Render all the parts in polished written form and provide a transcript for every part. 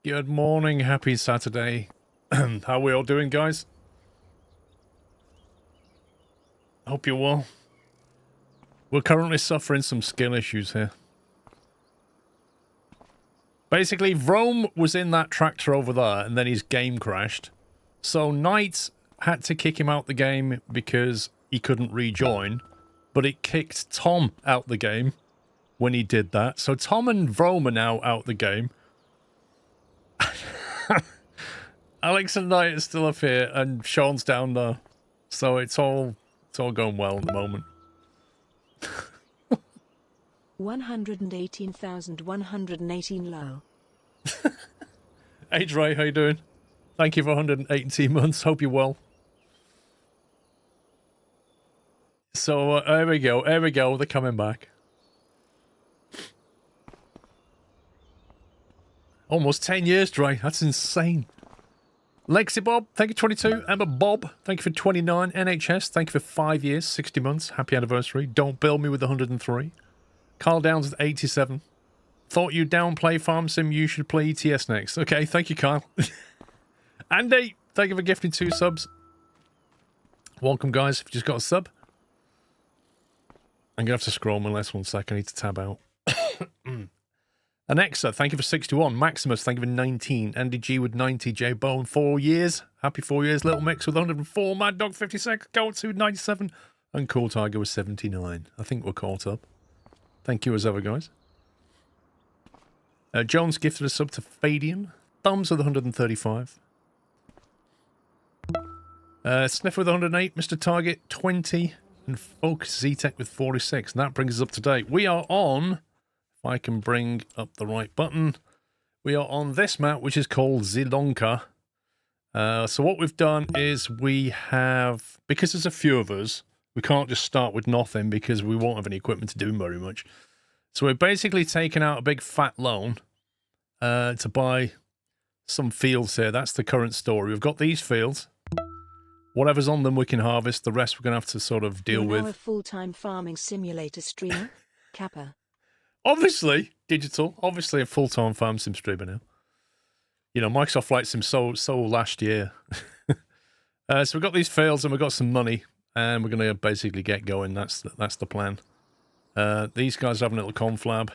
Good morning, happy Saturday. How are we all doing, guys? Hope you're well. We're currently suffering some skill issues here. Basically, Vrome was in that tractor over there, and then his game crashed. So Knight had to kick him out the game because he couldn't rejoin, but it kicked Tom out the game when he did that. So Tom and Vrome are now out the game. Alex and Knight are still up here, and Sean's down there. So it's all going well at the moment. 118,118 low. Hey Dre, how you doing? Thank you for 118 months. Hope you're well. So there we go. There we go. They're coming back. Almost 10 years, Dre. That's insane. Lexi Bob, thank you 22. Emma Bob, thank you for 29. NHS, thank you for 5 years, 60 months. Happy anniversary. Don't bill me with 103. Carl Downs with 87. Thought you downplay Farm Sim, you should play ETS next. Okay, thank you, Carl. Andy, thank you for gifting 2 subs. Welcome, guys. If you just got a sub. I'm going to have to scroll my last 1 second. I need to tab out. Alexa, thank you for 61. Maximus, thank you for 19. Andy G with 90. J Bone, 4 years. Happy 4 years. Little Mix with 104. Mad Dog 56. Gold 2 97. And Cool Tiger with 79. I think we're caught up. Thank you as ever, guys. Jones gifted a sub to Fadian. Thumbs with 135. Sniff with 108. Mr. Target 20. And Focus Z-Tech with 46. And that brings us up to date. We are on... If I can bring up the right button. We are on this map, which is called Zilonka. So what we've done is we have... Because there's a few of us, we can't just start with nothing because we won't have any equipment to do very much. So we're basically taking out a big fat loan to buy some fields here. That's the current story. We've got these fields. Whatever's on them we can harvest. The rest we're going to have to sort of deal with. You're now a full-time farming simulator streamer, Kappa. Obviously, digital. Obviously a full-time farm sim streamer now. You know, Microsoft Flight Sim sold last year. So we've got these fields and we've got some money. And we're going to basically get going. That's the plan. These guys are having a little conflab.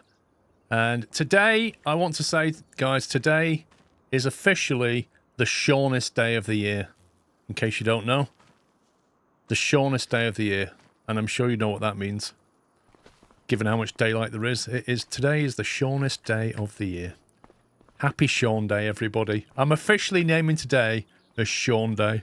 And today, I want to say, guys, today is officially the shortest day of the year. In case you don't know. The shortest day of the year. And I'm sure you know what that means. Given how much daylight there is. Today is the shortest day of the year. Happy Sean Day, everybody. I'm officially naming today as Sean Day.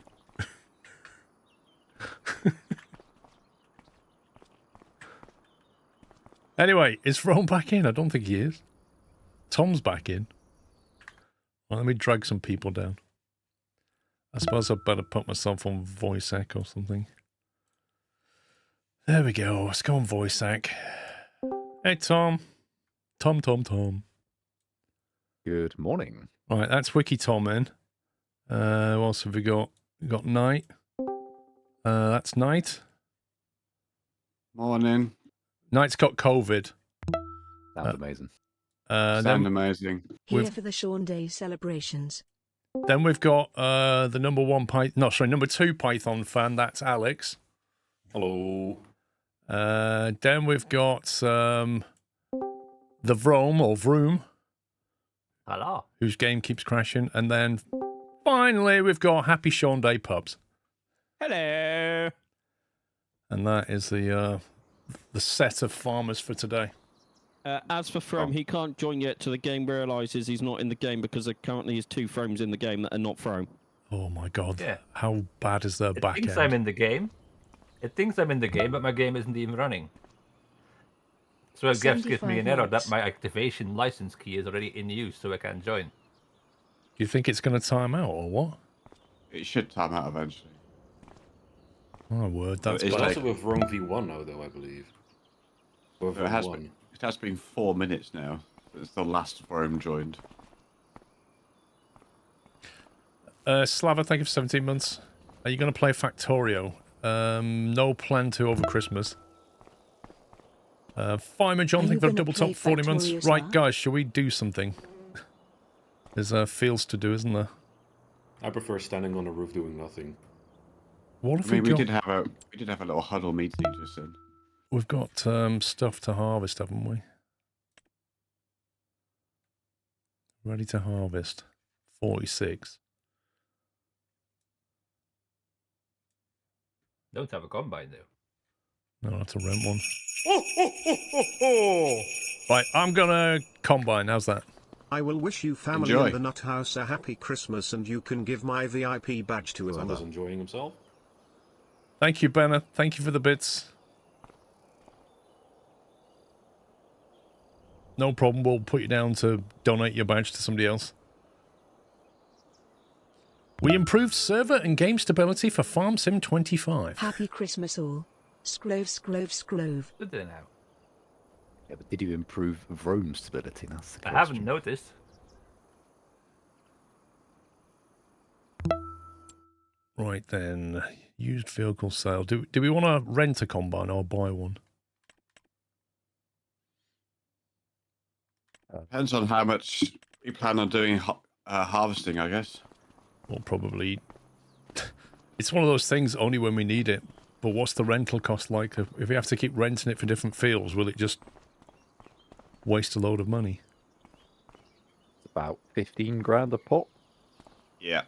Anyway, is Ron back in? I don't think he is. Tom's back in. Well, let me drag some people down. I suppose I'd better put myself on voice echo or something. There we go. Let's go on voice ac. Hey, Tom. Tom. Good morning. All right, that's Wiki Tom in. What else have we got? We got Knight. That's Knight. Morning. Knight's got COVID. Sounds amazing. Sound amazing. Here for the Sean Day celebrations. Then we've got the number 2 Python fan. That's Alex. Hello. Then we've got the Vrome or Vroom. Hello. Whose game keeps crashing. And then finally we've got Happy Sean Day Pubs. Hello. And that is the set of farmers for today. As for Frome, he can't join yet till the game realises he's not in the game because there currently is 2 Fromes in the game that are not Frome. Oh my god. Yeah. How bad is their back It thinks end? I'm in the game. It thinks I'm in the game, but my game isn't even running. So it gives me an error that my activation license key is already in use, so I can't join. Do you think it's going to time out or what? It should time out eventually. Oh, word. That's It's But like- also with Rome v1 now, though, I believe. Or It has V1. it has been 4 minutes now. It's the last Rome joined. Slava, thank you for 17 months. Are you going to play Factorio? No plan to over Christmas. Fireman John, thank you for a double top 40 months. Right, guys, shall we do something? There's fields to do, isn't there? I prefer standing on a roof doing nothing. What I have mean, we we got? did have a little huddle meeting just then. We've got stuff to harvest, haven't we? Ready to harvest. 46. Don't have a combine though. No, that's a rent one. Right, I'm gonna combine. How's that? I will wish you family Enjoy. in the Nut House a happy Christmas, and you can give my VIP badge to Santa's whoever. enjoying himself. Thank you, Benna. Thank you for the bits. No problem. We'll put you down to donate your badge to somebody else. We improved server and game stability for Farm Sim 25. Happy Christmas all. Sclove, sclove, sclove. Did they now? Yeah, but did you improve roam stability? That's the I question. haven't noticed. Right then, used vehicle sale. Do we want to rent a combine or buy one? Depends on how much you plan on doing harvesting, I guess. Or probably... It's one of those things only when we need it. But what's the rental cost like? If we have to keep renting it for different fields, will it just waste a load of money? It's about 15 grand a pop. Yeah.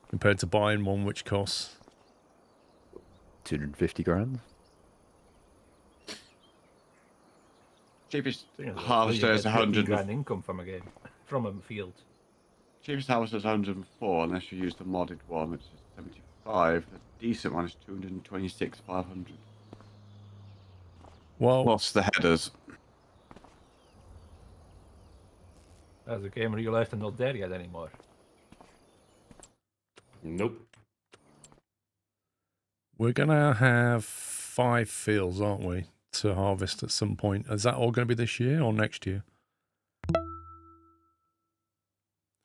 Compared to buying one which costs... 250 grand. Cheapest Thing is, harvester you is get 15 100. grand income from a game, from a field. Cheapest harvester is 104 unless you use the modded one, which is 75. The decent one is 226,500. Well, Plus the headers. Has the game realized they're not there yet anymore? Nope. we're going to have 5 fields, aren't we, to harvest at some point. Is that all going to be this year or next year?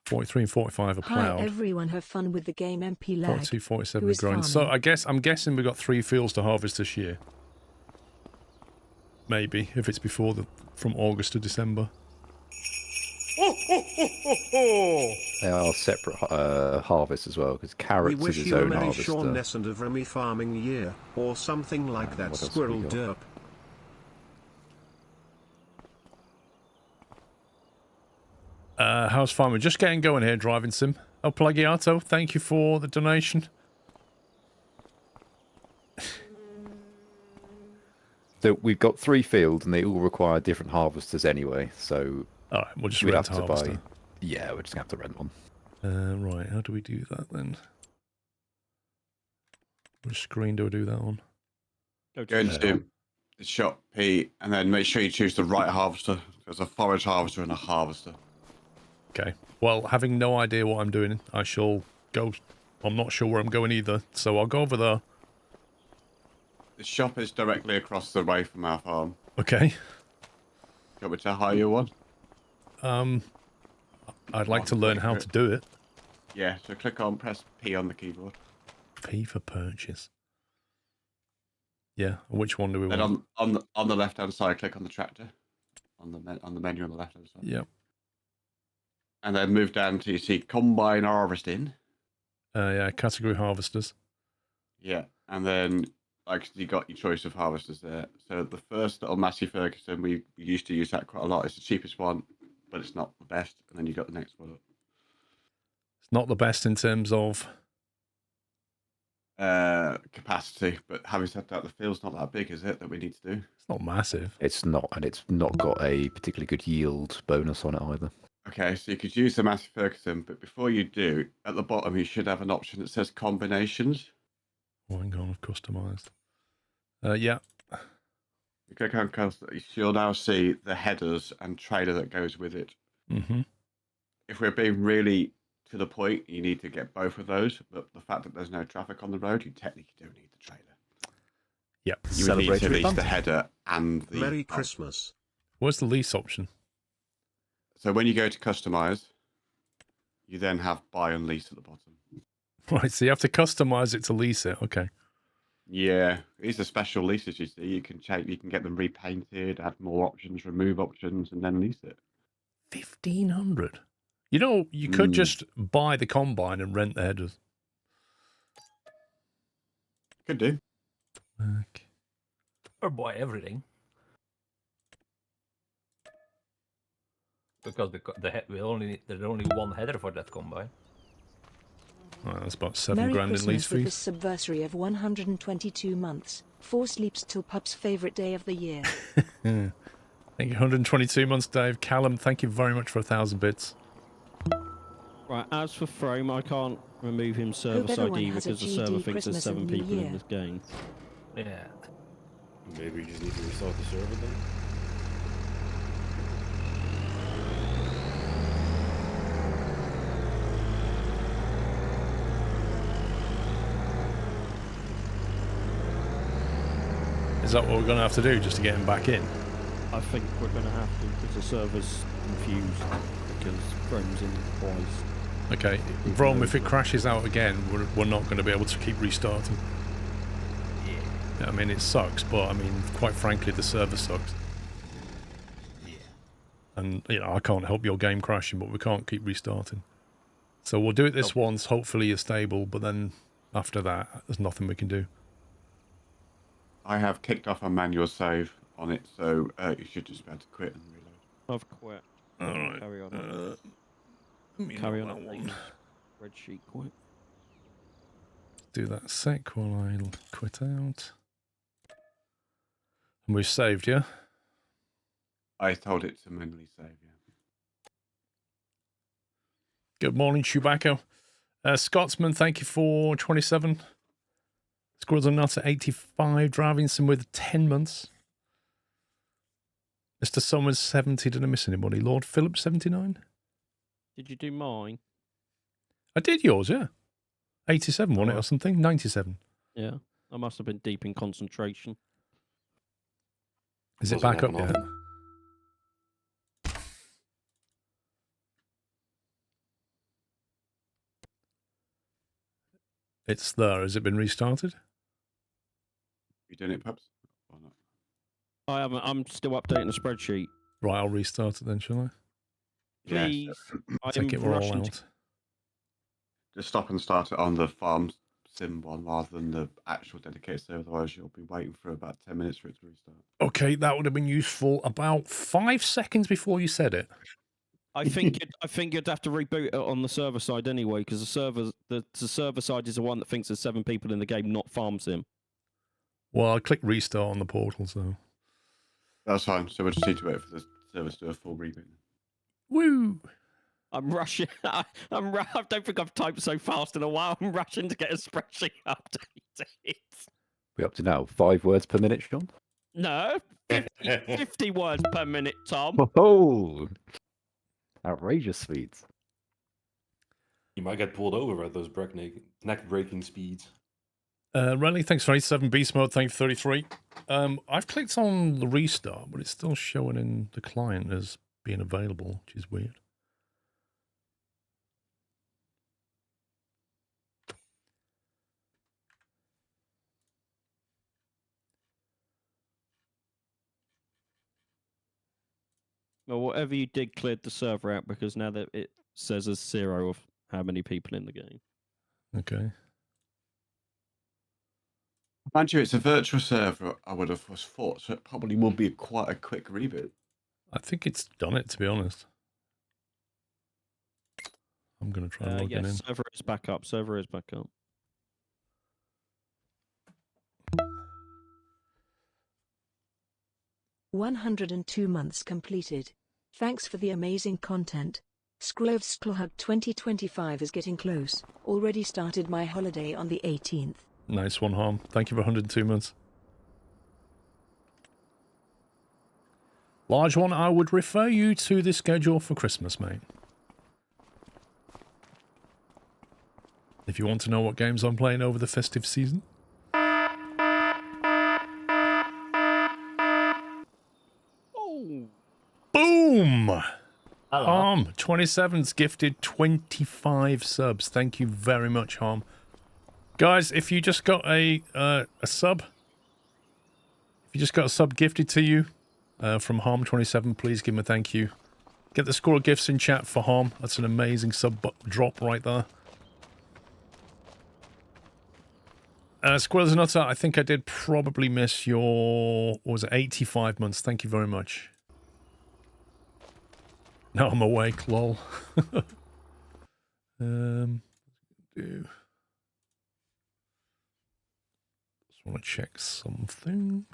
43 and 45 are Hi ploughed. everyone, have fun with the game MP lag. 42, 47 Who are is growing. So farming? I'm guessing we've got 3 fields to harvest this year. Maybe, if it's before from August to December. They are separate harvests as well, because We carrots wish is his you a own merry harvester. Shawness and a very farming year, or something like that. what else have Squirrel we got? derp. How's farming? Just getting going here, driving sim. Oh, Plagiato, thank you for the donation. So we've got 3 fields, and they all require different harvesters anyway. So All right, we'll just we'd rent have a to harvester. buy. Yeah, we're just gonna have to rent one. Right, how do we do that then? Which screen do I do that on? Go Go to into the shop P and then make sure you choose the right harvester. There's a forage harvester and a harvester. Okay. Well, having no idea what I'm doing, I shall go. I'm not sure where I'm going either, so I'll go over there. The shop is directly across the way from our farm. Okay. Do you want me to hire you one? I'd like to learn how to do it. Yeah, so press P on the keyboard. P for purchase. Yeah, which one do we Then want? on the left hand side, click on the tractor. On the menu on the left hand side. Yep. And then move down to you see combine harvesting. Yeah, category harvesters. Yeah, and then like you got your choice of harvesters there. So the first little Massey Ferguson, we used to use that quite a lot. It's the cheapest one, but it's not the best. And then you got the next one up. It's not the best in terms of... Capacity, but having said that, the field's not that big, is it? That we need to do. It's not massive. It's not, and it's not got a particularly good yield bonus on it either. Okay, so you could use the Massey Ferguson, but before you do, at the bottom you should have an option that says combinations. Oh, hang on, I've customized. Yeah. You click on custom, you'll now see the headers and trailer that goes with it. Mm-hmm. If we're being really to the point, you need to get both of those, but the fact that there's no traffic on the road, you technically don't need the trailer. Yep. You would need to Celebratory lease fun. the header and the... Merry Christmas. Where's the lease option? So when you go to customize, you then have buy and lease at the bottom. Right, so you have to customize it to lease it. Okay. Yeah, these are special leases. You see, you can change, you can get them repainted, add more options, remove options, and then lease it. 1,500. You know, you could just buy the combine and rent the headers. Could do. Okay. Or buy everything. Because there's only one header for that combine. Right, that's about 7 Merry grand in lease Christmas with fees. this subversary of 122 months. 4 sleeps till pup's favourite day of the year. Yeah. Thank you, 122 months, Dave. Callum, thank you very much for 1,000 bits. Right, as for Frame, I can't remove him service everyone ID has a because the server GD thinks there's Christmas 7 and New people in Year. this game. Yeah. Maybe you just need to restart the server then. Is that what we're going to have to do just to get him back in? I think we're going to have to because the server's confused because Frame's in twice. Okay, Rome, if it crashes out again, we're not going to be able to keep restarting. Yeah. I mean, it sucks, but I mean, quite frankly, the server sucks. Yeah. And, you know, I can't help your game crashing, but we can't keep restarting. So we'll do it this once, hopefully you're stable, but then after that, there's nothing we can do. I have kicked off a manual save on it, so you should just be able to quit and reload. I've quit. Alright. Carry on. Carry on that one. Spreadsheet quit. Do that a sec while I quit out. And we've saved, yeah? I told it to manually save, yeah. Good morning, Chewbacca. Scotsman, thank you for 27. Squirrels and Nuts at 85. Driving some with 10 months. Mr. Summers 70. Did I miss anybody? Lord Philip 79. Did you do mine? I did yours, yeah. 87, wasn't it, or something? 97. Yeah. I must have been deep in concentration. Is it Wasn't back up happening yet? often. It's there. Has it been restarted? You doing it, Pups? Or not? I haven't. I'm still updating the spreadsheet. Right, I'll restart it then, shall I? Please. Yes. Take it we're all out. Just stop and start it on the farm sim one rather than the actual dedicated server, otherwise you'll be waiting for about 10 minutes for it to restart. Okay, that would have been useful about 5 seconds before you said it. I think you'd have to reboot it on the server side anyway, because the server side is the one that thinks there's 7 people in the game, not farm sim. Well, I clicked restart on the portal, so... That's fine, so we'll just need to wait for the server to do a full reboot. Woo! I'm rushing. I don't think I've typed so fast in a while. I'm rushing to get a spreadsheet updated. We're up to now 5 words per minute, Sean. No, 50 words per minute, Tom. Oh, outrageous speeds. You might get pulled over at those neck-breaking speeds. Renly, thanks for 87. Beast Mode, thank you for 33. I've clicked on the restart, but it's still showing in the client as being available, which is weird. Well, whatever you did cleared the server out, because now that it says there's 0 of how many people in the game. Okay. Mind you, it's a virtual server, I would have thought, so it probably will be quite a quick reboot. I think it's done it, to be honest. I'm going to try logging in. Yes, server is back up. Server is back up. "102 months completed. Thanks for the amazing content. SquirrelPlus 2025 is getting close. Already started my holiday on the 18th. Nice one, Harm. Thank you for 102 months. Large one, I would refer you to the schedule for Christmas, mate. If you want to know what games I'm playing over the festive season. Oh, Boom! Hello. Harm, 27's gifted 25 subs. Thank you very much, Harm. Guys, if you just got a sub, if you just got a sub gifted to you from Harm27, please give him a thank you. Get the squirrel gifts in chat for Harm. That's an amazing sub drop right there. Squirrels and Nutter, I think I did probably miss your, what was it, 85 months. Thank you very much. Now I'm awake, lol. Do. Just want to check something.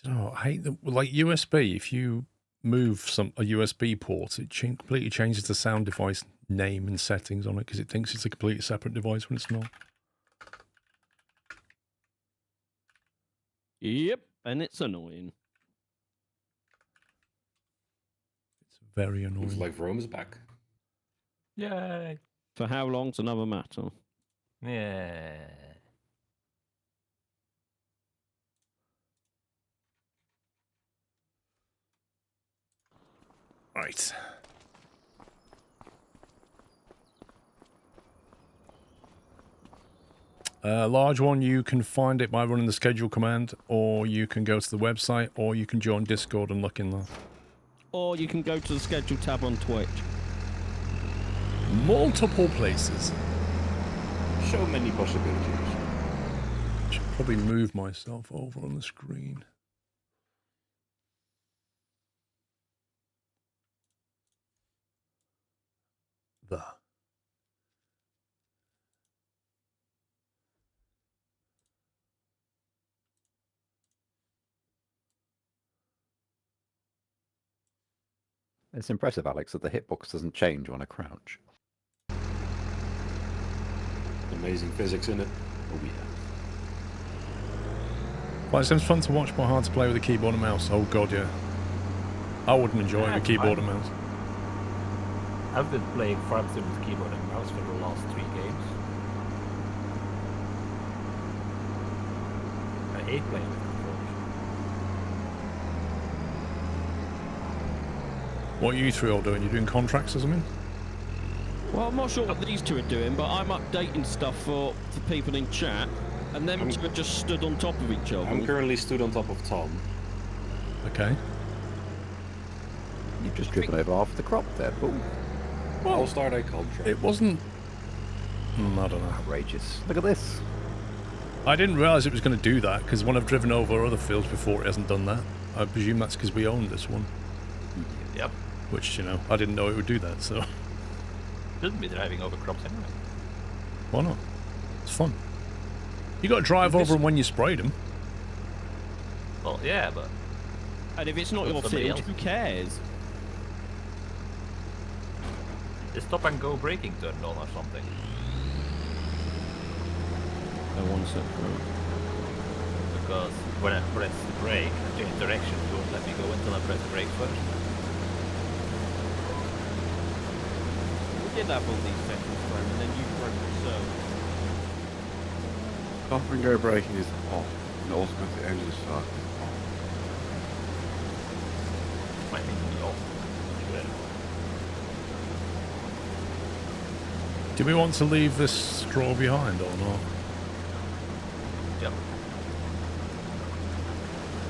Oh, I hate the like USB. If you move a USB port, it completely changes the sound device name and settings on it because it thinks it's a completely separate device when it's not. Yep, and it's annoying. It's very annoying. Looks like Rome is back. Yay! For how long's another matter? Yeah. Right. Large one, you can find it by running the schedule command, or you can go to the website, or you can join Discord and look in there. Or you can go to the schedule tab on Twitch. Multiple places. So many possibilities. Should probably move myself over on the screen. There. It's impressive, Alex, that the hitbox doesn't change when I crouch. Amazing physics in it. Oh yeah. Well, it seems fun to watch, but hard to play with a keyboard and mouse. Oh god, yeah. I wouldn't enjoy it with a keyboard and mouse. I've been playing Farm Sim with keyboard and mouse for the last 3 games. I hate playing with controllers. What are you three all doing? You doing contracts or something? Well, I'm not sure what these two are doing, but I'm updating stuff for the people in chat, and them two are just stood on top of each other. I'm currently stood on top of Tom. Okay. You've just driven over half the crop there, boom. Well, I'll start a contract. it wasn't... I don't know. Outrageous. Look at this. I didn't realise it was going to do that, because when I've driven over other fields before, it hasn't done that. I presume that's because we own this one. Yep. Which, you know, I didn't know it would do that, so... Shouldn't be driving over crops anyway. Why not? It's fun. You got to drive over them when you sprayed them. Well, yeah, but... And if it's not your Somebody field, else. who cares? The stop and go braking turned on or something. I want to set through. Because when I press the brake, the change direction, it won't let me go until I press the brake first. We did have all these settings for him, and then you broke the server. Stop and go braking is off. And automatic engine start. Might need to be off. Do we want to leave this straw behind or not? Yep.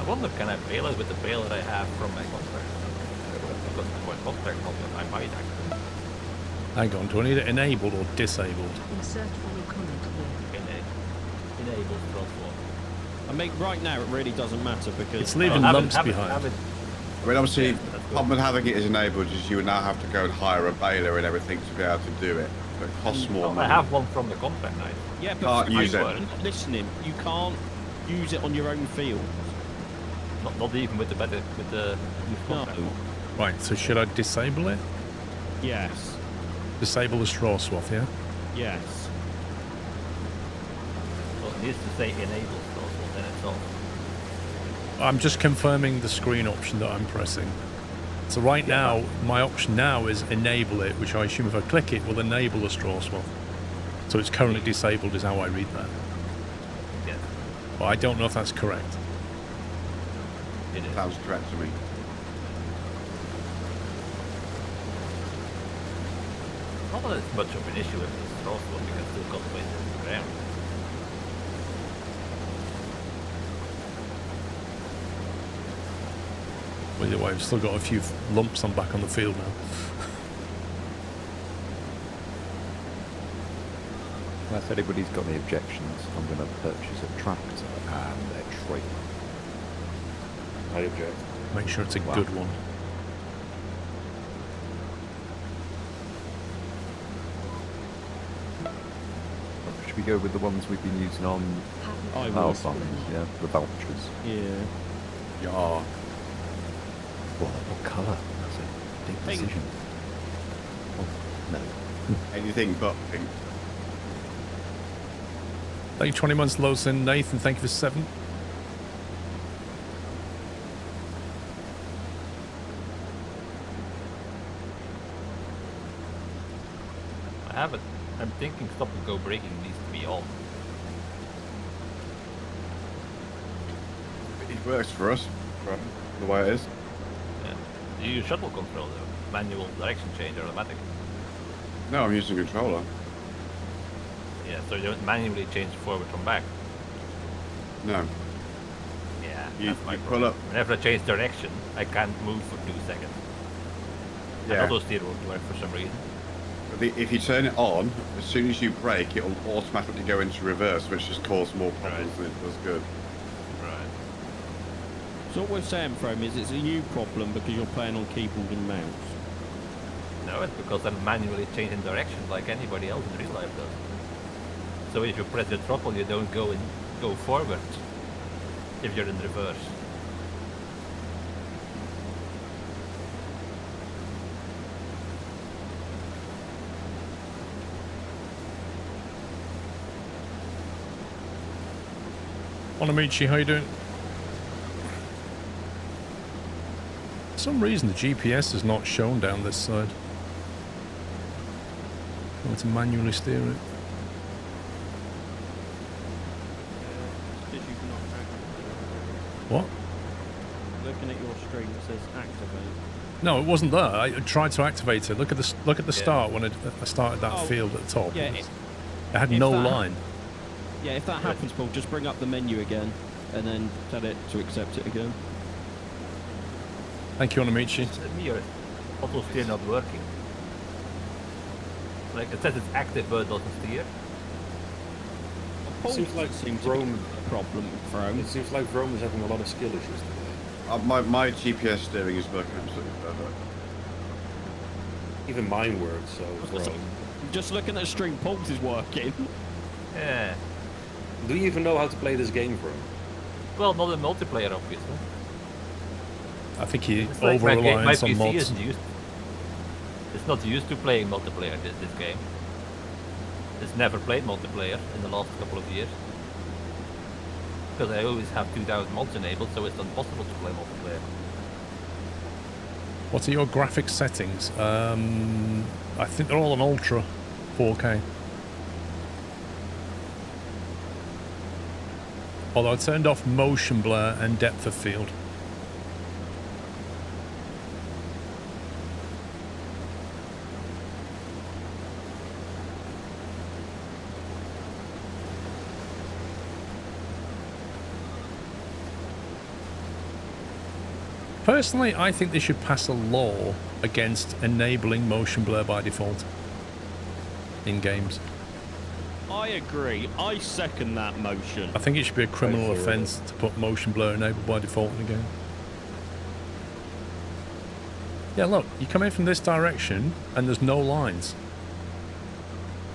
I wonder, can I bail it with the bail that I have from my contract? Because my contract I might actually. Hang on, do I need it enabled or disabled? Insert funny comment here. Enable transform. I mean, right now it really doesn't matter because It's leaving Have it- lumps have it- behind. have it- I mean, obviously, Yeah, the that's good. problem with having it is enabled is you would now have to go and hire a baler and everything to be able to do it. So it costs more Oh, I money. have one from the contract now. yeah, Can't but use you're it. not listening. You can't use it on your own field. Not even with the better new contract. No. Right, so should I disable it? Yes. Disable the straw swath, yeah? Yes. So it needs to say enable straw, then it's off. I'm just confirming the screen option that I'm pressing. So right now, my option now is enable it, which I assume if I click it will enable the straw swath. So it's currently disabled is how I read that. Yes, But I don't know if that's correct. it is. Sounds correct to me. Not that it's much of an issue if it's straw, but we can still cultivate it in the ground. Either way, I've still got a few lumps on back on the field now. If anybody's got any objections, I'm going to purchase a tractor and a trailer. I object. Make sure it's a good one. Should we go with the ones we've been using on I our will. farms? Yeah, the vouchers. Yeah. Yeah. What colour? That's a big Pink. decision. Oh, no. Anything but pink. Thank you, 20 months, Lawson. Nathan, thank you for 7. I have it. I'm thinking stop and go braking needs to be on. It works for us, right? The way it is. Yeah. You use shuttle control though. Manual direction change automatic. No, I'm using a controller. Yeah, so you don't manually change forward from back. No. Yeah, You that's my pull problem. up. Whenever I change direction, I can't move for 2 seconds. Yeah. And auto steer won't work for some reason. If you turn it on, as soon as you brake, it will automatically go into reverse, which just causes more problems than it does good. Right. So what we're saying, Frame, is it's a you problem because you're playing on keyboard and mouse. No, it's because I'm manually changing direction like anybody else in real life does. So if you press the throttle, you don't go forward if you're in reverse. Onamichi, how you doing? For some reason the GPS is not shown down this side. I want to manually steer it. What? Looking at your stream, it says activate. No, it wasn't there. I tried to activate it. Look at the start when I started that Oh, field at the top. yeah, It had if no that- line. Yeah, if that happens, Paul, just bring up the menu again and then tell it to accept it again. Thank you, Onamichi. It's me or auto steer not working. Like it says it's active but it doesn't steer. Paul Seems like seems to be Rome. a problem, Frame. It seems like Rome is having a lot of skill issues today. My GPS steering is working absolutely perfect. Even mine works, so So, Rome. just looking at the stream, Paul's is working. Yeah. Do you even know how to play this game, Rome? Well, not in multiplayer, obviously. I think he It's like over my reliance on PC mods. isn't used. It's not used to playing multiplayer. This game. It's never played multiplayer in the last couple of years. Because I always have 2000 mods enabled, so it's impossible to play multiplayer. What are your graphics settings? I think they're all on Ultra 4K. Although I turned off motion blur and depth of field. Personally, I think they should pass a law against enabling motion blur by default in games. I agree. I second that motion. I think it should be a criminal feel offence to put motion blur enabled by default in a game. Yeah, look, you come in from this direction and there's no lines.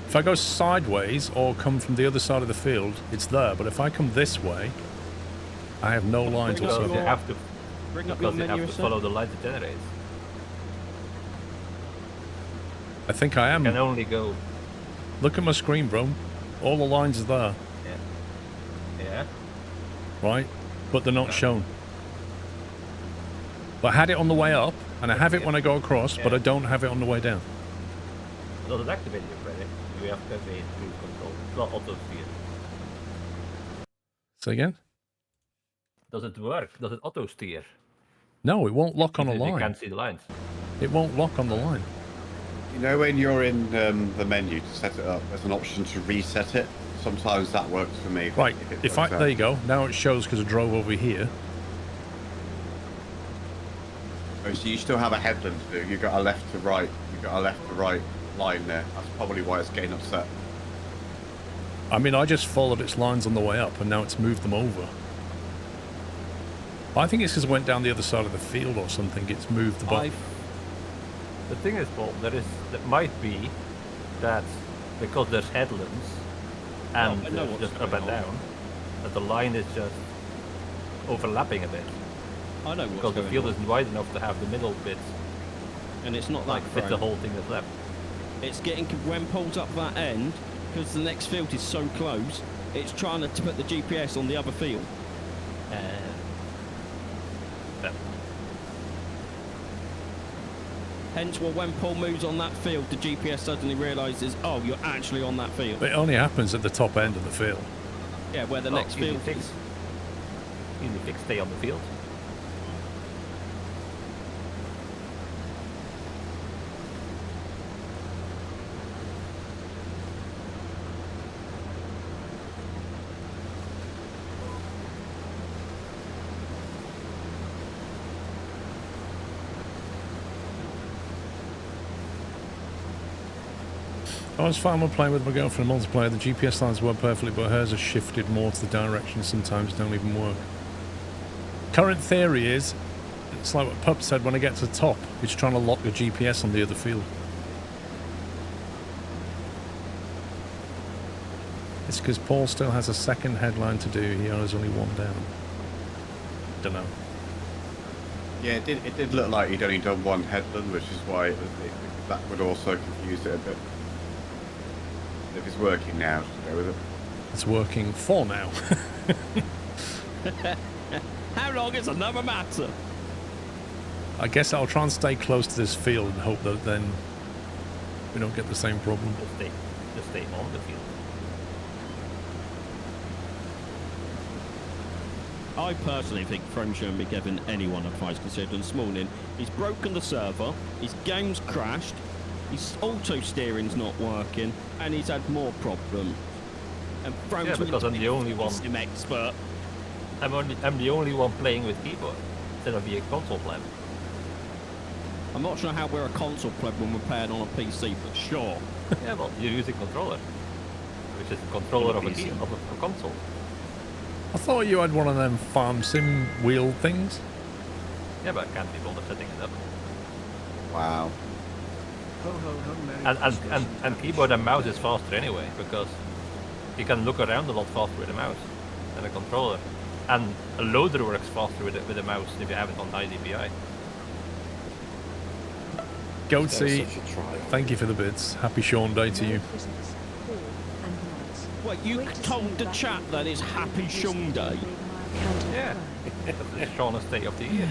If I go sideways or come from the other side of the field, it's there. But if I come this way, I have no lines Bring up Because whatsoever. you have to, Bring up your because you menu have a to sec. follow the lines it generates. I think I You can am. only go. Look at my screen, bro. All the lines are there, Yeah. right? But they're not shown. But I had it on the way up, and I have it when I go across, but I don't have it on the way down. Does it activate your credit? You have to activate cruise control. Not auto steer. Say again? Does it work? Does it auto steer? No, it won't lock on a Even if you line. can't see the lines. It won't lock on the line. You know when you're in the menu to set it up, there's an option to reset it. Sometimes that works for me. Right, if it there you go. Now it shows because I drove over here. Oh, so you still have a headland to do. You've got a left to right. You've got a left to right line there. That's probably why it's getting upset. I mean, I just followed its lines on the way up, and now it's moved them over. I think it's because I went down the other side of the field or something. It's moved the button. The thing is, Paul, that might be that because there's headlands and I know there's what's just up going and on. down, that the line is just overlapping a bit. I know what's Because the going field on. isn't wide enough to have the middle bit And it's not like that fit the frame. whole thing that's left. It's getting, when pulls up that end, because the next field is so close, it's trying to put the GPS on the other field. Yeah. Hence, well, when Paul moves on that field, the GPS suddenly realises, oh, you're actually on that field. But it only happens at the top end of the field. Yeah, where the Well, next easy field fix. is. Easy fix, stay on the field. I was fine with playing with my girlfriend multiplayer. The GPS lines work perfectly, but hers have shifted more to the direction. Sometimes don't even work. Current theory is, it's like what Pup said, when I get to the top, it's trying to lock the GPS on the other field. It's because Paul still has a second headline to do. He has only one down. Don't know. Yeah, it did look like he'd only done one headland, which is why that would also confuse it a bit. If it's working now, just go with it. It's working for now. How long is another matter? I guess I'll try and stay close to this field and hope that then we don't get the same problem. Just stay on the field. I personally think Frame shouldn't be giving anyone advice, considering this morning he's broken the server, his game's crashed, his auto steering's not working, and he's had more problems. And Frame's Yeah, because I'm the only one. Sim expert. I'm the only one playing with keyboard instead of being a console player. I'm not sure how we're a console player when we're playing on a PC, but sure. Yeah, well, you're using controller, which is the controller of a key of a console. I thought you had one of them farm sim wheel things. Yeah, but I can't be bothered setting it up. Wow. And keyboard and mouse is faster anyway, because you can look around a lot faster with a mouse than a controller. And a loader works faster with a mouse if you have it on high DPI. Goatsy, thank you for the bits. Happy Sean Day to you. Merry Christmas, Paul and Max. Wait, you Great to see told you the back chat on that it's and Happy recently Shung Day? made my account on Yeah. Prime. That's the shortest day of the year.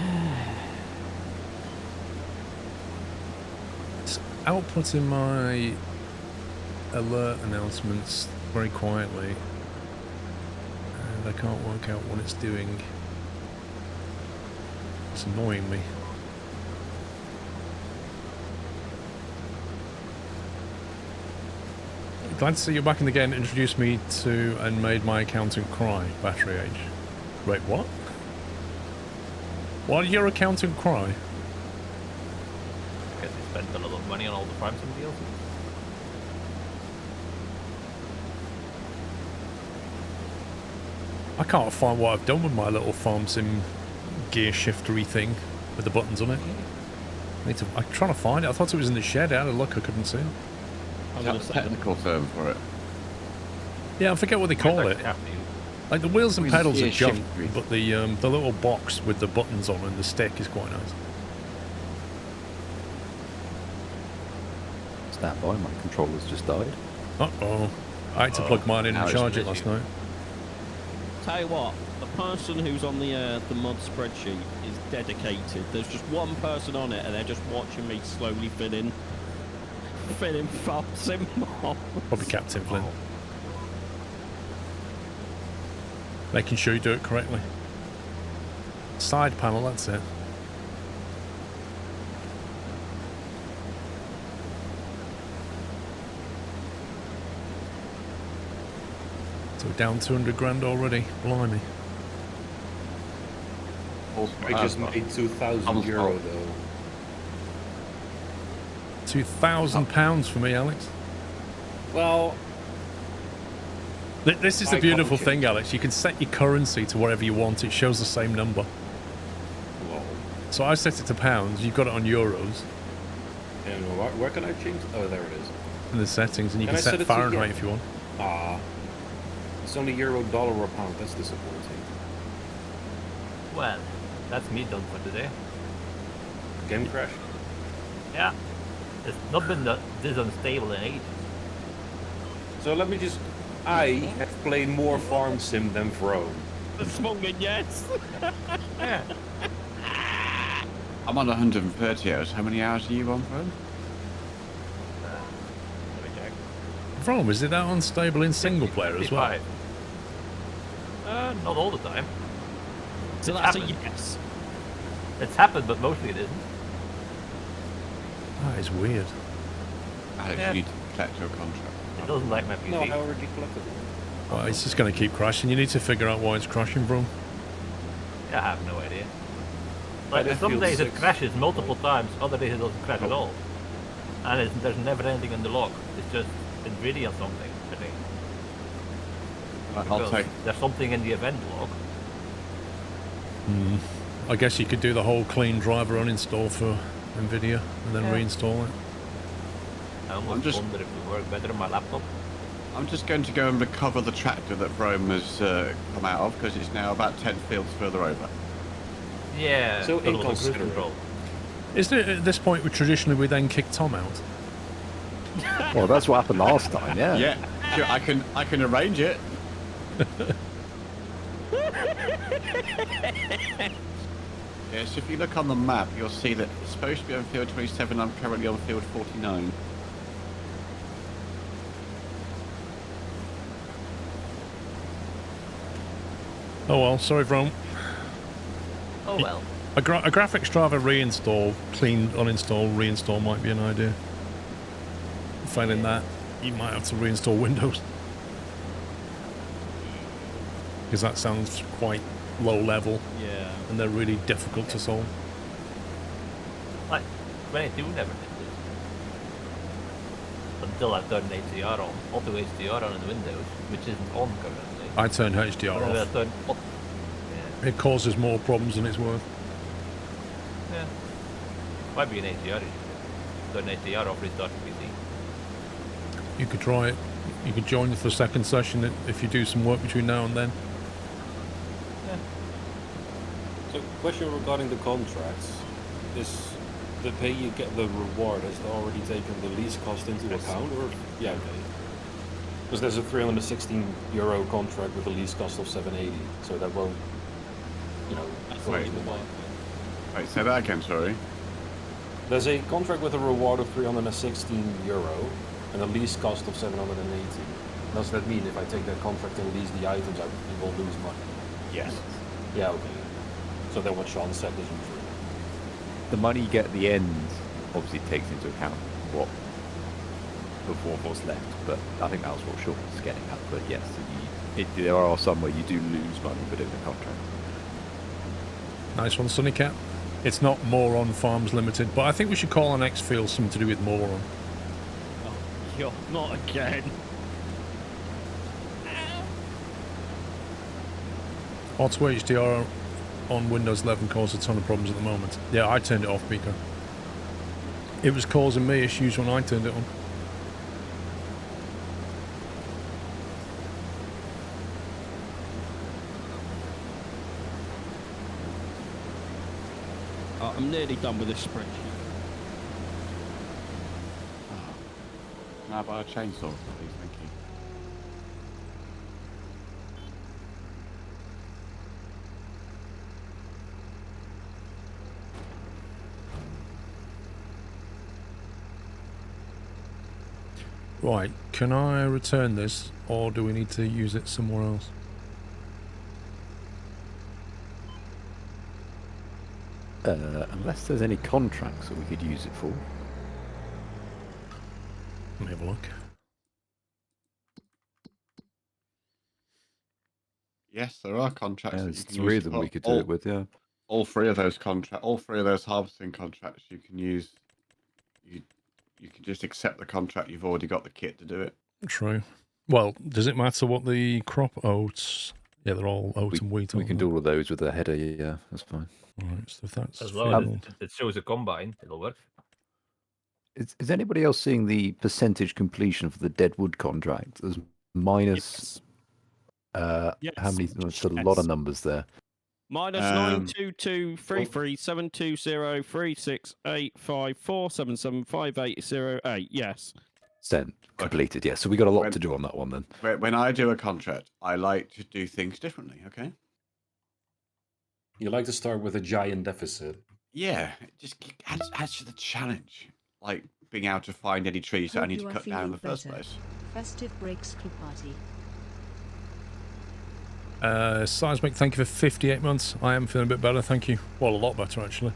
It's outputting my alert announcements very quietly, and I can't work out what it's doing. It's annoying me. Glad to see you back in the game. Introduced me to and made my accountant cry. Battery age. Wait, what? Why did your accountant cry? Because they spent a lot of money on all the Prime Sim deals. I can't find what I've done with my little farm sim gear shiftery thing with the buttons on it. I'm trying to find it. I thought it was in the shed. Out of luck, I couldn't see it. I'm That's gonna a say technical term for it. Yeah, I forget what they call it. Actually have to use Like the wheels and We pedals see are a shift junk, three. but the little box with the buttons on and the stick is quite nice. Stand by, my controller's just died. Uh-oh. I had to plug mine in Now and it's charge it an last issue. night. Tell you what, the person who's on the mod spreadsheet is dedicated. There's just one person on it, and they're just watching me slowly filling fobs in mobs. Probably Captain Flynn. Making sure you do it correctly. Side panel, that's it. So we're down 200 grand already. Blimey. I just made 2,000 euro though. £2,000 for me, Alex. Well, This is the I beautiful can't thing, change. Alex. You can set your currency to whatever you want. It shows the same number. well, So I set it to pounds. You've got it on euros and where can I change? Oh, there it is. in the settings, and you Can can I set set it to Fahrenheit yen? if you want. Ah, it's only euro, dollar, or pound. That's disappointing. Well, that's me done for today. Game crash. Yeah. It's not been this unstable in ages. So let me just. I have played more Farm Sim than Vrome. The smoking, yes. Yeah. I'm on 130 hours. How many hours are you on, Fred? Let me check. From, is it that unstable in single player as well? 55. Not all the time. So It's that's a happened. yes. It's happened, but mostly it isn't. That is weird. Alex, Yeah. you need to collect your contract. It doesn't like my PC. No, I already collected it. Well, it's just going to keep crashing. You need to figure out why it's crashing, bro. I have no idea. Like, some Battlefield days it 6. crashes multiple times, other days it doesn't crash at all. And there's never anything in the log. It's just NVIDIA something, I think. I'll Because take. there's something in the event log. I guess you could do the whole clean driver uninstall for NVIDIA and then Yeah. reinstall it. I almost just- wonder if it would work better on my laptop. I'm just going to go and recover the tractor that Rome has come out of because it's now about 10 fields further over. Yeah, So got a little cruise inconsiderate. control. Isn't it at this point we traditionally we then kick Tom out? Well, that's what happened last time, yeah. Yeah, sure, I can arrange it. Yes, if you look on the map, you'll see that it's supposed to be on field 27. I'm currently on field 49. Oh well, sorry, Vrome. Oh well. A graphics driver reinstall, clean, uninstall, reinstall might be an idea. Failing that, you might have to reinstall Windows. Because that sounds quite low level Yeah. and they're really difficult to solve. Like, 22 never did this. Until I've turned HDR on, auto HDR on in Windows, which isn't on currently. I turn HDR And then I off. turn It causes more problems than it's worth. yeah. Might be an HDR issue. Turn HDR off, restart the PC. You could try it. You could join for the second session if you do some work between now and then. So, question regarding the contracts: is the pay you get the reward has it already taken the lease cost into account, or yeah, okay? Because there's a 316 euro contract with a lease cost of 780, so that won't, you know, go Wait. into the market. Wait, say that again, sorry. There's a contract with a reward of 316 euro and a lease cost of 780. Does that mean if I take that contract and lease the items, I will lose money? Yes. Yeah, okay. So then what Sean said isn't true. The money you get at the end obviously takes into account what what's left, but I think that was what Sean was getting at. But yes, there are some where you do lose money for doing the contract. Nice one, Sunny Cat. It's not Moron Farms Limited, but I think we should call our next field something to do with Moron. Oh, yo, not again. Auto HDR on Windows 11 causes a ton of problems at the moment. Yeah, I turned it off, Pico. It was causing me issues when I turned it on. I'm nearly done with this spreadsheet. Can I buy a chainsaw, please? Thank you. Right, can I return this, or do we need to use it somewhere else? Unless there's any contracts that we could use it for. Let me have a look. Yes, there are contracts. Yeah, that there's you can 3 use of to them we put could do it with, yeah. all 3 of those all 3 of those harvesting contracts you can use. You can just accept the contract. You've already got the kit to do it. True. Well, does it matter what the crop oats? Yeah, they're all oats and wheat. We aren't can they? do all of those with a header, yeah, that's fine. Right, so if that's As long as filled. it shows a combine, it'll work. Is anybody else seeing the percentage completion for the Deadwood contract? There's minus... How many? There's a lot of numbers there. Minus 9223337203685477580. Yes. Sent. Completed, yeah. So we got a lot to do on that one then. When I do a contract, I like to do things differently, okay? You like to start with a giant deficit. Yeah, it just adds to the challenge. Like being able to find any trees that I Hope need you to are cut down in the feeling first better. place. Festive breaks club party. Seismic, thank you for 58 months. I am feeling a bit better, thank you. Well, a lot better, actually.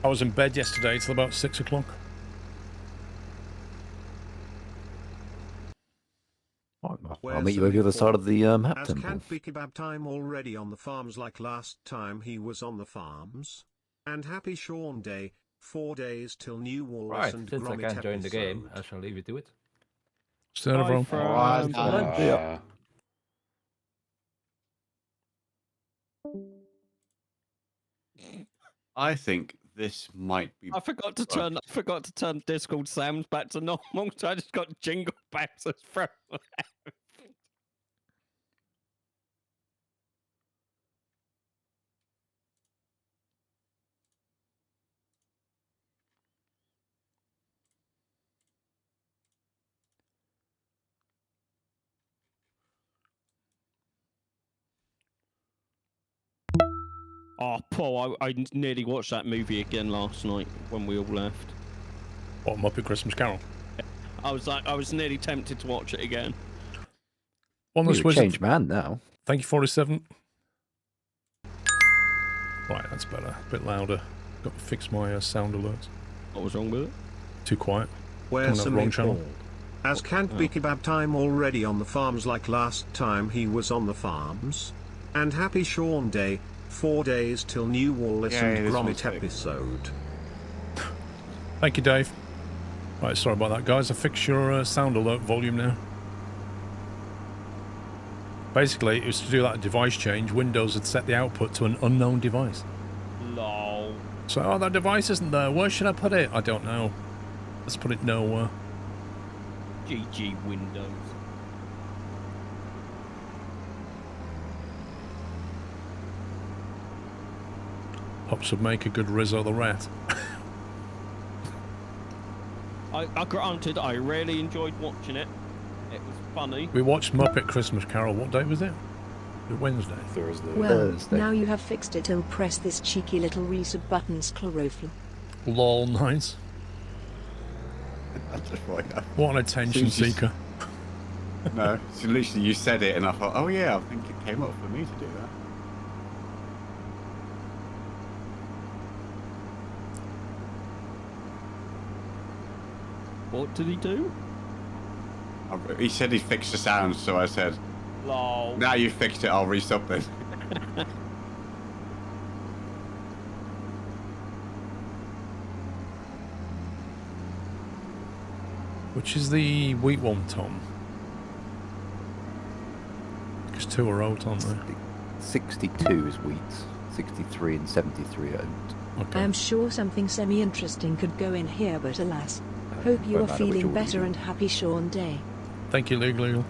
I was in bed yesterday till about 6 o'clock. I'll meet you over the other side of the map As temple. can't be kebab time already on the farms like last time he was on the farms. And happy Sean Day, 4 days till New Wallace Right, and since I Gromit can't join the game, episode. I shall leave you to it. Still Bye, everyone. friends. I think this might be. I forgot to turn Discord sounds back to normal, so I just got jingle bells from. Oh, Paul, I nearly watched that movie again last night when we all left. What, Muppet Christmas Carol? I was nearly tempted to watch it again. One You're that's a wizard. changed man now. Thank you, 47. Right, that's better. A bit louder. Got to fix my sound alerts. What was wrong with it? Too quiet. Where's Coming up some wrong Paul? channel. As can't be kebab time already on the farms like last time he was on the farms. And happy Sean Day, 4 days till New Wallace and Gromit episode. Thank you, Dave. Right, sorry about that, guys. I fixed your sound alert volume now. Basically, it was to do that device change. Windows had set the output to an unknown device. Lol. So, oh, that device isn't there. Where should I put it? I don't know. Let's put it nowhere. GG Windows. Pops would make a good Rizzo the Rat. I granted, I really enjoyed watching it. It was funny. We watched Muppet Christmas Carol. What day was it? Wednesday. Thursday. Well, Thursday. now you have fixed it. Oh, press this cheeky little resub button, SquirrelPlus. Lol, nice. That's just right. What an attention Seems just- seeker. No, so literally you said it, and I thought, oh yeah, I think it came up for me to do that. What did he do? He said he fixed the sound, so I said, Lol. now you fixed it, I'll resub then. Which is the wheat one, Tom? Because 2 are oat, aren't they? 62 is wheat. 63 and 73 are oat. Okay. I am sure something semi-interesting could go in here, but alas. Hope you won't are matter which feeling order you better do. and happy Sean Day. Thank you, Legal.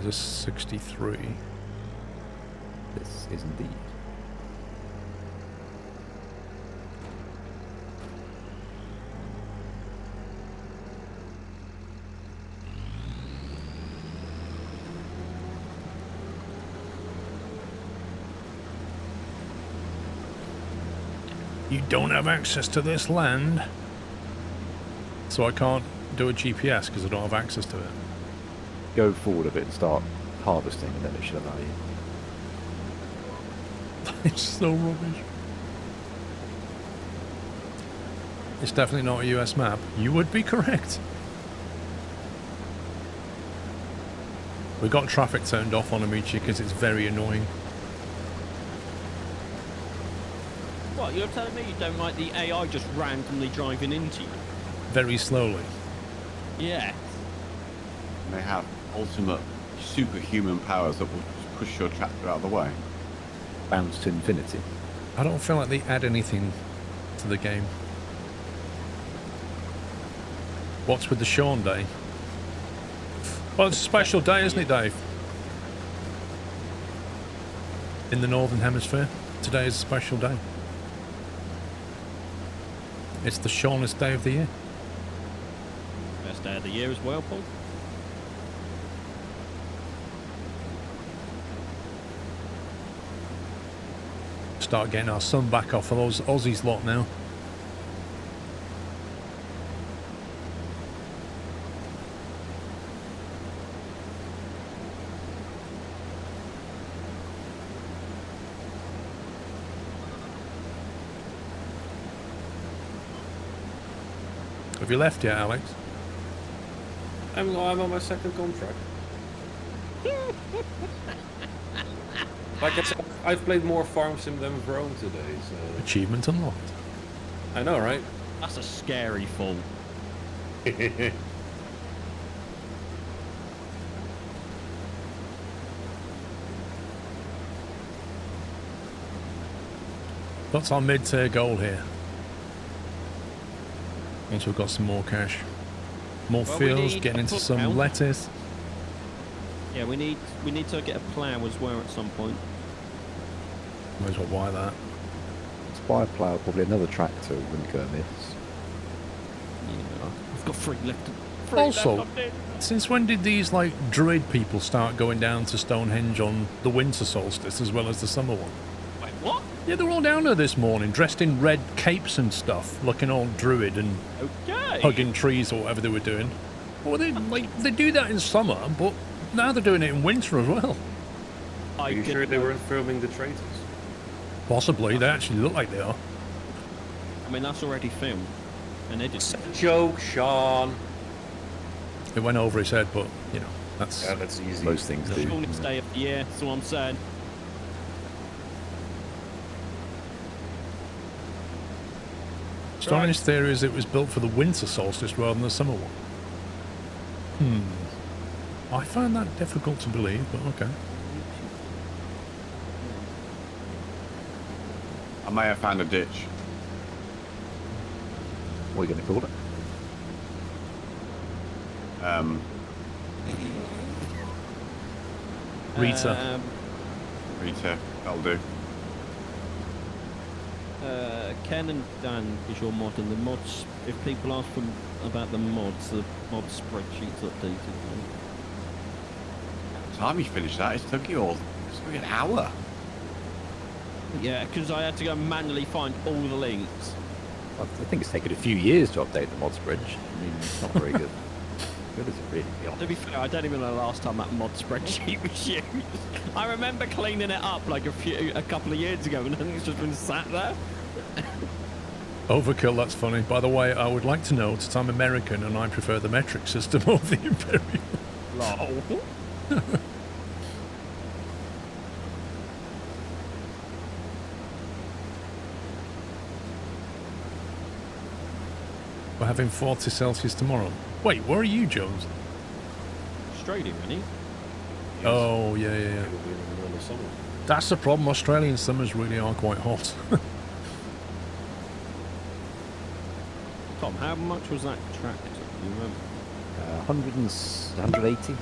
There's a 63. This is indeed. You don't have access to this land. So I can't do a GPS because I don't have access to it. Go forward a bit and start harvesting, and then it should allow you. It's so rubbish. It's definitely not a US map. You would be correct. We got traffic turned off on Amici because it's very annoying. What, you're telling me you don't like the AI just randomly driving into you? Very slowly. Yeah. And they have ultimate superhuman powers that will just push your tractor out of the way. Bounce to infinity. I don't feel like they add anything to the game. What's with the Sean Day? Well, it's a special day, isn't it, Dave? In the Northern Hemisphere, today is a special day. It's the Seanest day of the year. Best day of the year as well, Paul. Start getting our sun back off of those Aussies lot now. Have you left yet, Alex? I'm on my second contract. Like I said, I've played more Farm Sim than Vrone today, so... Achievement unlocked. I know, right? That's a scary fall. What's our mid-tier goal here? Once we've got some more cash. More Well, we fields, need getting a into put some down. lettuce. Yeah, we need to get a plough as well at some point. Might as well buy that. Spy plough, probably another tractor wouldn't go amiss. Yeah, I've got three left. Also, since when did these like druid people start going down to Stonehenge on the winter solstice as well as the summer one? Wait, what? Yeah, they're all down there this morning, dressed in red capes and stuff, looking all druid and Okay. hugging trees or whatever they were doing. Well, they do that in summer, but now they're doing it in winter as well. Are you sure they weren't filming the traitors? Possibly, they actually look like they are. I mean, that's already filmed. And It's edited. a joke, Sean. It went over his head, but you know, that's Yeah, that's easy. Most things The do. shortest day of the year, that's what I'm saying. Stonehenge theory is it was built for the winter solstice rather than the summer one. I find that difficult to believe, but okay. I may have found a ditch. What are you going to call it? Rita. Rita, that'll do. Ken and Dan is your mod, and the mods, if people ask them about the mods, the mod spreadsheet's updated. Time you finished that, it took you an hour. Yeah, because I had to go manually find all the links. I think it's taken a few years to update the mods bridge. I mean, it's not very good. Good as it really To be is. fair, I don't even know the last time that mod spreadsheet was used. I remember cleaning it up like a couple of years ago, and then it's just been sat there. Overkill, that's funny. By the way, I would like to note that I'm American and I prefer the metric system over the imperial. Lol. We're having 40 Celsius tomorrow. Wait, where are you, Jones? Australia, really? Oh, yeah. It'll be in the middle of summer. That's the problem. Australian summers really are quite hot. Tom, how much was that tractor? Do you remember? 180.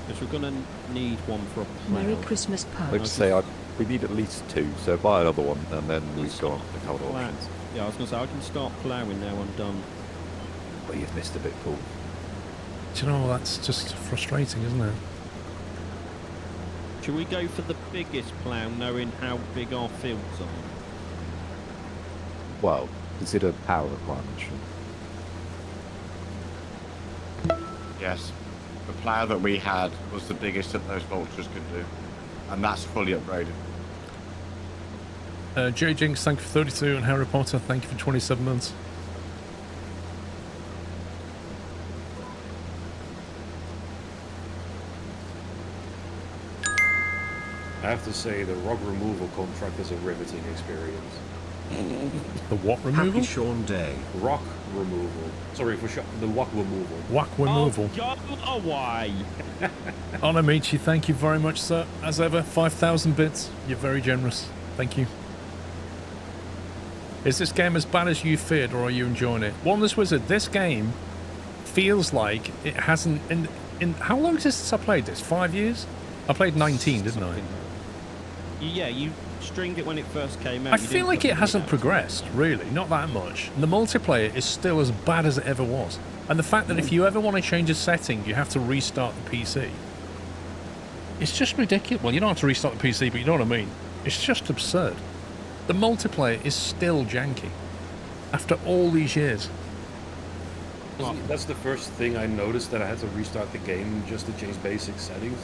Because we're going to need one for a plough. Merry Christmas, Like Pug. to say, we need at least 2, so buy another one, and then we've got a couple of Plough. options. Yeah, I was going to say, I can start ploughing now I'm done. But you've missed a bit, Paul. Do you know, that's just frustrating, isn't it? Should we go for the biggest plough, knowing how big our fields are? Well, consider power requirements. Yes. The plough that we had was the biggest that those vultures could do. And that's fully upgraded. J Jinx, thank you for 32, and Harry Potter, thank you for 27 months. I have to say, the rock removal contract is a riveting experience. The what removal? Happy Sean Day. Rock removal. Sorry for the rock removal. Whack removal. Oh, go away! Onamichi, thank you very much, sir. As ever, 5,000 bits. You're very generous. Thank you. Is this game as bad as you feared, or are you enjoying it? Wandless Wizard, this game feels like it hasn't... In how long is this since I played this? 5 years? I played 19, didn't I? Yeah, you stringed it when it first came out. I You feel didn't like put it any hasn't out. progressed, really. Not that much. And the multiplayer is still as bad as it ever was. And the fact that if you ever want to change a setting, you have to restart the PC. It's just ridiculous. Well, you don't have to restart the PC, but you know what I mean. It's just absurd. The multiplayer is still janky. After all these years. That's the first thing I noticed, that I had to restart the game just to change basic settings.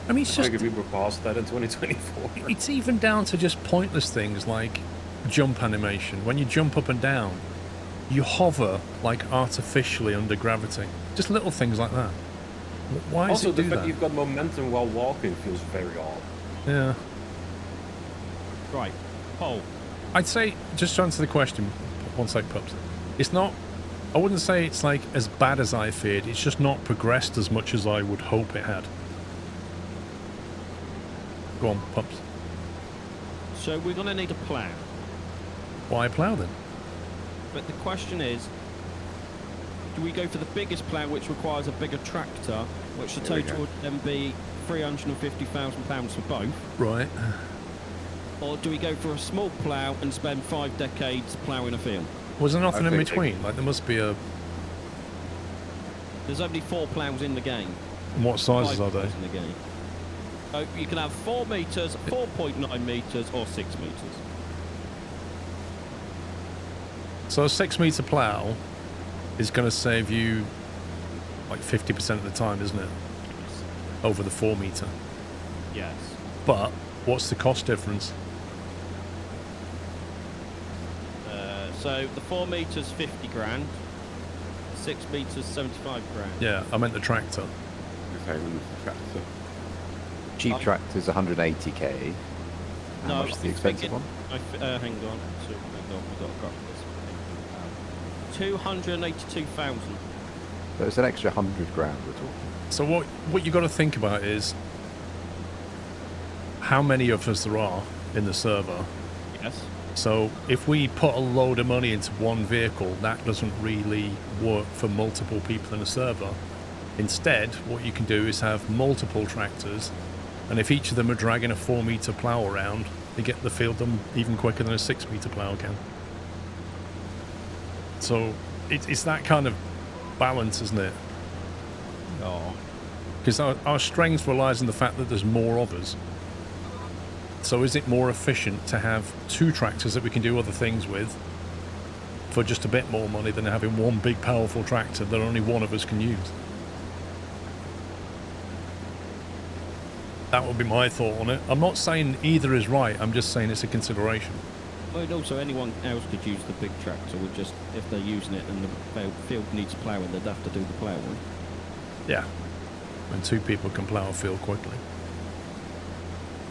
I mean, it's I just... think we were past that in 2024. It's even down to just pointless things like jump animation. When you jump up and down, you hover like artificially under gravity. Just little things like that. Why does Also, it the do fact that? you've got momentum while walking feels very odd. Yeah. Right, Paul. I'd say, just to answer the question, one sec, pups. It's not, I wouldn't say it's like as bad as I feared. It's just not progressed as much as I would hope it had. Go on, pups. So we're going to need a plough. Why plough then? But the question is, do we go for the biggest plough, which requires a bigger tractor, which the There we total go. would then be £350,000 for both? Right. Or do we go for a small plough and spend 5 decades ploughing a field? Was there nothing I in think- between? Like, there must be a... There's only 4 ploughs in the game. What sizes 5 are they? ploughs in the game. So you can have 4 metres, 4.9 metres, or 6 metres. So a 6 metre plough is going to save you like 50% of the time, isn't it? Over the 4 metre. Yes. But what's the cost difference? So the 4 metres, 50 grand. 6 metres, 75 grand. Yeah, I meant the tractor. Okay, when it's a tractor. Cheap tractor's 180k. How No, much is the expensive one? Hang on. So, hang on, we've got to grab this. 282,000. So it's an extra 100 grand we're talking. So what you got to think about is how many of us there are in the server. Yes. So if we put a load of money into one vehicle, that doesn't really work for multiple people in a server. Instead, what you can do is have multiple tractors, and if each of them are dragging a 4 metre plough around, they get the field done even quicker than a 6 metre plough can. So it's that kind of balance, isn't it? Oh. Because our strength relies on the fact that there's more of us. So is it more efficient to have 2 tractors that we can do other things with for just a bit more money than having one big powerful tractor that only one of us can use? That would be my thought on it. I'm not saying either is right, I'm just saying it's a consideration. Well, also anyone else could use the big tractor. Would just, if they're using it and the field needs ploughing, they'd have to do the ploughing. Yeah. And 2 people can plough a field quickly.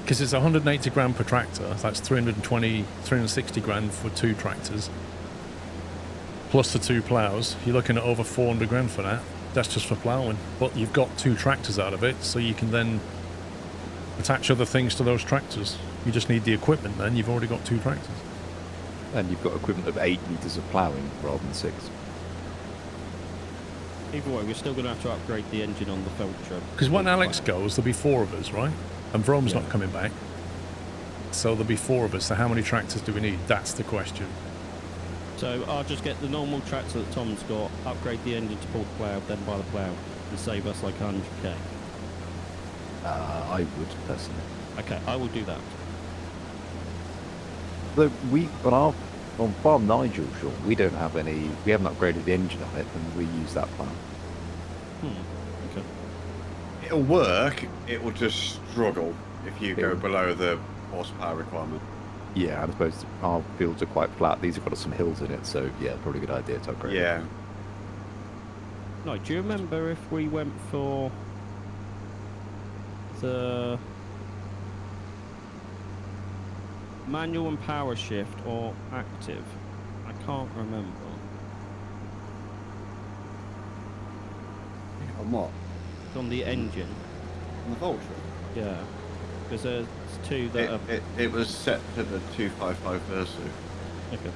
Because it's 180 grand per tractor, that's 360 grand for 2 tractors. Plus the 2 ploughs, you're looking at over 400 grand for that. That's just for ploughing. But you've got 2 tractors out of it, so you can then attach other things to those tractors. You just need the equipment then, you've already got 2 tractors. And you've got equivalent of 8 metres of ploughing rather than 6. Either way, we're still going to have to upgrade the engine on the filter. Because when Alex goes, there'll be 4 of us, right? And Vrome's not coming back. So there'll be 4 of us. So how many tractors do we need? That's the question. So I'll just get the normal tractor that Tom's got, upgrade the engine to pull the plough, then buy the plough, and save us like 100k. I would, personally. Okay, I will do that. Though on Farm Nigel, Sean, we don't have any, we haven't upgraded the engine on it, and we use that plan. Okay. It'll work, it will just struggle if you go below the horsepower requirement. Yeah, I suppose our fields are quite flat. These have got some hills in it, so yeah, probably a good idea to upgrade. Yeah. No, do you remember if we went for the manual and power shift or active? I can't remember. On what? On the engine. On the Vulture? Yeah. Because there's 2 that are... It was set to the 255 Versu. Okay.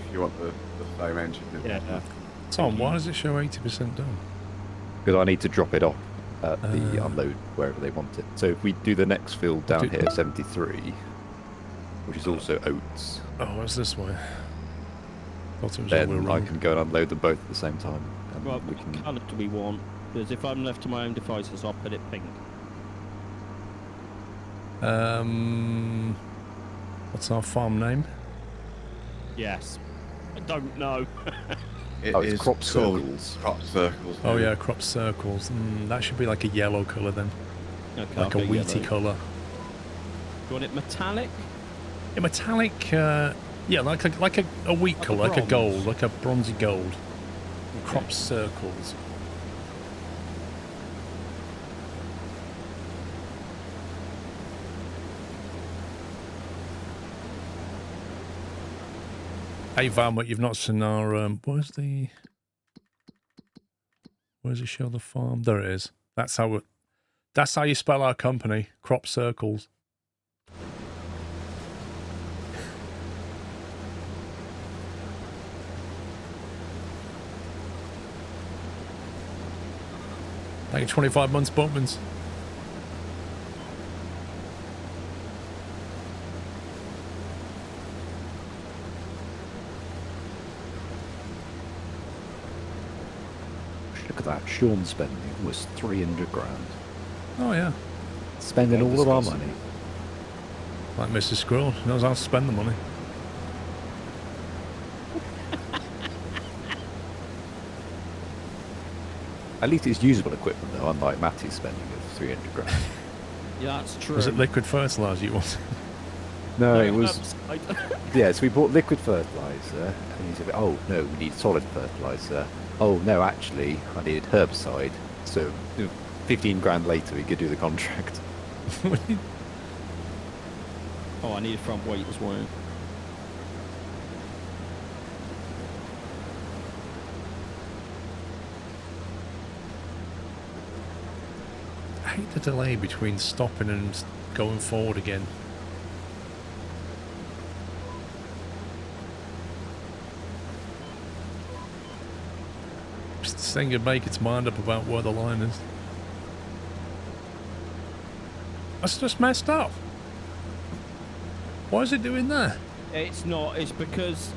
If you want the same engine. Yeah. Tom, why does it show 80% done? Because I need to drop it off at the unload wherever they want it. So if we do the next field down here, 73, which is also oats. Oh, what's this way? Thought it was Then all I wrong. can go and unload them both at the same time. And Well, we what can... colour do we want? Because if I'm left to my own devices, I'll put it pink. What's our farm name? Yes. I don't know. It it's is crop called circles. Crop circles. Oh yeah, crop circles. That should be like a yellow colour then. Okay, Like a wheaty colour. Do you want it metallic? Yeah, metallic, yeah, like a wheat Like a colour, like a bronze. gold, like a bronzy gold. Okay. Crop circles. Hey Valmut, you've not seen our where's it show the farm? There it is. That's how you spell our company, Crop Circles. Like 25 months Buckmans. Look at that. Sean's spending was 300 grand. Oh yeah. Spending all of our money. Like Mrs. Squirrel, she knows how to spend the money. At least it's usable equipment though, unlike Matty's spending of 300 grand. Yeah, that's true. Was it liquid fertiliser you wanted? No, it was... Yeah, so we bought liquid fertiliser, and he said, oh, no, we need solid fertiliser. Oh, no, actually, I needed herbicide. So, 15 grand later, we could do the contract. Oh, I need a front weight as well. I hate the delay between stopping and going forward again. This thing could make its mind up about where the line is. That's just messed up. Why is it doing that? It's not. It's because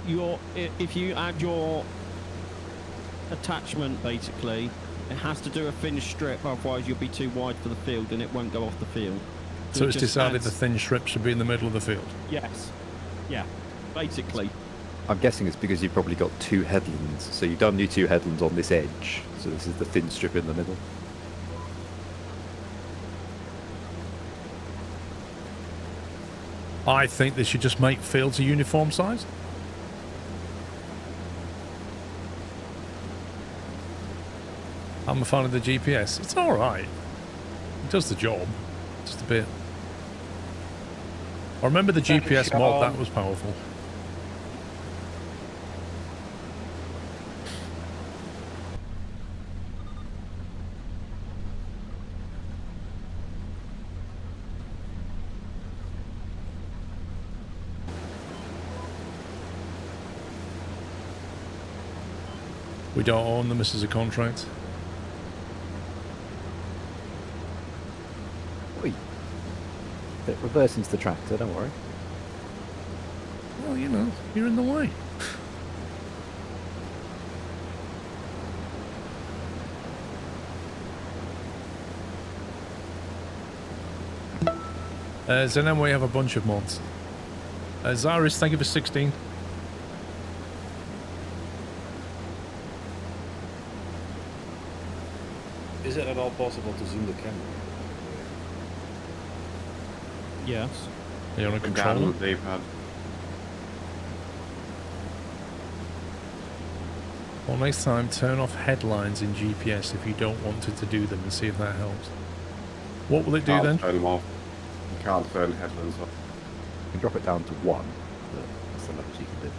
if you add your attachment, basically, it has to do a thin strip, otherwise you'll be too wide for the field and it won't go off the field. So it it's just decided adds- the thin strip should be in the middle of the field. Yes. Yeah. Basically. I'm guessing it's because you've probably got 2 headlands. So you've done your 2 headlands on this edge. So this is the thin strip in the middle. I think they should just make fields a uniform size. I'm a fan of the GPS. It's alright. It does the job. Just a bit. I remember the GPS mod, that was powerful. We don't own them, this is a contract. reverse into the tractor, don't worry. Well, you know, you're in the way. Zenem, we have a bunch of mods. Zaris, thank you for 16. Is it at all possible to zoom the camera? Yes. You want to Down control on it? the D-pad. Well, next time, turn off headlines in GPS if you don't want it to do them and see if that helps. What will it do then? Turn them off. You can't turn headlands off. You can drop it down to 1, but that's the lowest you can do.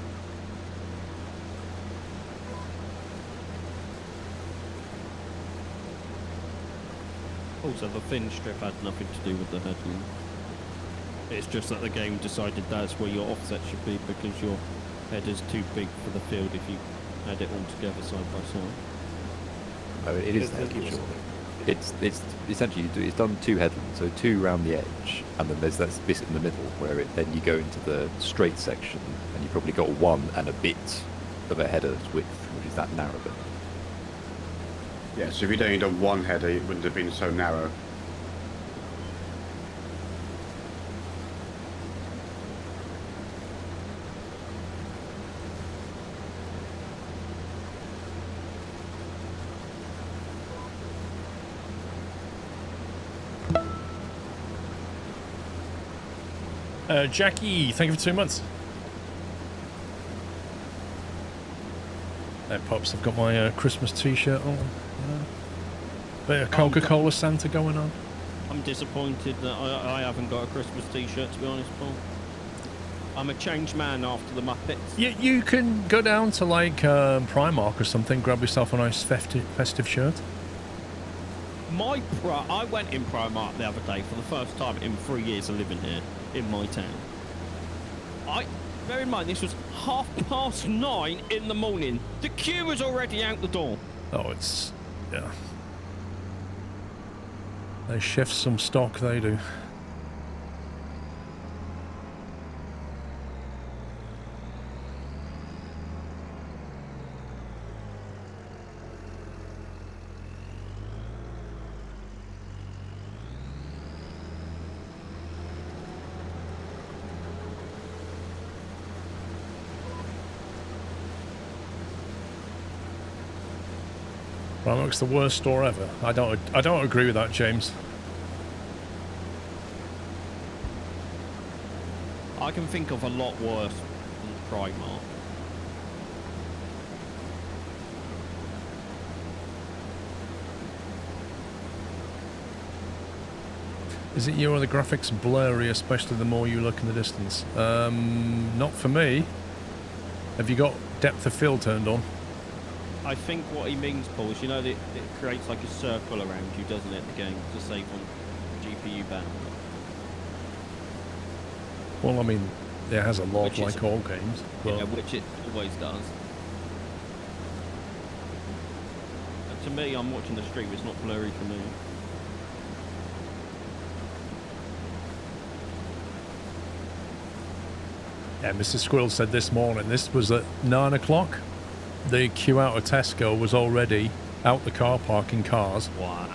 Also, the thin strip had nothing to do with the headland. It's just that the game decided that's where your offset should be because your header's too big for the field if you had it all together side by side. No, it is I think there, it was- sure. It's essentially it's done 2 headlands, so 2 round the edge, and then there's that bit in the middle where then you go into the straight section, and you probably got 1 and a bit of a header's width, which is that narrow bit. Yeah, so if you'd only done one header, it wouldn't have been so narrow. Jackie, thank you for 2 months. There, Pops, I've got my Christmas t-shirt on. Bit of Coca-Cola Santa going on. I'm disappointed that I haven't got a Christmas t-shirt, to be honest, Paul. I'm a changed man after the Muppets. You can go down to like Primark or something, grab yourself a nice festive shirt. I went in Primark the other day for the first time in 3 years of living here in my town. Bear in mind, this was 9:30 in the morning. The queue was already out the door. Oh, it's... yeah. They shift some stock, they do. Primark's the worst store ever. I don't agree with that, James. I can think of a lot worse than Primark. Is it you or the graphics blurry, especially the more you look in the distance? Not for me. Have you got depth of field turned on? I think what he means, Paul, is that it creates like a circle around you, doesn't it, the game, to save on GPU bandwidth. Well, I mean, it has a lot Which like all games. But Yeah, which it always does. And to me, I'm watching the stream, it's not blurry for me. yeah, Mr. Squirrel said this morning, this was at 9 o'clock. The queue out of Tesco was already out the car park in cars,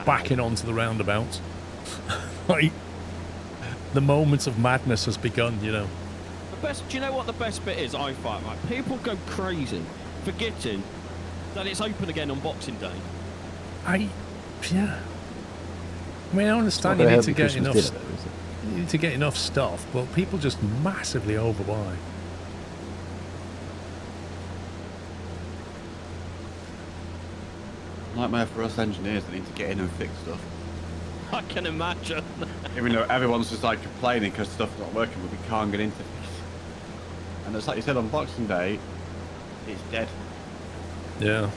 backing onto the roundabouts. Like, the moment of madness has begun, you know. Do you know what the best bit is? I find, right? People go crazy, forgetting that it's open again on Boxing Day. Yeah. I mean, I understand you need to get enough. You need to get enough stuff, but people just massively overbuy. Nightmare for us engineers that need to get in and fix stuff. I can imagine. Even though everyone's just like complaining because stuff's not working, but we can't get into fix. And it's like you said on Boxing Day, it's dead. Yeah.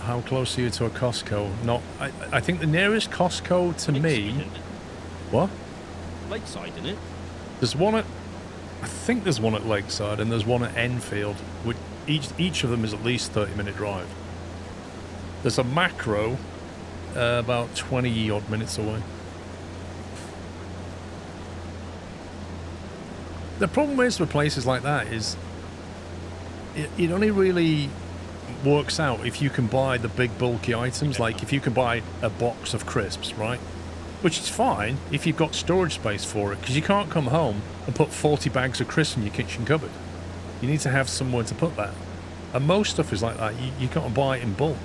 How close are you to a Costco? Not. I think the nearest Costco to me. What? Lakeside, isn't it? There's one at. I think there's one at Lakeside and there's one at Enfield. Which each of them is at least 30-minute drive. There's a Macro about 20 odd minutes away. The problem is with places like that is it only really works out if you can buy the big bulky items, like if you can buy a box of crisps, right? Which is fine if you've got storage space for it, because you can't come home and put 40 bags of crisps in your kitchen cupboard. You need to have somewhere to put that. And most stuff is like that. You got to buy it in bulk.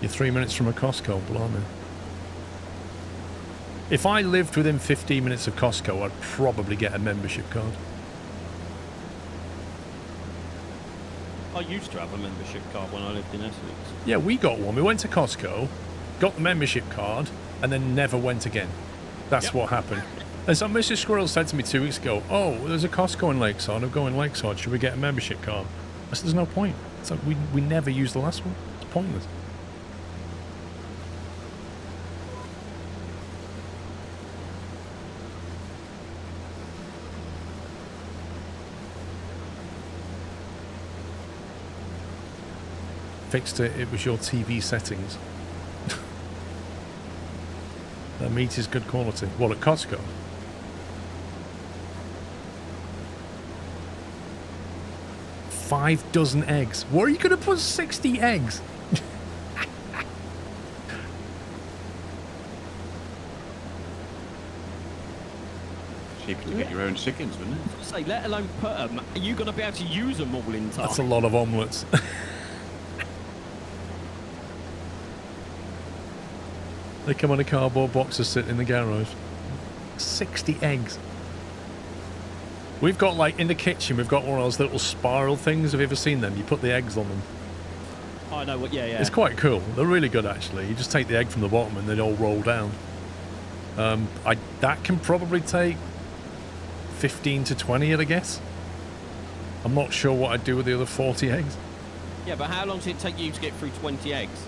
You're 3 minutes from a Costco, blimey. If I lived within 15 minutes of Costco, I'd probably get a membership card. I used to have a membership card when I lived in Essex. Yeah, we got one. We went to Costco, got the membership card, and then never went again. That's what happened. And so Mrs. Squirrel said to me 2 weeks ago, oh, there's a Costco in Lakeside. I'm going Lakeside. Should we get a membership card? I said, there's no point. It's like we never used the last one. It's pointless. Fixed it. It was your TV settings. The meat is good quality. Well, at Costco. $5 dozen eggs. Where are you going to put 60 eggs? Cheaper to get your own chickens, wouldn't it? Say, let alone put them. Are you going to be able to use them all in time? That's a lot of omelettes. They come on a cardboard box to sit in the garage. 60 eggs. We've got, like, in the kitchen, we've got one of those little spiral things. Have you ever seen them? You put the eggs on them. I know what, yeah. It's quite cool. They're really good, actually. You just take the egg from the bottom and they all roll down. That can probably take 15 to 20, I'd guess. I'm not sure what I'd do with the other 40 eggs. Yeah, but how long does it take you to get through 20 eggs?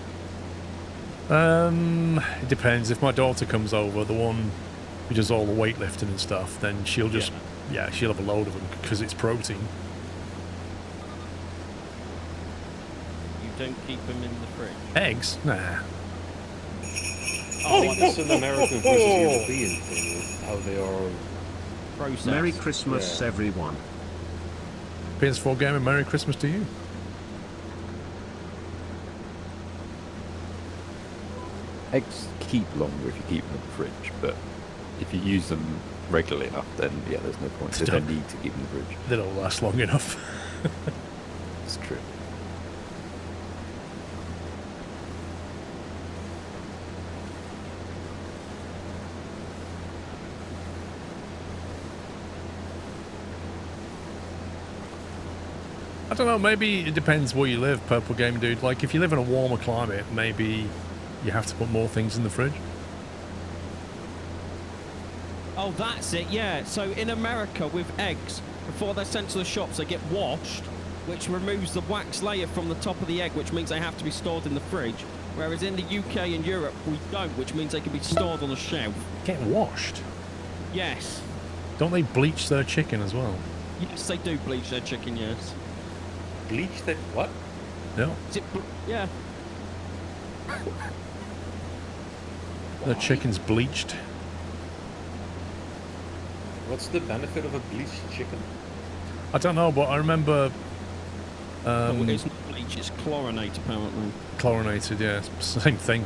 It depends. If my daughter comes over, the one who does all the weightlifting and stuff, then she'll just, she'll have a load of them because it's protein. You don't keep them in the fridge? Eggs? Nah. I think that's an American versus European thing with how they are Processed. Merry Christmas, everyone. PS4 gamer, Merry Christmas to you. Eggs keep longer if you keep them in the fridge, but if you use them regularly enough, then yeah, there's no point. There's no need to keep them in the fridge. They don't last long enough. It's true. I don't know, maybe it depends where you live, Purple Game Dude. Like, if you live in a warmer climate, maybe you have to put more things in the fridge. Oh, that's it, yeah. So in America, with eggs, before they're sent to the shops, they get washed, which removes the wax layer from the top of the egg, which means they have to be stored in the fridge. Whereas in the UK and Europe, we don't, which means they can be stored on a shelf. Get washed? Yes. Don't they bleach their chicken as well? Yes, they do bleach their chicken, yes. bleach that what? No. Is it yeah. The chicken's bleached. What's the benefit of a bleached chicken? I don't know, but I remember... it's not bleach, it's chlorinate, apparently. Chlorinated, yeah. It's the same thing.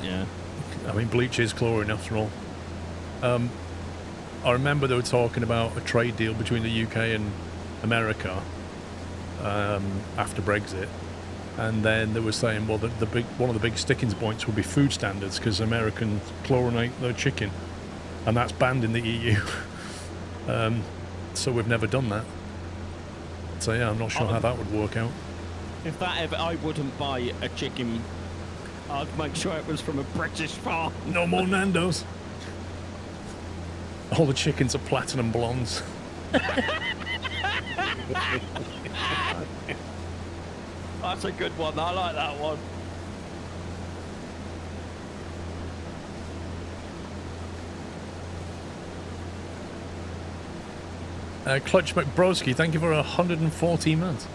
Yeah. I mean, bleach is chlorine after all. I remember they were talking about a trade deal between the UK and America after Brexit. And then they were saying, well, one of the big sticking points would be food standards because Americans chlorinate their chicken. And that's banned in the EU. So we've never done that. So yeah, I'm not sure how that would work out. If that ever, I wouldn't buy a chicken. I'd make sure it was from a British farm. No more Nando's. All the chickens are platinum blondes. That's a good one. I like that one. Clutch McBroski, thank you for 114 months.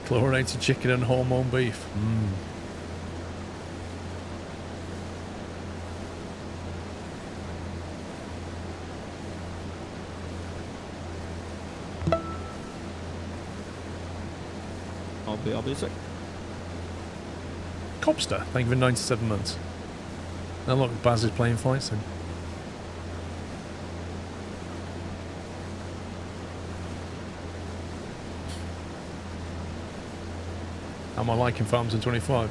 Chlorinated chicken and hormone beef. I'll be a sec. Copster, thank you for 97 months. Now look, Baz is playing fights then. How am I liking Farms in 25?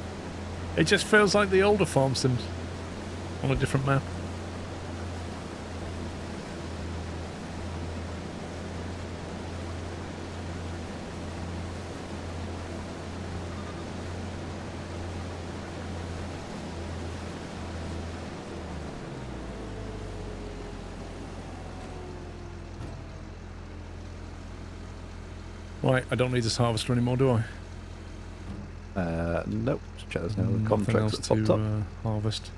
It just feels like the older Farm Sims on a different map. Right, I don't need this harvester anymore, do I? Nope. Just check there's no other Nothing contracts else that popped up. to harvest.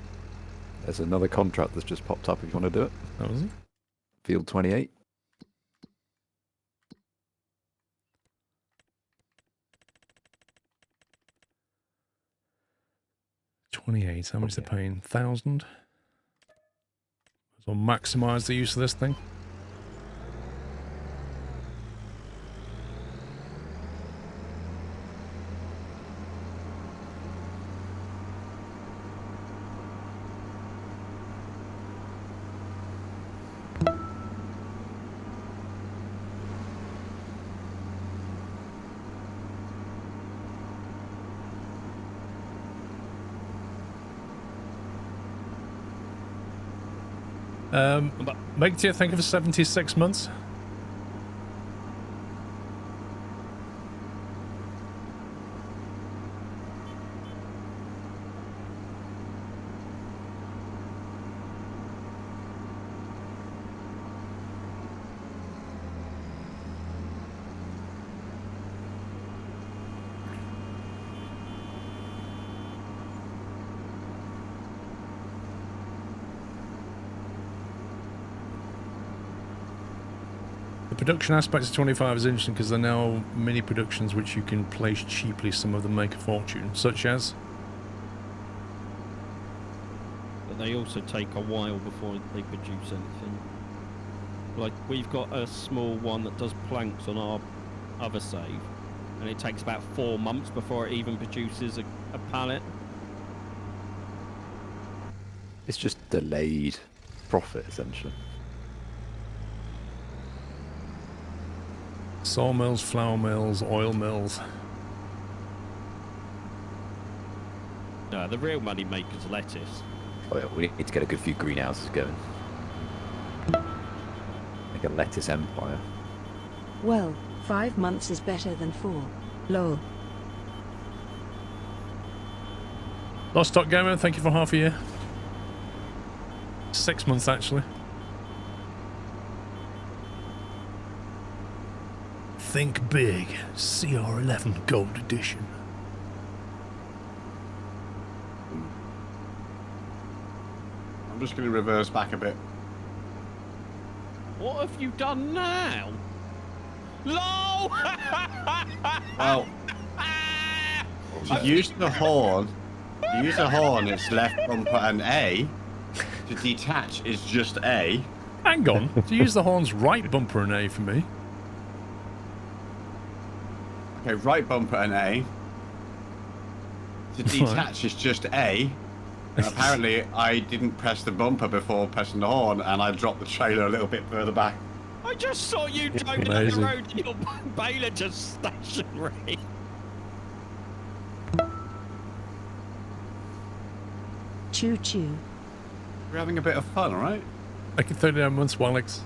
There's another contract that's just popped up if you want to do it. That was it. Field 28. $28. How much they're paying? 1,000. So maximise the use of this thing. Make to you think of 76 months. The production aspect of 25 is interesting because there are now mini productions which you can place cheaply. Some of them make a fortune, such as... But they also take a while before they produce anything. Like, we've got a small one that does planks on our other save, and it takes about 4 months before it even produces a pallet. It's just delayed profit, essentially. Sawmills, flour mills, oil mills. No, the real money maker's lettuce. Oh yeah, we need to get a good few greenhouses going. Make a lettuce empire. Well, 5 months is better than 4. Lol. Lost Stock Gamer, thank you for half a year. 6 months, actually. Think Big, CR11 Gold Edition. I'm just going to reverse back a bit. What have you done now? LOL! Well, to use the horn, it's left bumper and A. To detach is just A. Hang on, to use the horn's right bumper and A for me. Okay, right bumper and A. To detach is just A. And apparently I didn't press the bumper before pressing the horn, and I dropped the trailer a little bit further back. I just saw you driving down the road and your baler just stationary. Choo choo. We're having a bit of fun, right? Like in 39 months, Wallix.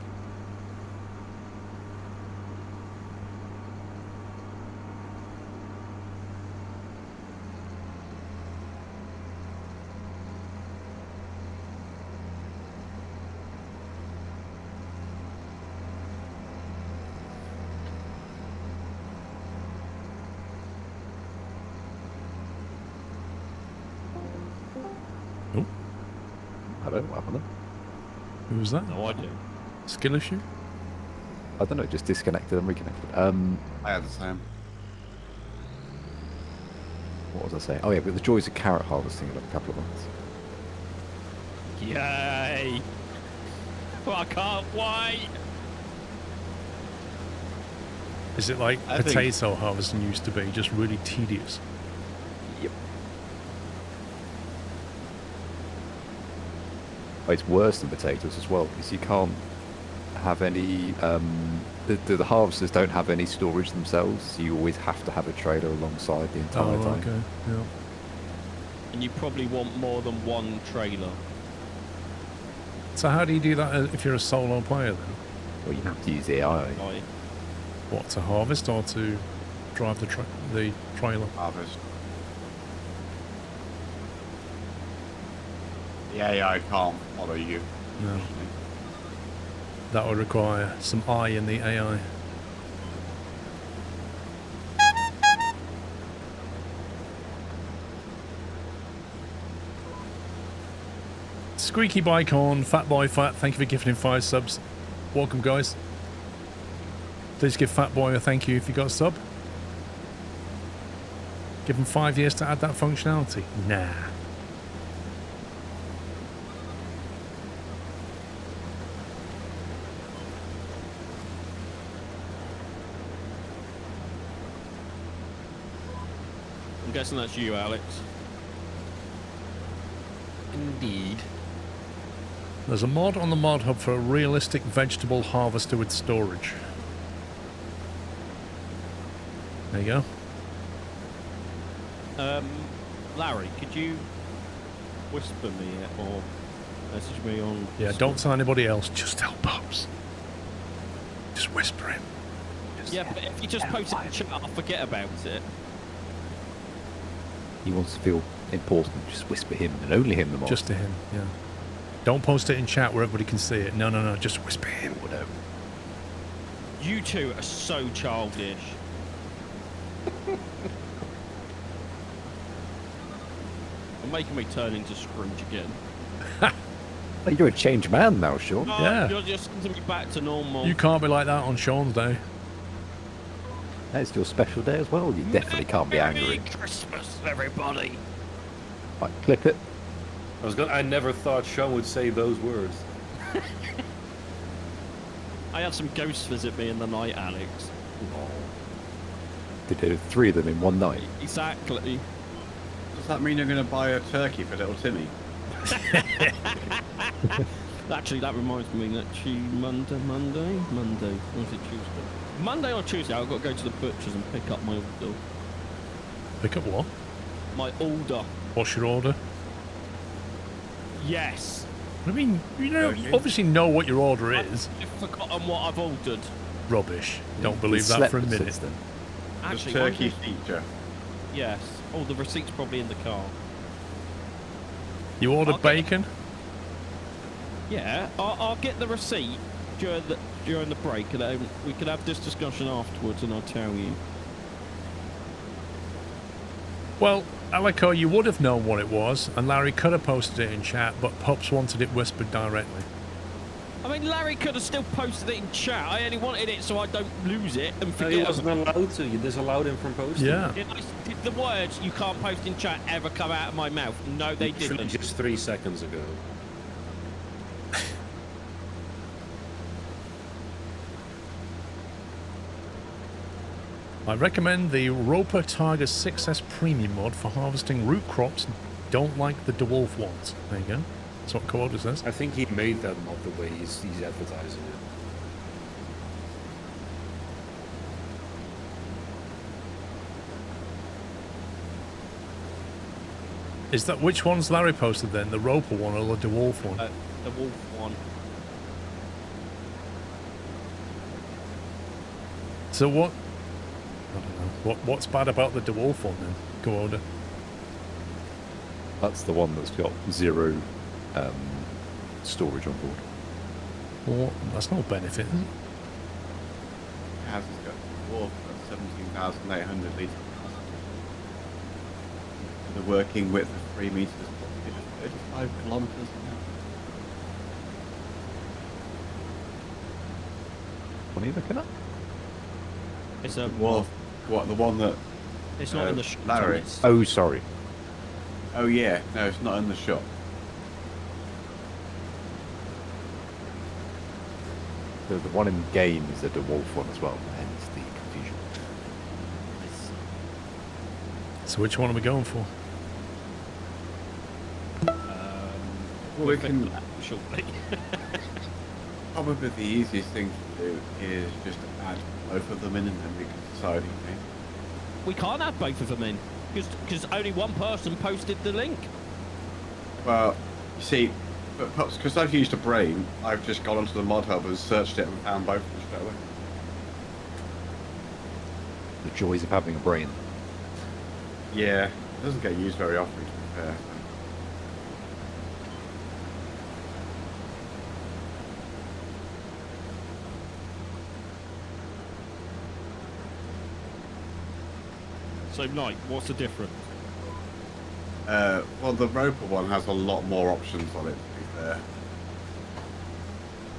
Hello, what happened there? Who was that? No idea. Skill issue? I don't know, just disconnected and reconnected. I had the same. What was I saying? Oh yeah, but the joys of carrot harvesting in a couple of months. Yay! I can't wait! Is it like I think- potato harvesting used to be, just really tedious? Yep. Oh, it's worse than potatoes as well, because you can't have any... the harvesters don't have any storage themselves, so you always have to have a trailer alongside the entire time. Okay, yeah. And you probably want more than one trailer. So how do you do that if you're a solo player then? Well, you have to use AI. Right? What, to harvest or to drive the trailer? Harvest. The AI can't follow you. No. That would require some eye in the AI. Squeaky Bike on, Fat Boy Fat, thank you for gifting 5 subs. Welcome, guys. Please give Fat Boy a thank you if you got a sub. Give him 5 years to add that functionality. Nah. I'm guessing that's you, Alex. Indeed. There's a mod on the mod hub for a realistic vegetable harvester with storage. There you go. Larry, could you whisper me or message me on... Yeah, Discord? don't tell anybody else, just tell Pops. Just whisper him. Yeah, but if you just post it in chat, I'll forget about it. He wants to feel important, just whisper him, and only him the most. Just to him, yeah. Don't post it in chat where everybody can see it. No, no, no, just whisper him. Whatever. You two are so childish. You're making me turn into Scrooge again. Oh, you're a changed man now, Sean. No, Yeah. You're just sending me back to normal. You can't be like that on Sean's day. That's your special day as well. You definitely can't be angry. Merry Christmas, everybody. Right, clip it. I never thought Sean would say those words. I had some ghosts visit me in the night, Alex. Did do 3 of them in one night. Exactly. Does that mean you're going to buy a turkey for little Timmy? Actually, that reminds me. Actually, Monday. Or was it Tuesday? Monday or Tuesday, I've got to go to the butcher's and pick up my order. Pick up what? My order. What's your order? Yes. I mean, you obviously know what your order is. I've forgotten what I've ordered. Rubbish. Don't believe He's that slept for a since minute. then. Actually, the turkey one thing- feature. Yes. Oh, the receipt's probably in the car. You ordered I'll get- bacon? Yeah, I'll get the receipt during the break, and then we can have this discussion afterwards, and I'll tell you. Well, Alico, you would have known what it was, and Larry could have posted it in chat, but Pops wanted it whispered directly. I mean, Larry could have still posted it in chat. I only wanted it so I don't lose it and No, forget. he wasn't allowed to. You disallowed him from posting. Yeah. Did the words "you can't post in chat" ever come out of my mouth? No, they Literally didn't. just 3 seconds ago. I recommend the Roper Tiger 6S Premium mod for harvesting root crops. Don't like the dwarf ones. There you go. That's what Coda says. I think he made that not the way he's advertising it. Is that which one's Larry posted then? The Roper one or the dwarf one? The wolf one. So what? I don't know. What's bad about the dwarf one then? Coda. That's the one that's got 0 storage on board. Well, that's no benefit, is it? It has got dwarf at 17,800 litres. The working width of 3 meters, 35 kilometers. one are you looking at? It's a Well, what, the one that... It's not in the shop. Larry. Oh, sorry. Oh, yeah. No, it's not in the shop. The one in game is the DeWolf one as well, hence the confusion. So which one are we going for? Well, we can... shortly. Probably the easiest thing to do is just add both of them in and then we can decide. Okay? We can't add both of them in because only one person posted the link. Well, you see, because I've used a brain, I've just gone onto the mod hub and searched it and found both of them straight away. The joys of having a brain. Yeah, it doesn't get used very often, to be fair. So, Knight, what's the difference? Well, the Roper one has a lot more options on it, to be fair.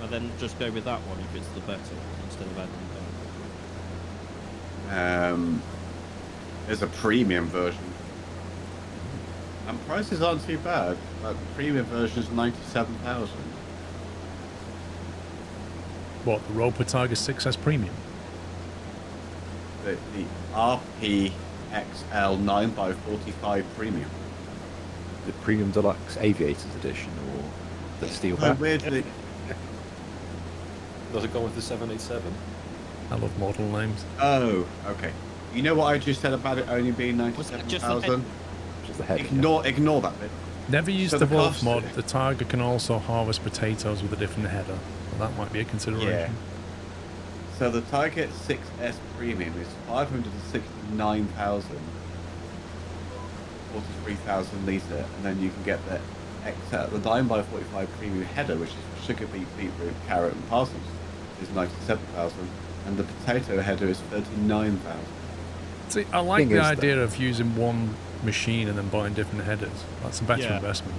And then just go with that one if it's the better instead of adding that. There's a premium version. And prices aren't too bad. Like, the premium version is 97,000. What, the Roper Tiger 6S Premium? The RP XL 9x45 Premium. The Premium Deluxe Aviators Edition or the Steel Oh, Back? weirdly. Does it go with the 787? I love model names. Oh, okay. You know what I just said about it only being Was that 97,000? Just the head. Ignore that bit. Never used So the the Wolf cost- mod. The Tiger can also harvest potatoes with a different header. Well, that might be a consideration. Yeah. So the Tiger 6S Premium is 569,000, 43,000 litre, and then you can get the XL, the 9x45 Premium header, which is sugar beet, beetroot, carrot, and parsnips, is 97,000, and the potato header is 39,000. See, I like Thing the is idea of using one machine and then buying different headers. That's a better Yeah. investment.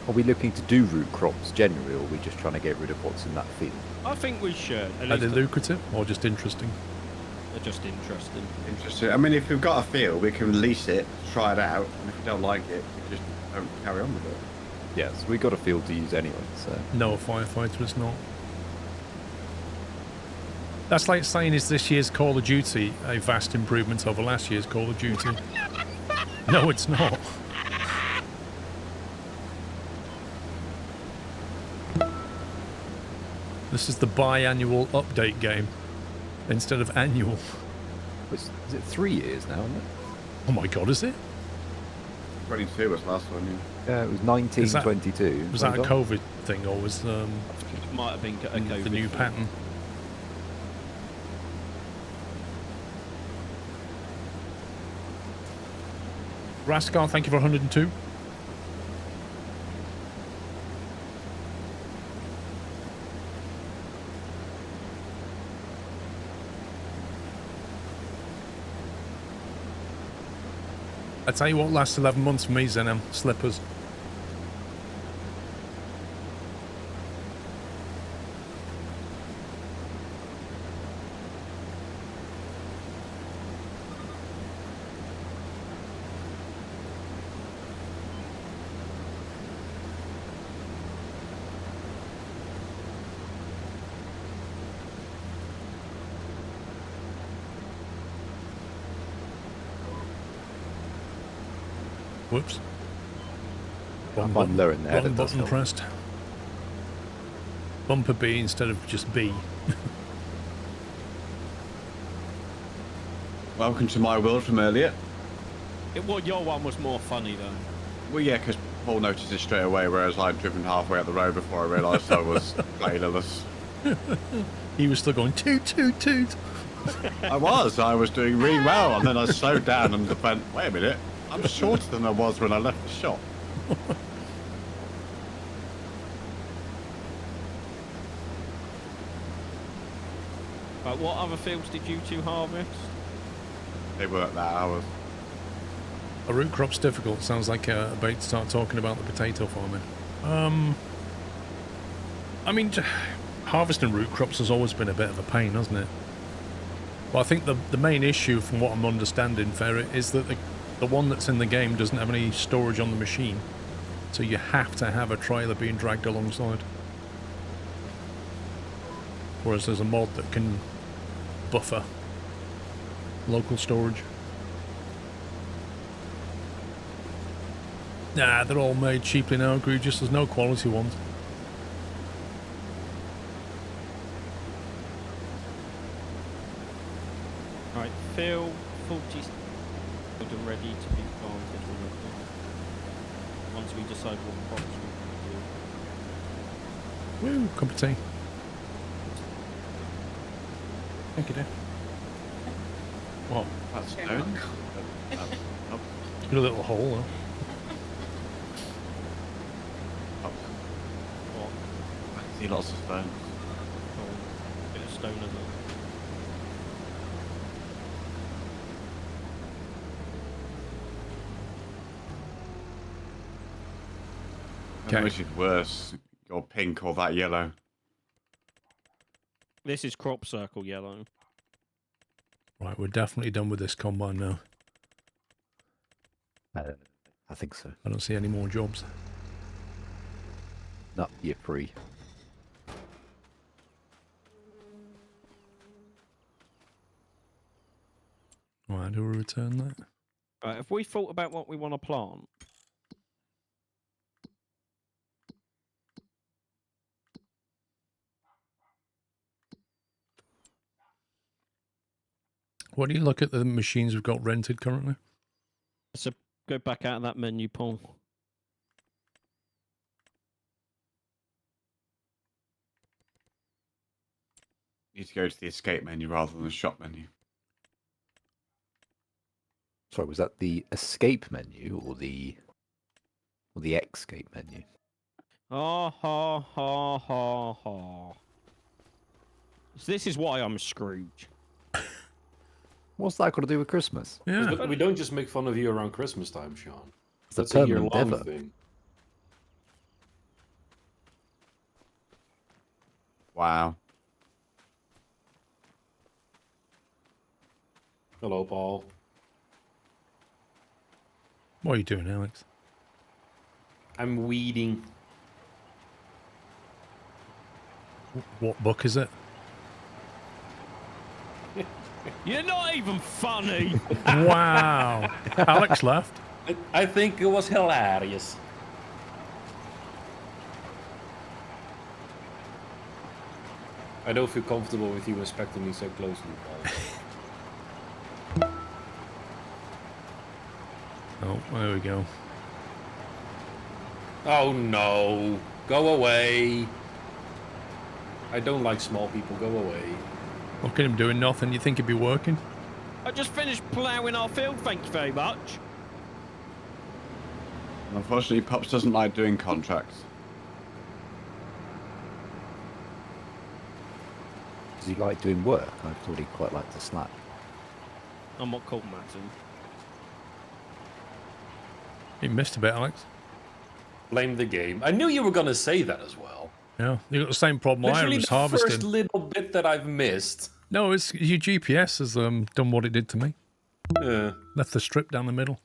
Are we looking to do root crops generally, or are we just trying to get rid of what's in that field? I think we should. At Are least they lucrative or just interesting? they're just interesting. Interesting. I mean, if we've got a field, we can lease it, try it out, and if we don't like it, we just don't carry on with it. Yeah, so we got a field to use anyway, so... No, a firefighter is not. That's like saying, is this year's Call of Duty a vast improvement over last year's Call of Duty? No, it's not. This is the biannual update game instead of annual. Is it 3 years now, isn't it? Oh my god, is it? 22 was last one, yeah. Yeah, it was 1922. Was that a COVID thing or was It might have been a COVID the new thing. pattern? Rascal, thank you for 102. I tell you what lasts 11 months for me, Zenem. Slippers. Whoops. I find lowering the header Wrong does button help. pressed. Bumper B instead of just B. Welcome to my world from earlier. Well, your one was more funny though. Well, yeah, because Paul noticed it straight away, whereas I'd driven halfway up the road before I realised I was playerless. He was still going toot toot toot. I was doing really well, and then I slowed down and went, wait a minute, I'm shorter than I was when I left the shop. But what other fields did you two harvest? They weren't that hours. A root crop's difficult. Sounds like about to start talking about the potato farming. I mean, harvesting root crops has always been a bit of a pain, hasn't it? Well, I think the main issue, from what I'm understanding, Ferret, is that the one that's in the game doesn't have any storage on the machine. So you have to have a trailer being dragged alongside. Whereas there's a mod that can buffer local storage. Nah, they're all made cheaply now, egregious. There's no quality ones. Right, Phil, 40 and ready to be planted once we decide what crops we Woo, cup of tea. Thank you, dear. What? That's stone. Got a little hole, though. I see lots of stone. a bit of stone as well. I don't know which is worse, your pink or that yellow. This is crop circle yellow. Right, we're definitely done with this combine now. I think so. I don't see any more jobs. No, you're free. Right, do we return that? Right, have we thought about what we want to plant? What do you look at the machines we've got rented currently? So go back out of that menu, Paul. You need to go to the escape menu rather than the shop menu. Sorry, was that the escape menu or the escape menu? Ha ha ha ha ha. So this is why I'm Scrooge. What's that got to do with Christmas? Yeah. But we don't just make fun of you around Christmas time, Sean. It's a That's a permanent year-long endeavour. thing. Wow. Hello, Paul. What are you doing, Alex? I'm weeding. What book is it? You're not even funny. Wow. Alex left. I think it was hilarious. I don't feel comfortable with you inspecting me so closely, Paul. Oh, there we go. Oh no! Go away! I don't like small people. Go away. Look at him doing nothing. You think he'd be working? I just finished ploughing our field, thank you very much. Unfortunately, Pops doesn't like doing contracts. Does he like doing work? I thought he quite liked to slack. I'm not called Martin. You missed a bit, Alex. Blame the game. I knew you were gonna say that as well. Yeah, you got the same problem I Literally was the harvesting. first little bit that I've missed. No, it's your GPS has done what it did to me. Left the strip down the middle.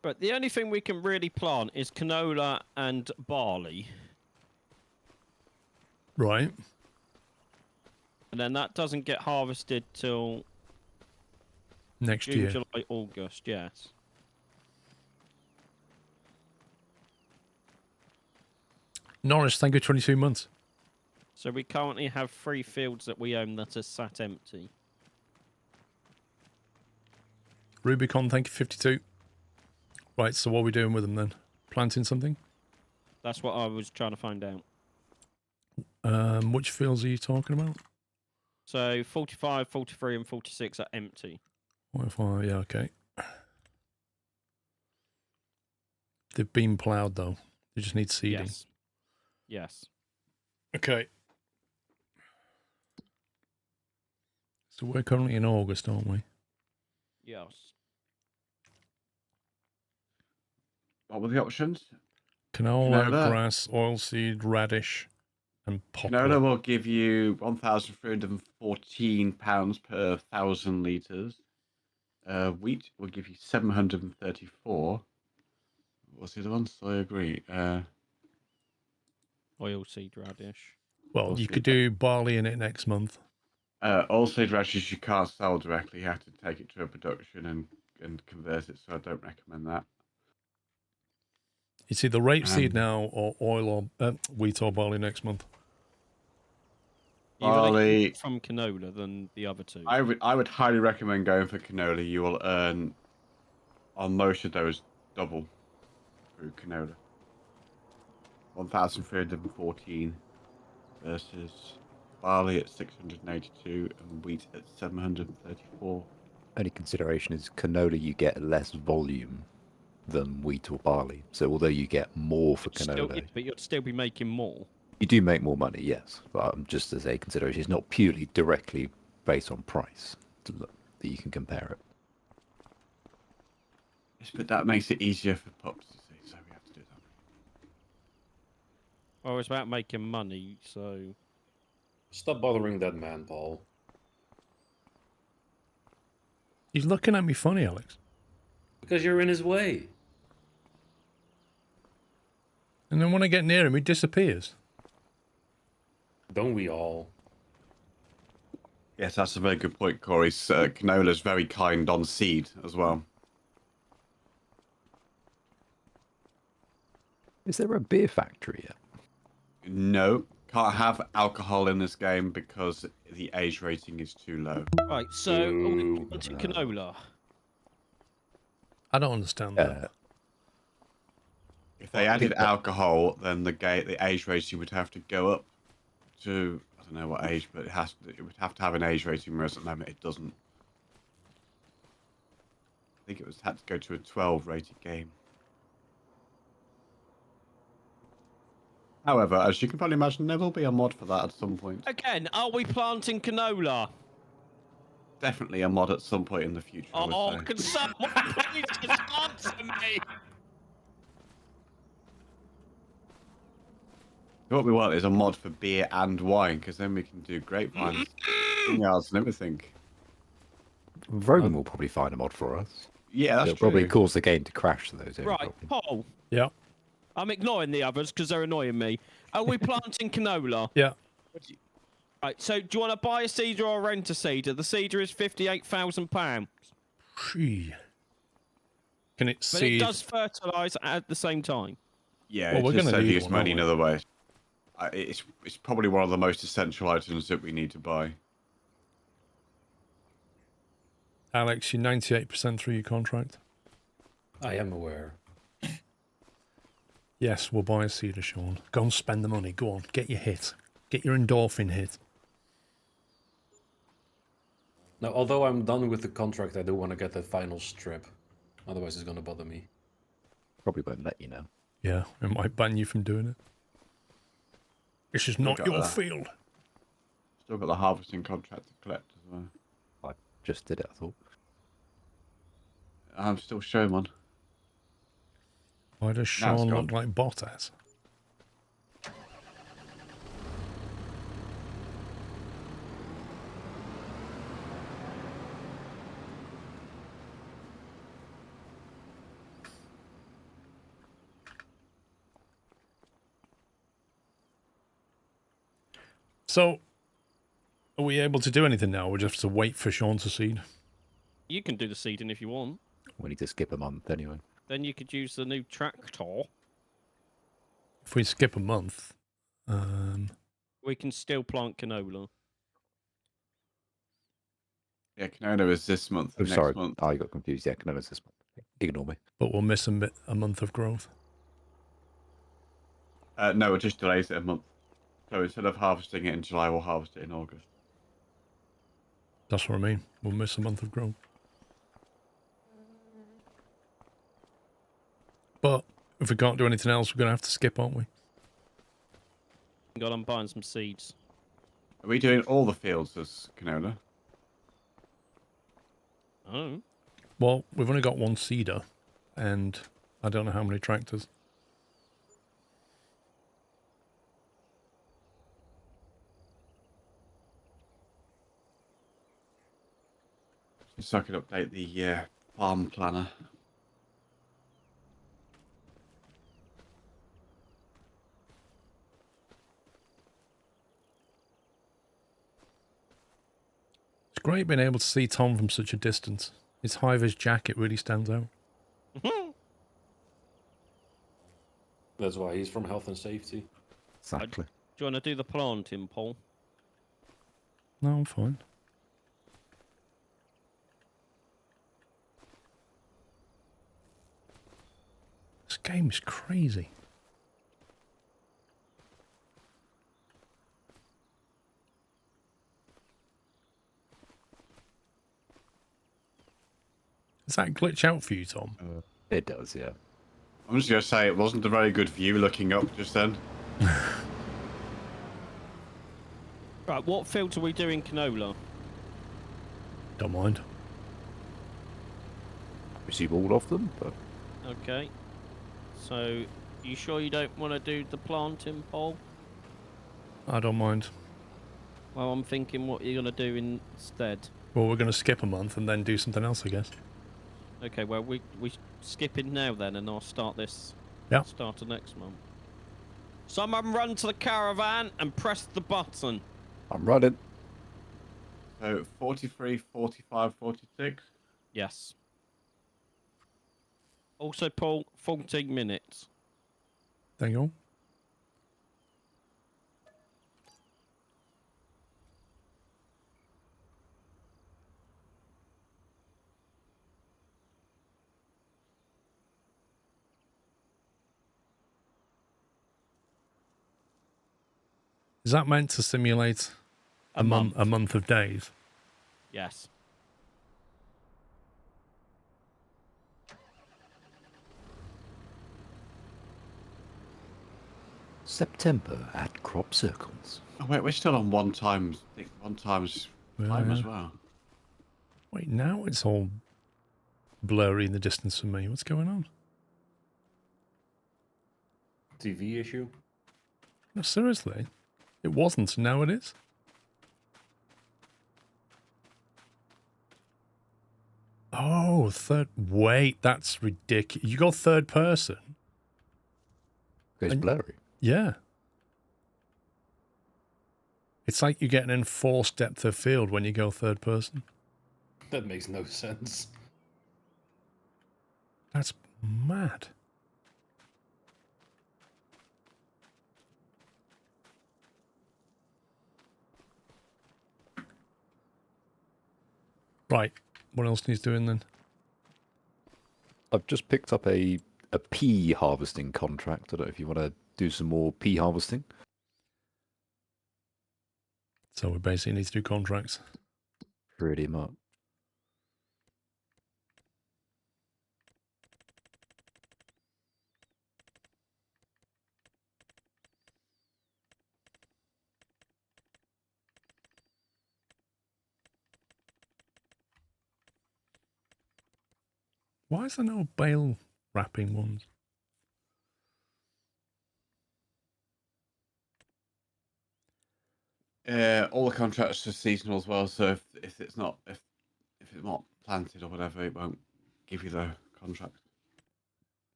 But the only thing we can really plant is canola and barley. Right. And then that doesn't get harvested till Next June, year. July, August, yes. Norris, thank you, 22 months. So we currently have 3 fields that we own that are sat empty. Rubicon, thank you, 52. Right, so what are we doing with them then? Planting something? That's what I was trying to find out. Which fields are you talking about? So 45, 43 and 46 are empty. Yeah, okay. They've been ploughed though. They just need seeding. Yes. Yes. Okay. So we're currently in August, aren't we? Yes. What were the options? Canola, Canola. grass, oilseed, radish, and popular. Canola will give you £1,314 per 1,000 litres. Wheat will give you 734. What's the other one? So I agree. Oilseed radish. Well, you could do barley in it next month. Oilseed radishes you can't sell directly. You have to take it to a production and convert it, so I don't recommend that. It's either rapeseed now or oil or wheat or barley next month. Barley from canola than the other two. I would highly recommend going for canola. You will earn on most of those double through canola. 1,314 versus barley at 682 and wheat at 734. Only consideration is canola, you get less volume than wheat or barley. So although you get more for canola, but you'd still be making more. you do make more money, yes. But just as a consideration, it's not purely directly based on price that you can compare it. Yes, but that makes it easier for pups to see, so we have to do that. Well, it's about making money, so... Stop bothering that man, Paul. He's looking at me funny, Alex. Because you're in his way. And then when I get near him, he disappears. Don't we all? Yes, that's a very good point, Corey. Canola's very kind on seed as well. Is there a beer factory yet? No, can't have alcohol in this game because the age rating is too low. Right, so onto canola. I don't understand that. If they added alcohol, then the age rating would have to go up to, I don't know what age, but it would have to have an age rating, whereas at the moment it doesn't. I think it had to go to a 12 rated game. However, as you can probably imagine, there will be a mod for that at some point. Again, are we planting canola? Definitely a mod at some point in the future. Oh, can someone please just answer me? What we want is a mod for beer and wine, because then we can do grapevines, vineyards, and everything. Roman will probably find a mod for us. Yeah, that's It'll true. probably cause the game to crash, though. Right, Paul. Yeah. I'm ignoring the others because they're annoying me. Are we planting canola? Yeah. Right, so do you want to buy a seeder or rent a seeder? The seeder is £58,000. Can it seed? But it does fertilise at the same time. Yeah, well, we're just going to need saving us money in other ways. It's probably one of the most essential items that we need to buy. Alex, you're 98% through your contract. I am aware. Yes, we'll buy a seeder, Sean. Go and spend the money. Go on, get your hit. Get your endorphin hit. Now, although I'm done with the contract, I do want to get the final strip. Otherwise, it's going to bother me. Probably won't let you know. Yeah, it might ban you from doing it. This is not your field. Still got the harvesting contract to collect as well. I just did it, I thought. I'm still showing one. Why does Sean look like Bottas? So, are we able to do anything now? We just have to wait for Sean to seed. You can do the seeding if you want. We need to skip a month anyway. Then you could use the new tractor. If we skip a month, we can still plant canola. Yeah, canola is this month. Oh, next sorry. month. I got confused. Yeah, canola's this month. Ignore me. but we'll miss a month of growth. No, it just delays it a month. So instead of harvesting it in July, we'll harvest it in August. That's what I mean. We'll miss a month of growth. But if we can't do anything else, we're going to have to skip, aren't we? God, I'm buying some seeds. Are we doing all the fields as canola? Oh. Well, we've only got one seeder, and I don't know how many tractors. So I could update the farm planner. It's great being able to see Tom from such a distance. His high-vis jacket really stands out. That's why he's from health and safety. Exactly. Do you want to do the planting, Paul? No, I'm fine. This game is crazy. Does that glitch out for you, Tom? It does, yeah. I'm just going to say it wasn't a very good view looking up just then. Right, what fields are we doing canola? Don't mind. Receive all of them, but Okay. So, you sure you don't want to do the planting, Paul? I don't mind. Well, I'm thinking what you're going to do instead. Well, we're going to skip a month and then do something else, I guess. Okay, well, we skip it now then, and I'll start this. Yeah. Start of next month. Someone run to the caravan and press the button. I'm running. So 43, 45, 46. Yes. Also, Paul, 14 minutes. There you go. Is that meant to simulate a month of days? Yes. September at crop circles. Oh wait, we're still on one times time as well. Wait, now it's all blurry in the distance from me. What's going on? TV issue? No, seriously. It wasn't, now it is. Oh, wait, that's ridiculous. You got third person? It's blurry. Yeah. It's like you get an enforced depth of field when you go third person. That makes no sense. That's mad. Right. What else needs doing then? I've just picked up a pea harvesting contract. I don't know if you want to do some more pea harvesting. So we basically need to do contracts. Pretty much. Why is there no bale wrapping ones? All the contracts are seasonal as well, so if it's not planted or whatever, it won't give you the contract.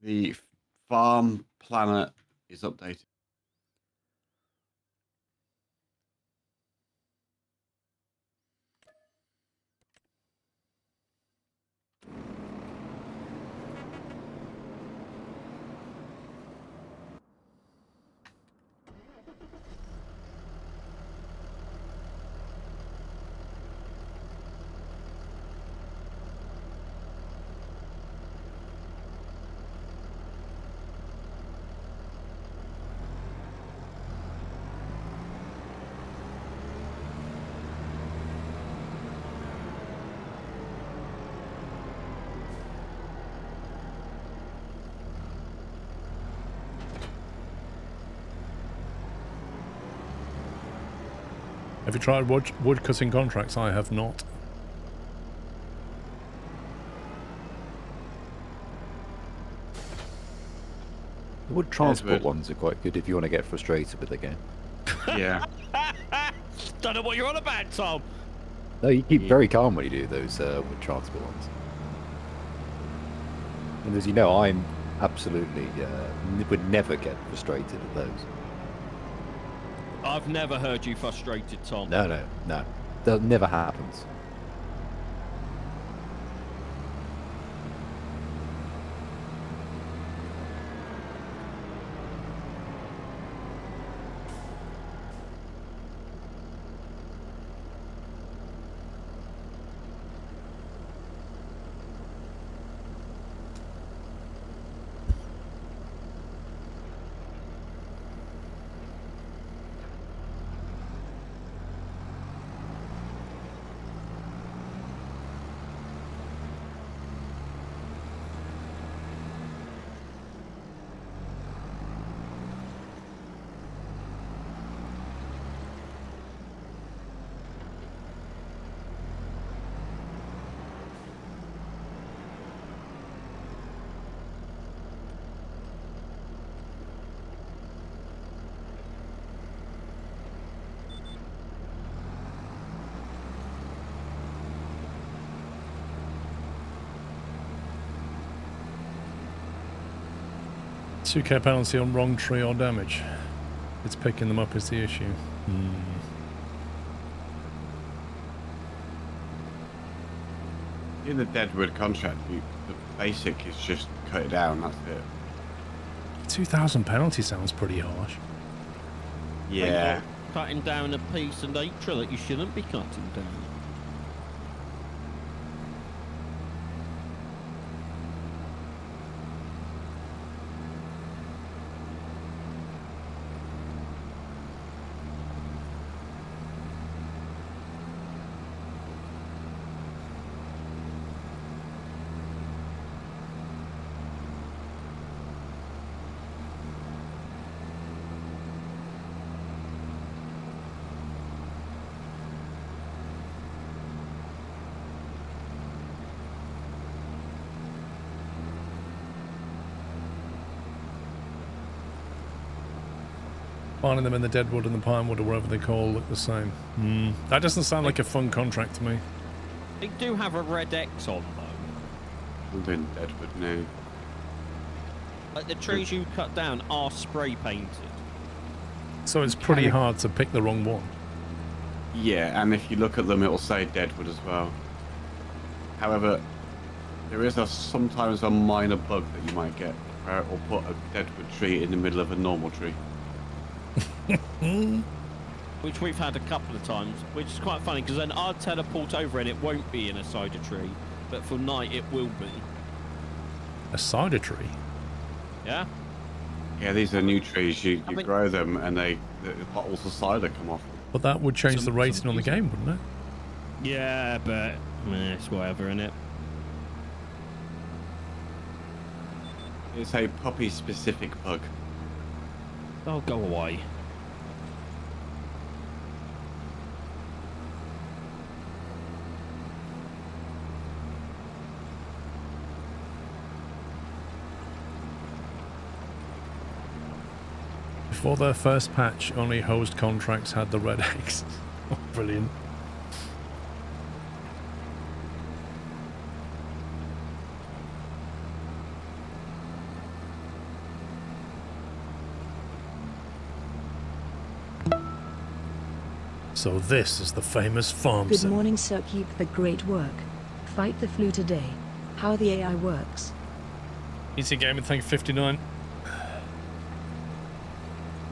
The farm planner is updated. Have you tried wood cutting contracts? I have not. The wood transport ones are quite good if you want to get frustrated with the game. Yeah. Don't know what you're on about, Tom. No, you keep very calm when you do those wood transport ones. And as you know, I'm absolutely would never get frustrated at those. I've never heard you frustrated, Tom. No. That never happens. $2K penalty on wrong tree or damage. It's picking them up is the issue. In the Deadwood contract, the basic is just cut it down, that's it. 2,000 penalty sounds pretty harsh. Yeah. Cutting down a piece of nature that you shouldn't be cutting down. Finding them in the Deadwood and the Pinewood or wherever they call look the same. That doesn't sound like a fun contract to me. They do have a red X on, though. I'm doing Deadwood now. Like, the trees you cut down are spray painted. So it's pretty hard to pick the wrong one. Yeah, and if you look at them, it'll say Deadwood as well. However, there is sometimes a minor bug that you might get where it will put a Deadwood tree in the middle of a normal tree. Which we've had a couple of times, which is quite funny because then I'll teleport over and it won't be in a cider tree, but for night it will be. A cider tree? Yeah? Yeah, these are new trees. You grow them and the bottles of cider come off. But that would change the rating on the game, wouldn't it? Yeah, but it's whatever, innit? It's a puppy-specific bug. Oh, go away. Before their first patch, only hosed contracts had the red X. Oh, brilliant. So this is the famous farm Good sim. morning, sir. Keep the great work. Fight the flu today. How the AI works. Easy Gaming, thank you, 59.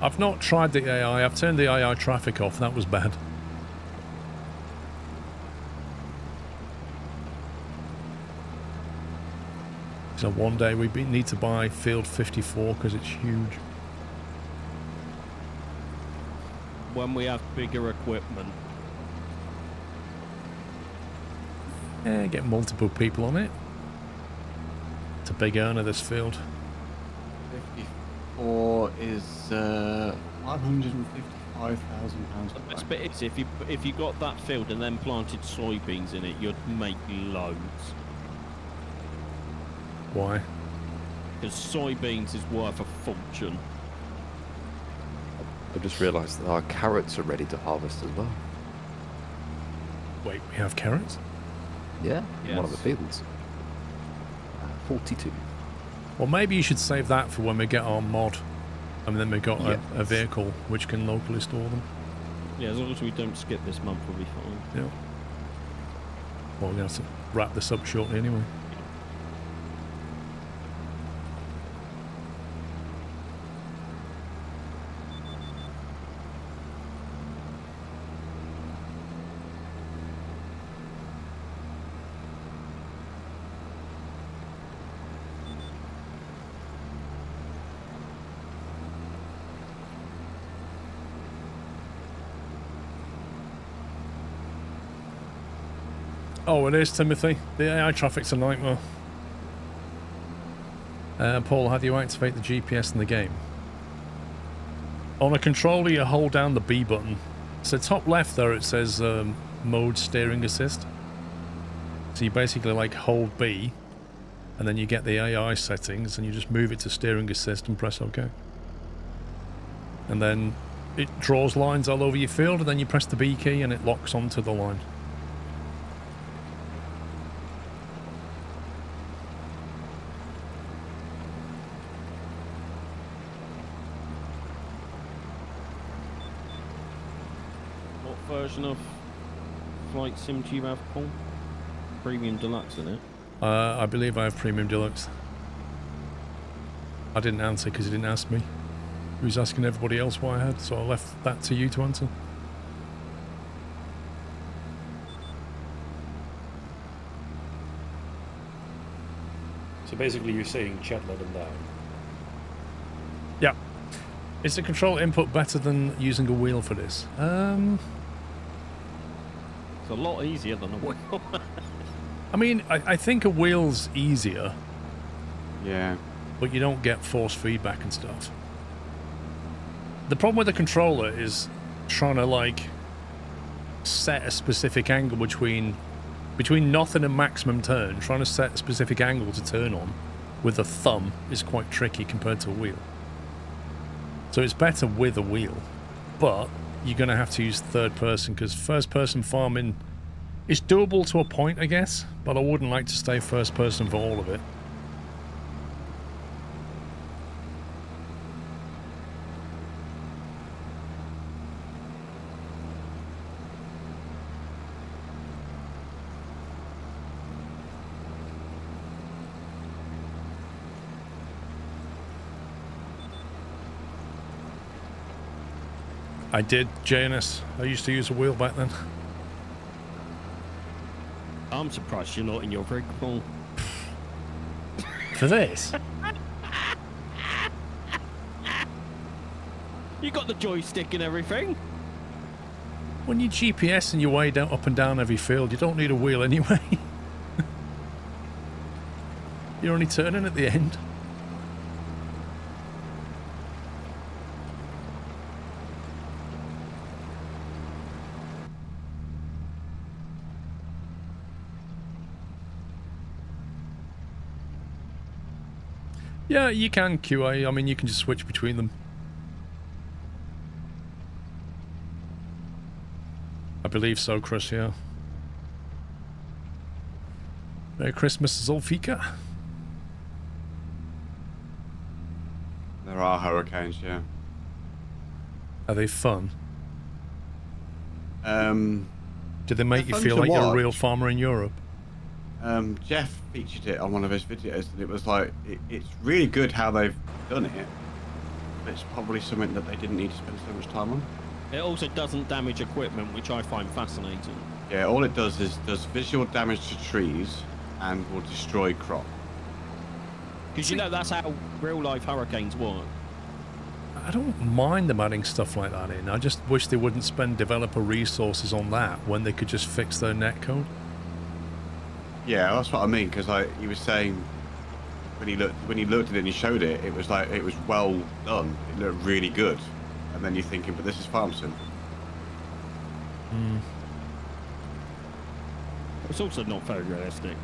I've not tried the AI. I've turned the AI traffic off. That was bad. So one day we need to buy Field 54 because it's huge. When we have bigger equipment. Yeah, get multiple people on it. It's a big earner, this field. 54 is £155,000. The best bit is if you got that field and then planted soybeans in it, you'd make loads. Why? Because soybeans is worth a fortune. I just realised that our carrots are ready to harvest as well. Wait, we have carrots? Yeah, in one of Yes. the fields. 42. Well, maybe you should save that for when we get our mod. And then we've got Yeah. a vehicle which can locally store them. Yeah, as long as we don't skip this month, we'll be fine. Yeah. Well, we're going to have to wrap this up shortly anyway. Oh, it is, Timothy. The AI traffic's a nightmare. Paul, how do you activate the GPS in the game? On a controller, you hold down the B button. So top left there, it says mode steering assist. So you basically like hold B, and then you get the AI settings, and you just move it to steering assist and press OK. And then it draws lines all over your field, and then you press the B key, and it locks onto the line. Version of Flight Sim do you have, Paul? Premium Deluxe, isn't it? I believe I have Premium Deluxe. I didn't answer because he didn't ask me. He was asking everybody else what I had, so I left that to you to answer. So basically you're saying chat let him down. Yeah. Is the control input better than using a wheel for this? It's a lot easier than a wheel. I mean, I think a wheel's easier, Yeah. but you don't get force feedback and stuff. The problem with the controller is trying to, like, set a specific angle between nothing and maximum turn. Trying to set a specific angle to turn on with a thumb is quite tricky compared to a wheel. So it's better with a wheel, but you're going to have to use third person, because first person farming is doable to a point, I guess, but I wouldn't like to stay first person for all of it. I did, JNS. I used to use a wheel back then. I'm surprised you're not in your rig, Paul. For this? You got the joystick and everything. When you GPS and you way down, up and down every field, you don't need a wheel anyway. You're only turning at the end. Yeah, you can QA. I mean, you can just switch between them. I believe so, Chris, yeah. Merry Christmas, Zulfika. There are hurricanes, yeah. Are they fun? Do they make you They're feel fun like to you're a real watch. farmer in Europe? Jeff featured it on one of his videos, and it was like, it's really good how they've done it, but it's probably something that they didn't need to spend so much time on. It also doesn't damage equipment, which I find fascinating. Yeah, all it does is does visual damage to trees and will destroy crop. Because you know that's how real-life hurricanes work. I don't mind them adding stuff like that in. I just wish they wouldn't spend developer resources on that when they could just fix their netcode. Yeah, that's what I mean, because he was saying when he looked at it and he showed it, it was like it was well done. It looked really good, and then you're thinking, but this is farm sim. It's also not very realistic.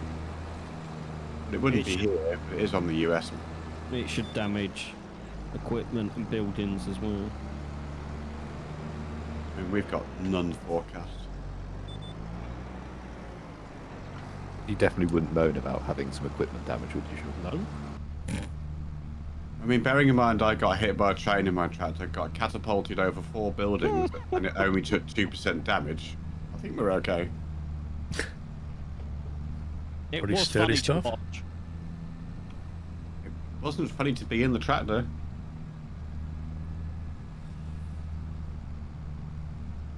But it wouldn't It be should- here if it is on the US. It should damage equipment and buildings as well. I mean, we've got none forecast. You definitely wouldn't moan about having some equipment damage, would you, Sean? No. I mean, bearing in mind I got hit by a train in my tractor, got catapulted over 4 buildings, and it only took 2% damage. I think we're okay. It Pretty was sturdy funny stuff. to watch. It wasn't funny to be in the tractor.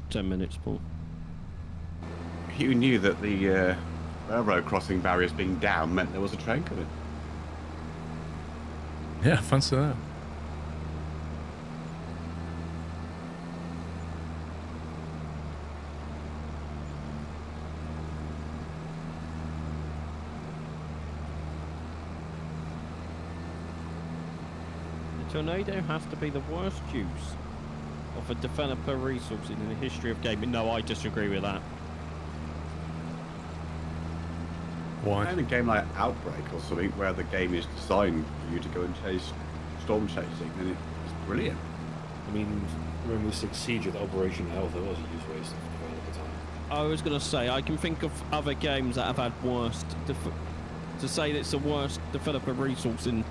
10 minutes, Paul. Who knew that the railroad crossing barriers being down meant there was a train coming? Yeah, fancy that. The tornado has to be the worst use of a developer resource in the history of gaming. No, I disagree with that. Why? In a game like Outbreak or something where the game is designed for you to go and chase storm chasing, then it's brilliant. I mean, when we Siege at Operation Hell, there was a use waste of developer time. I was going to say, I can think of other games that have had worst... to say that it's the worst developer resource in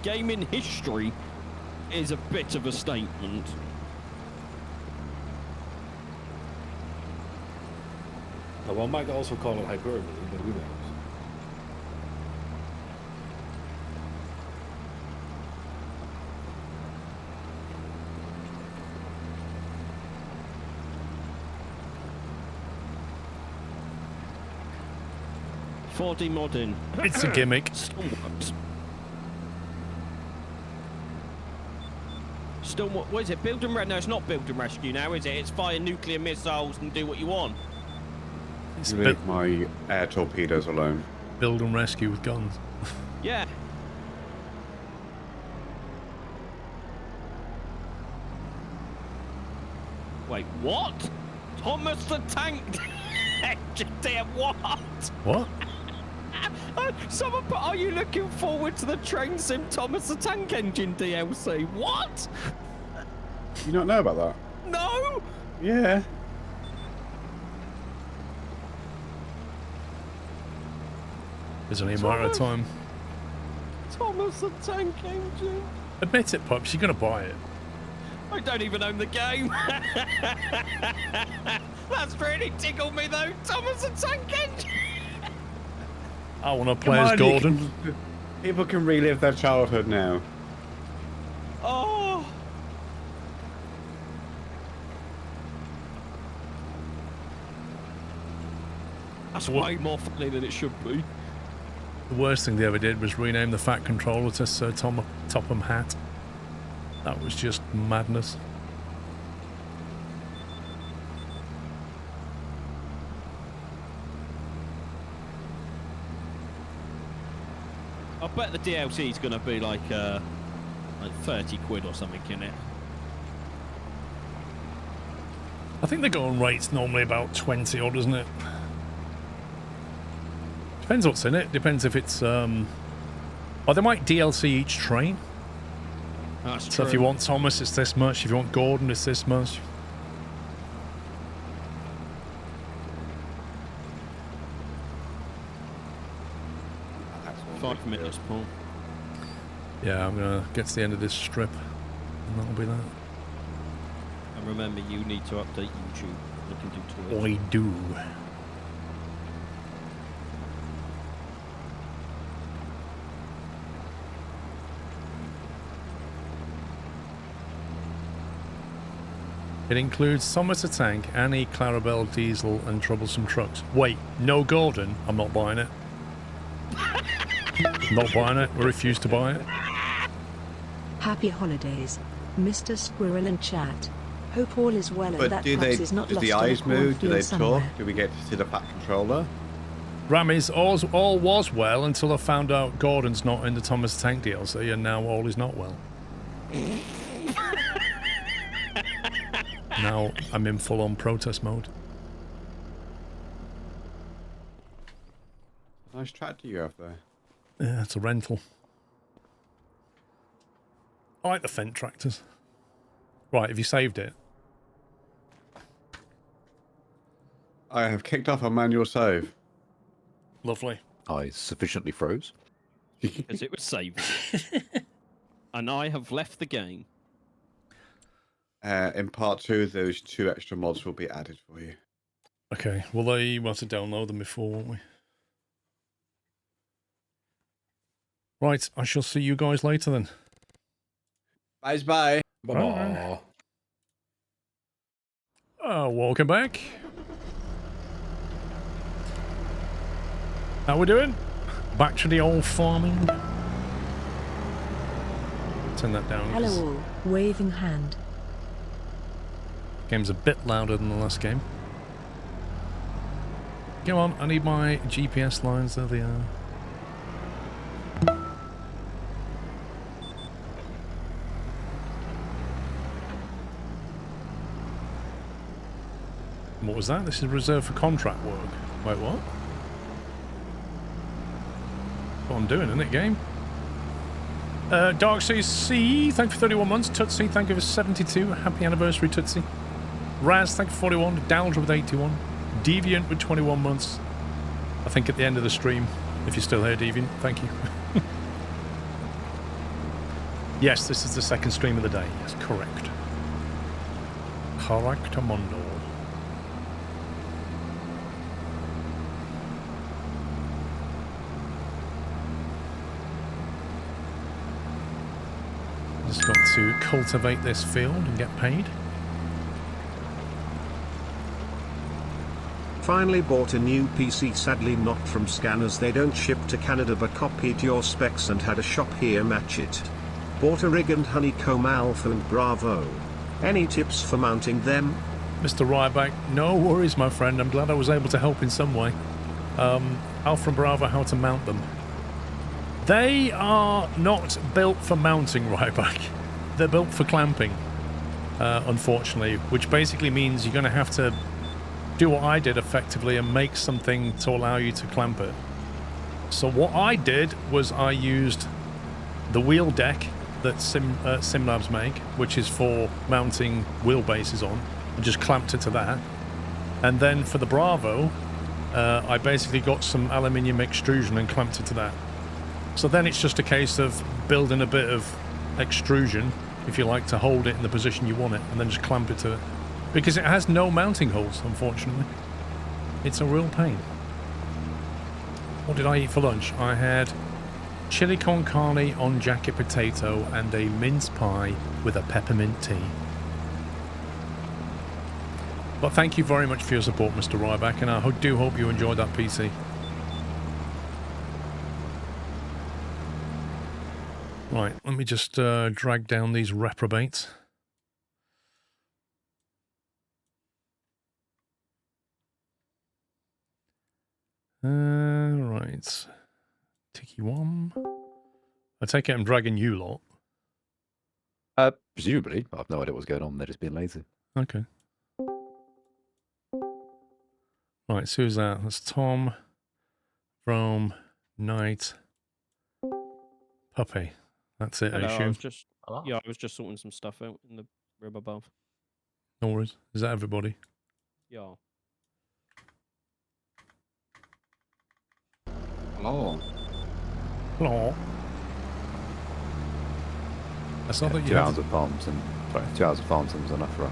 gaming history is a bit of a statement. Now, one might also call it hyperbole, but who knows? For demodding. It's a gimmick. Still works. Still, what is it? Build and rescue? No, it's not build and rescue now, is it? It's fire nuclear missiles and do what you want. It's Leave my air torpedoes alone. build and rescue with guns. Yeah. Wait, what? Thomas the Tank Engineer, what? What? Someone put, are you looking forward to the Train Sim Thomas the Tank Engine DLC? What? You not know about that? No! Yeah. There's only a matter of time. Thomas the Tank Engine. Admit it, Pups, you're going to buy it. I don't even own the game. That's really tickled me though. Thomas the Tank Engine. I want to play as Gordon. People can relive their childhood now. Oh. That's way more funny than it should be. The worst thing they ever did was rename the Fat Controller to Sir Topham Hatt. That was just madness. I bet the DLC is going to be like 30 quid or something in it. I think the going rate's normally about 20 odd, isn't it? Depends what's in it. Depends if it's oh, they might DLC each train. That's So true. if you want Thomas, it's this much. If you want Gordon, it's this much. That's 5 minutes, Paul. Yeah, I'm gonna get to the end of this strip, and that'll be that. And remember, you need to update YouTube. Look into Twitch. I do. It includes Thomas the Tank, Annie, Clarabelle, Diesel, and Troublesome Trucks. Wait, no Gordon? I'm not buying it. Not buying it. I refuse to buy it. Happy holidays, Mr. Squirrel in chat. Hope all is well and But that do Pups they? is not Does lost the on a eyes move? Do they cornfield somewhere. talk? Do we get to see the Fat Controller? Rammies, all was well until I found out Gordon's not in the Thomas the Tank DLC, and now all is not well. Now I'm in full-on protest mode. Nice tractor you have there. Yeah, it's a rental. I like the Fendt tractors. Right, have you saved it? I have kicked off a manual save. Lovely. I sufficiently froze. Because it was saving. And I have left the game. In part 2, those 2 extra mods will be added for you. Okay, well, they want to download them before, won't we? Right, I shall see you guys later then. Bye. Bye-bye. Welcome back. How we doing? Back to the old farming. Turn that down. Hello all, waving hand. Game's a bit louder than the last game. Come on, I need my GPS lines. There they are. What was that? This is reserved for contract work. Wait, what? What I'm doing, isn't it, game? Darkseas C, thank you for 31 months. Tootsie, thank you for 72. Happy anniversary, Tootsie. Raz, thank you for 41. Dalger with 81. Deviant with 21 months. I think at the end of the stream, if you're still here, Deviant, thank you. Yes, this is the second stream of the day. Yes, correct. Correctamundo. Just got to cultivate this field and get paid. Finally bought a new PC, sadly not from Scanners, they don't ship to Canada, but copied your specs and had a shop here match it. Bought a rig and honeycomb Alpha and Bravo. Any tips for mounting them? Mr. Ryback, no worries, my friend. I'm glad I was able to help in some way. Alpha and Bravo, how to mount them. They are not built for mounting, Ryback. They're built for clamping, unfortunately, which basically means you're going to have to do what I did effectively and make something to allow you to clamp it. So what I did was I used the wheel deck that SimLabs make, which is for mounting wheelbases on, and just clamped it to that. And then for the Bravo, I basically got some aluminium extrusion and clamped it to that. So then it's just a case of building a bit of extrusion, if you like, to hold it in the position you want it, and then just clamp it to it. Because it has no mounting holes, unfortunately. It's a real pain. What did I eat for lunch? I had chili con carne on jacket potato and a mince pie with a peppermint tea. But thank you very much for your support, Mr. Ryback, and I do hope you enjoyed that PC. Right, let me just drag down these reprobates. Right. Tiki one. I take it I'm dragging you lot. Presumably. I have no idea what's going on. They're just being lazy. Okay. Right, so who's that? That's Tom from Night Puppy. That's it, Hello, I assume. I was just sorting some stuff out in the room above. No worries. Is that everybody? Yeah. Hello. Hello. I saw that you 2 have... hours of farm sim. Sorry, 2 hours of farm sim's enough for us.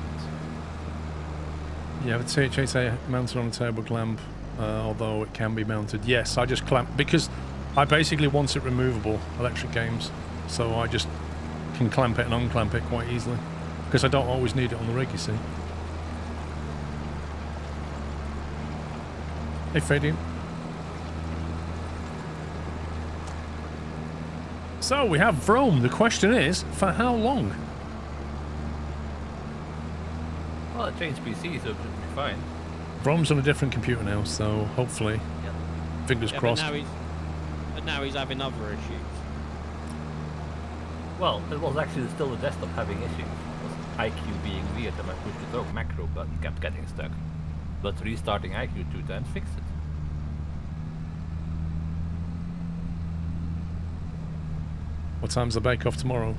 You have a THA mounted on a table clamp, although it can be mounted. Yes, I just clamp, because I basically want it removable, electric games, so I just can clamp it and unclamp it quite easily, because I don't always need it on the rig, you see. Hey, Fadian. So, we have Vrome. The question is, for how long? Well, I changed PC, so it should be fine. Vrome's on a different computer now, so hopefully, fingers crossed. But now he's having other issues. Well, it was actually still the desktop having issues. It was IQ being weird, and I pushed the wrong macro button kept getting stuck. But restarting IQ 2 times fixed it. What time's the bake-off tomorrow?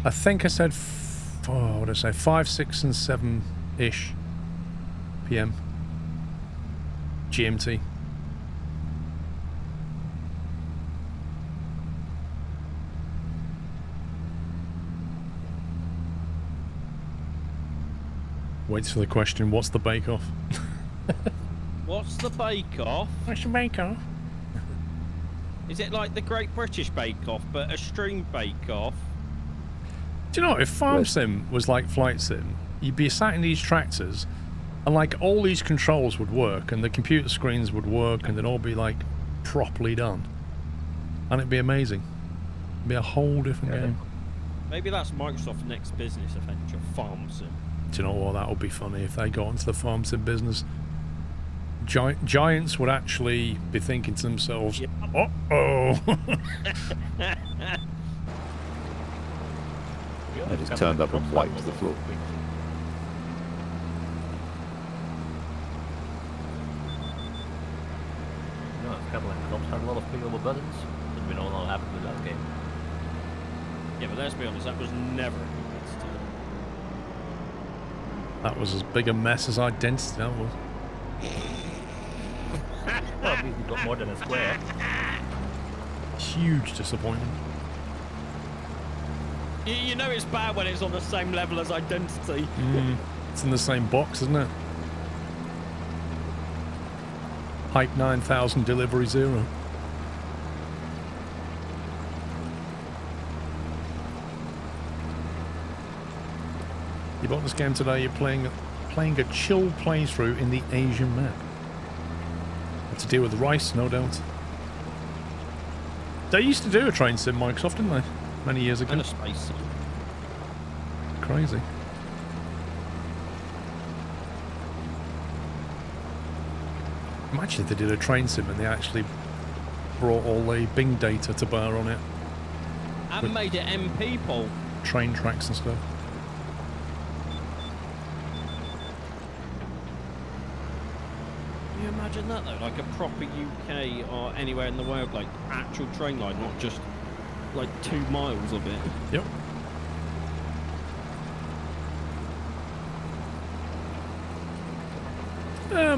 I think I said, what did I say? 5, 6, and 7-ish PM. GMT. Waits for the question, what's the bake-off? What's the bake-off? What's the bake-off? Is it like the Great British Bake Off, but a string bake off? Do you know, if Farm Sim was like Flight Sim, you'd be sat in these tractors, and like all these controls would work, and the computer screens would work, and they'd all be like properly done. And it'd be amazing. It'd be a whole different game. Maybe that's Microsoft's next business adventure, Farm Sim. Do you know what? That would be funny if they got into the Farm Sim business. Giants would actually be thinking to themselves, uh-oh. I just turned up and wiped the floor. No, Scotland Clubs had a lot of clickable buttons, but we know what happened with that game. Yeah, but let's be honest, that was never a competitor. That was as big a mess as Identity, that was. Well, at least we got more than a square. Huge disappointment. You know it's bad when it's on the same level as Identity. It's in the same box, isn't it? Hype 9000 Delivery 0. You bought this game today, you're playing a chill playthrough in the Asian map. Have to deal with rice, no doubt. They used to do a train sim, Microsoft, didn't they? Many years ago. And a space sim. Crazy. Imagine if they did a train sim and they actually brought all the Bing data to bear on it. And made it MP poll. Train tracks and stuff. Can you imagine that though? Like a proper UK or anywhere in the world, like actual train line, not just like 2 miles of it. Yep.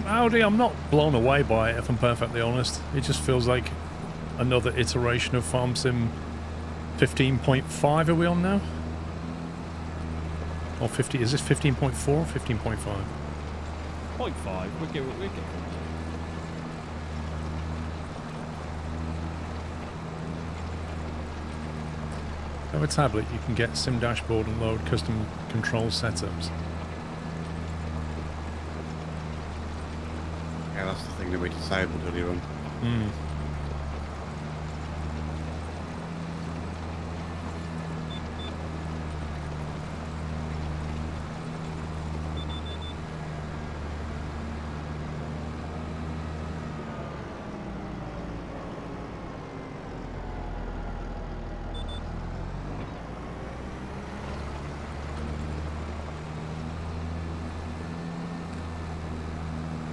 Audi, I'm not blown away by it if I'm perfectly honest. It just feels like another iteration of Farm Sim 15.5 are we on now? Or 50, is this 15.4 or 15.5? 0.5, we're good. Have a tablet, you can get Sim Dashboard and load custom control setups. Yeah, that's the thing that we disabled earlier on.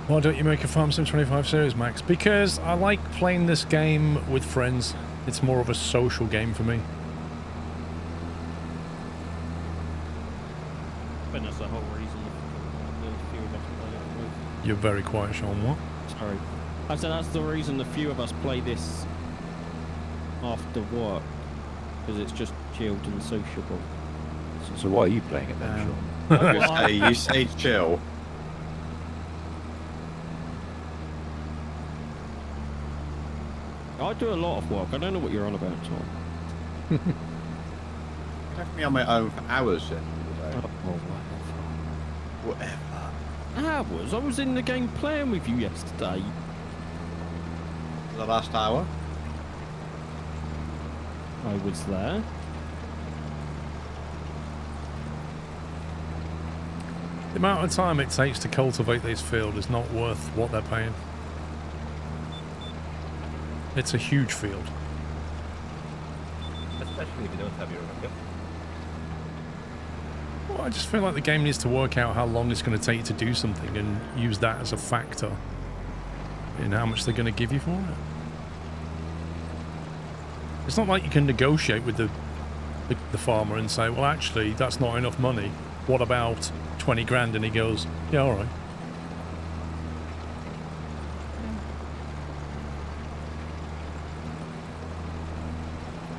Why don't you make a Farm Sim 25 series, Max? Because I like playing this game with friends. It's more of a social game for me. But that's the whole reason the few of us play it with. You're very quiet, Sean. What? Sorry. I said that's the reason the few of us play this after work. Because it's just chilled and sociable. So why are you playing it then, Sean? You say chill. I do a lot of work. I don't know what you're on about, Tom. You left me on my own for hours then. Whatever. Hours? I was in the game playing with you yesterday. The last hour? I was there. The amount of time it takes to cultivate this field is not worth what they're paying. It's a huge field. Especially if you don't have your yep. Well, I just feel like the game needs to work out how long it's going to take you to do something and use that as a factor in how much they're going to give you for it. It's not like you can negotiate with the farmer and say, well, actually, that's not enough money. What about 20 grand? And he goes, yeah, all right.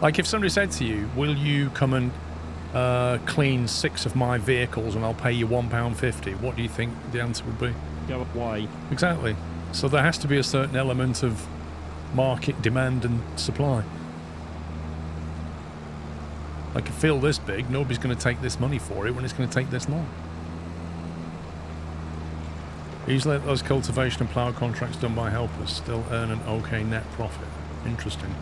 Like if somebody said to you, will you come and clean 6 of my vehicles and I'll pay you £1.50. What do you think the answer would be? Go away. Exactly. So there has to be a certain element of market demand and supply. Like a field this big, nobody's going to take this money for it when it's going to take this long. Usually those cultivation and plough contracts done by helpers still earn an okay net profit. Interesting.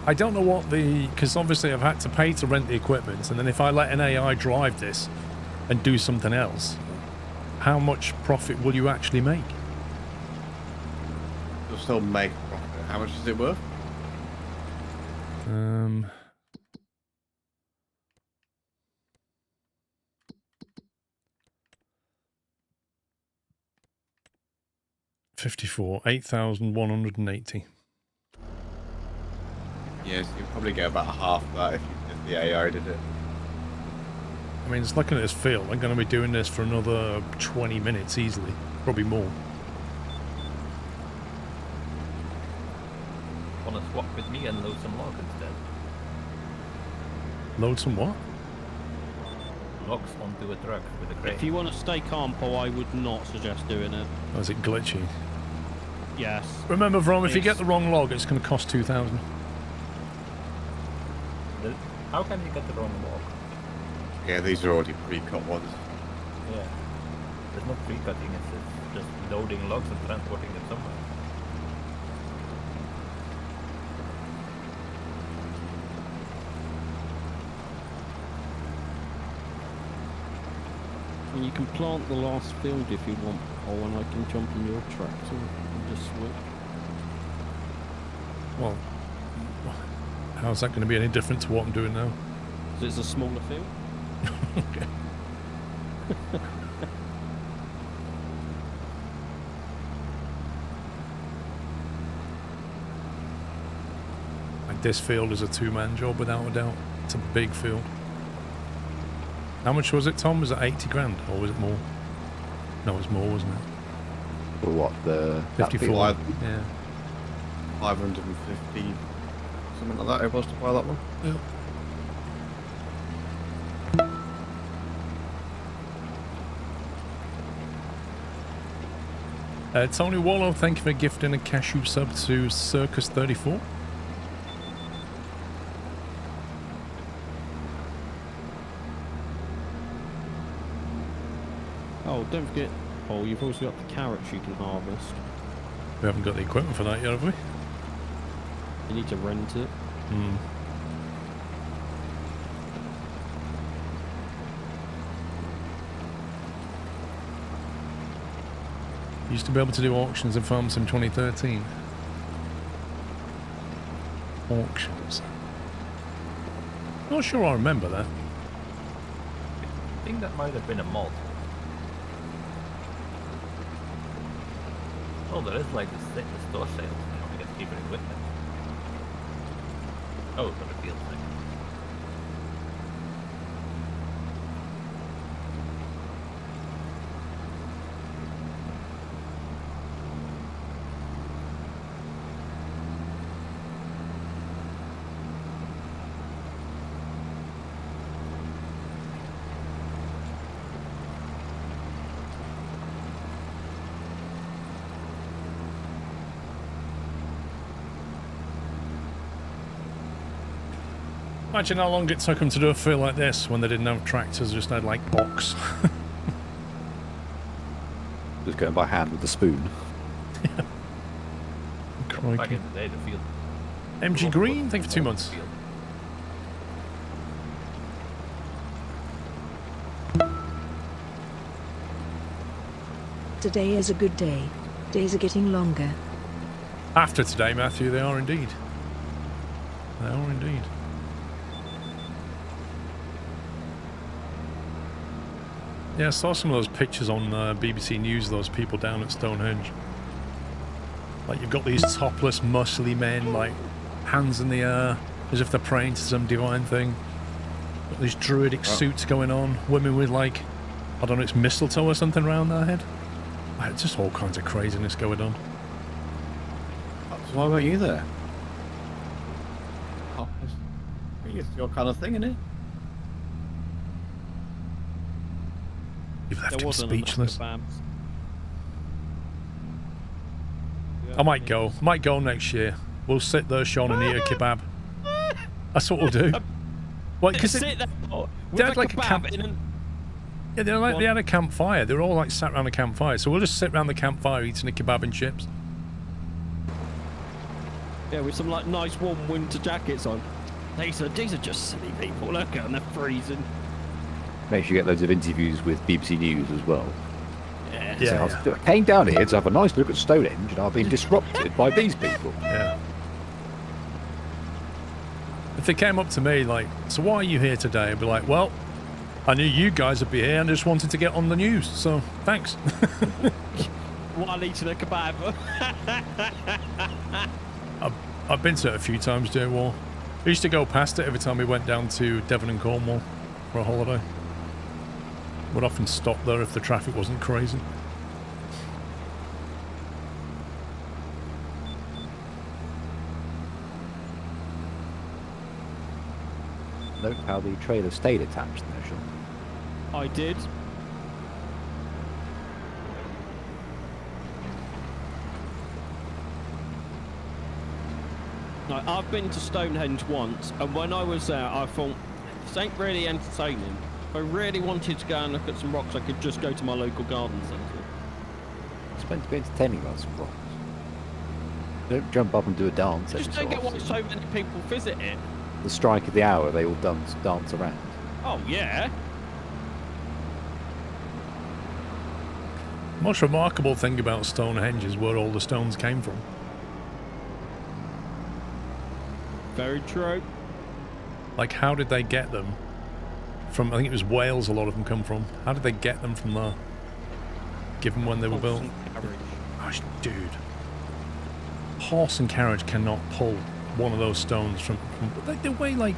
I don't know what because obviously I've had to pay to rent the equipment, and then if I let an AI drive this and do something else, how much profit will you actually make? You'll still make profit. How much is it worth? Um, 54, 8,180. Yes, you'd probably get about half that if the AI did it. I mean, just looking at this field, I'm going to be doing this for another 20 minutes easily, probably more. Wanna swap with me and load some logs instead? Load some what? Logs onto a truck with a crane. If you want to stay calm, Paul, I would not suggest doing it. Or is it glitchy? Yes. Remember, Vrom, if you get the wrong log, it's going to cost 2,000. How can you get the wrong log? Yeah, these are already pre-cut ones. Yeah. There's no pre-cutting, it's just loading logs and transporting them somewhere. And you can plant the last field if you want, Paul, and I can jump in your tractor and just switch. Well, how's that going to be any different to what I'm doing now? Because it's a smaller field. Okay. Like this field is a two-man job without a doubt. It's a big field. How much was it, Tom? Was it 80 grand or was it more? No, it was more, wasn't it? For what? The 54. Wide. Yeah. 550, something like that it was to buy that one. Yeah. Tony Wallow, thank you for gifting a cashew sub to Circus 34. Oh, don't forget, Paul, you've also got the carrots you can harvest. We haven't got the equipment for that yet, have we? You need to rent it. Hmm. Used to be able to do auctions in Farm Sim 2013. Auctions. Not sure I remember that. I think that might have been a mod. Oh, there is like the store sale. Now we get cheaper equipment. Oh, for the field thing. Imagine how long it took them to do a field like this when they didn't have tractors, just had like box. Just going by hand with the spoon. Back in the day, the field. MG Green, thank you for 2 months. Field. Today is a good day. Days are getting longer. After today, Matthew, they are indeed. They are indeed. Yeah, I saw some of those pictures on BBC News, those people down at Stonehenge. Like, you've got these topless, muscly men, like, hands in the air, as if they're praying to some divine thing. Got these druidic suits going on. Women with, like, I don't know, it's mistletoe or something around their head. Like, just all kinds of craziness going on. So why weren't you there? Oh, it's your kind of thing, isn't it? You've left There him wasn't enough speechless. kebabs. I might go. Might go next year. We'll sit there, Sean, and eat a kebab. That's what we'll do. Well, because Sit there with they had a like a kebab camp. in an... Yeah, they had a campfire. They were all like sat around a campfire. So we'll just sit around the campfire eating a kebab and chips. Yeah, with some like nice warm winter jackets on. These are just silly people. Look at them, they're freezing. Make sure you get loads of interviews with BBC News as well. Yeah. Yeah. So I came down here to have a nice look at Stonehenge and I've been disrupted by these people. Yeah. If they came up to me like, so why are you here today? I'd be like, well, I knew you guys would be here and I just wanted to get on the news. So thanks. While eating a kebab. I've been to it a few times during war. I used to go past it every time we went down to Devon and Cornwall for a holiday. Would often stop there if the traffic wasn't crazy. Note how the trailer stayed attached there, Sean. I did. No, I've been to Stonehenge once, and when I was there, I thought, this ain't really entertaining. If I really wanted to go and look at some rocks, I could just go to my local garden centre. It's meant to be entertaining about some rocks. Don't jump up and do a dance. Just every don't get so why often. so many people visit it. The strike of the hour, they all dance around. Oh, yeah. The most remarkable thing about Stonehenge is where all the stones came from. Very true. Like, how did they get them from, I think it was Wales a lot of them come from. How did they get them from there? Given when they were built? Gosh, dude. Horse and carriage cannot pull one of those stones from they weigh like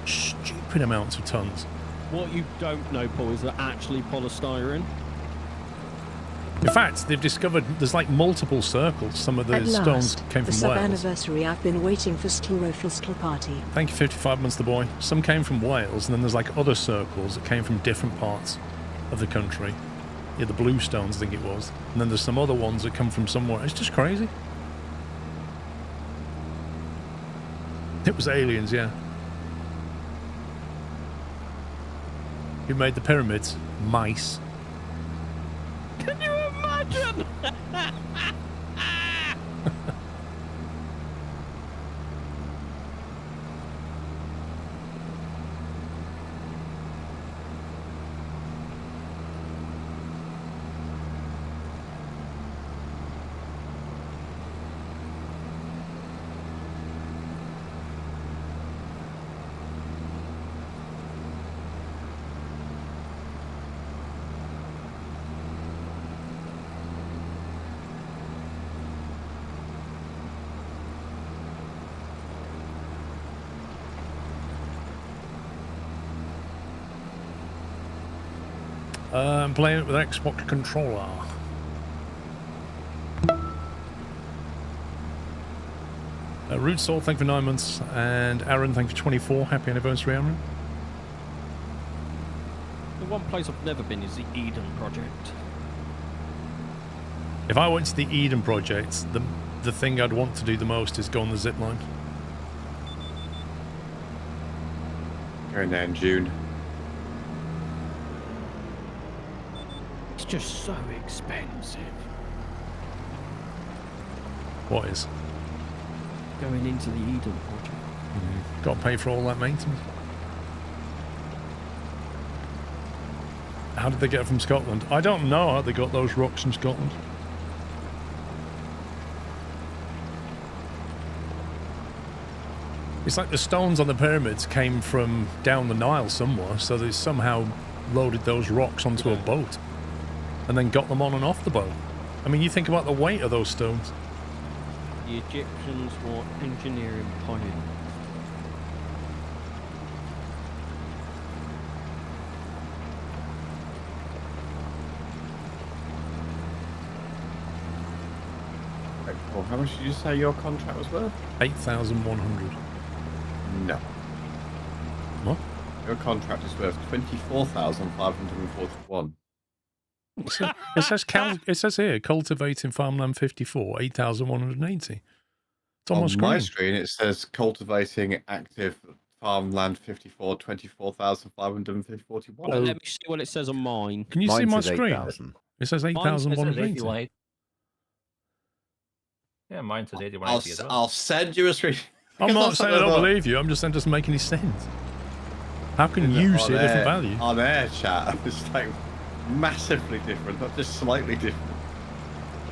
stupid amounts of tons. What you don't know, Paul, is they're actually polystyrene. In fact, they've discovered there's like multiple circles. Some of the At stones last, came the from Wales. sub-anniversary I've been waiting for SquirrelPlus party. Thank you, 55 months the boy. Some came from Wales, and then there's like other circles that came from different parts of the country. Yeah, the blue stones, I think it was. And then there's some other ones that come from somewhere. It's just crazy. It was aliens, yeah. Who made the pyramids? Mice. Can you imagine? I'm playing it with an Xbox controller. Root Soul, thank you for 9 months. And Aaron, thank you for 24. Happy anniversary, Aaron. The one place I've never been is the Eden Project. If I went to the Eden Project, the thing I'd want to do the most is go on the zip line. Going there in June. It's just so expensive. What is? Going into the Eden Project. Got to pay for all that maintenance. How did they get it from Scotland? I don't know how they got those rocks from Scotland. It's like the stones on the pyramids came from down the Nile somewhere, so they somehow loaded those rocks onto a boat and then got them on and off the boat. I mean, you think about the weight of those stones. The Egyptians were engineering pioneers. How much did you say your contract was worth? 8,100. No. What? Your contract is worth 24,541. It says here, cultivating farmland 54, 8,180. It's on my On screen. my screen, it says cultivating active farmland 54, 24,541. Well, let me see what it says on mine. Can you see Mine my says screen? 8,000. It says Mine says 8,180. 81. Yeah, mine says 8180 as well. I'll send you a screen. I'm not saying I don't believe you. I'm just saying it doesn't make any sense. How can you see a different value? On air chat, it's like massively different, not just slightly different.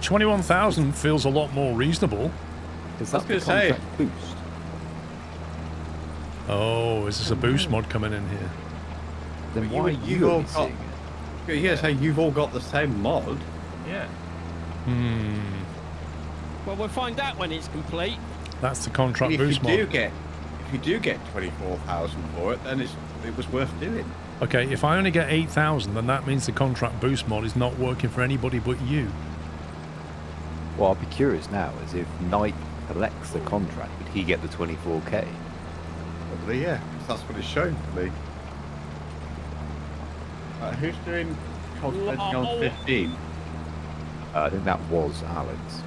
21,000 feels a lot more reasonable. Is I was that the gonna say- contract boost? Oh, is this a boost mod coming in here? Then But why are you've you all only got- seeing it? Yeah, so you've all got the same mod. Yeah. Well, we'll find out when it's complete. That's the contract If you boost do mod. get 24,000 for it, then it was worth doing. Okay, if I only get 8,000, then that means the contract boost mod is not working for anybody but you. Well, I'll be curious now, as if Knight collects the contract, would he get the 24k? Probably, yeah. 'Cause that's what it's showing to me. Who's doing cultivating on 15? I think that was Alex.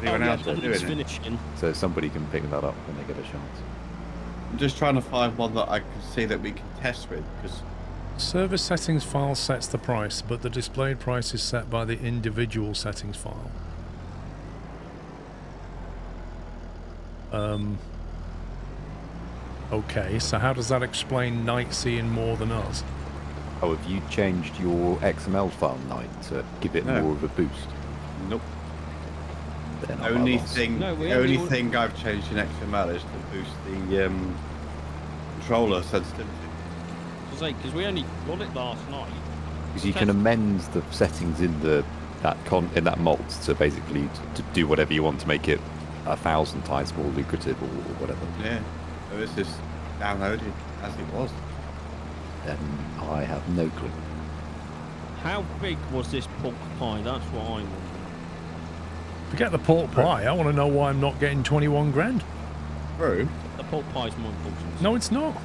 Anyone else yeah, doing it's it? finishing. So somebody can pick that up when they get a chance. I'm just trying to find one that I can see that we can test with, because Server settings file sets the price, but the displayed price is set by the individual settings file. Okay, so how does that explain Knight seeing more than us? Oh, have you changed your XML file, Knight, to give it No. more of a boost? nope. Then The I'm at only a loss. thing, No, we the only only want- thing I've changed in XML is to boost the controller sensitivity. Because we only got it last night. Because you can amend the settings in that mod to basically to do whatever you want to make it 1,000 times more lucrative or whatever. Yeah. So this is downloaded as it was. Then I have no clue. How big was this pork pie? That's what I want. Forget the pork pie. I want to know why I'm not getting 21 grand. True. The pork pie is more important. No, it's not.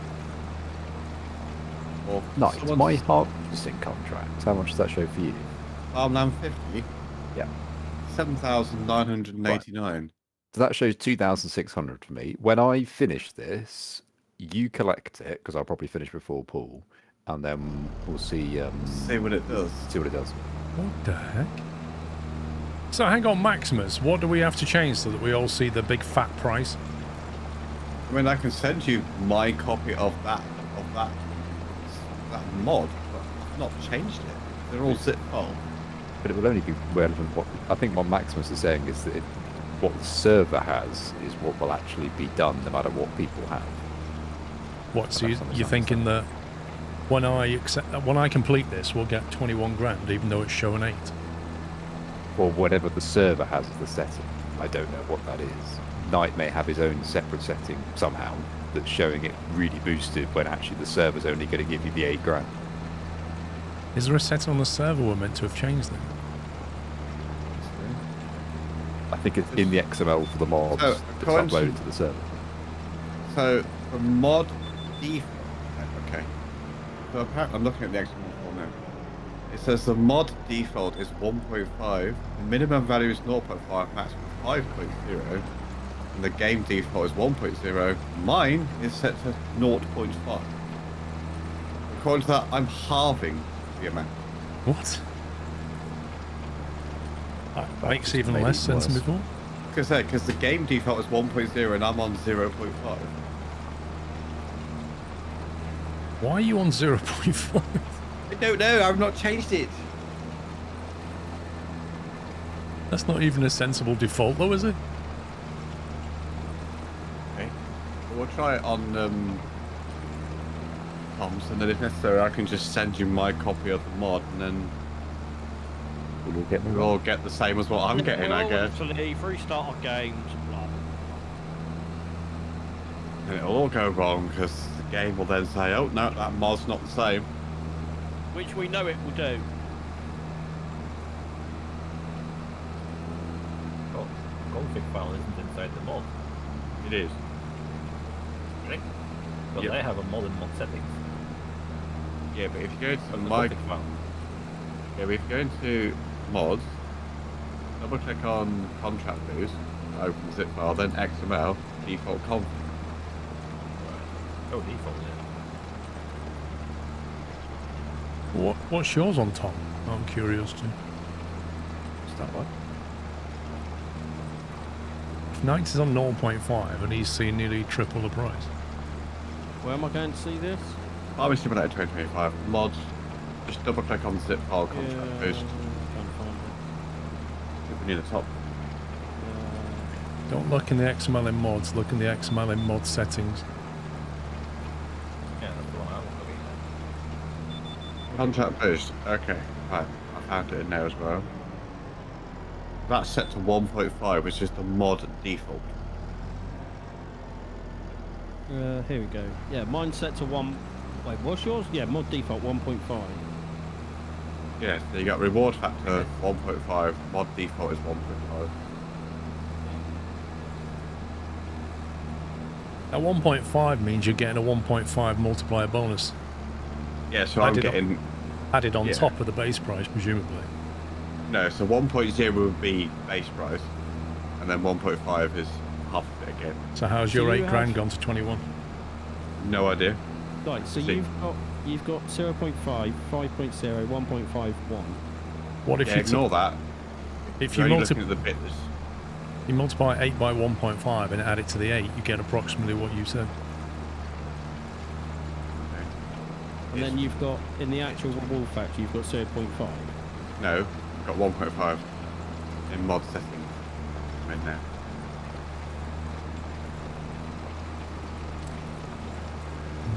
Or Knight, someone's my harvesting contract, how much does that show for you? Farmland 50, Yeah. 7,989. So that shows 2,600 for me. When I finish this, you collect it, because I'll probably finish before Paul, and then we'll see See what it does. see what it does. What the heck? So hang on, Maximus, what do we have to change so that we all see the big fat price? I mean, I can send you my copy of that mod, but I've not changed it. They're all zip file. But it will only be relevant. I think what Maximus is saying is that what the server has is what will actually be done, no matter what people have. What, so That's you're thinking that when I complete this, we'll get 21 grand, even though it's showing 8? Or whatever the server has as the setting. I don't know what that is. Knight may have his own separate setting somehow that's showing it really boosted when actually the server's only going to give you the 8 grand. Is there a setting on the server we're meant to have changed then? I think it's in the XML for the mods So, that's coincidence- uploaded to the server. So the mod default. Okay. So apparently, I'm looking at the XML file now. It says the mod default is 1.5. The minimum value is 0.5. Maximum 5.0. And the game default is 1.0. Mine is set to 0.5. According to that, I'm halving the amount. What? That makes just even made less it sense than worse. before. Because the game default is 1.0 and I'm on 0.5. Why are you on 0.5? I don't know. I've not changed it. That's not even a sensible default, though, is it? Okay. Well, we'll try it on comms, and then if necessary, I can just send you my copy of the mod, and then We'll all get we all get the same as what I'm getting, I guess. Actually, free starter games, blah. And it'll all go wrong because the game will then say, "Oh no, that mod's not the same." Which we know it will do. Go file isn't inside the mod. It is. Right? But Yep. I have a mod in mod settings. Yeah, but if you go to The my... config file. Yeah, but if you go into mods, double click on contract boost, open the zip file, then XML, default config. Oh, default, yeah. What's yours on, Tom? I'm curious too. Start what? Knights is on 0.5 and he's seen nearly triple the price. Where am I going to see this? Army Simulator 2025 mods. Just double click on zip file contract boost. Trying to find it. Should be near the top. Don't look in the XML in mods, look in the XML in mod settings. Yeah, that's the one I was looking at. Contract boost. Okay, right. I found it in there as well. That's set to 1.5, which is the mod default. Here we go. Yeah, mine's set to 1. Wait, what's yours? Yeah, mod default 1.5. Yeah, so you got reward factor 1.5, mod default is 1.5. At 1.5 means you're getting a 1.5 multiplier bonus Yeah, so I'm Added on. getting... added on Yeah. top of the base price, presumably. No, so 1.0 would be base price, and then 1.5 is half of it again. So how's So your you 8 grand have- gone to 21? No idea. Right, so See. you've got 0.5, 5.0, 1.51. What if Yeah, you ignore that. if You're you, only looking at the bit that's... you multiply 8 by 1.5 and add it to the 8, you get approximately what you said. And then you've got, in the actual wall factor, you've got 0.5. No, got 1.5 in mod settings. I'm in there.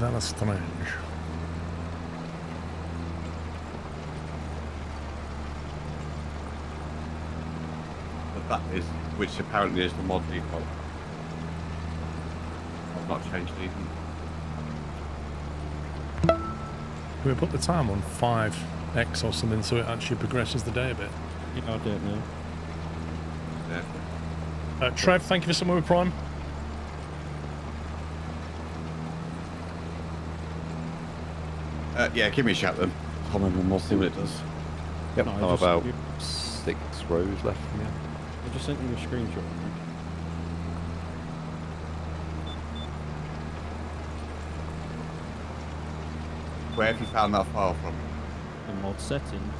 That is strange. But that is, which apparently is the mod default. I've not changed anything. Can we put the time on 5x or something so it actually progresses the day a bit? Yeah, I'll do it now. Yeah. Trev, thank you for someone with Prime. Yeah, give me a shout then. Comment and we'll see what it does. Yep, No, I'm I just- about you- 6 rows left from you. I just sent you a screenshot. Where have you found that file from? The mod settings.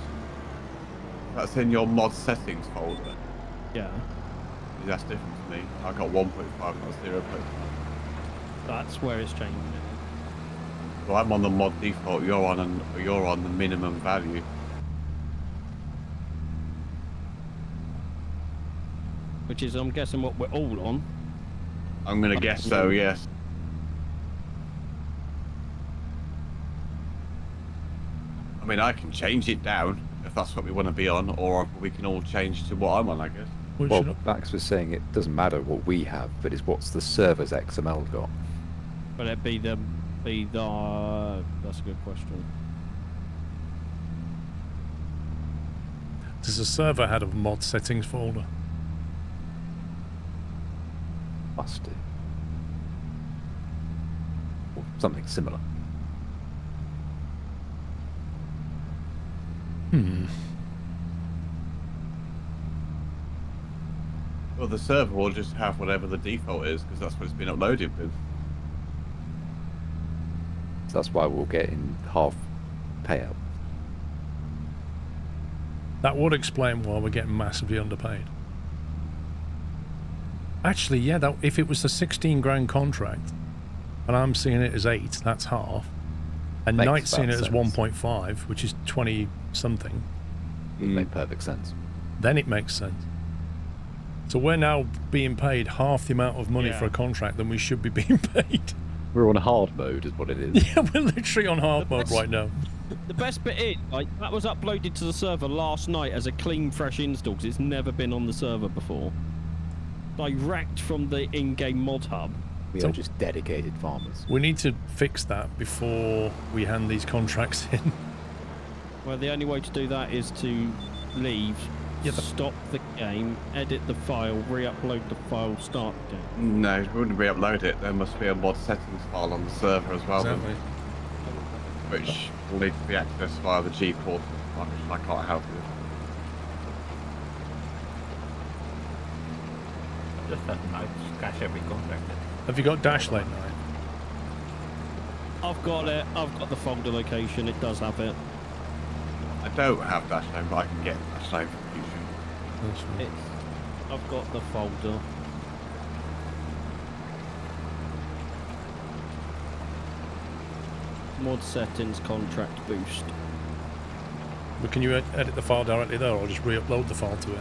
That's in your mod settings folder. Yeah, That's different to me. I got 1.5, not 0.5. that's where it's changing it. Well, I'm on the mod default. You're on the minimum value. Which is, I'm guessing, what we're all on. I'm gonna guess so. Yes. I mean, I can change it down if that's what we want to be on, or we can all change to what I'm on, I guess. We Well, should- Max was saying it doesn't matter what we have, but it's what's the server's XML got. But it'd be the that's a good question. Does the server had a mod settings folder? Must do. Or something similar. Well, the server will just have whatever the default is because that's what it's been uploaded with. So that's why we'll get in half payout. That would explain why we're getting massively underpaid. Actually, yeah, that, if it was the 16 grand contract, and I'm seeing it as 8, that's half, and Makes Knight's seeing it about as sense. 1.5, which is 20 something, Would make perfect sense. then it makes sense. So we're now being paid half the amount of money Yeah. for a contract than we should be being paid. We're on hard mode, is what it is. Yeah, we're literally on hard mode right now. The best bit is, like, that was uploaded to the server last night as a clean, fresh install, 'cause it's never been on the server before. Direct from the in-game mod hub. We So- are just dedicated farmers. We need to fix that before we hand these contracts in. Well, the only way to do that is to leave, Yeah, stop the game, edit the file, re-upload the file, start again. No, we wouldn't re-upload it. There must be a mod settings file on the server as well, exactly. which will need to be accessed via the G portal, which I can't help with. Just that night, cash every contract. Have you got dash lane night? I've got it. I've got the folder location. It does have it. I don't have Dashlane, but I can get Dashlane for the future. That's fine. I've got the folder. Mod settings, contract boost. But can you edit the file directly there, or just re-upload the file to it?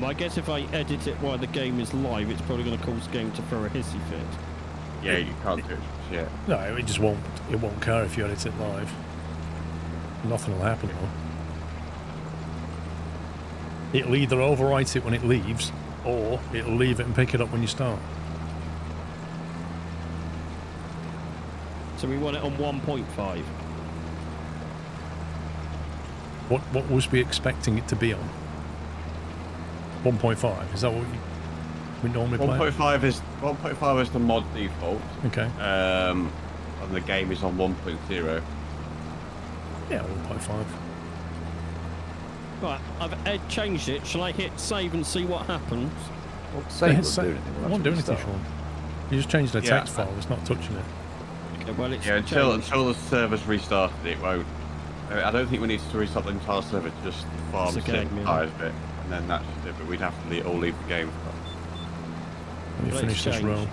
I guess if I edit it while the game is live, it's probably going to cause the game to throw a hissy fit. Yeah, you can't do it. Shit. No, it just won't. It won't care if you edit it live. Nothing will happen though. It'll either overwrite it when it leaves, or it'll leave it and pick it up when you start. So we want it on 1.5. What was we expecting it to be on? 1.5. Is that what we normally play? 1.5 is the mod default. Okay. And the game is on 1.0. Yeah, 1.5. Right, I've changed it. Shall I hit save and see what happens? Well, save Yeah, won't do anything. It won't do anything, Sean. You just changed the text file. It's not touching it. Okay, well, it's Yeah, until changed. the server's restarted, it won't. I don't think we need to restart the entire server, just the farm It's okay, yeah. side of it, and then that should do it. But we'd have to all leave the game. Let me Let's finish this change. row.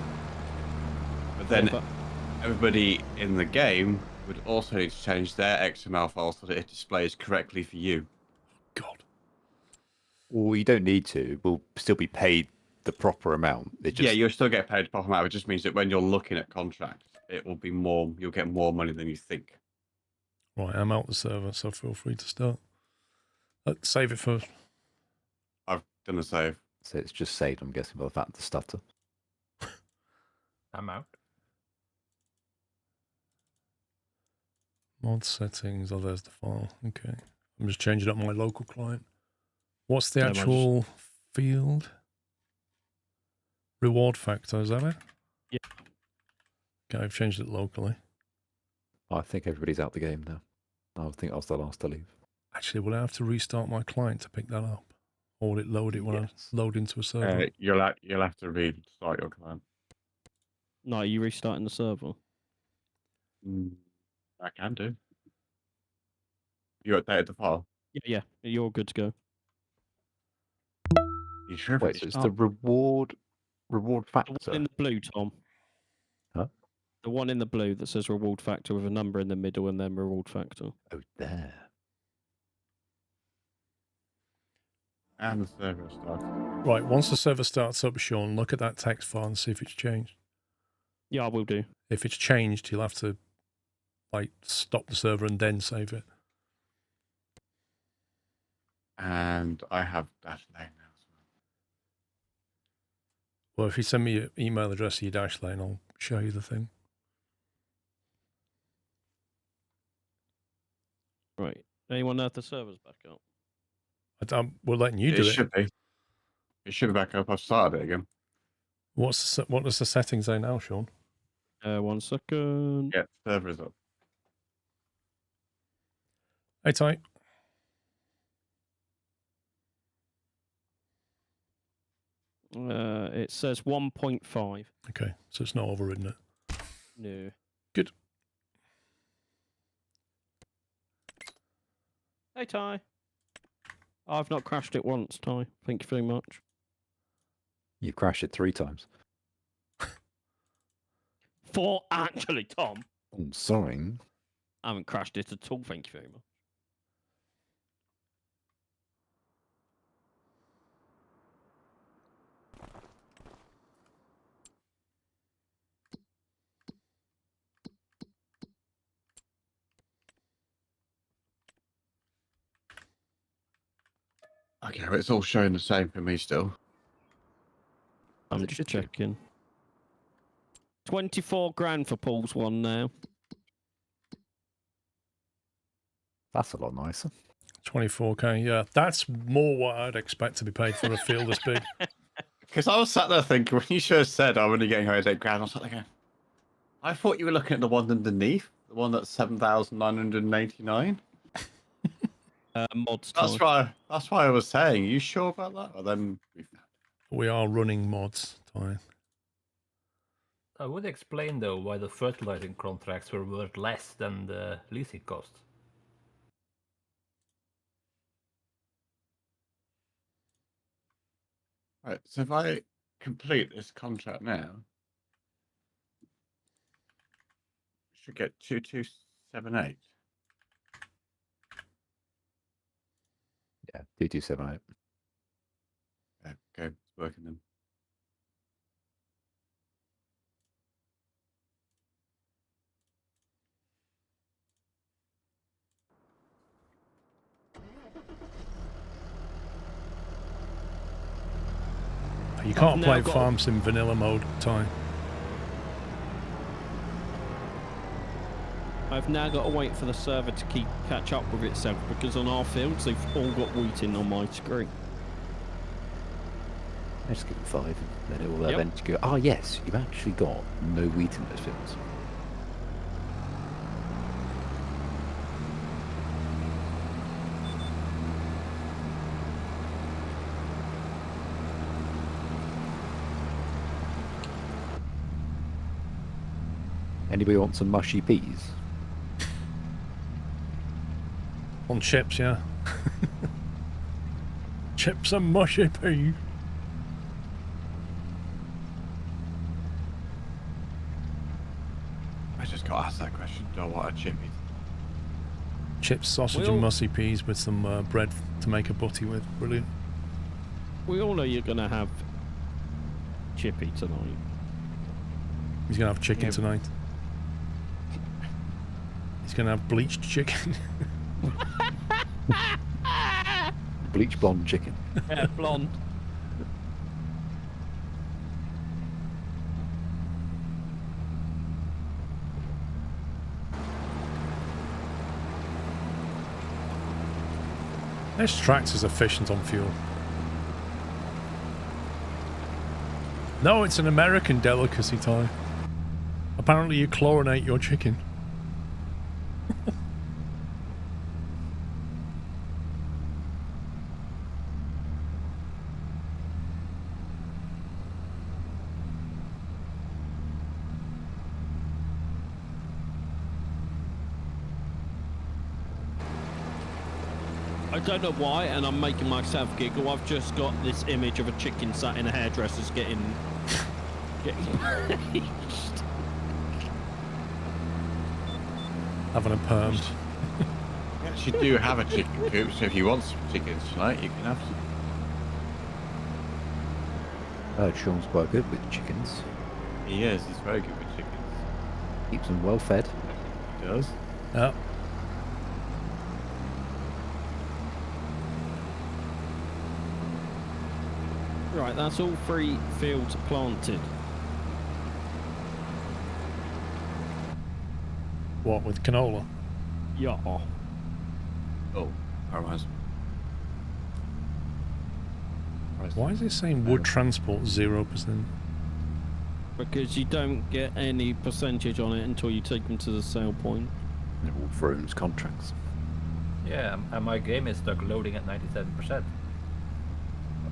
But then Yeah, but everybody in the game would also need to change their XML file so that it displays correctly for you. God. Well, you don't need to. We'll still be paid the proper amount. It just, Yeah, you'll still get paid the proper amount. It just means that when you're looking at contracts, it will be more. You'll get more money than you think. Right, I'm out the server, so feel free to start. Let's save it first. I've done a save. So it's just saved, I'm guessing, by the fact of the stutter. I'm out. Mod settings. Oh, there's the file. Okay. I'm just changing up my local client. What's the Yeah, mine's actual field? Reward factor, is that it? Yeah. Okay, I've changed it locally. I think everybody's out the game now. I think I was the last to leave. Actually, will I have to restart my client to pick that up? Or will it load it when I Yes. load into a server? You'll have to restart your client. no, you restarting the server. I can do. You updated the file. Yeah, you're good to go. You sure? Wait, so it's the reward The one factor? in the blue, Tom. Huh? The one in the blue that says reward factor with a number in the middle and then reward factor. Oh, there. And the server started. Right, once the server starts up, Sean, look at that text file and see if it's changed. Yeah, I will do. If it's changed, you'll have to stop the server and then save it. And I have Dashlane now as well. Well, if you send me your email address of your dash lane, I'll show you the thing. Right. Anyone know if the server's back up? We're letting you do It it. should be. It should be back up. I've started it again. What does the settings say now, Sean? 1 second. Yeah, server is up. Hey, Ty. It says 1.5. Okay, so it's not overridden it. No. Good. Hey, Ty. I've not crashed it once, Ty. Thank you very much. You've crashed it 3 times. 4, actually, Tom. I'm sorry. I haven't crashed it at all, thank you very much. Okay, well, it's all showing the same for me still. I'm just checking. 24 grand for Paul's one now. That's a lot nicer. 24k, yeah. That's more what I'd expect to be paid for a field this big. Because I was sat there thinking, when you should have said I'm only getting hired 8 grand, I was like, I thought you were looking at the one underneath, the one that's 7,989. Mods. That's why I was saying. Are you sure about that? Or then We are running mods, Ty. I would explain though why the fertilizing contracts were worth less than the leasing costs. right. So if I complete this contract now, I should get 2278. Yeah, 2278. Okay, it's working then. You can't now play got- farms in vanilla mode, Ty. I've now got to wait for the server to catch up with itself because on our fields they've all got wheating on my screen. I just give it 5, and then it will Yep. eventually go. Oh yes, you've actually got no wheat in those fields. Anybody want some mushy peas? On chips, yeah. Chips and mushy pea. I just got asked that question. Do I want a chippy? Chips, sausage, Well- and mushy peas with some bread to make a butty with. Brilliant. We all know you're going to have chippy tonight. He's going to have chicken Yeah. tonight. He's going to have bleached chicken. Bleach blonde chicken. Yeah, blonde. This tractor's efficient on fuel. No, it's an American delicacy, Ty. Apparently you chlorinate your chicken. I don't know why, and I'm making myself giggle. I've just got this image of a chicken sat in a hairdresser's getting bleached. Having a perm. We actually do have a chicken coop, so if you want some chickens tonight, you can have some. Sean's quite good with chickens. He is. He's very good with chickens. Keeps them well fed. He does. Yeah. Right, that's all 3 fields planted. What, with canola? Yeah. Oh, that reminds me. Why is it saying wood transport 0%? Because you don't get any percentage on it until you take them to the sale point. They're all Vroom's contracts. Yeah, and my game is stuck loading at 97%.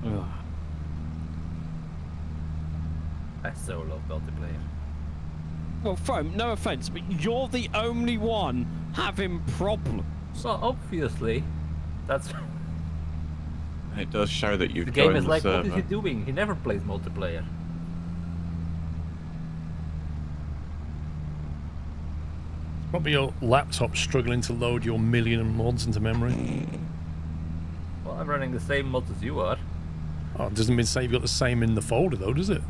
Ugh. I so love multiplayer. Well, Foam, no offence, but you're the only one having problems. Well, obviously, that's It does show that you've the game joined is the like, server. what is he doing? He never plays multiplayer. Probably your laptop struggling to load your million mods into memory. Well, I'm running the same mods as you are. Oh, it doesn't mean say you've got the same in the folder though, does it?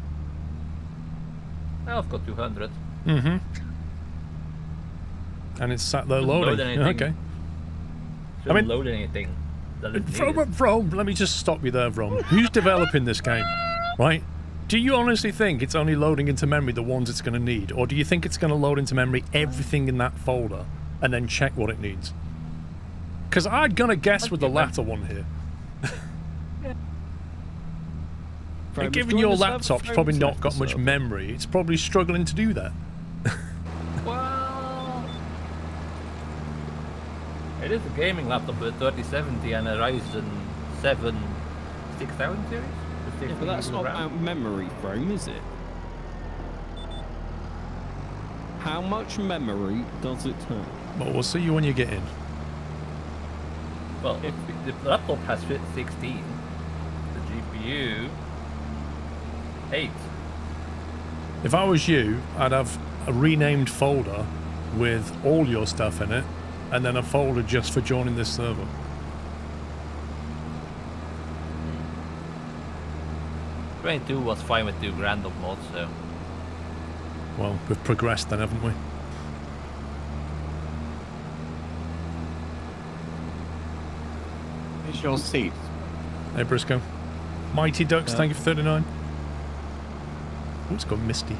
I've got 200. Mm-hmm. And it's sat there Doesn't loading. load anything. Okay. Shouldn't mean- load anything. That is Vrom, let me just stop you there, Vrom. Who's developing this game, right? Do you honestly think it's only loading into memory the ones it's going to need? Or do you think it's going to load into memory everything in that folder and then check what it needs? Because I'm gonna guess with the latter one here. And given your laptop's probably not got much memory, it's probably struggling to do that. Well, it is a gaming laptop with 3070 and a Ryzen 7 6000 series. Yeah, but that's not about memory, Frame, is it? How much memory does it have? Well, we'll see you when you get in. Well, if the laptop has 16, the GPU 8. If I was you, I'd have a renamed folder with all your stuff in it, and then a folder just for joining this server. 22 was fine with 2 grand of mods, so. Well, we've progressed then, haven't we? It's your seat. Hey, Briscoe. Mighty Ducks, thank you for 39. Oh, it's got misty.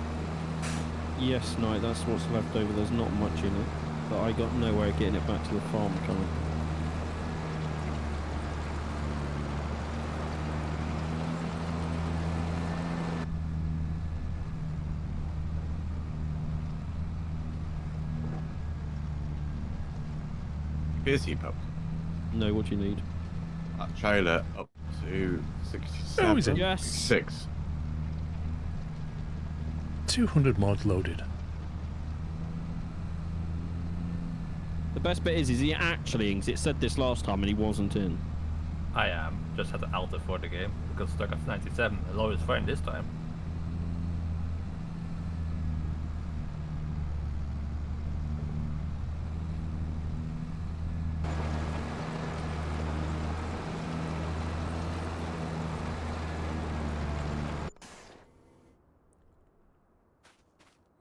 Yes, no, that's what's left over. There's not much in it. But I got no way of getting it back to the farm currently. Busy, pup. No, what do you need? That trailer up to 67. Oh, is it? Yes. 6. 200 mod loaded. The best bit is he actually in? 'Cause it said this last time and he wasn't in. I am. Just had to alter for the game because stuck at 97. The load is fine this time.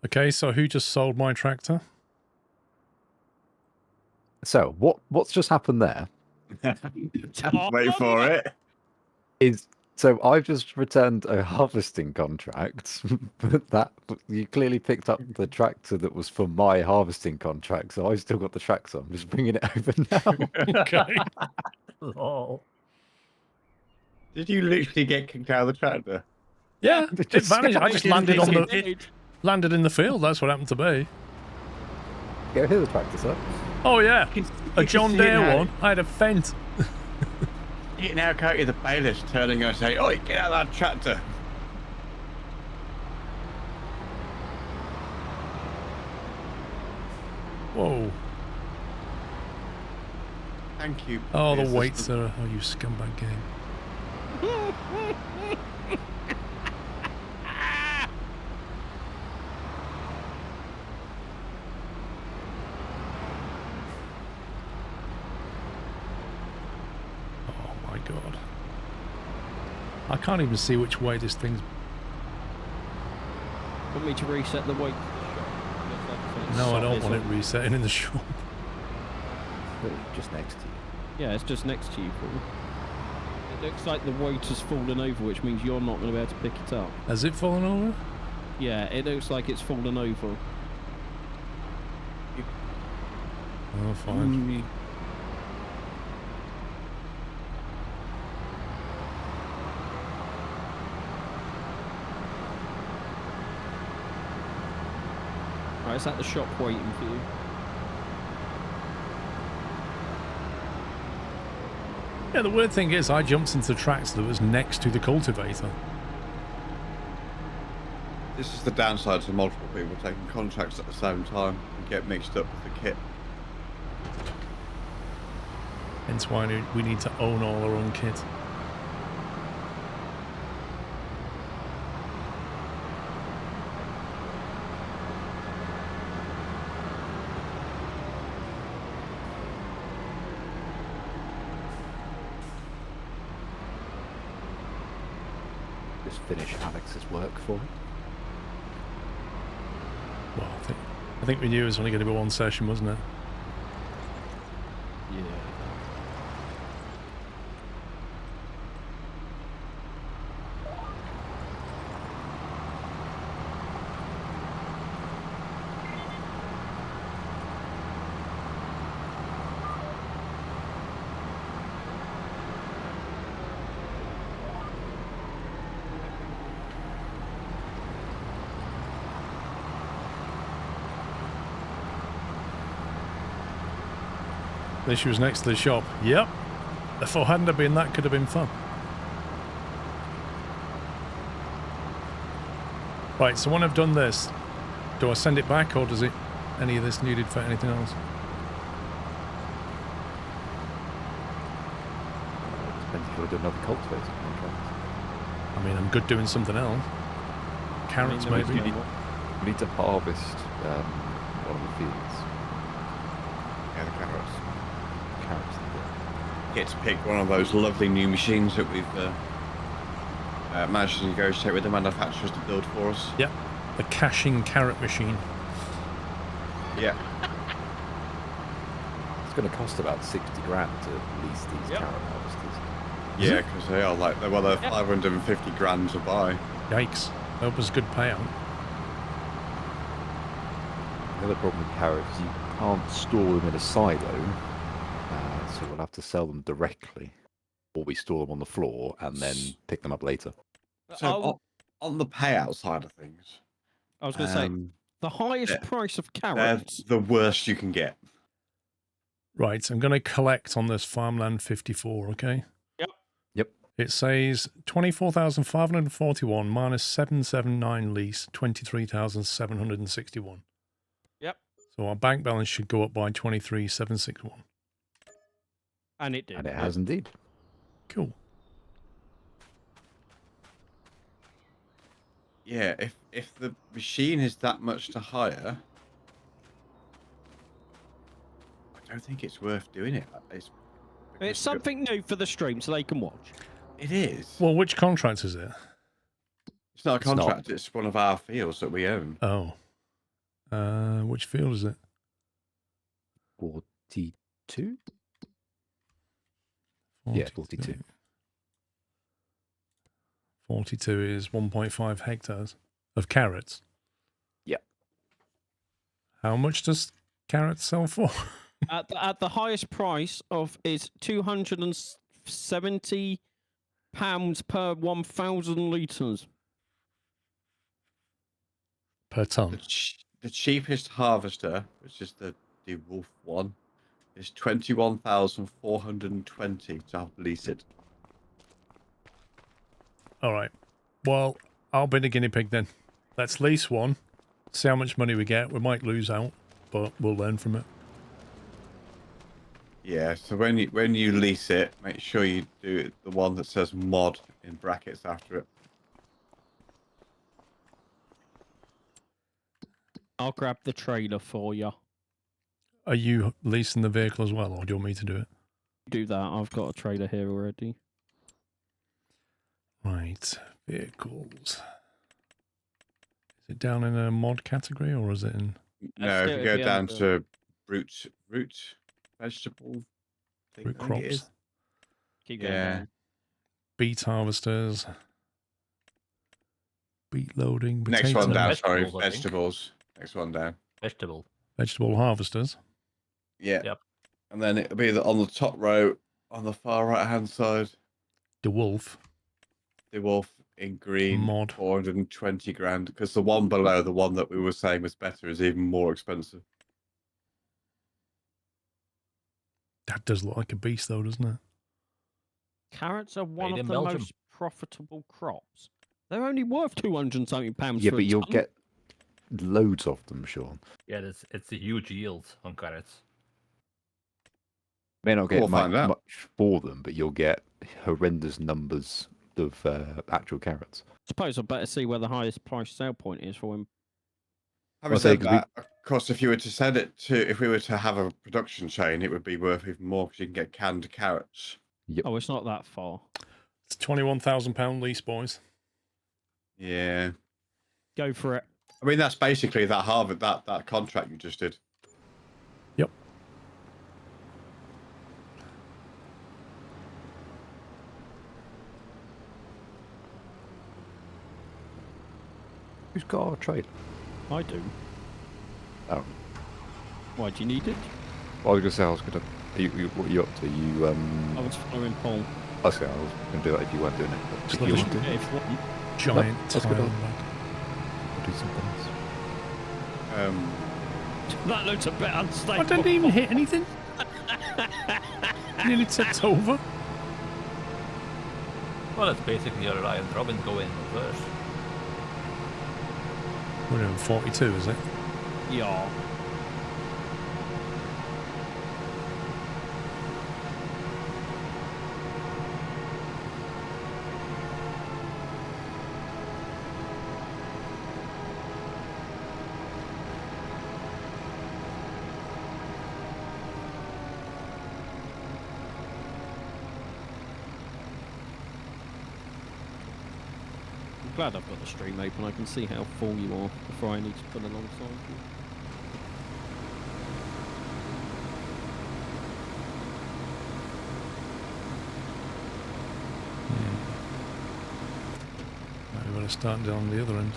Okay, so who just sold my tractor? So what's just happened there Wait for it. is so I've just returned a harvesting contract, but that you clearly picked up the tractor that was for my harvesting contract, so I've still got the tractor. I'm just bringing it over now. Okay. Lol. Did you literally get kicked out of the tractor? Yeah, it Just vanished. I just landed on the It- landed in the field. That's what happened to me. Go here's the tractor, sir. Oh yeah, You a can John see it Deere now. one. I had a fence. You can now go to the bailiffs turning and say, "Oi, get out of that tractor." Whoa. Thank you. Oh, the Yes, weights are. Oh, you scumbag game. Oh my god. I can't even see which way this thing's. Want me to reset the weight? No, I don't want it resetting in the shop. Just next to you. Yeah, it's just next to you, Paul. It looks like the weight has fallen over, which means you're not going to be able to pick it up. Has it fallen over? Yeah, it looks like it's fallen over. Oh, fine. Right, it's at the shop waiting for you. Yeah, the weird thing is I jumped into the tractor that was next to the cultivator. This is the downside to multiple people taking contracts at the same time and get mixed up with the kit. Hence why we need to own all our own kit. Just finish Alex's work for him. Well, I think we knew it was only going to be one session, wasn't it? Yeah. Then she was next to the shop. Yep. If I hadn't have been, that could have been fun. Right, so when I've done this, do I send it back or does it any of this needed for anything else? Depends if you want to do another cultivator contract. I mean, I'm good doing something else. Carrots, there is maybe. no more. We need to harvest one of the fields. Yeah, the carrots. Carrots. Get to pick one of those lovely new machines that we've managed to negotiate with the manufacturers to build for us. Yep. The caching carrot machine. Yeah. It's going to cost about 60 grand to lease these Yep. carrot harvesters. Yeah, because they are like, well, they're 550 grand to buy. Yikes. That was a good payout. The other problem with carrots is you can't store them in a silo, so we'll have to sell them directly, or we store them on the floor and then pick them up later. So on the payout side of things, I was going to say, the highest they're- price of they're carrots. the worst you can get. Right, I'm going to collect on this farmland 54, okay? Yep. It says 24,541 minus 779 lease, 23,761. Yep. So our bank balance should go up by 23,761. And it did. And it has indeed. Cool. Yeah, if the machine is that much to hire, I don't think it's worth doing it. It's something new for the stream so they can watch. It is. Well, which contract is it? It's not a It's not. contract. It's one of our fields that we own. Oh. Which field is it? 42? Yeah, 42. 42 is 1.5 hectares of carrots. Yep. How much does carrots sell for? At the highest price of is £270 per 1,000 litres. Per ton. The cheapest harvester, which is the Wolf one, is 21,420 to lease it. All right. Well, I'll be the guinea pig then. Let's lease one. See how much money we get. We might lose out, but we'll learn from it. Yeah, so when you lease it, make sure you do the one that says mod in brackets after it. I'll grab the trailer for you. Are you leasing the vehicle as well, or do you want me to do it? Do that. I've got a trailer here already. Right. Vehicles. Is it down in a mod category, or is it in... No, if you at go the down end of to root vegetable thing, Root I think it crops. is. Keep going. Yeah. down. Beet harvesters. Beet loading. Next Potato. one down, sorry, Vegetables, I think. vegetables. Next one down. Vegetable. Vegetable harvesters. Yeah. Yep. And then it'll be on the top row on the far right hand side. The wolf. The wolf in green, Mod. 420 grand. Because the one below, the one that we were saying was better, is even more expensive. That does look like a beast, though, doesn't it? Carrots are one Made of in the Belgium. most profitable crops. They're only worth £270 Yeah, for but a you'll ton. get loads of them, Sean. Yeah, it's a huge yield on carrots. May not get We'll find out. much for them, but you'll get horrendous numbers of actual carrots. Suppose I better see where the highest price sale point is for him. Having Well, said they- that, of course, if you were to send it to, if we were to have a production chain, it would be worth even more because you can get canned carrots. Oh, it's not that far. It's £21,000 lease, boys. Yeah. Go for it. I mean, that's basically that Harvard, that contract you just did. Yep. Who's got a trailer? I do. Oh, Why do you need it? well, I was going to say, I was going to. What are you up to? You I was following Paul. I was going to do that if you weren't doing it. But Just if let you us want to, Yeah, if you want. Giant that's good. tile. I'll do something else. That looks a bit unstable. I didn't even hit anything. Nearly tipped over. Well, it's basically a Ryan Robin going first. We're doing 42, is it? Yeah. I'm glad I've got the stream open. I can see how full you are before I need to put alongside you. Maybe better start down the other end.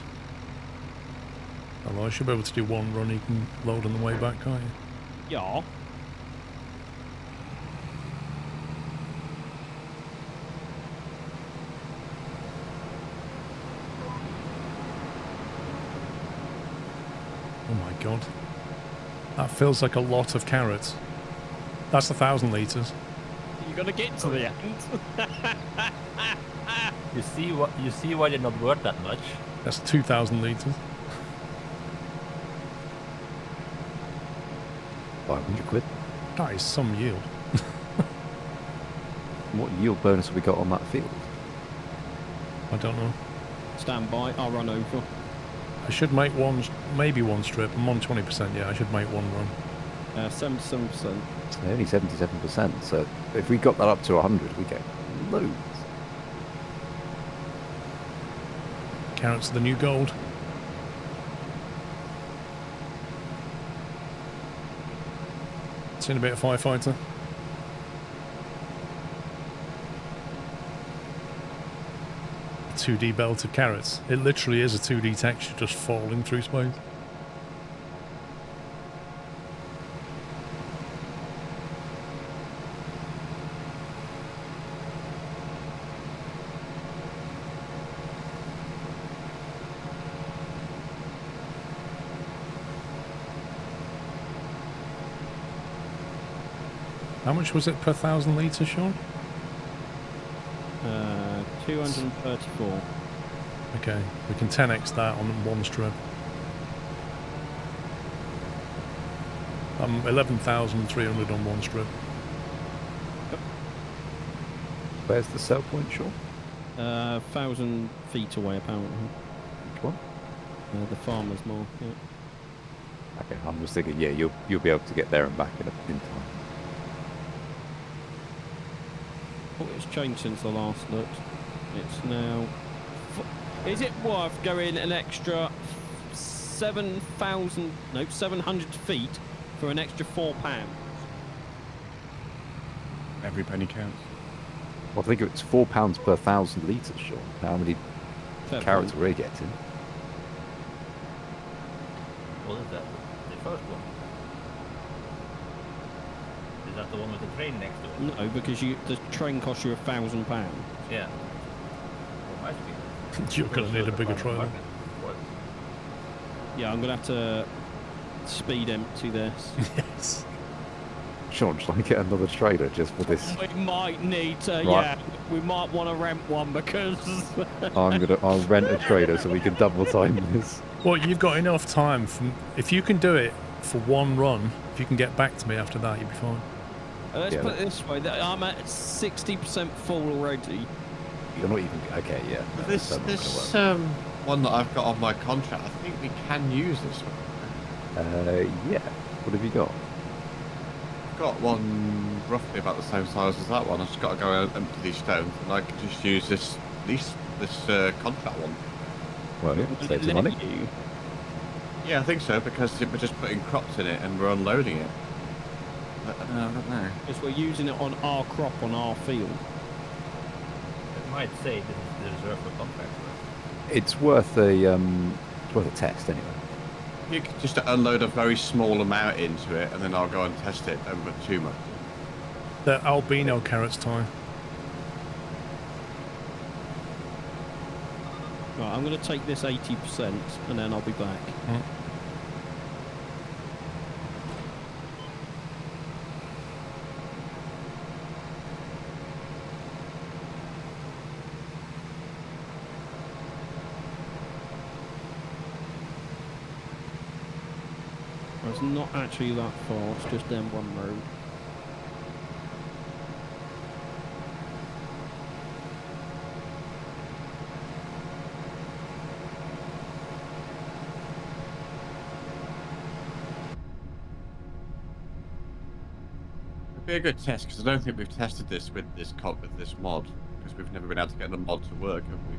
Although I should be able to do one run, you can load on the way back, can't you? Yeah. Oh my god. That feels like a lot of carrots. That's 1,000 litres. You're gonna get to the end. You see why they're not worth that much. That's 2,000 litres. 500 quid. That is some yield. What yield bonus have we got on that field? I don't know. Stand by. I'll run over. I should make one, maybe one strip. I'm on 20%, yeah. I should make one run. 77%. It's only 77%, so if we got that up to 100, we get loads. Carrots are the new gold. Seen a bit of firefighter. A 2D belt of carrots. It literally is a 2D texture just falling through space. How much was it per 1,000 litres, Sean? 234. Okay, we can 10x that on one strip. 11,300 on one strip. Where's the sell point, Sean? 1,000 feet away, apparently. Which one? The farmer's market. Okay, I'm just thinking, yeah, you'll be able to get there and back in time. Oh, it's changed since I last looked. It's now... Is it worth going an extra 700 feet for an extra £4? Every penny counts. Well, I think it's £4 per 1,000 litres, Sean. How many Fair carrots point. are we getting? What is that? The first one? Is that the one with the train next to it? No, because the train costs you £1,000. Yeah. Well, might be. You're going to need a bigger trailer. Yeah, I'm going to have to speed empty this. Yes. Sean, shall I get another trailer just for this? We might need to, Right. yeah. We might want to rent one because... I'll rent a trailer so we can double time this. Well, you've got enough time. If you can do it for one run, if you can get back to me after that, you'll be fine. Let's Yeah, put it this way, that I'm at 60% full already. You're not even... Okay, yeah. No, This that's not gonna this work. one that I've got on my contract, I think we can use this one. Yeah. What have you got? I've got one roughly about the same size as that one. I've just got to go and empty these stones, and I can just use this contract one. Well, yeah, Will save it some let money. you? Yeah, I think so, because we're just putting crops in it and we're unloading it. I don't know. Because we're using it on our crop on our field. It might say this is the reserve for contract. It's worth a test anyway. You could just unload a very small amount into it, and then I'll go and test it. Don't put too much. The albino carrots, Ty. Right, I'm going to take this 80% and then I'll be back. It's not actually that far, it's just M1 road. It'd be a good test because I don't think we've tested this with this mod because we've never been able to get the mod to work, have we?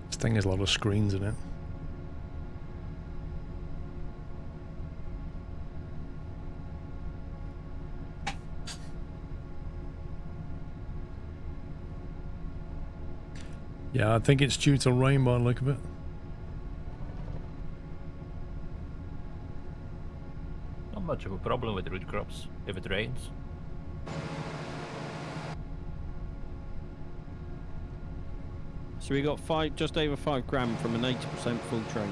This thing has a lot of screens in it. Yeah, I think it's due to rain by the look of it. Not much of a problem with root crops if it rains. So we got just over 5 grand from an 80% full train.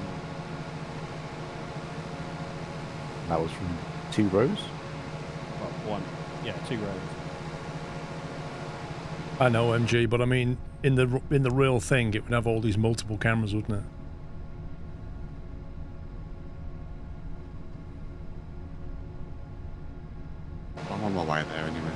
That was from 2 rows. Well, 1. Yeah, 2 rows. I know MG, but I mean, in the real thing, it would have all these multiple cameras, wouldn't it? I'm on my way there anyway.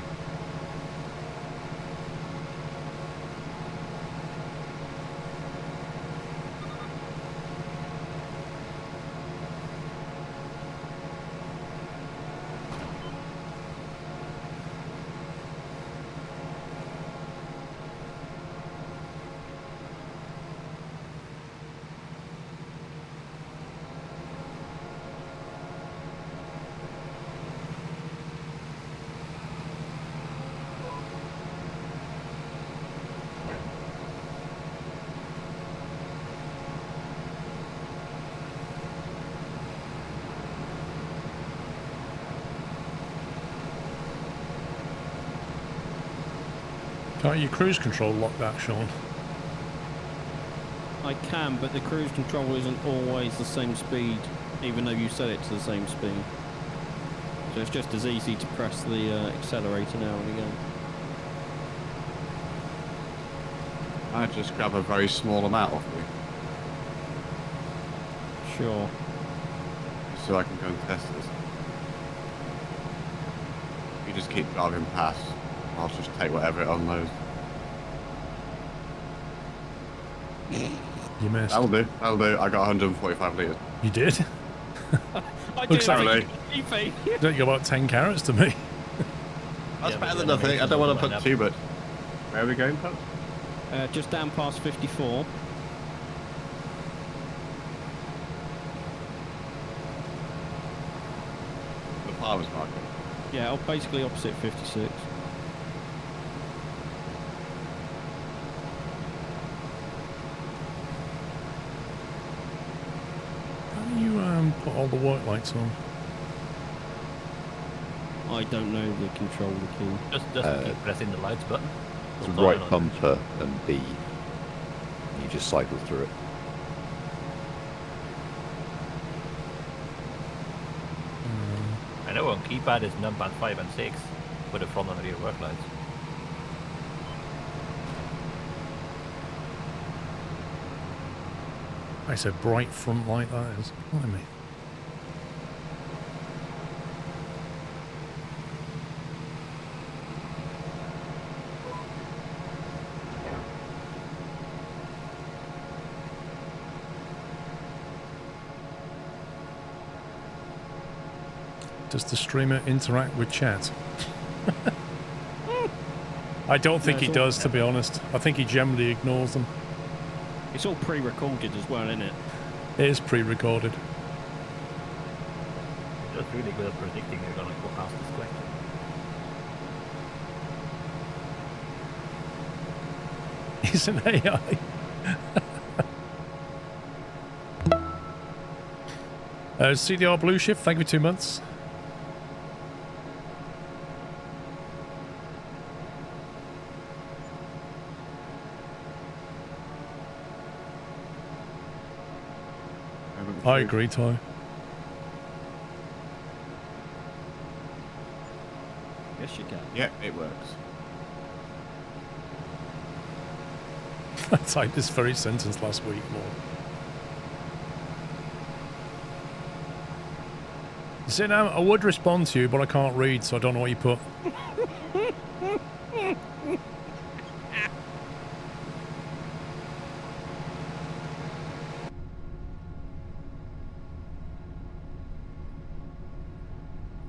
Can't you cruise control lock that, Sean? I can, but the cruise control isn't always the same speed, even though you set it to the same speed. So it's just as easy to press the accelerator now and again. I just grab a very small amount off me Sure. so I can go and test this. You just keep driving past. I'll just take whatever it unloads. You missed. That'll do. That'll do. I got 145 litres. You did? I Looks did like- anything. Don't you got about 10 carats to me? That's Yeah, better but than the nothing. I don't want to animations put too much. Where are we going, Pups? Just down past 54. The farmer's market. Yeah, basically opposite 56. How do you put all the work lights on? I don't know the controller key. Just keep pressing the lights button. It's Don't right turn on. bumper and B. You just cycle through it. I know on keypad is numpad 5 and 6 for the front and rear work lights. I said bright front light that is. Blimey. Does the streamer interact with chat? I don't think he does, to be honest. I think he generally ignores them. It's all pre-recorded as well, isn't it? It is pre-recorded. Just really good at predicting you're gonna go past this question. He's an AI. CDR Blue Shift, thank you for 2 months. I agree, Ty. Yes, you can. Yeah, it works. I typed this very sentence last week, Lord. You see, now I would respond to you, but I can't read, so I don't know what you put.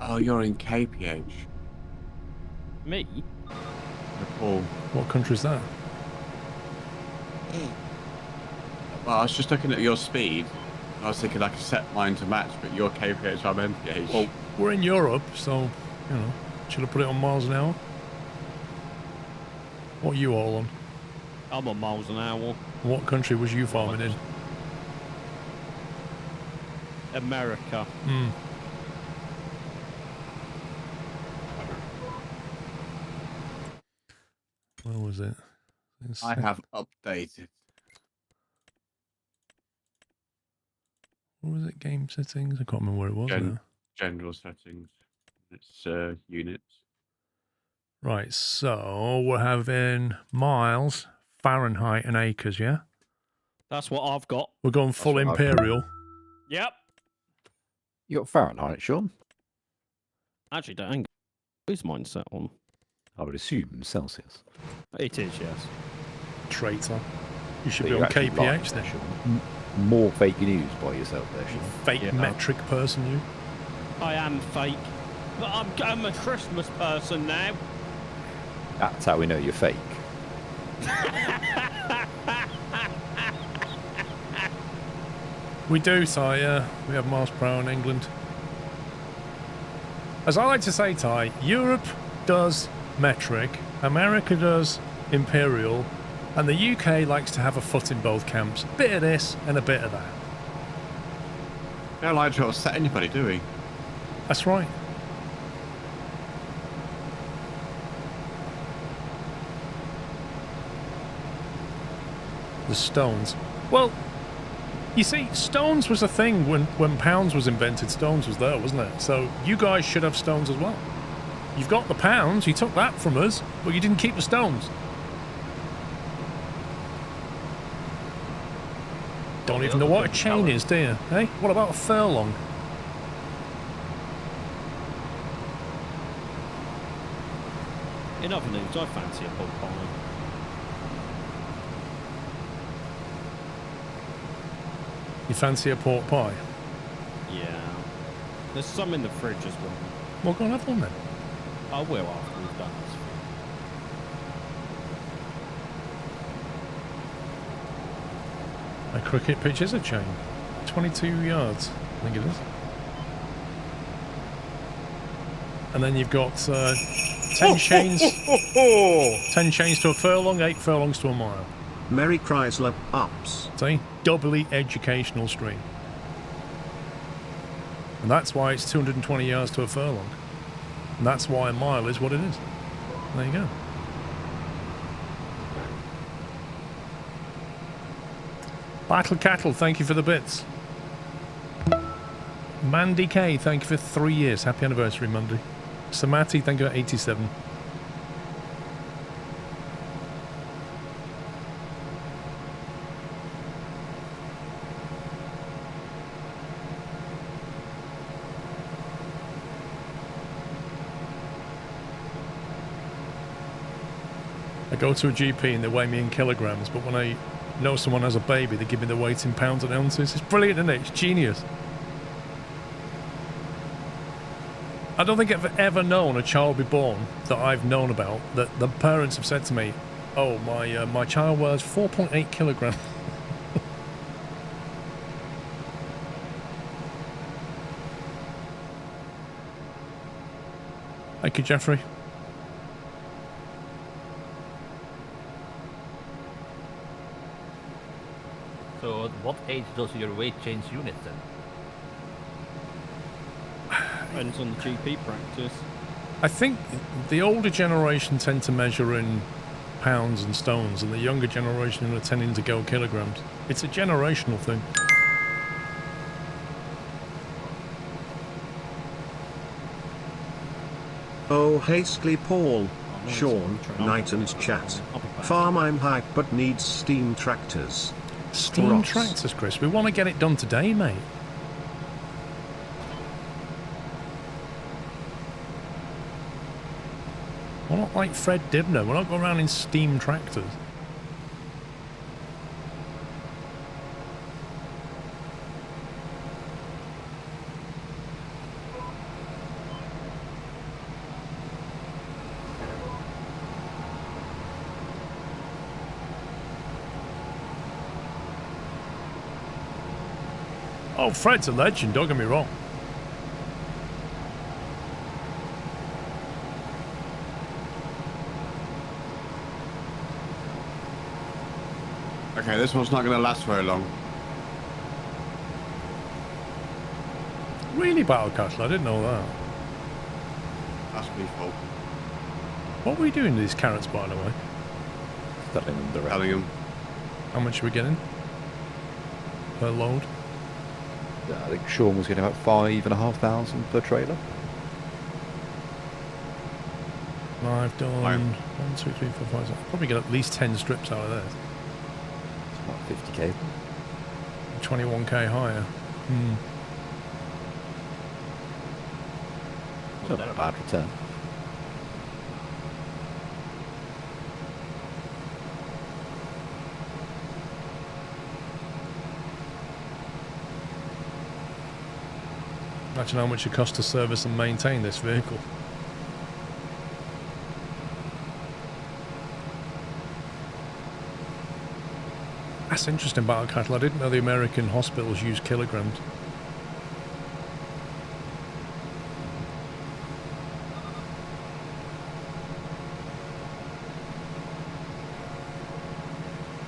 Oh, you're in KPH. Me? Nepal. What country is that? Well, I was just looking at your speed. I was thinking I could set mine to match, but you're KPH, I'm MPH. Well, we're in Europe, so, you know, should I put it on miles an hour? What are you all on? I'm on miles an hour. What country was you farming in? America. Hmm. Where was it? I have updated. What was it? Game settings? I can't remember where it was now. General settings. It's units. Right, so we're having miles, Fahrenheit, and acres, yeah? That's what I've got. We're going full what I've got. imperial. Yep. You got Fahrenheit, Sean? Actually, don't. Who's mine set on? I would assume Celsius. It is, yes. Traitor. You should But be you're on actually lying KPH there, then. Sean. More fake news by yourself there, Sean. Fake Yeah. metric person, you. I am fake. But I'm a Christmas person now. That's how we know you're fake. We do, Ty, yeah. We have miles per hour in England. As I like to say, Ty, Europe does metric, America does imperial, and the UK likes to have a foot in both camps. A bit of this and a bit of that. We don't like to upset anybody, do we? That's right. The stones. Well, you see, stones was a thing when pounds was invented. Stones was there, wasn't it? So you guys should have stones as well. You've got the pounds, you took that from us, but you didn't keep the stones. Don't even know what a chain is, do you? Hey, what about a furlong? In other news, I fancy a pork pie. You fancy a pork pie? Yeah. There's some in the fridge as well. Well, go and have one then. I will after we've done this. A cricket pitch is a chain. 22 yards, I think it is. And then you've got 10 chains. 10 chains to a furlong, 8 furlongs to a mile. Merry Chrysler ups. See? Doubly educational stream. And that's why it's 220 yards to a furlong. And that's why a mile is what it is. There you go. Battle Cattle, thank you for the bits. Mandy K, thank you for 3 years. Happy anniversary, Mandy. Samati, thank you for 87. I go to a GP and they weigh me in kilograms, but when I know someone has a baby, they give me the weight in pounds and ounces. It's brilliant, isn't it? It's genius. I don't think I've ever known a child be born that I've known about that the parents have said to me, oh, my child weighs 4.8 kilograms. Thank you, Jeffrey. So at what age does your weight change units then? Depends on the GP practice. I think the older generation tend to measure in pounds and stones, and the younger generation are tending to go kilograms. It's a generational thing. Oh, hastily Paul. Sean, Knight and chat. Farm I'm hype but needs steam tractors. Steam Ross. tractors, Chris. We want to get it done today, mate. We're not like Fred Dibner. We're not going around in steam tractors. Oh, Fred's a legend, don't get me wrong. Okay, this one's not going to last very long. Really, Battle Castle? I didn't know that. That's me fault. What were we doing to these carrots, by the way? Selling them direct. Telling him. How much are we getting per load? I think Sean was getting about 5,500 per trailer. I've done 1, 2, 3, 4, 5, 6. Probably get at least 10 strips out of this. It's about 50k. 21k higher. Not a bad return. Imagine how much it costs to service and maintain this vehicle. That's interesting, Battle Cattle. I didn't know the American hospitals use kilograms.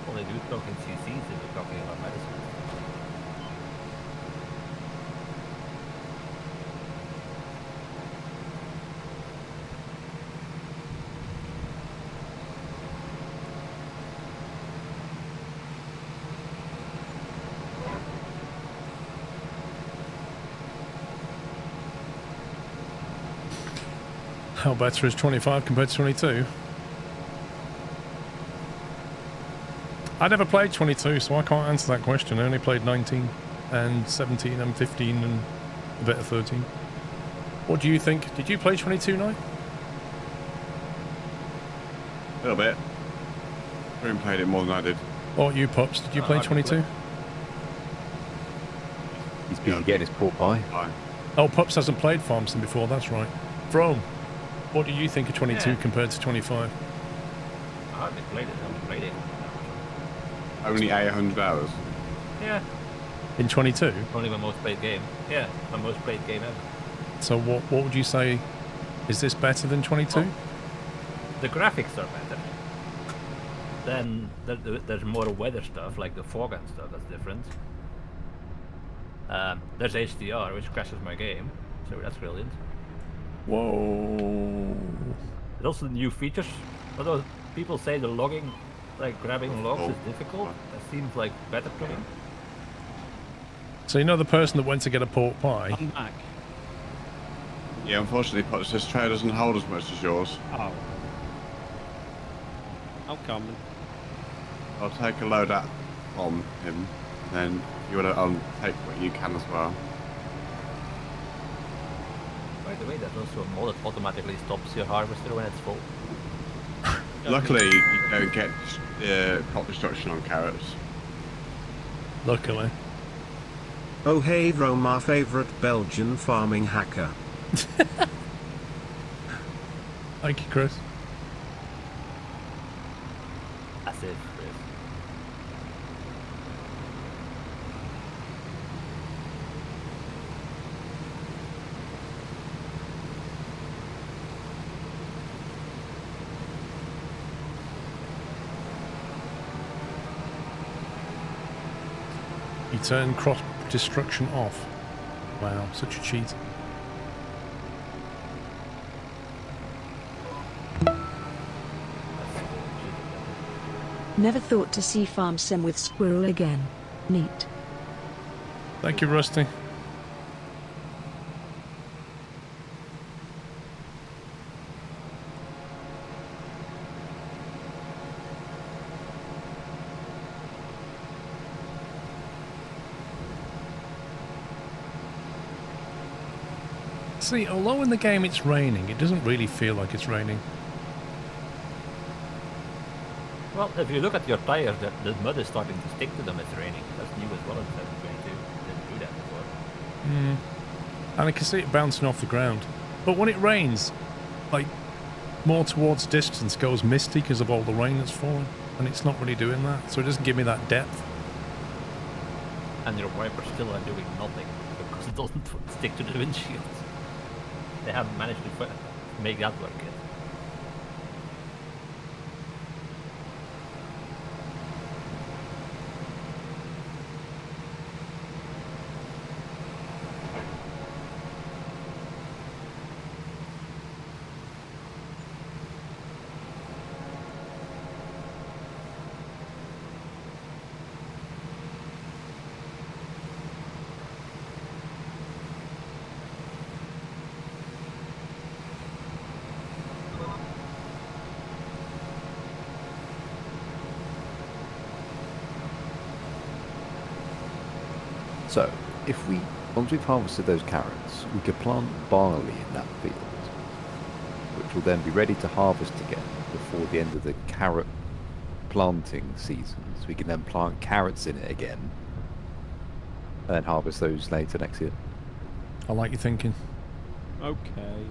Well, they do talk in CCs if we're talking about medicine. How better is 25 compared to 22? I never played 22, so I can't answer that question. I only played 19 and 17 and 15 and a bit of 13. What do you think? Did you play 22, Night? A little bit. Room played it more than I did. Or you, Pups? Did you play 22? He's busy getting his pork pie. Oh, Pups hasn't played Farmson before, that's right. Frome, what do you think of 22 compared to 25? I haven't played it. I haven't played it. Only 800 hours. Yeah. In 22? Only my most played game. Yeah, my most played game ever. So what would you say? Is this better than 22? Oh, the graphics are better. Then there's more weather stuff, like the fog and stuff, that's different. There's HDR, which crashes my game, so that's brilliant. Whoa. There's also new features. Although people say the logging, like grabbing logs, is difficult, that seems like better to me. So you know the person that went to get a pork pie? I'm back. Yeah, unfortunately, Potts, this trailer doesn't hold as much as yours. Oh. I'm coming. I'll take a load out from him, then you want to take what you can as well. By the way, there's also a mod that automatically stops your harvester when it's full. Luckily, you don't get crop destruction on carrots. Luckily. Oh hey Rome, our favourite Belgian farming hacker. Thank you, Chris. That's it, Chris. You turn crop destruction off. Wow, such a cheat. Never thought to see Farm Sim with Squirrel again. Neat. Thank you, Rusty. See, although in the game it's raining, it doesn't really feel like it's raining. Well, if you look at your tires, the mud is starting to stick to them. It's raining. That's new as well in 722. Didn't do that before. And I can see it bouncing off the ground. But when it rains, like, more towards distance goes misty because of all the rain that's falling. And it's not really doing that, so it doesn't give me that depth. And your wipers still are doing nothing because it doesn't stick to the windshield. They haven't managed to make that work yet. So, once we've harvested those carrots, we could plant barley in that field, which will then be ready to harvest again before the end of the carrot planting season. So we can then plant carrots in it again, and then harvest those later next year. I like your thinking. Okay.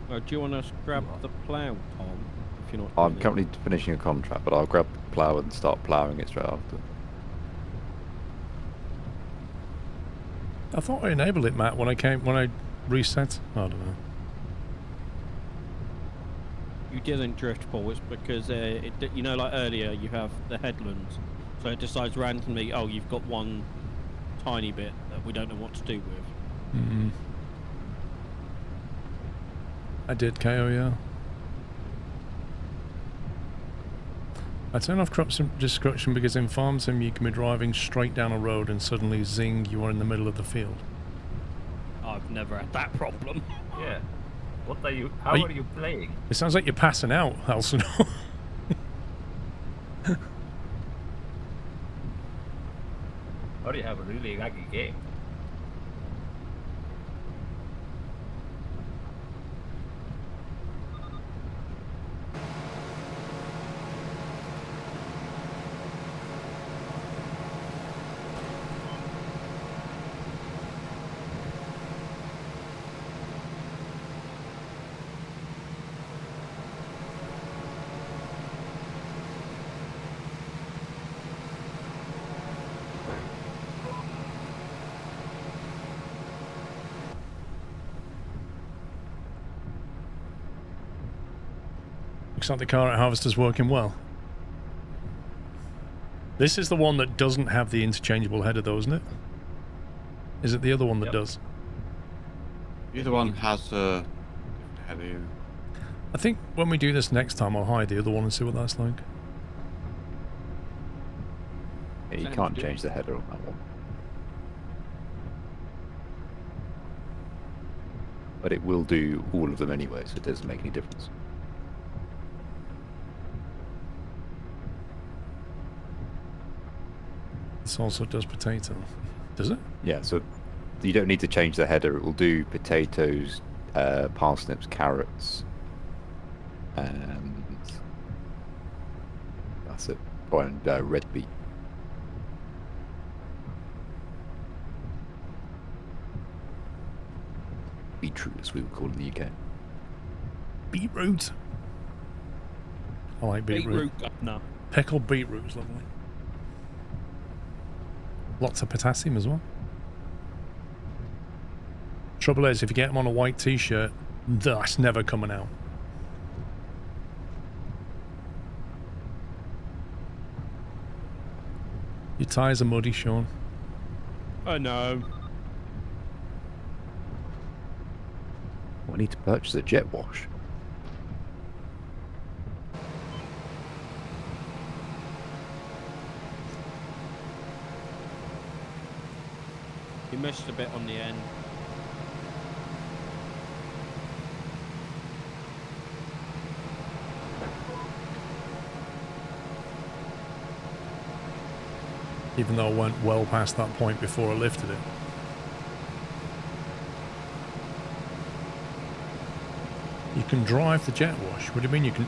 Do you want to grab the plough, Tom? If you're not. I'm currently finishing a contract, but I'll grab the plough and start ploughing it straight after. I thought I enabled it, Matt, when I reset. I don't know. You didn't drift, Paul. It's because you know, like earlier, you have the headlands, so it decides randomly. Oh, you've got one tiny bit that we don't know what to do with. Mm-hmm. I did KO, yeah. I turn off crop destruction because in Farm Sim you can be driving straight down a road and suddenly zing, you are in the middle of the field. I've never had that problem. Yeah. What are you? How are you playing? It sounds like you're passing out, Halson. Or you have a really laggy game? Looks like the car at Harvester's working well. This is the one that doesn't have the interchangeable header though, isn't it? Is it the other one that does? The other one has a header. I think when we do this next time I'll hide the other one and see what that's like. Yeah, you can't change the header on that one. But it will do all of them anyway, so it doesn't make any difference. This also does potato. Does it? Yeah, so you don't need to change the header. It will do potatoes, parsnips, carrots, and that's it. Oh, and red beet. Beetroot, as we would call it in the UK. Beetroot. I like beetroot. No. Pickled beetroot is lovely. Lots of potassium as well. Trouble is, if you get them on a white t-shirt, that's never coming out. Your tyres are muddy, Sean. I know. I need to purchase a jet wash. You missed a bit on the end. Even though I went well past that point before I lifted it. can drive the jet wash. What do you mean you can?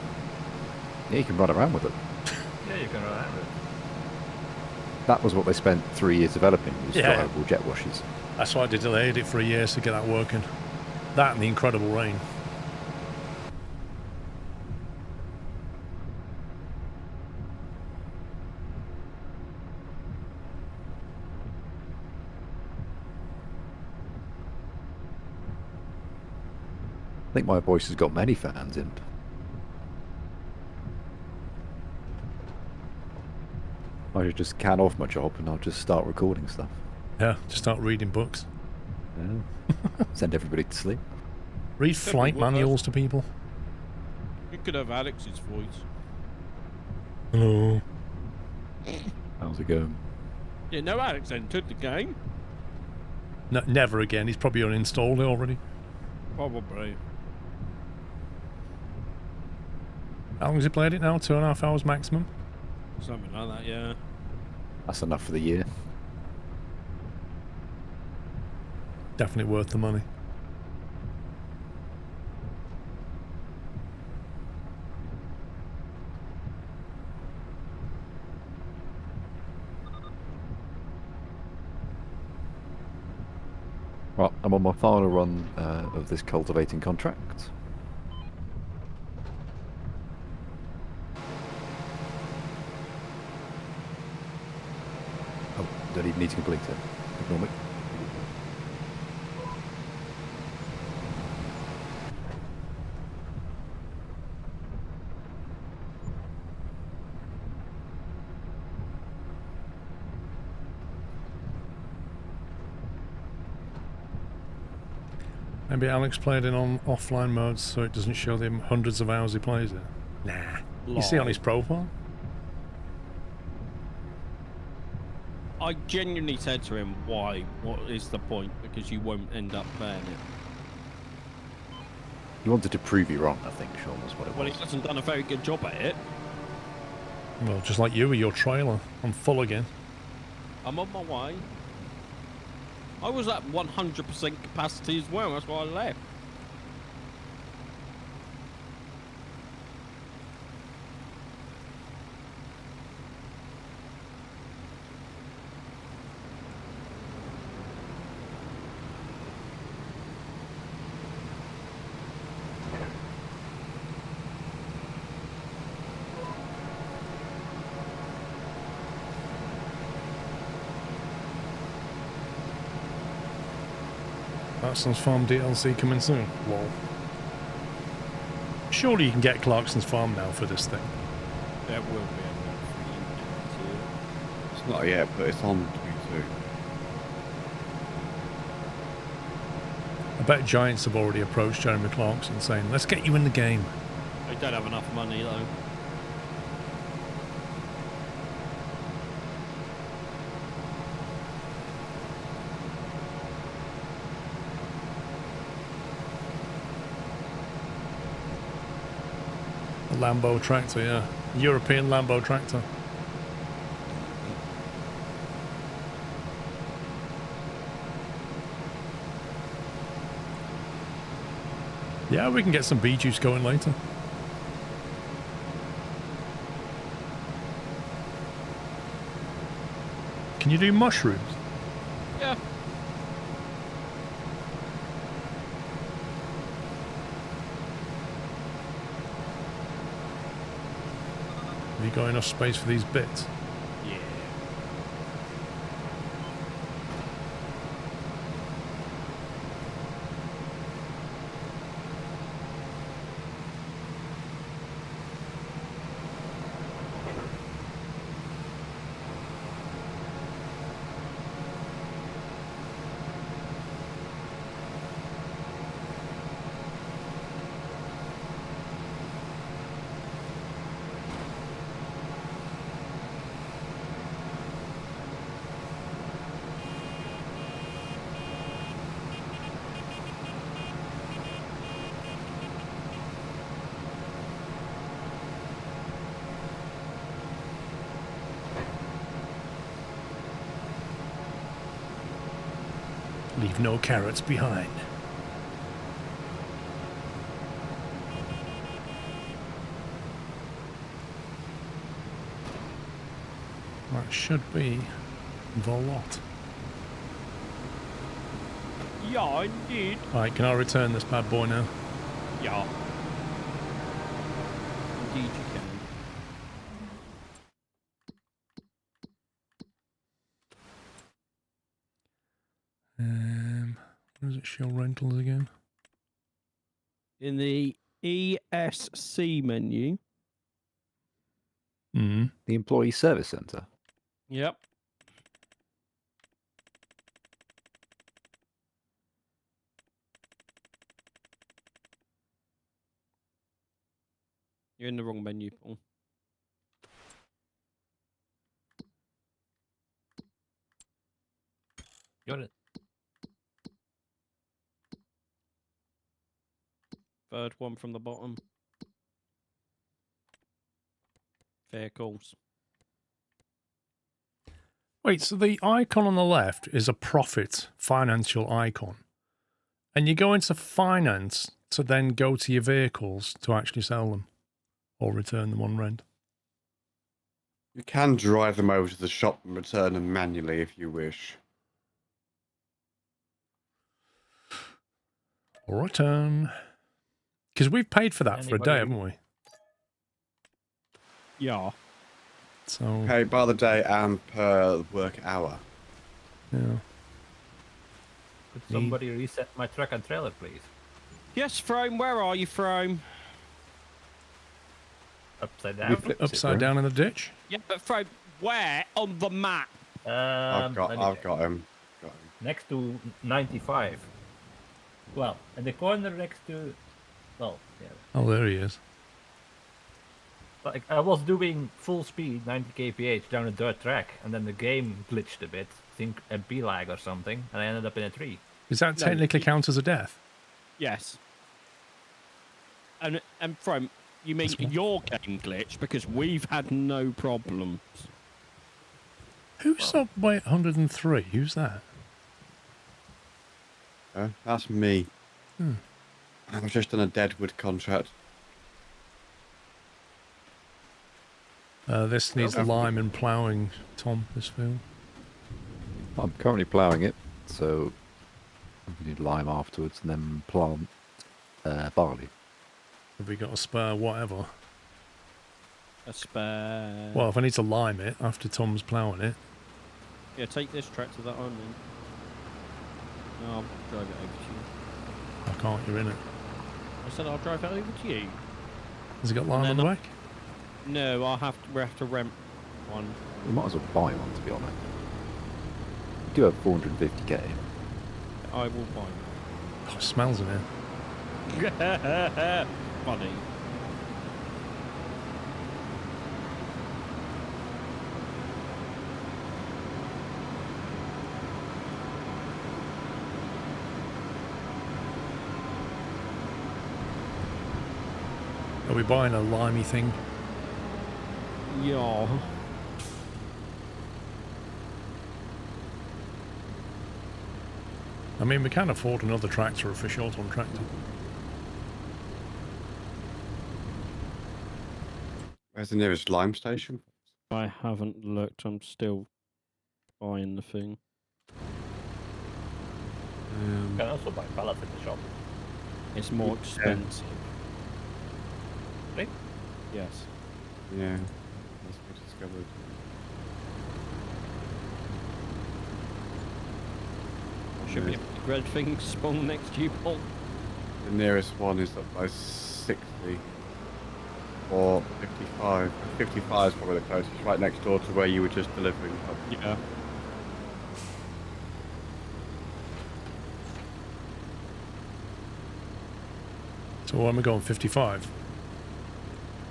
Yeah, you can run around with it. Yeah, you can run it. That was what they spent 3 years developing, was Yeah. drivable jet washes. That's why they delayed it for a year to get that working. That and the incredible rain. I think my voice has got many fans in. I should just can off my job and I'll just start recording stuff. Yeah, just start reading books. Yeah. Send everybody to sleep. Read Could be flight worse. manuals to people. You could have Alex's voice. Hello. How's it going? Yeah, no, Alex entered the game. No, never again. He's probably uninstalled it already. Probably. How long has he played it now? 2.5 hours maximum? Something like that, yeah. That's enough for the year. Definitely worth the money. Right, I'm on my final run of this cultivating contract. Oh, don't even need to complete it. Ignore me. Maybe Alex played it on offline modes so it doesn't show the hundreds of hours he plays it. Nah. You see on his profile? I genuinely said to him, why? What is the point? Because you won't end up playing it. You wanted to prove you wrong, I think, Sean, was what it Well, was. he hasn't done a very good job at it. Well, just like you with your trailer. I'm full again. I'm on my way. I was at 100% capacity as well, that's why I left. Clarkson's Farm DLC coming soon. Lol. Surely you can get Clarkson's Farm now for this thing. There will be a It's not yet, but it's on 22. I bet Giants have already approached Jeremy Clarkson saying, let's get you in the game. They don't have enough money though. A Lambo tractor, yeah. European Lambo tractor. Yeah, we can get some bee juice going later. Can you do mushrooms? Yeah. Have you got enough space for these bits? Yeah. Leave no carrots behind. That should be the lot. Yeah, indeed. Right, can I return this bad boy now? Yeah. Indeed you can. Where does it show rentals again? In the ESC menu. Hmm. The Employee Service Centre. Yep. You're in the wrong menu, Paul. Got it. Third one from the bottom. Vehicles. Wait, so the icon on the left is a profit financial icon. And you go into finance to then go to your vehicles to actually sell them or return them on rent. You can drive them over to the shop and return them manually if you wish. Or return. Because we've paid for that for a day, Anybody- haven't we? Yeah. So, Okay, by the day and per work hour. yeah. Could somebody reset my truck and trailer, please? Yes, Frome, where are you, Frome? Upside We down. flipped it, Upside bro. down in the ditch? Yeah, but Frome, where on the map? I've got Let me check. him. Next to 95. Well, in the corner next to. Well, yeah. Oh, there he is. Like I was doing full speed, 90 kph down a dirt track, and then the game glitched a bit. I think a B lag or something, and I ended up in a tree. Does that No, technically count as a death? Yes. And Frome, you mean That's what- your game glitch because we've had no problems. Who's up by 103? Who's that? That's me. Hmm. I was just on a Deadwood contract. This needs Okay. lime and ploughing, Tom, this field. I'm currently ploughing it, so we need lime afterwards and then plant barley. Have we got a spare whatever? A spare. Well, if I need to lime it after Tom's ploughing it. Yeah, take this tractor that on then. No, I'll drive it over to you. I can't, you're in it. I said I'll drive it over to you. Has it got lime No, on the no. back? No, we have to rent one. We might as well buy one, to be honest. We do have 450k. I will buy Oh, it smells in here. one. Funny. Are we buying a limey thing? Yeah. I mean, we can afford another tractor if we're short on tractor. Where's the nearest lime station? I haven't looked. I'm still buying the thing. You can also buy pallets at the shop. It's more expensive. Right? Yes. Yeah. That's what I discovered. Should be a red thing spawn next to you, Paul. The nearest one is up by 60 or 55. 55 is probably the closest, right next door to where you were just delivering. Yeah. So when we going 55?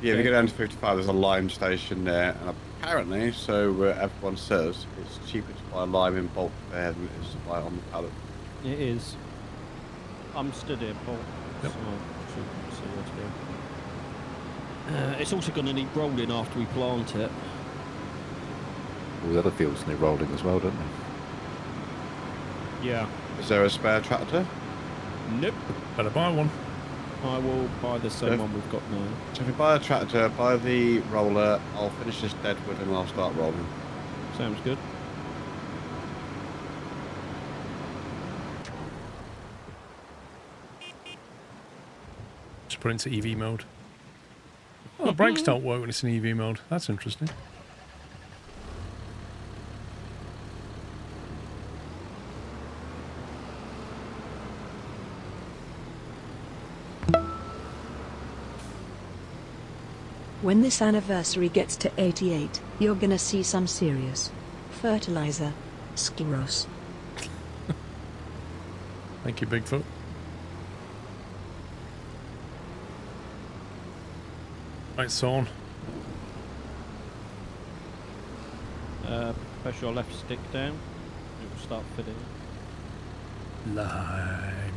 Yeah, if you go down to 55, there's a lime station there, and apparently, so everyone says, it's cheaper to buy lime in bulk there than it is to buy it on the pallet. It is. I'm stood here, Paul. Yep. So see where to go. It's also going to need rolling after we plant it. All the other fields need rolling as well, don't they? Yeah. Is there a spare tractor? Nope. Better buy one. I will buy the same Yep. one we've got now. So if you buy a tractor, buy the roller, I'll finish this Deadwood and I'll start rolling. Sounds good. Just put it into EV mode. Oh, the brakes don't work when it's in EV mode. That's interesting. When this anniversary gets to 88, you're gonna see some serious fertilizer. Scleros. Thank you, Bigfoot. Right, Sawn. Press your left stick down. It will start fitting. Lime.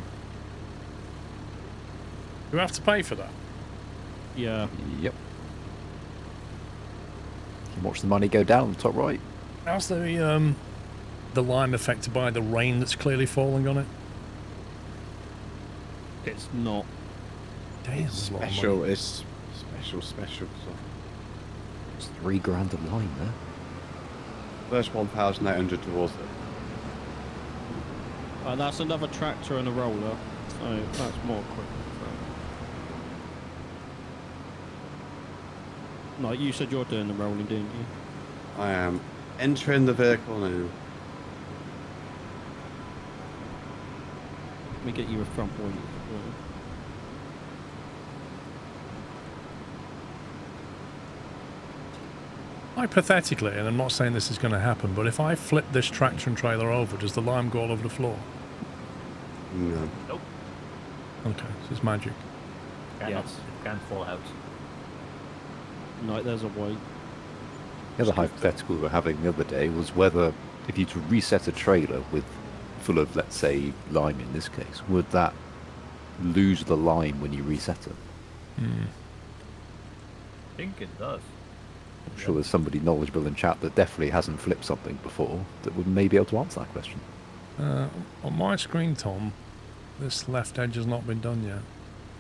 Do we have to pay for that? Yeah. Yep. You can watch the money go down on the top right. How's the lime affected by the rain that's clearly falling on it? It's not. Damn, It's there's a lot of special. money. It's special. So It's 3 grand of line there. there's 1,800 towards it. That's another tractor and a roller, so that's more equipment. So. No, you said you're doing the rolling, didn't you? I am entering the vehicle now. Let me get you a front wheel. Hypothetically, and I'm not saying this is going to happen, but if I flip this tractor and trailer over, does the lime go all over the floor? No. Nope. Okay, so it's magic. Cannot, Yes. It can't fall out. No, there's a way. The other hypothetical we were having the other day was whether, if you to reset a trailer with full of, let's say, lime in this case, would that lose the lime when you reset it? I think it does. I'm sure there's somebody knowledgeable in chat that definitely hasn't flipped something before that would maybe be able to answer that question. On my screen, Tom, this left edge has not been done yet.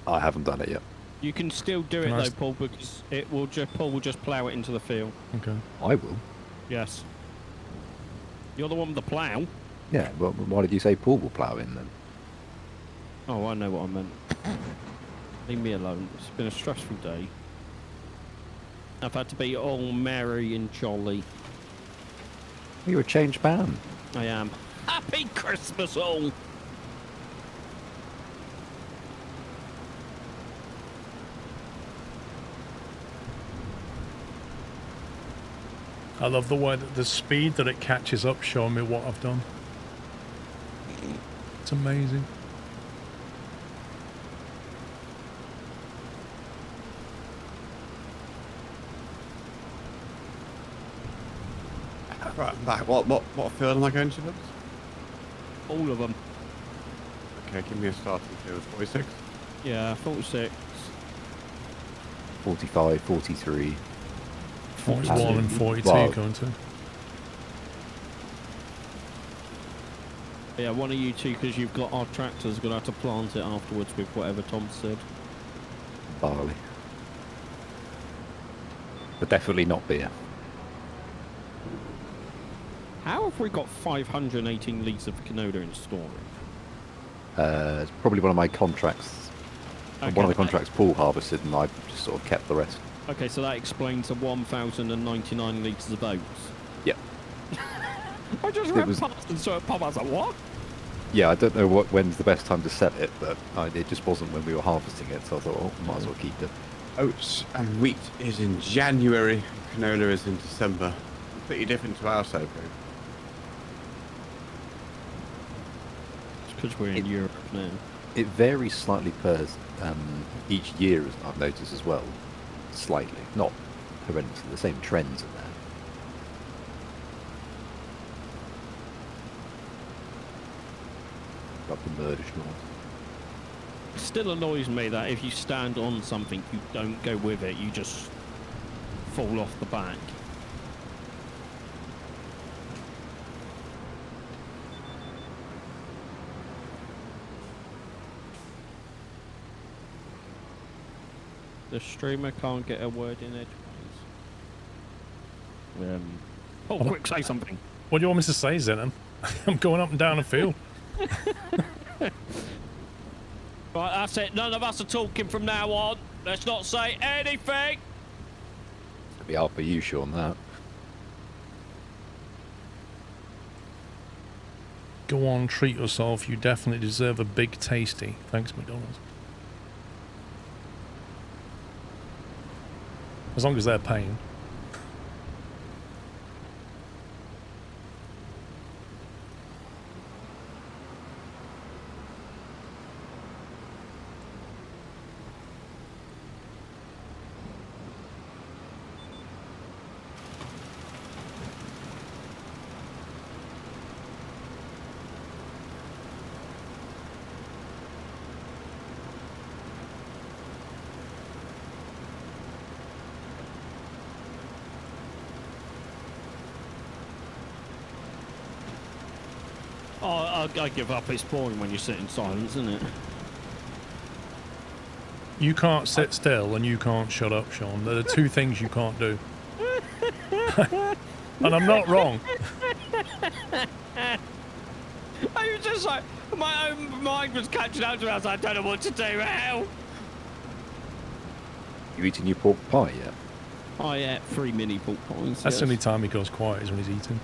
I haven't done it yet. You can still do it Can I though, s- Paul, because it will Paul will just plough it into the field. Okay. I will. Yes. You're the one with the plough. Yeah, well, why did you say Paul will plough in then? Oh, I know what I meant. Leave me alone. It's been a stressful day. I've had to be all merry and jolly. You're a changed man. I am. Happy Christmas all! I love the way that the speed that it catches up showing me what I've done. It's amazing. Right, I'm back. What field am I going to? All of them. Okay, give me a starting field. 46. Yeah, 46. 45, 43. 41 and 42 Wow. going to. Yeah, one of you two, because you've got our tractors, going to have to plant it afterwards with whatever Tom said. Barley. But definitely not beer. How have we got 518 litres of canola in storage? It's probably one of my contracts. One of the contracts Paul harvested, and I just sort of kept the rest. Okay, so that explains the 1,099 litres of oats. Yep. I just It read was- past and saw it pop. I was like, what? Yeah, I don't know when's the best time to sell it, but it just wasn't when we were harvesting it, so I thought, oh, might as well keep it. Oats and wheat is in January. Canola is in December. Completely different to our soap. It's because we're in Europe now. It varies slightly per each year, as I've noticed as well. Slightly, not horrendously. The same trends are there. Got the murder short. It still annoys me that if you stand on something, you don't go with it. You just fall off the back. The streamer can't get a word in edgeways. Oh, quick, say something. What do you want me to say, Zenon? I'm going up and down the field. Right, that's it. None of us are talking from now on. Let's not say anything. It'll be hard for you, Sean, that. Go on, treat yourself. You definitely deserve a big tasty. Thanks, McDonald's. As long as they're paying. Oh, I give up. It's boring when you sit in silence, isn't it? You can't sit still and you can't shut up, Sean. There are two things you can't do. And I'm not wrong. I was just like, my own mind was catching up to me. I was like, I don't know what to do now. You eating your pork pie yet? I ate 3 mini pork pies. That's yes. the only time he goes quiet is when he's eating.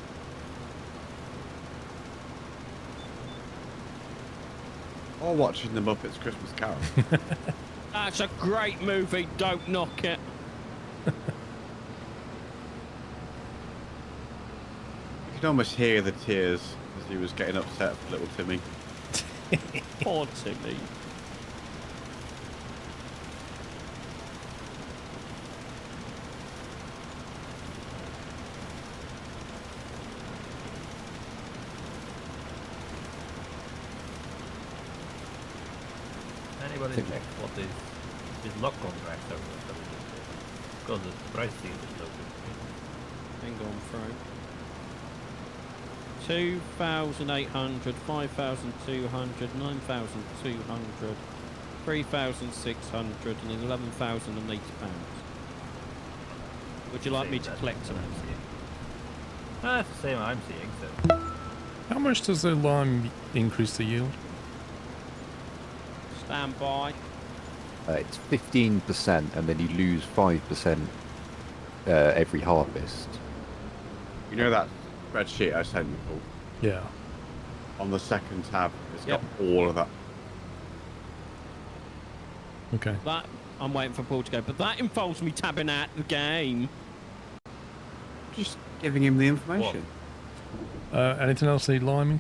Or watching the Muppets Christmas Carol. That's a great movie. Don't knock it. You could almost hear the tears as he was getting upset for little Timmy. Poor Timmy. Anybody check what these lock contracts are worth? Because the price seal is low. Hang on, through. 2,800, 5,200, 9,200, 3,600 and 11,080 pounds. Would you like me to collect some? That's the same I'm seeing, so. How much does the lime increase the yield? Stand by. It's 15%, and then you lose 5% every harvest. You know that spreadsheet I sent you, Paul? Yeah. On the second tab, it's Yep. got all of that. Okay. That I'm waiting for Paul to go, but that involves me tabbing out the game. Just giving him the information. Anything else need liming?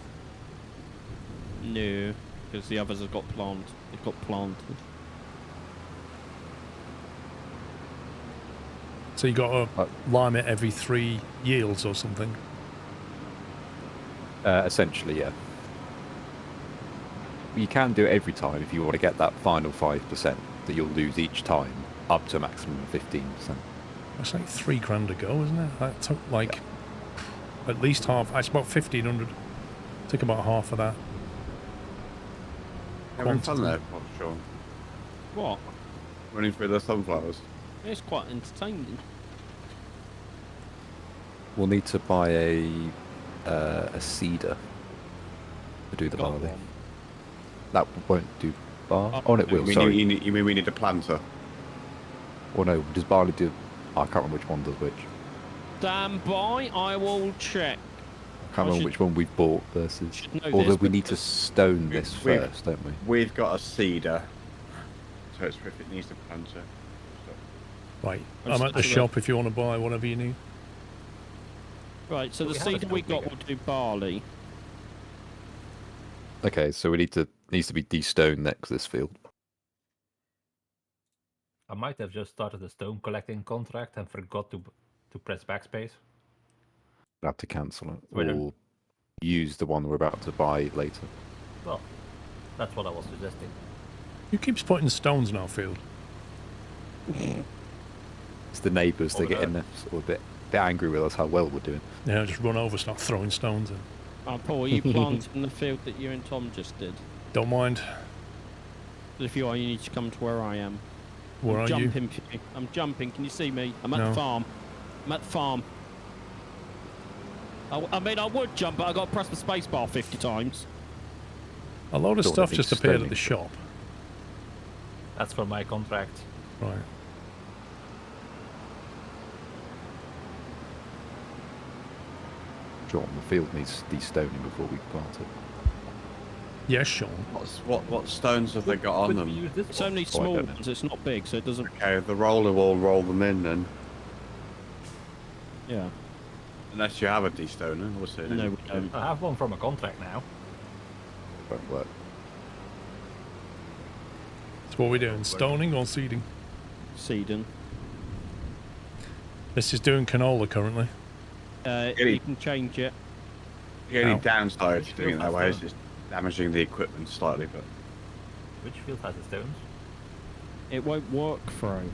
No, because the others have got planted. They've got planted. So you got to lime it every 3 yields or something? Essentially, yeah. You can do it every time if you want to get that final 5% that you'll lose each time, up to a maximum of 15%. That's like $3,000 a go, isn't it? That took like at least half. It's about 1,500. Took about half of that. Having fun there, Sean. What? Running through the sunflowers. It's quite entertaining. We'll need to buy a seeder to do the Got barley. one. That won't do bar. Oh, it will. You Sorry. mean, you mean we need a planter? Or no, does barley do? I can't remember which one does which. Stand by. I will check. I can't remember which one we bought versus. should know Although this, we but need to stone this we've- first, don't we? We've got a seeder. So it's if it needs a planter. Right. I'm I'm at the just- shop if you want to buy whatever you need. Right, so Well, the we have seed a we couple got will do barley. Okay, so we needs to be de-stoned next this field. I might have just started a stone collecting contract and forgot to press backspace. We'll have to cancel it Wait, or use the one we're about to buy later. Well, that's what I was suggesting. Who keeps putting stones in our field? It's the neighbours. They Oh, get no. in there sort of a bit angry with us how well we're doing. Yeah, just run over, start throwing stones in. Oh, Paul, are you planting the field that you and Tom just did? Don't mind. If you are, you need to come to where I am. Where I'm are you? jumping for you. I'm jumping. Can you see me? I'm at No. the farm. I'm at the farm. I mean, I would jump, but I got to press the space bar 50 times. A load of Thought stuff it'd be just appeared at stoning the stuff. shop. That's for my contract. Right. John, the field needs destoning before we plant it. Yes, Sean. What stones have they got on Could we them? use this It's one? only I small don't know. ones, it's not big, so it doesn't... Okay, the roller will roll them in then. Yeah. Unless you have a destoner, or so. No, we don't. I have one from a contract now. Won't work. So what are we doing? Stoning or seeding? Seeding. This is doing canola currently. You can change it. The only Ow. downside to doing it that Still way has is just damaging the equipment slightly, but Which field has the stones? It won't work through.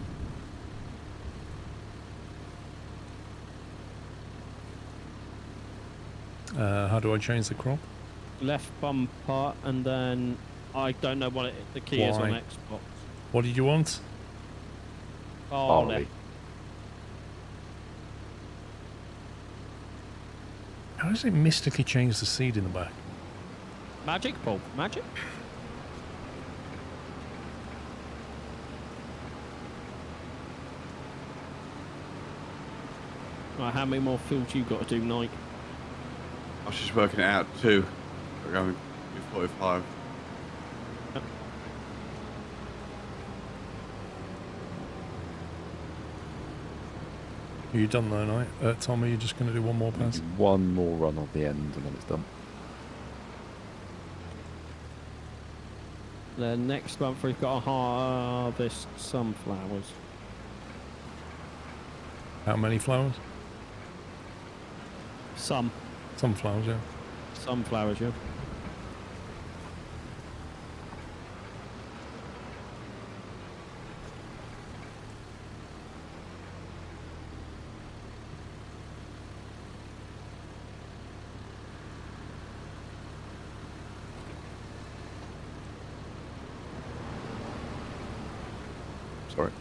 How do I change the crop? Left bumper, and then I don't know what the key is on Why? Xbox. What did you want? Barley. How does it mystically change the seed in the back? Magic, Paul. Magic. Right, how many more fields you got to do, Nike? I was just working it out too. We're going 45. Are you done though, Night? Tom, are you just going to do one more pass? One more run on the end and then it's done. Then next month we've got to harvest sunflowers. How many flowers? Sunflowers, yeah. Sunflowers, yeah. Sorry.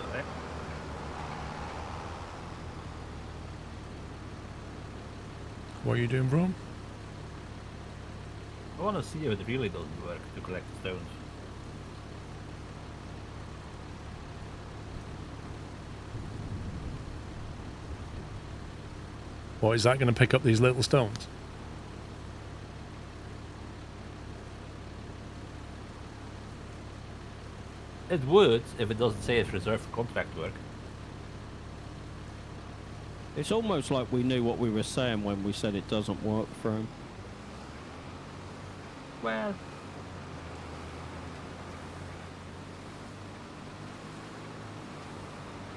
Sorry. What are you doing, bro? I want to see if it really doesn't work to collect the stones. What, is that going to pick up these little stones? It would if it doesn't say it's reserved for contract work. It's almost like we knew what we were saying when we said it doesn't work for him. Well,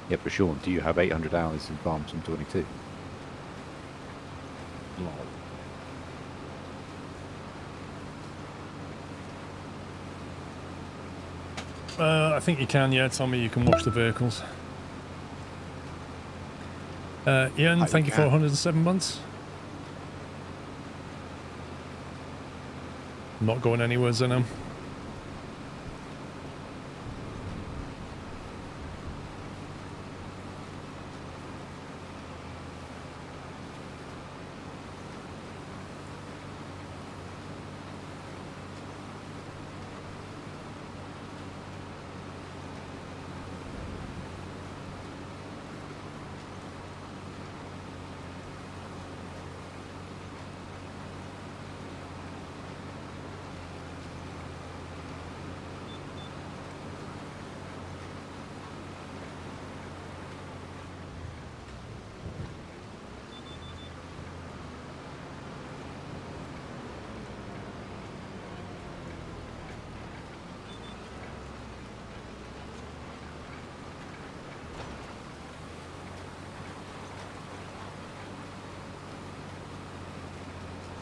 Yeah, but Sean, do you have 800 hours in Farm Sim 22? I think you can, yeah. Tommy, you can watch the vehicles. Ian, thank you for 107 months. Not going anywhere, Zenom.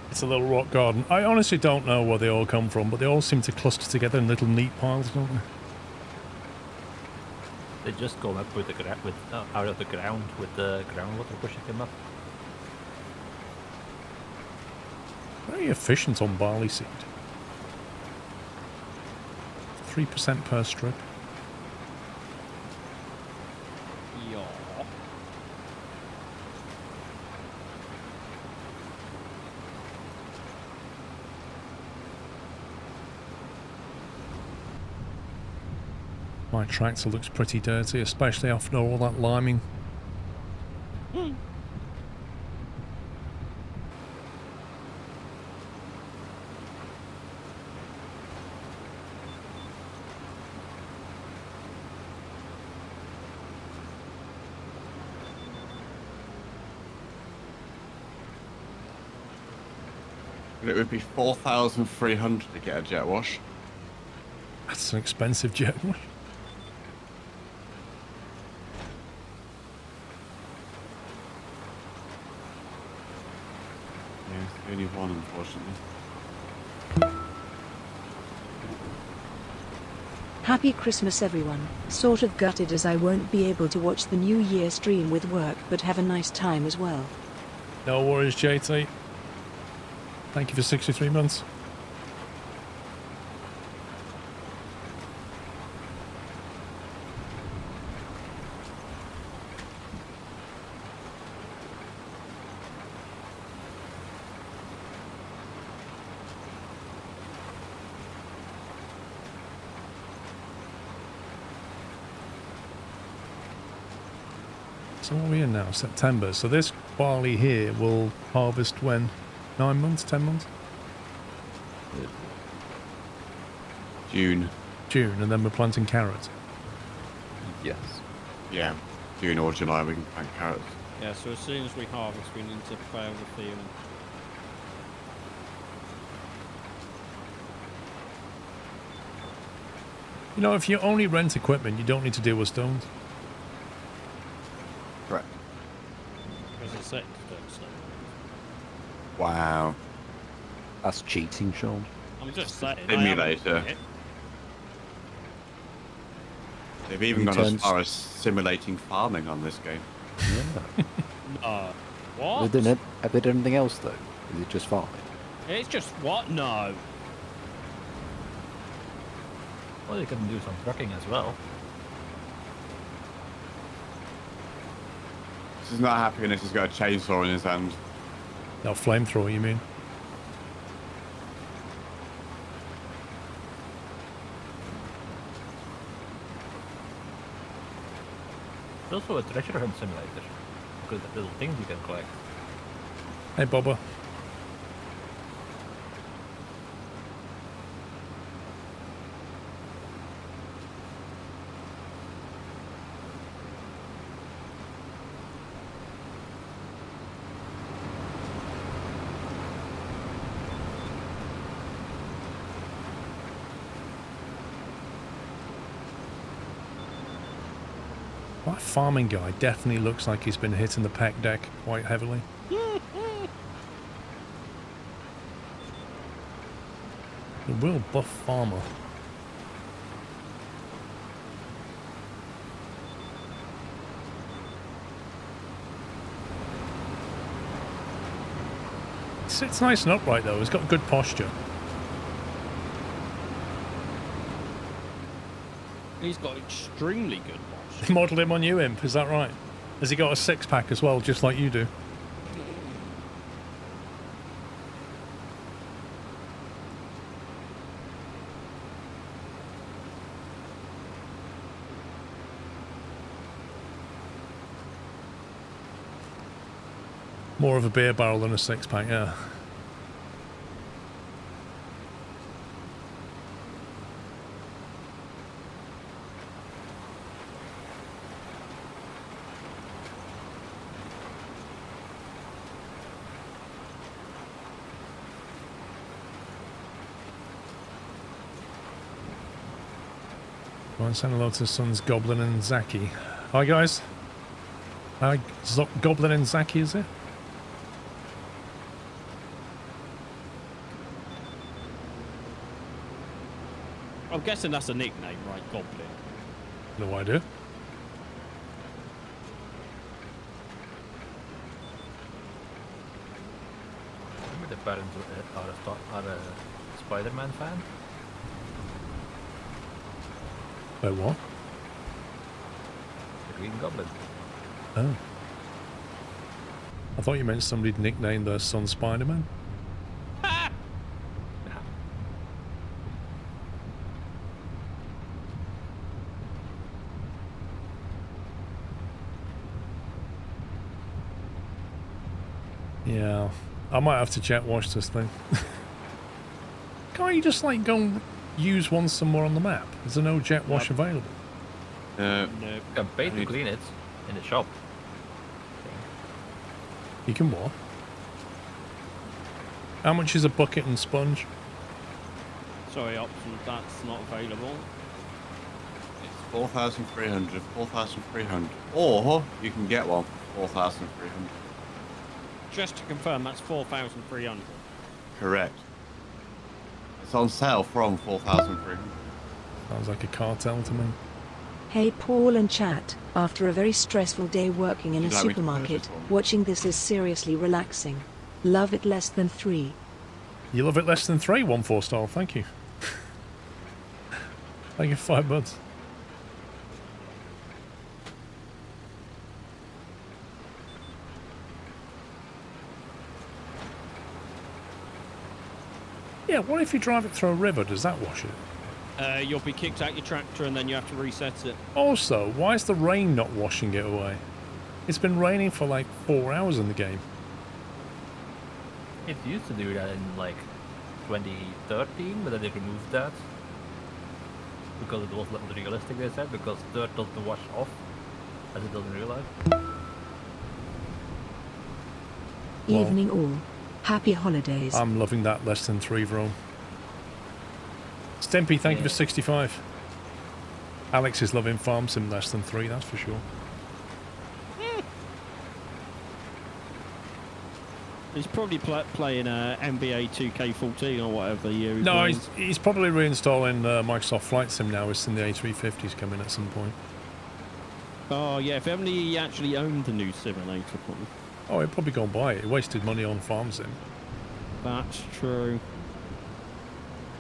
It's a little rock garden. I honestly don't know where they all come from, but they all seem to cluster together in little neat piles, don't they? they just come up with the out of the ground with the groundwater pushing them up. Very efficient on barley seed. 3% per strip. My tractor looks pretty dirty, especially after all that liming. It would be 4,300 to get a jet wash. That's an expensive jet wash. Yeah, it's the only one, unfortunately. Happy Christmas everyone. Sort of gutted as I won't be able to watch the New Year stream with work, but have a nice time as well. No worries, JT. Thank you for 63 months. So what are we in now? September. So this barley here will harvest when? 9 months? 10 months? June. June, and then we're planting carrots. Yes. Yeah, June or July we can plant carrots. Yeah, so as soon as we harvest, we need to plough the field. You know, if you only rent equipment, you don't need to deal with stones. Correct. As I said, don't stop. Wow. That's cheating, Sean. I'm just saying. Simulator. They've even gone as far as simulating farming on this game. Yeah. No. What? Have they done anything else though? Is it just farming? It's just what? No. Well, you can do some trucking as well. This is not happy unless he's got a chainsaw in his hand. No, flamethrower, you mean? There's also a treasure hunt simulator. Because the little things you can collect. Hey, Bubba. That farming guy definitely looks like he's been hitting the pack deck quite heavily. The real buff farmer. It sits nice and upright though, he's got good posture. He's got extremely good posture. Modelled him on you, Imp, is that right? Has he got a six-pack as well, just like you do? More of a beer barrel than a six-pack, yeah. Well, send hello to sons Goblin and Zaki. Hi guys. Hi, Goblin and Zaki, is it? I'm guessing that's a nickname, right? Goblin. No idea. Remember the parents are a Spider-Man fan? Wait, what? The Green Goblin. Oh. I thought you meant somebody'd nicknamed their son Spider-Man. Yeah, I might have to jet wash this thing. Can't you just like go and use one somewhere on the map? Is there no jet wash available? You can pay to clean it in the shop. You can what? How much is a bucket and sponge? Sorry, options, that's not available. It's 4,300, 4,300. Or you can get one for 4,300. Just to confirm, that's 4,300. Correct. It's on sale from 4,300. Sounds like a cartel to me. Hey Paul and chat, after a very stressful day working in a Would you like me to supermarket, purchase one? watching this is seriously relaxing. Love it less than 3. You love it less than 3, 1-4 style. Thank you. Thank you for $5. Yeah, what if you drive it through a river? Does that wash it? You'll be kicked out your tractor and then you have to reset it. Also, why is the rain not washing it away? It's been raining for like 4 hours in the game. It used to do that in like 2013, but then they removed that because it was not realistic. They said because dirt doesn't wash off as it does in real life. Well, Evening all. Happy holidays. I'm loving that less than 3 Vrome. Stimpy, thank you for 65. Alex is loving Farm Sim less than 3, that's for sure. He's probably playing NBA 2K14 or whatever year. No, he's probably reinstalling Microsoft Flight Sim now. It's in the A350's coming at some point. Oh yeah, if only he actually owned the new simulator. Probably. Oh, he'd probably go and buy it. He wasted money on Farm Sim. That's true.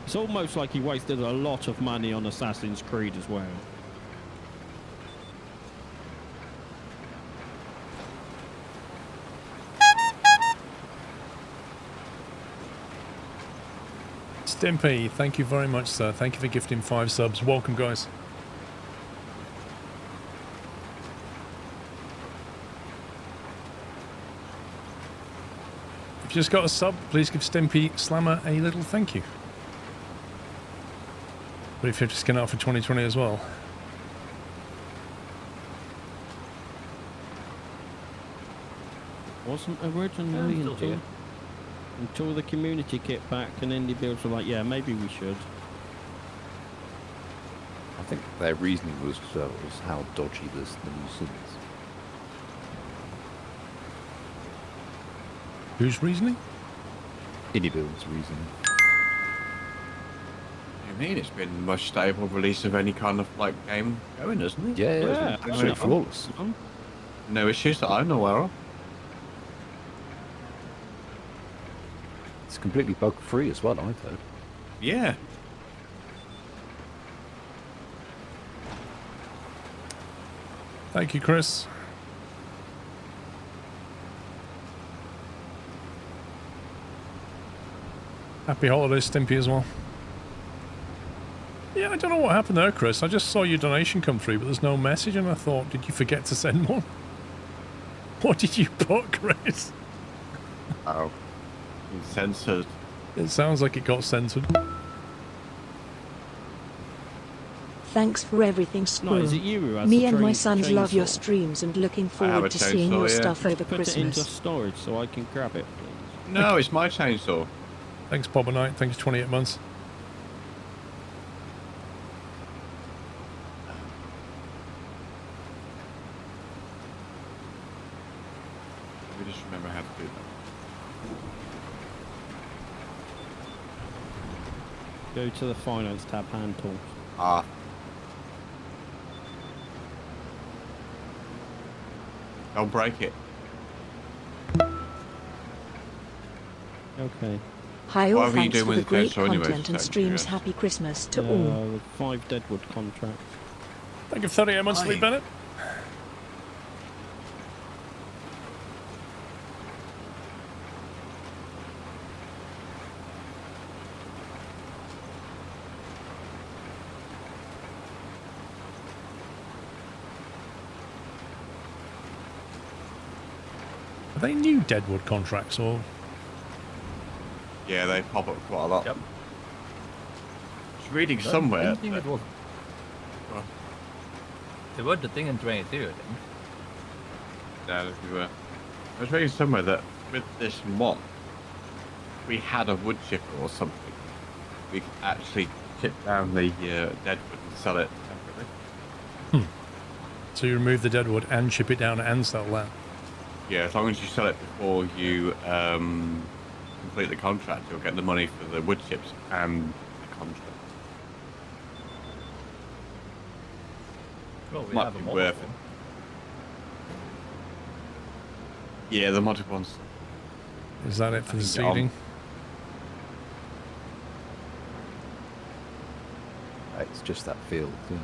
It's almost like he wasted a lot of money on Assassin's Creed as well. Stimpy, thank you very much, sir. Thank you for gifting 5 subs. Welcome, guys. If you just got a sub, please give Stimpy Slammer a little thank you. But if you're just getting out for 2020 as well. Wasn't originally until the community kicked back and indie builds were like, yeah, maybe we should. I think their reasoning was how dodgy the new sim is. Whose reasoning? Indie build's reasoning. I mean, it's been the most stable release of any kind of like game going, isn't it? Yeah, Yeah, it's absolutely flawless. No issues that I'm aware of. It's completely bug-free as well, I've heard. Yeah. Thank you, Chris. Happy holidays, Stimpy, as well. Yeah, I don't know what happened there, Chris. I just saw your donation come through, but there's no message, and I thought, did you forget to send one? What did you put, Chris? Oh. It's censored. It sounds like it got censored. Thanks for everything, No, Squirrel. is it you who has Me the and my chain- sons love your chainsaw? streams and looking have forward a to seeing your chainsaw, yeah. stuff over Put it into Christmas. storage so I can grab it, please. No, it's my chainsaw. Thanks, Bob and Knight. Thanks, 28 months. Let me just remember how to do that. Go to the finance tab, hand tools. Ah. Don't break it. Okay. Hi all, What were you thanks doing for with the the great chainsaw anyway, content and just out of streams. curiosity? Happy Christmas to all. The 5 Deadwood contracts. Thank you for 38 months, Lee Aye. Bennett. Are they new Deadwood contracts or? Yeah, they pop up quite a lot. Yep. I was reading I somewhere. think it was. They were the thing in 22, I think. Yeah, we were. I was reading somewhere that with this mod, we had a wood chipper or something, we could actually chip down the deadwood and sell it separately. So you remove the Deadwood and chip it down and sell that? Yeah, as long as you sell it before you complete the contract, you'll get the money for the wood chips and the contract. Well, we Might have a be model worth one. Yeah, the modded ones. Is that it for the I think on- seeding? It's just that field. Yeah.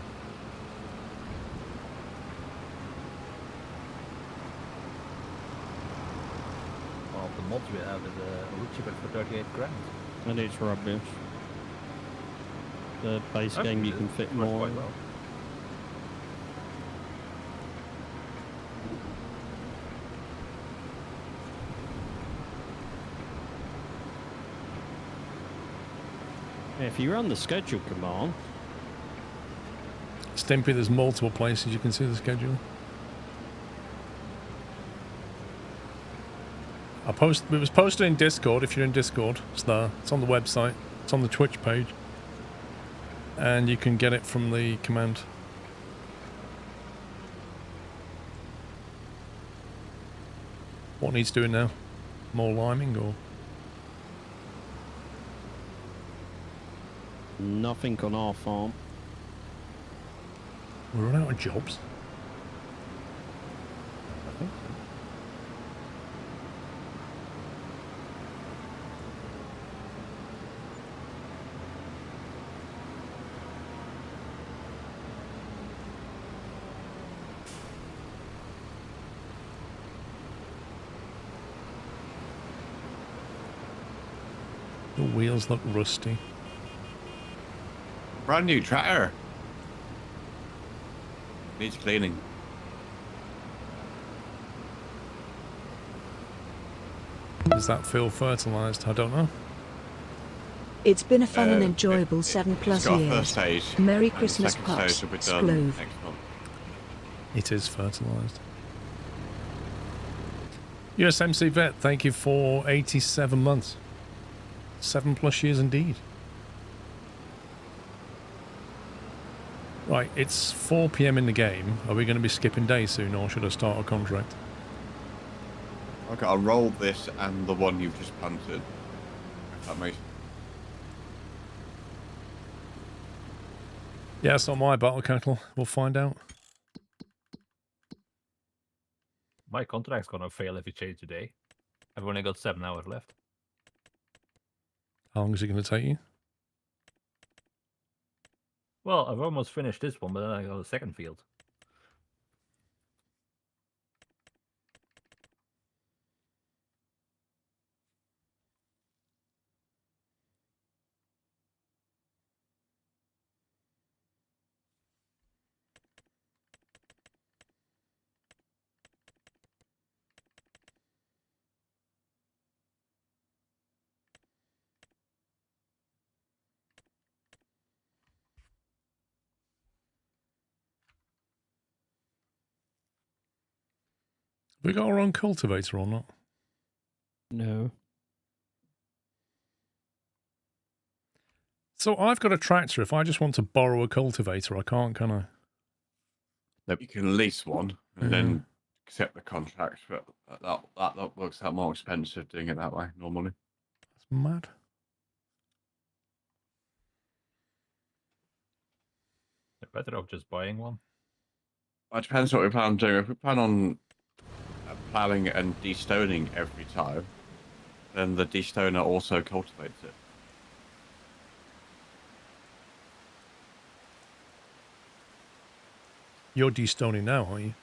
Well, the mods we have is a wood chipper for 38 grand. And it's rubbish. The base game you can fit Works more. quite well. If you run the schedule command, Stimpy, there's multiple places you can see the schedule. It was posted in Discord. If you're in Discord, it's there. It's on the website. It's on the Twitch page. And you can get it from the command. What needs doing now? More liming or? nothing on our farm. We're running out of jobs. I think so. The wheels look rusty. Brand new tractor. Needs cleaning. Does that feel fertilized? I don't know. It's been a fun and Uh, enjoyable it- 7+ It's got a years. first stage. Merry and the Christmas, second pups. stage will be done Sklove. next month. It is fertilized. USMC Vet, thank you for 87 months. 7+ years indeed. Right, it's 4 PM in the game. Are we going to be skipping days soon, or should I start a contract? Okay, I'll roll this and the one you've just planted. If that makes Yeah, it's not my battle cattle. We'll find out. My contract's gonna fail if you change today. I've only got 7 hours left. How long is it going to take you? Well, I've almost finished this one, but then I got a second field. Have we got our own cultivator or not? No. So I've got a tractor. If I just want to borrow a cultivator, I can't, can I? You can lease one and then accept the contract, but that works out more expensive doing it that way normally. That's mad. You're better off just buying one. Well, it depends what we plan on doing. If we plan on ploughing and destoning every time, then the destoner also cultivates it. You're destoning now, aren't you?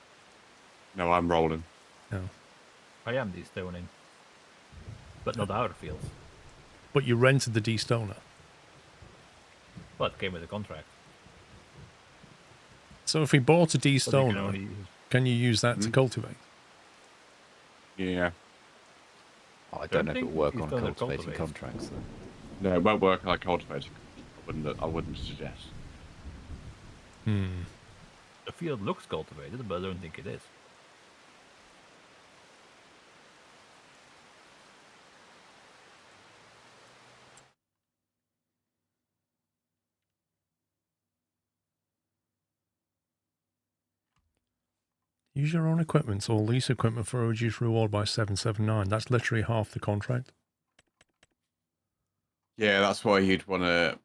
No, I'm rolling. No. I am destoning. But not our fields. But you rented the destoner. Well, it came with a contract. So if we bought a But you can destoner, only can you use that to cultivate? Yeah. I don't know if it'll work He's on done a cultivating cultivate. contracts though. No, it won't work like cultivating. I wouldn't suggest. Hmm. The field looks cultivated, but I don't think it is. Use your own equipment or lease equipment for a reduced reward by 779. That's literally half the contract. Yeah, that's why you'd want to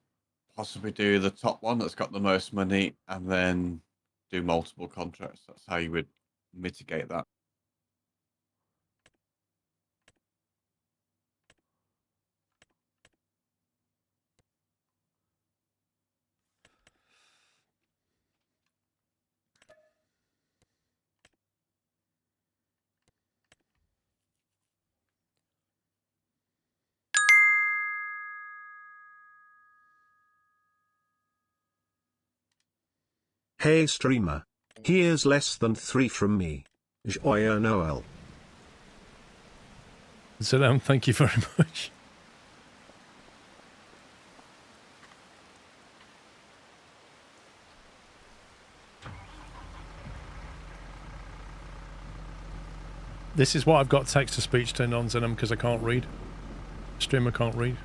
possibly do the top one that's got the most money and then do multiple contracts. That's how you would mitigate that. Hey streamer. Here's less than 3 from me. Joyeux Noël. So, thank you very much. This is why I've got text-to-speech turned on, Zenom, because I can't read. Streamer can't read.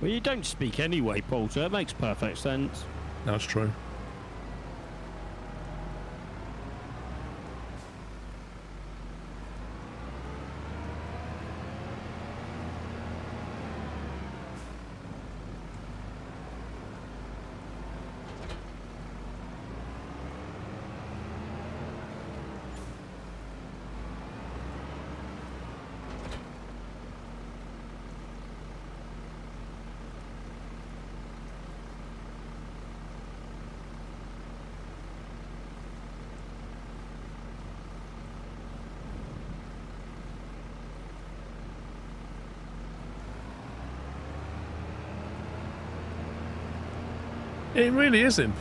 Well, you don't speak anyway, Paul, so it makes perfect sense. That's true. It really is him.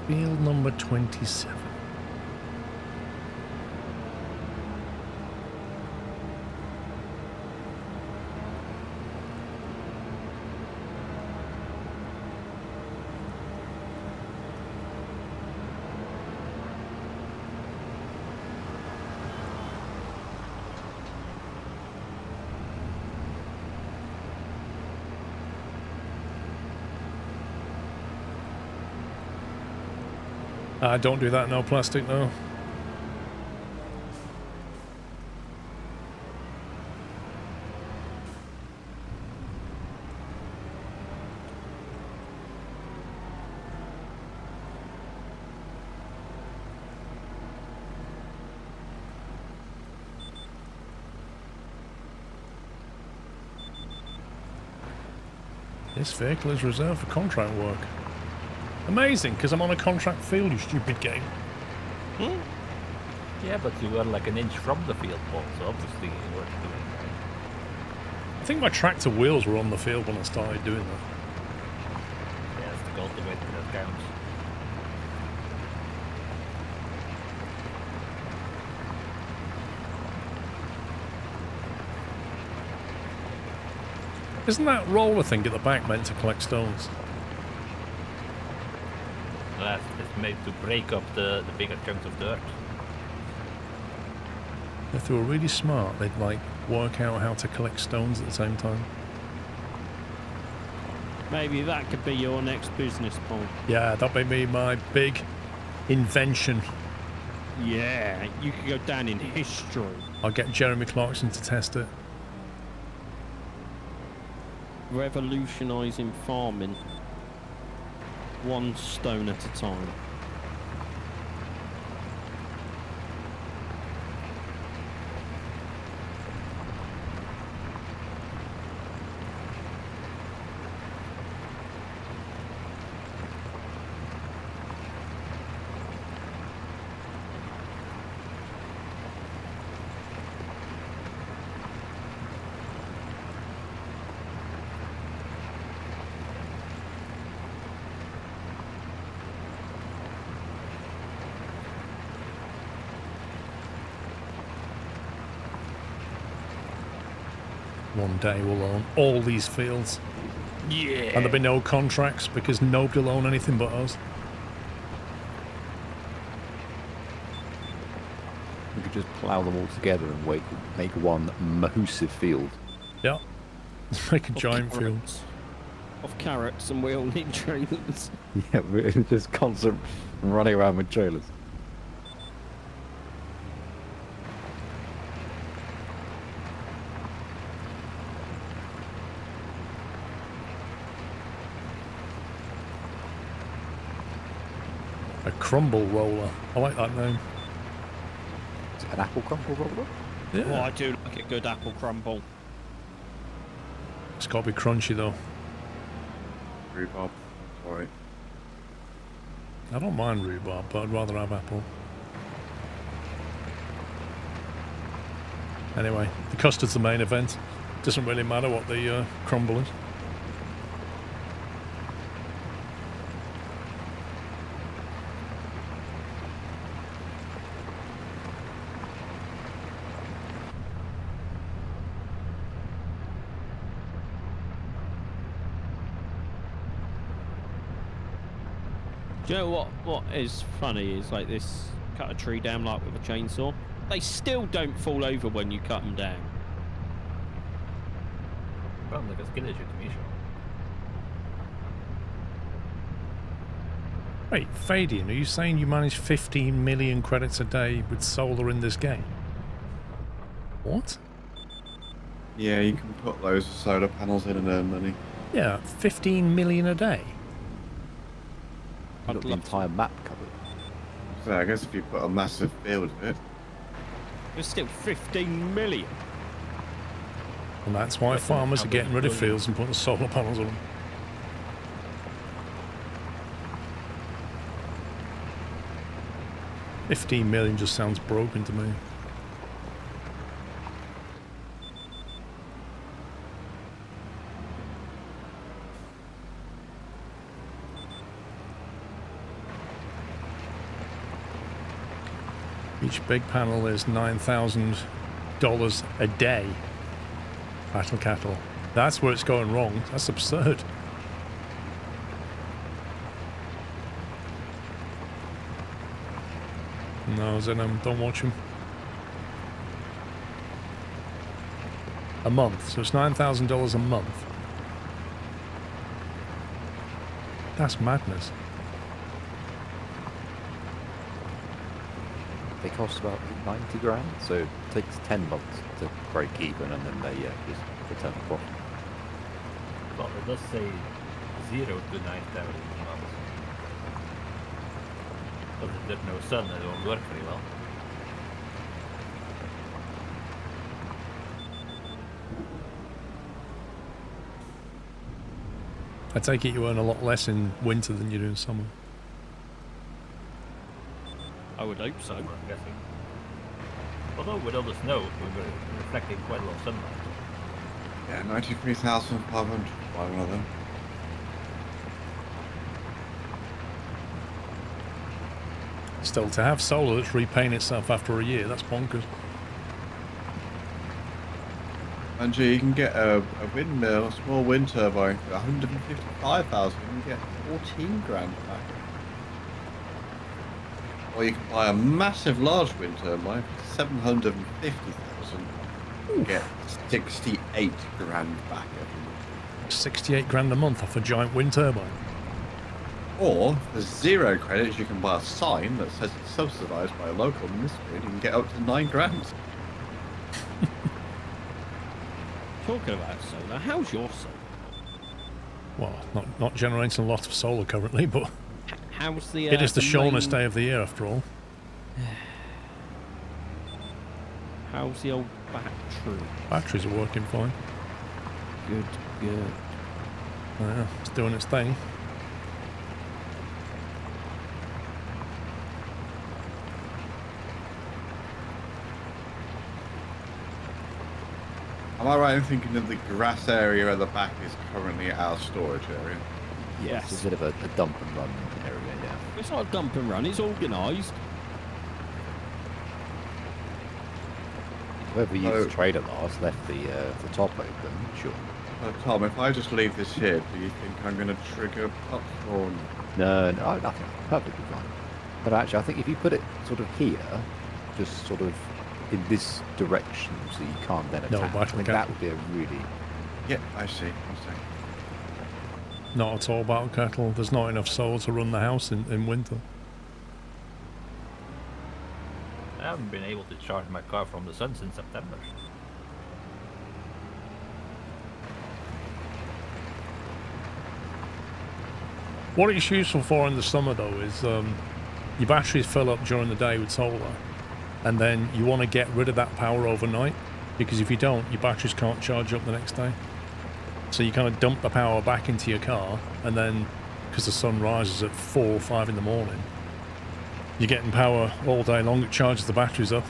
Field number 27. Don't do that, no plastic, no. This vehicle is reserved for contract work. Amazing, because I'm on a contract field, you stupid game. Yeah, but you were like an inch from the field, Paul, so obviously you weren't doing that. I think my tractor wheels were on the field when I started doing that. Yeah, it's the cultivator that counts. Isn't that roller thing at the back meant to collect stones? That is made to break up the bigger chunks of dirt. If they were really smart, they'd like work out how to collect stones at the same time. Maybe that could be your next business, Paul. Yeah, that'd be my big invention. Yeah, you could go down in history. I'll get Jeremy Clarkson to test it. Revolutionising farming. One stone at a time. one day will own all these fields. Yeah. And there'll be no contracts because nobody will own anything but us. We could just plough them all together and make one massive field. Yeah. Make a Of giant field. carrots. Of carrots, and we all need trailers. Yeah, we're just constant running around with trailers. A crumble roller. I like that name. Is it an apple crumble roller? Yeah. Oh, I do like a good apple crumble. It's got to be crunchy though. Rhubarb. Sorry. I don't mind rhubarb, but I'd rather have apple. Anyway, the custard's the main event. Doesn't really matter what the crumble is. Do you know what is funny is like this, cut a tree down like with a chainsaw. They still don't fall over when you cut them down. Sounds like a skill issue to me, sure. Wait, Fadian, are you saying you manage 15 million credits a day with solar in this game? What? Yeah, you can put loads of solar panels in and earn money. Yeah, 15 million a day. You've got the entire map covered. So I guess if you put a massive field of it. There's still 15 million. And that's why farmers are getting rid of fields and putting solar panels on them. $15 million just sounds broken to me. Each big panel is $9,000 a day. Battle cattle. That's where it's going wrong. That's absurd. No, Zenom, don't watch him. A month, so it's $9,000 a month. That's madness. They cost about 90 grand, so it takes 10 months to break even, and then they just return the profit. Well, it does say 0 to 9,000 months. But if there's no sun, it won't work very well. I take it you earn a lot less in winter than you do in summer. I would hope so. I'm guessing. Although with all the snow, we were reflecting quite a lot of sunlight. Yeah, 93,500 by one of them. Still, to have solar that's repaying itself after a year, that's bonkers. And you can get a windmill, a small wind turbine for 155,000. You can get 14 grand back. Or you can buy a massive large wind turbine for 750,000. And get 68 grand back every month. 68 grand a month off a giant wind turbine. Or for 0 credits, you can buy a sign that says it's subsidised by a local municipality and you can get up to 9 grand. Talking about solar, how's your solar? Well, not generating a lot of solar currently, but How's the? it is the shortest main- day of the year after all. How's the old battery? Batteries are working fine. Good, good. Yeah, it's doing its thing. Am I right in thinking that the grass area at the back is currently our storage area? Yes. It's a bit of a dump and run area, yeah. It's not a dump and run. It's organised. Whoever used the trailer last left the top open, sure. Tom, if I just leave this here, do you think I'm going to trigger up or No, nothing. Perfectly fine. But actually, I think if you put it sort of here, just sort of in this direction, so you can't then No, attack, I think that would be a really... Yeah, I see. Not at all, Battle Kettle. There's not enough soul to run the house in winter. I haven't been able to charge my car from the sun since September. What it's useful for in the summer, though, is your batteries fill up during the day with solar, and then you want to get rid of that power overnight, because if you don't, your batteries can't charge up the next day. So you kind of dump the power back into your car, and then, because the sun rises at 4 or 5 in the morning, you're getting power all day long. It charges the batteries up.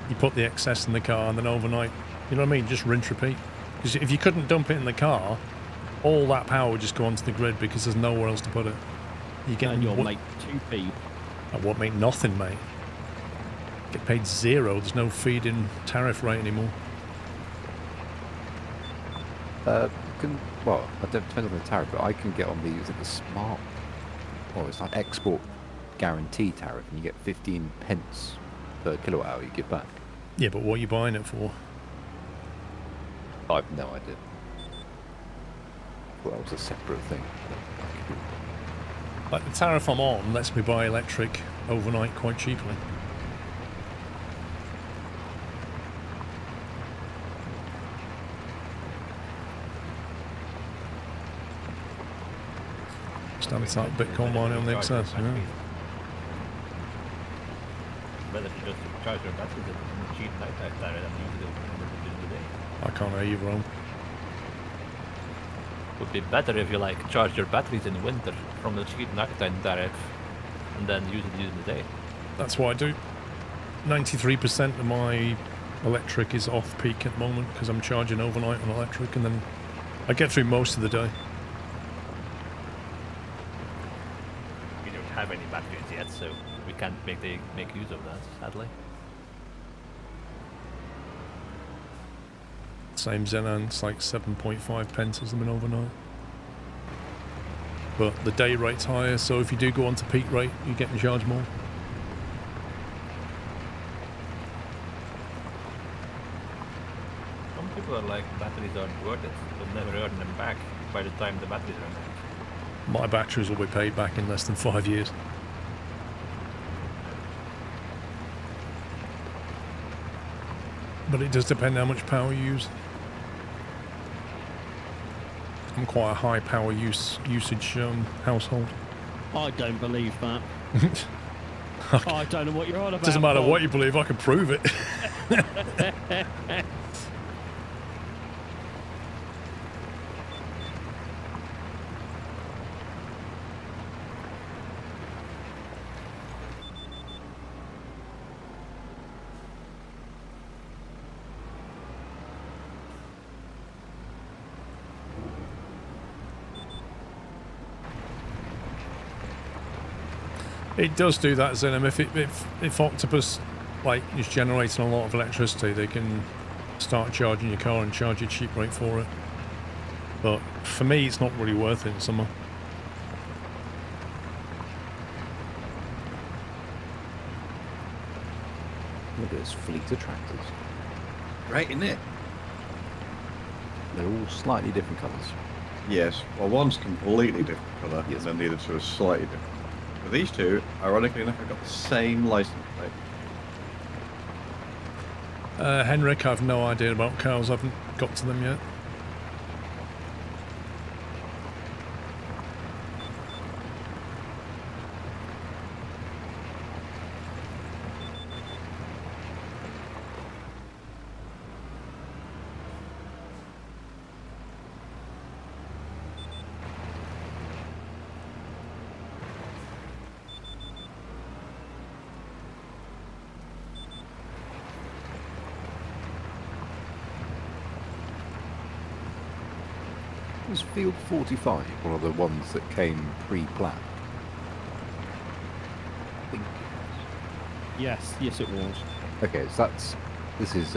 You put the excess in the car, and then overnight, you know what I mean? Just rinse, repeat. Because if you couldn't dump it in the car, all that power would just go onto the grid because there's nowhere else to put it. You get and you'll make 2p. I won't make nothing, mate. Get paid 0. There's no feed-in tariff rate anymore. Well, it depends on the tariff, but I can get on the smart... Oh, it's like export guarantee tariff, and you get 15 pence per kilowatt hour you give back. Yeah, but what are you buying it for? I have no idea. Well, that was a separate thing. Like, the tariff I'm on lets me buy electric overnight quite cheaply. Stands like Bitcoin mining on the excess, yeah. Better to just charge your batteries in the cheap nighttime tariff than use it in the day. I can't hear you, Rome. Would be better if you like charge your batteries in winter from the cheap nighttime tariff and then use it during the day. That's what I do. 93% of my electric is off peak at the moment because I'm charging overnight on electric, and then I get through most of the day. We don't have any batteries yet, so we can't make use of that, sadly. Same Zenon, it's like 7.5 pence as them in overnight. But the day rate's higher, so if you do go on to peak rate, you're getting charged more. Some people are like, batteries aren't worth it, they'll never earn them back by the time the batteries run out. My batteries will be paid back in less than 5 years. But it does depend how much power you use. I'm quite a high power usage household. I don't believe that. I don't know what you're on about. Doesn't matter Paul. what you believe, I can prove it. It does do that, Zenom. If Octopus like is generating a lot of electricity, they can start charging your car and charge you a cheap rate for it. But for me, it's not really worth it in summer. Look at this fleet of tractors. Great, isn't it? They're all slightly different colours. Yes. Well, one's completely different colour, Yes. and then the other two are slightly different. But these two, ironically enough, have got the same license plate. Henrik, I've no idea about cows. I haven't got to them yet. Was Field 45 one of the ones that came pre-planned? I think it Yes, it was. was. Okay, so that's This is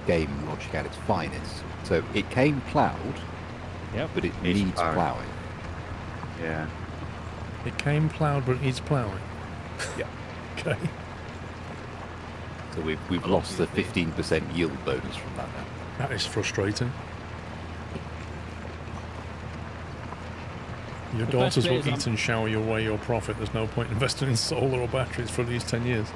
game logic at its finest. So it came ploughed, Yep. but it Needs needs ploughing. ploughing. Yeah. It came ploughed, but it needs ploughing. Yeah. Okay. So we've lost the 15% yield bonus from that now. That is frustrating. Your The daughters best will bit is eat and shower your away your profit. There's no point investing in solar or batteries for these 10 years.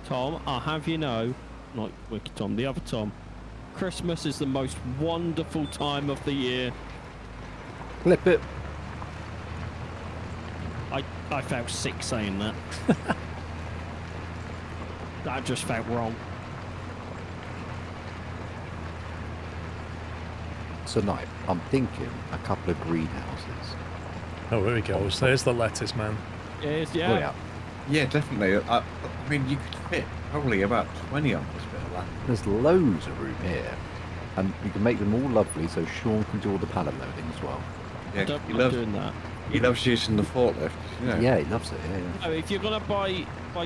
Tom, I'll have you know, not Wicked Tom, the other Tom, Christmas is the most wonderful time of the year. Flip it. I felt sick saying that. That just felt wrong. So now, I'm thinking a couple of greenhouses. Oh, here we go. So there's the lettuce, man. Yes, Oh, yeah. yeah. Yeah, definitely. I mean, you could fit probably about 20 on this bit of land. There's loads of room here. And you can make them all lovely so Sean can do all the pallet loading as well. Yeah, Don't he mind loves, doing that. he loves using the forklift. You know. Yeah, he loves it. Yeah. No, if you're gonna buy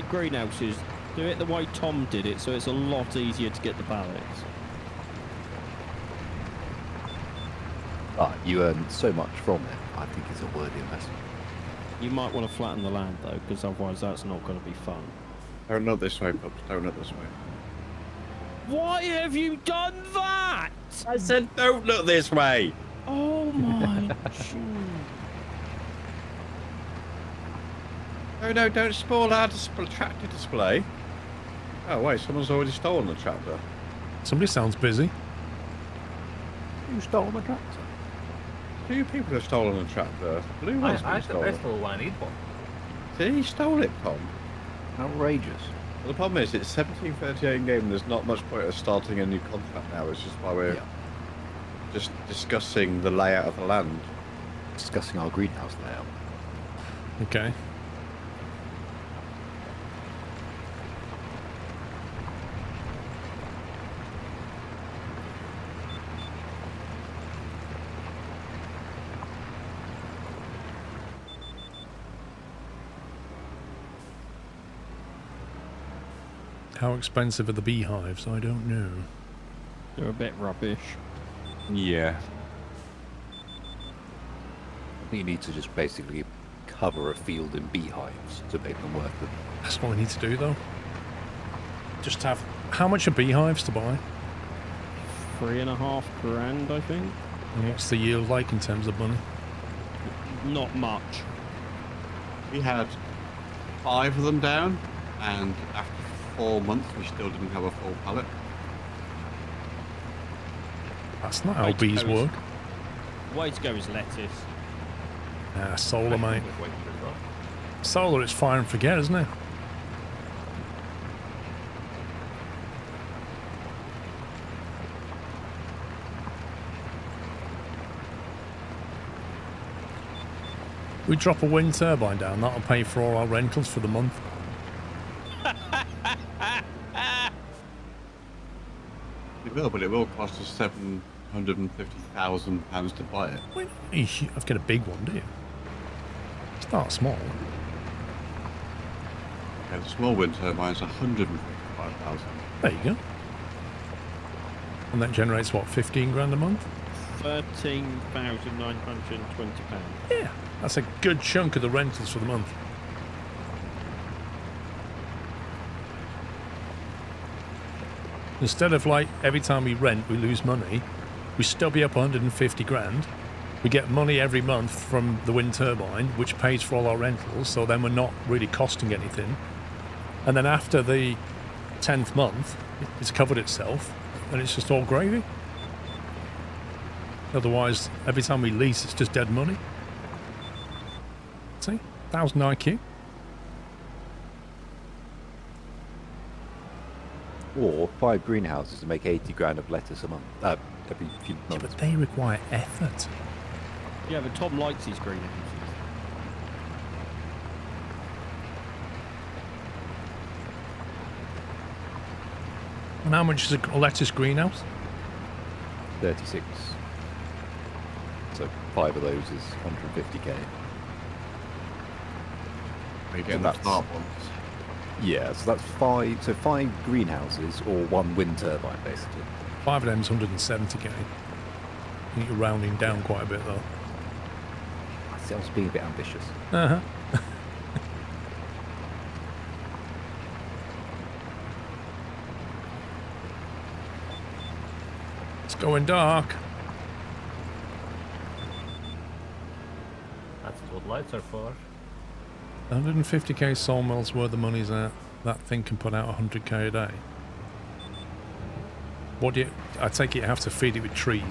greenhouses, do it the way Tom did it, so it's a lot easier to get the pallets. But you earn so much from it. I think it's a worthy investment. You might want to flatten the land though, because otherwise that's not going to be fun. Don't look this way, pups. Don't look this way. Why have you done that? I said don't look this way. Oh my. No, don't spoil our tractor display. Oh, wait, someone's already stolen the tractor. Somebody sounds busy. You stole my tractor. 2 people have stolen the tractor. Blue one's been I stolen. still want to need one. See, he stole it, Tom. Outrageous. Well, the problem is, it's 1738 in game. There's not much point of starting a new contract now. It's just why we're Yeah. just discussing the layout of the land. Discussing our greenhouse layout. Okay. How expensive are the beehives? I don't know. They're a bit rubbish. Yeah. I think you need to just basically cover a field in beehives to make them worth it. That's what we need to do, though. Just have... How much are beehives to buy? 3.5 grand, I think. And what's the yield like in terms of money? Not much. We had 5 of them down, and after 4 months, we still didn't have a full pallet. That's not how Right, bees suppose. work. Way to go is lettuce. Solar, mate. Just wait for it, though. Solar, it's fire and forget, isn't it? We drop a wind turbine down, that'll pay for all our rentals for the month. It will, but it will cost us £750,000 to buy it. Well, you have to get a big one, do you? Start small. Yeah, the small wind turbine's 155,000. There you go. And that generates, what, 15 grand a month? £13,920. Yeah, that's a good chunk of the rentals for the month. Instead of like every time we rent we lose money, we still be up 150 grand. We get money every month from the wind turbine, which pays for all our rentals, so then we're not really costing anything. And then after the 10th month, it's covered itself, and it's just all gravy. Otherwise, every time we lease, it's just dead money. See? 1,000 IQ. Or 5 greenhouses and make 80 grand of lettuce a month. Every few Yeah, months. but they require effort. Yeah, but Tom likes his greenhouses. And how much is a lettuce greenhouse? 36. So 5 of those is 150k. You So get the that's- smart ones. Yeah, so that's 5. So 5 greenhouses or 1 wind turbine, basically. 5 of them's 170k. I think you're rounding down quite a bit though. I see, I was being a bit ambitious. Uh-huh. It's going dark. That's what lights are for. 150k sawmills where the money's at. That thing can put out 100k a day. What do you... I take it you have to feed it with trees.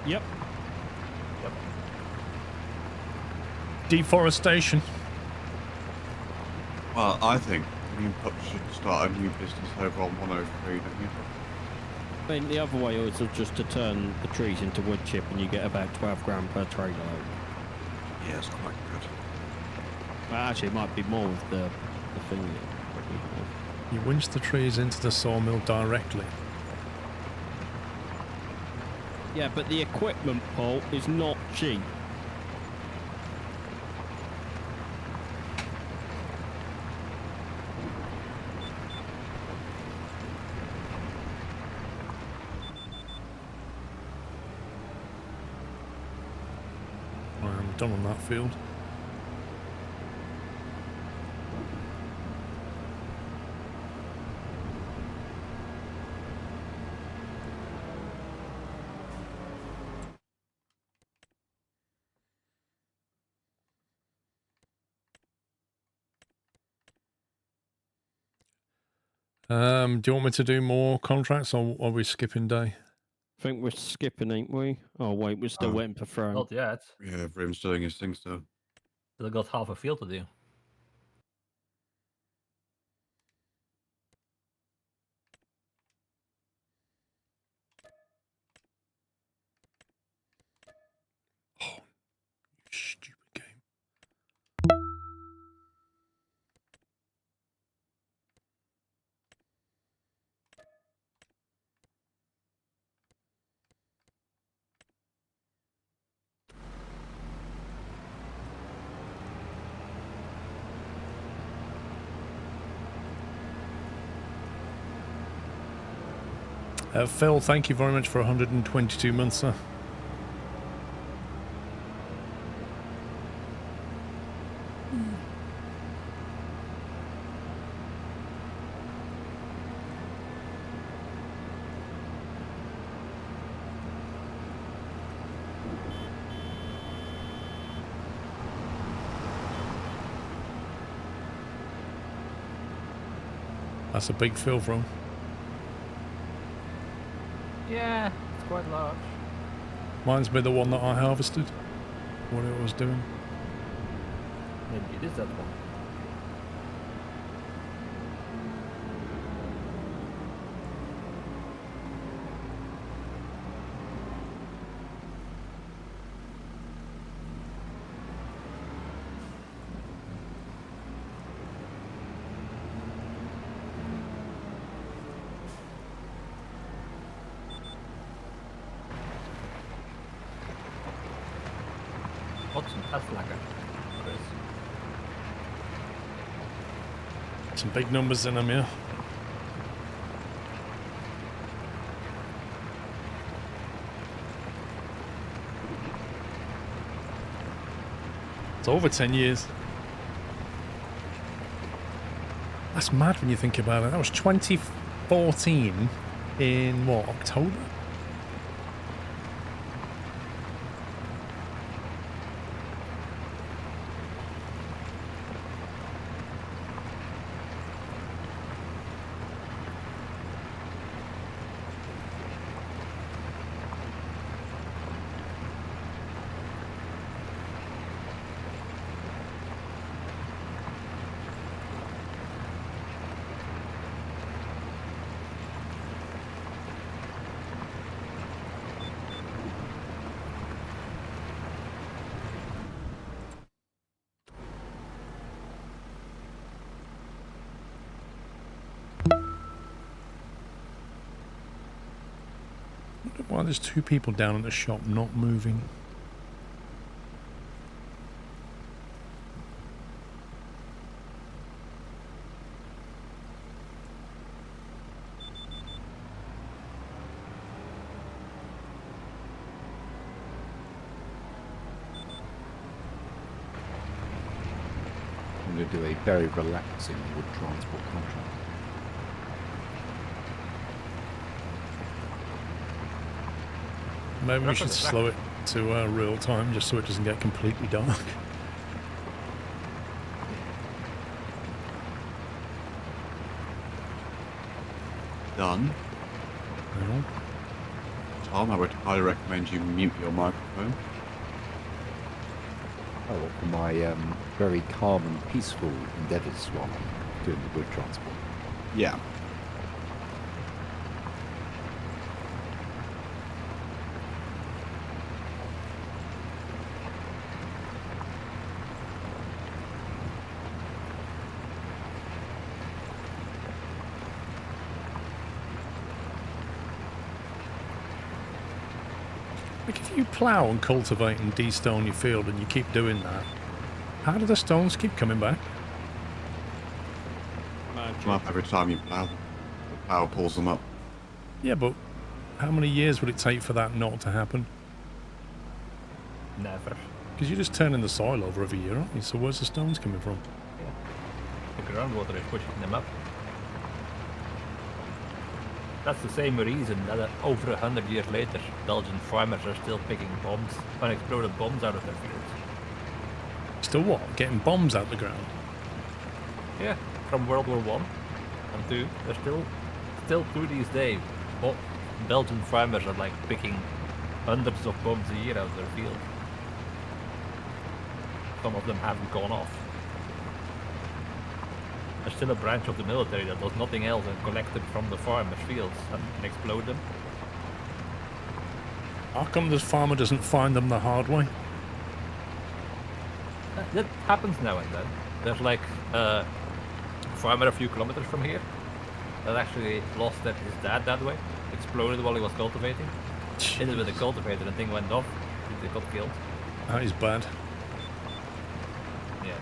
Yep. Yep. Deforestation. Well, I think you should start a new business over on 103, don't you? I mean, the other way is just to turn the trees into wood chip and you get about 12 grand per trailer load. Yeah, it's quite good. Well, actually, it might be more with the thing that we have. You winch the trees into the sawmill directly. Yeah, but the equipment, Paul, is not cheap. I'm done on that field. Do you want me to do more contracts or are we skipping day? I think we're skipping, ain't we? Oh, wait, we're still Oh. waiting for Throne. Not yet. Yeah, Brim's doing his thing still. Still got half a field to do. Stupid game. Phil, thank you very much for 122 months, sir. That's a big fill from. Yeah, it's quite large. Mine's been the one that I harvested. What it was doing. Maybe it is that one. What's an Aslager, Chris? Some big numbers in them, yeah. It's over 10 years. That's mad when you think about it. That was 2014 in what, October? Why there's two people down at the shop not moving? do a very relaxing wood transport contract. Maybe we should slow it to real time just so it doesn't get completely dark. Done. No. Tom, I would highly recommend you mute your microphone. Oh, for my very calm and peaceful endeavours while I'm doing the wood transport. Yeah. Like if you plough and cultivate and de-stone your field and you keep doing that, how do the stones keep coming back? Come up every time you plough. The plough pulls them up. Yeah, but how many years would it take for that not to happen? Never. Because you're just turning the soil over every year, aren't you? So where's the stones coming from? The groundwater is pushing them up. That's the same reason that over 100 years later, Belgian farmers are still picking bombs, unexploded bombs out of their fields. Still what? Getting bombs out the ground? Yeah, from World War I and II, they're still to this day, Belgian farmers are like picking hundreds of bombs a year out of their field. Some of them haven't gone off. There's still a branch of the military that does nothing else than collect them from the farmers' fields and explode them. How come the farmer doesn't find them the hard way? That happens now and then. There's like a farmer a few kilometers from here that actually lost his dad that way. Exploded while he was cultivating. Hit it with a cultivator and the thing went off. He got killed. That is bad. Yeah.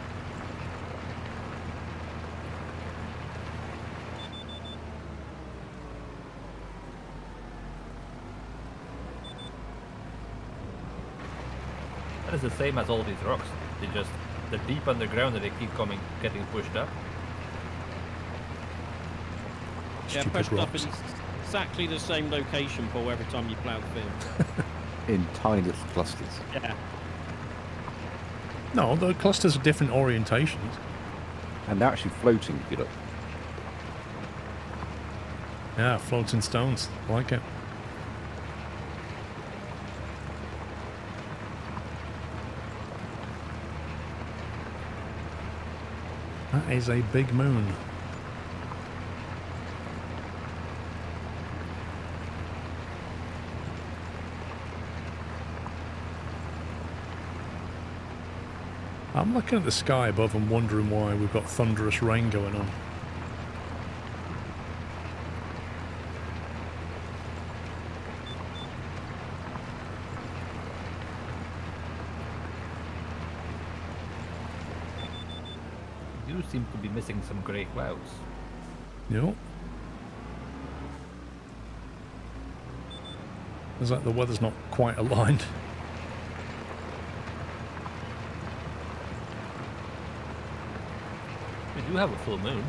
That is the same as all these rocks. They're deep underground and they keep getting pushed up. Yeah, Stupid pushed up rocks. in exactly the same location, Paul, every time you plough the field. In tiny little clusters. Yeah. No, the clusters are different orientations. And they're actually floating, if you look. Yeah, floating stones. Like it. That is a big moon. I'm looking at the sky above and wondering why we've got thunderous rain going on. You seem to be missing some grey clouds. Yep. It's like the weather's not quite aligned. We do have a full moon.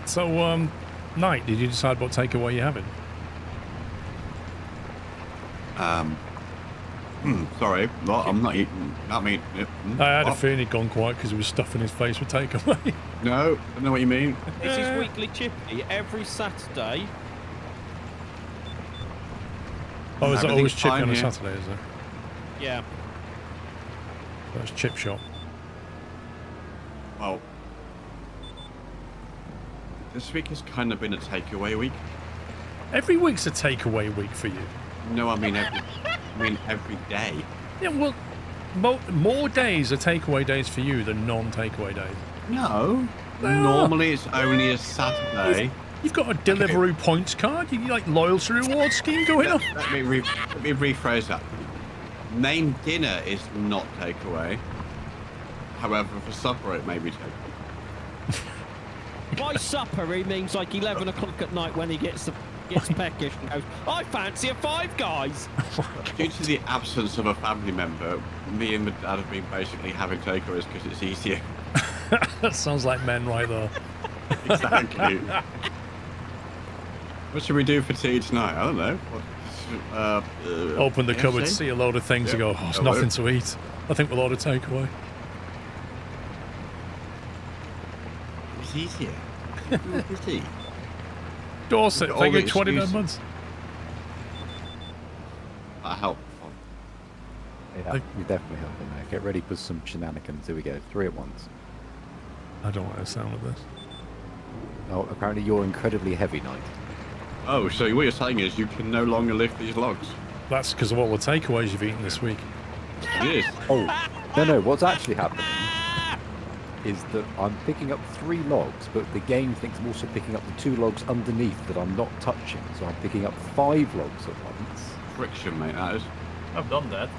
So, Knight, did you decide what takeaway you're having? Sorry. Well, I'm not eating. Not eating it. I had a What? feeling he'd gone quiet because he was stuffing his face with takeaway. No, I know what you mean. This is weekly chippy every Saturday. Oh, is that always Everything's chippy fine on a here. Saturday, is it? Yeah. That's chip shop. Well, this week has kind of been a takeaway week. Every week's a takeaway week for you. No, I mean every day. Yeah, well, more days are takeaway days for you than non-takeaway days. No. Normally it's only a Saturday. You've got a Deliveroo points card. You like loyalty reward scheme going on. Let me rephrase that. Main dinner is not takeaway. However, for supper it may be takeaway. By supper, he means like 11 o'clock at night when he gets peckish and goes, I fancy a Five Guys. Due to the absence of a family member, me and my dad have been basically having takeaways because it's easier. That sounds like men right there. Exactly. What should we do for tea tonight? I don't know. Open the cupboard, KFC? see a load of things, and go, oh, it's nothing to eat. I think we'll order takeaway. It's easier. It's easy. Dorset, All they the get 29 excuses. months. That help. Yeah, you're definitely helping there. Get ready for some shenanigans. Here we go. 3 at once. I don't like the sound of this. Oh, apparently you're incredibly heavy, Knight. Oh, so what you're saying is you can no longer lift these logs? That's because of all the takeaways you've eaten this week. It is. Oh, no. What's actually happening is that I'm picking up 3 logs, but the game thinks I'm also picking up the 2 logs underneath that I'm not touching. So I'm picking up 5 logs at once. Friction, mate, that is. I've done that.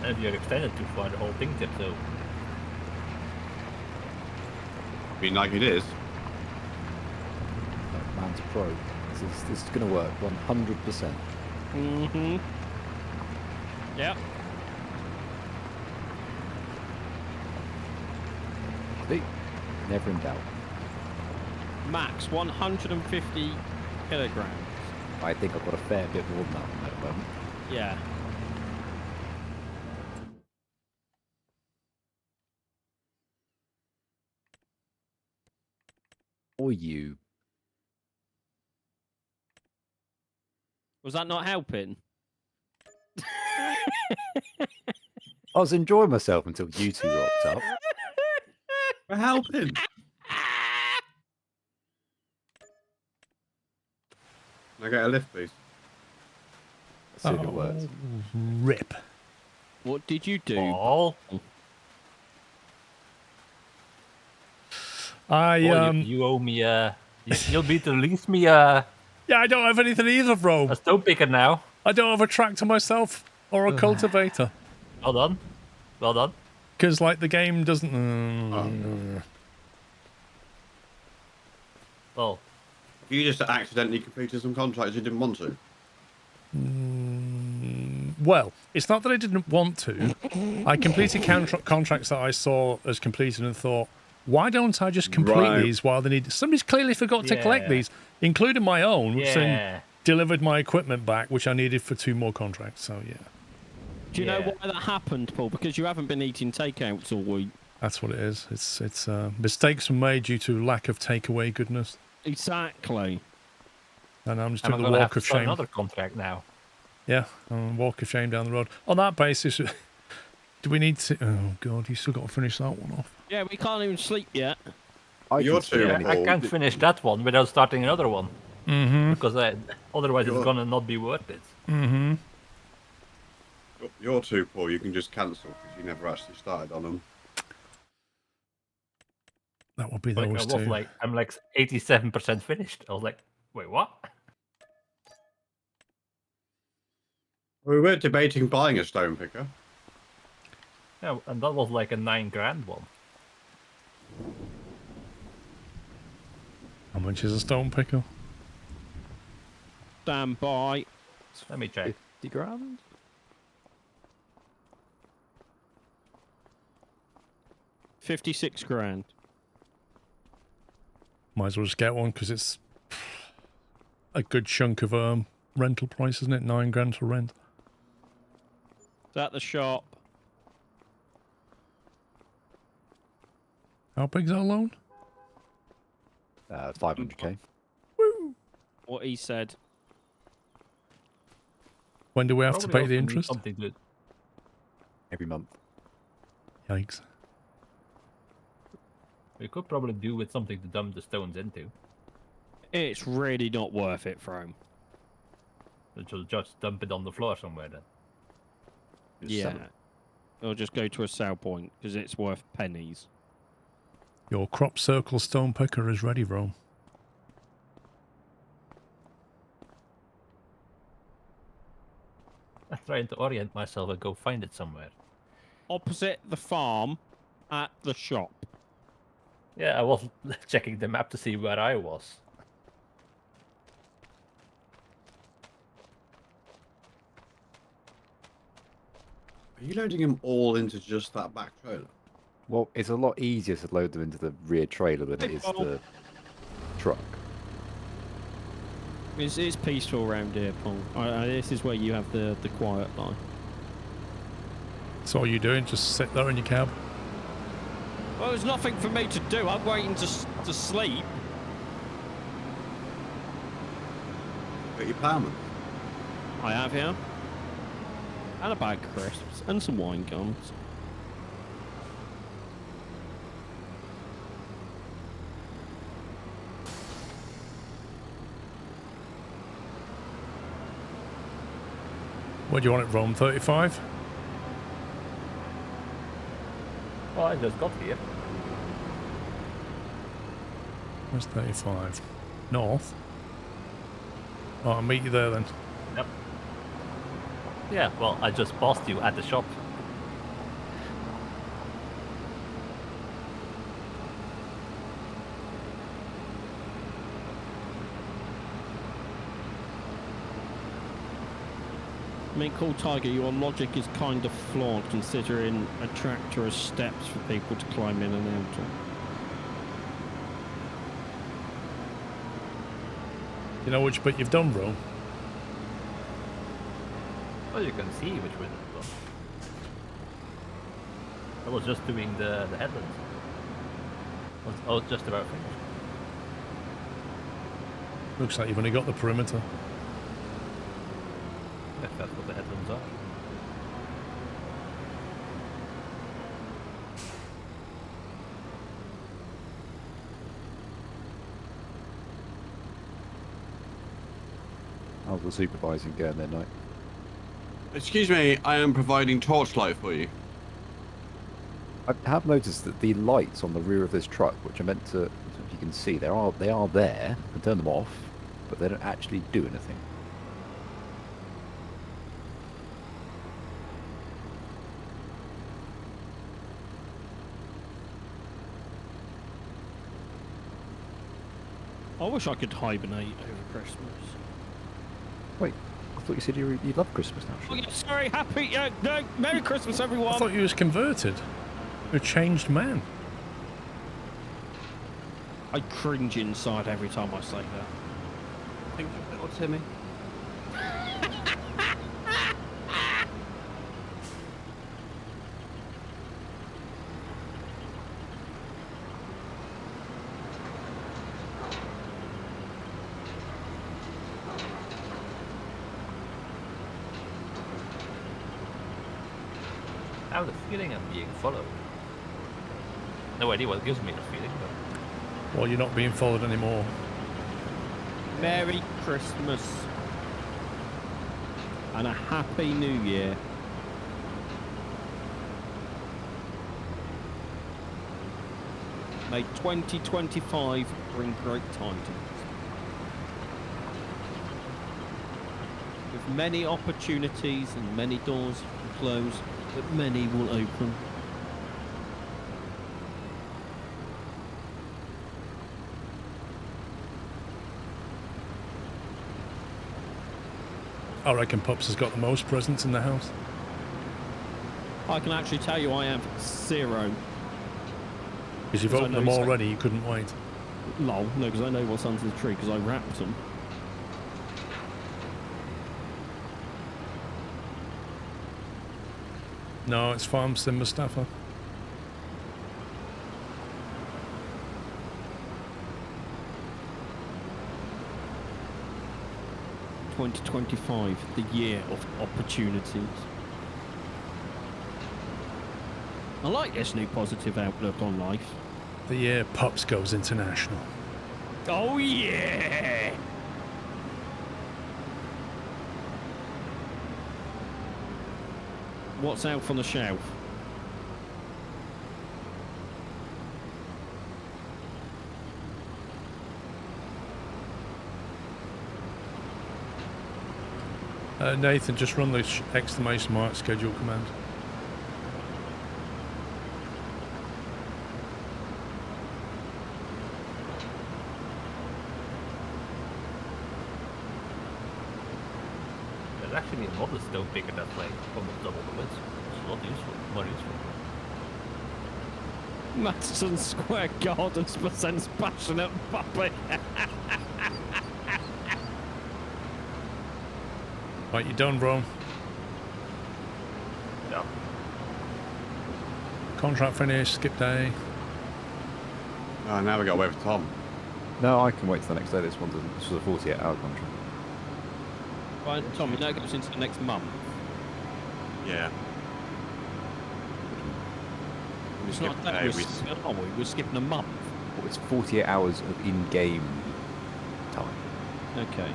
And if you're extended too far, the whole thing tips over. Being like it is. Oh, man's pro. This is going to work 100%. Mm-hmm. Yep. See? Never in doubt. Max 150 kilograms. I think I've got a fair bit more than that at the moment. Yeah. Or you. Was that not helping? I was enjoying myself until you 2 rocked up. We're helping. Can I get a lift, please? Let's see if it works. Rip. What did you do? Paul? I You owe me you'll be to lease me yeah, I don't have anything either, bro. a stone picker now. I don't have a tractor myself or a cultivator. Well done. Well done. Because like the game doesn't. Well, You just accidentally completed some contracts you didn't want to. Well, it's not that I didn't want to. I completed contracts that I saw as completed and thought, why don't I just complete Right. these while they need? Somebody's clearly forgot to collect Yeah. these, including my own, which then yeah. delivered my equipment back, which I needed for 2 more contracts. So yeah, Do you know Yeah. why that happened, Paul? Because you haven't been eating takeouts all week. that's what it is. It's mistakes were made due to lack of takeaway goodness, Exactly. and I'm just I'm doing the gonna have walk to of start shame. another contract now. Yeah, walk of shame down the road. On that basis, do we need to? Oh God, you still got to finish that one off. Yeah, we can't even sleep yet. You're can see too anything. I can't finish that one without starting another one. Mm-hmm. Because otherwise it's Sure. gonna not be worth it. Mm-hmm. You're too poor, you can just cancel because you never actually started on them. That would be Like, those I was two. like, I'm like 87% finished. I was like, wait, what? We were debating buying a stone picker. Yeah, and that was like a $9,000 one. How much is a stone picker? Stand by. Let me check. 50 grand? $56,000. Might as well just get one because it's a good chunk of rental price, isn't it? $9,000 for rent. It's at the shop. How big's our loan? 500k. What he said. When do we have to Probably pay also the need interest? Something to, Every month. Yikes. we could probably do with something to dump the stones into. It's really not worth it for him. Which will just dump it on the floor somewhere then. Yeah. or just go to a sell point because it's worth pennies. Your crop circle stone picker is ready, Rome. I'm trying to orient myself and go find it somewhere. Opposite the farm, at the shop. Yeah, I was checking the map to see where I was. Are you loading them all into just that back trailer? Well, it's a lot easier to load them into the rear trailer than it is the truck. It's peaceful around here, Paul. This is where you have the quiet life. So all you doing? Just sit there in your cab? Well, there's nothing for me to do. I'm waiting to sleep. Got your plowman. I have here. And a bag of crisps. And some wine gums. What do you want it, Rome? 35? Oh, I just got here. Where's 35? North? Oh, I'll meet you there then. Yep. Yeah, well, I just passed you at the shop. I mean, Cool Tiger, your logic is kind of flawed considering a tractor has steps for people to climb in and out of. You know which bit you've done, Rome? Well, you can see which way it was. I was just doing the headlands. I was just about finished. Looks like you've only got the perimeter. If that's what the headlands are. How's the supervising going there, Night? Excuse me, I am providing torchlight for you. I have noticed that the lights on the rear of this truck, which are meant to, as you can see, they are there. I can turn them off, but they don't actually do anything. I wish I could hibernate over Christmas. Wait, I thought you said you love Christmas now. Oh, yeah, sorry, happy, no, Merry Christmas, everyone. I thought you was converted. A changed man. I cringe inside every time I say that. Think of little Timmy. I have the feeling I'm being followed. No idea what gives me the feeling, but... Well, you're not being followed anymore. Merry Christmas. And a Happy New Year. May 2025 bring great tidings. With many opportunities and many doors will close, but many will open. I reckon Pops has got the most presents in the house. I can actually tell you I have 0. Because you've Because I opened know them he's- already, you couldn't wait. Lol, no, because I know what's under the tree because I wrapped them. No, it's Farm Sim Mustafa. $2025, the year of opportunities. I like this new positive outlook on life. The year Pops goes international. Oh yeah! What's out on the shelf? Nathan, just run the exclamation mark schedule command. There's actually another stone picker that's like almost double the width. It's a lot useful, more useful. Madison Square Gardens presents passionate puppy. Right, you done, bro? Yeah. Contract finished, skip day. Oh, now we got to wait for Tom. No, I can wait till the next day. This one doesn't. This was a 48-hour contract. Right, Tom, you know it goes into the next month. Yeah. It's not that we're skipping a month. Well, it's 48 hours of in-game time. Okay.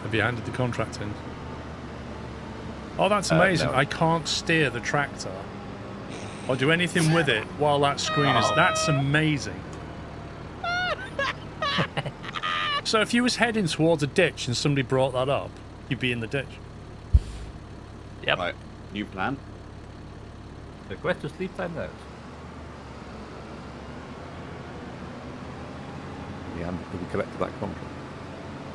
Have you handed the contract in? Oh, that's amazing. No. I can't steer the tractor or do anything with it while that screen is... That's amazing. So if you was heading towards a ditch and somebody brought that up, you'd be in the ditch. Yep. Right, new plan. Request to sleep time out. Have we collected that contract?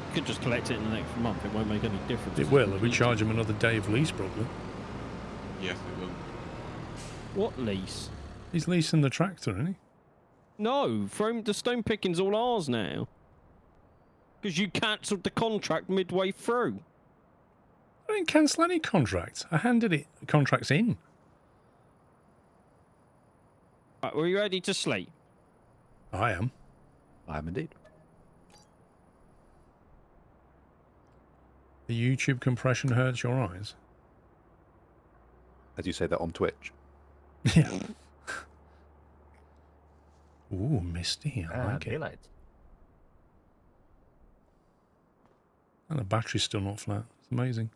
You could just collect it in the next month. It won't make any difference. It will. If we charge him another day of lease, probably. Yes, it will. What lease? He's leasing the tractor, isn't he? No, from the stone picking's all ours now. Because you cancelled the contract midway through. I didn't cancel any contracts. I handed it contracts in. Right, were you ready to sleep? I am. I am indeed. The YouTube compression hurts your eyes. As you say that on Twitch. Yeah. Ooh, misty. I like it. Daylight. And the battery's still not flat. It's amazing.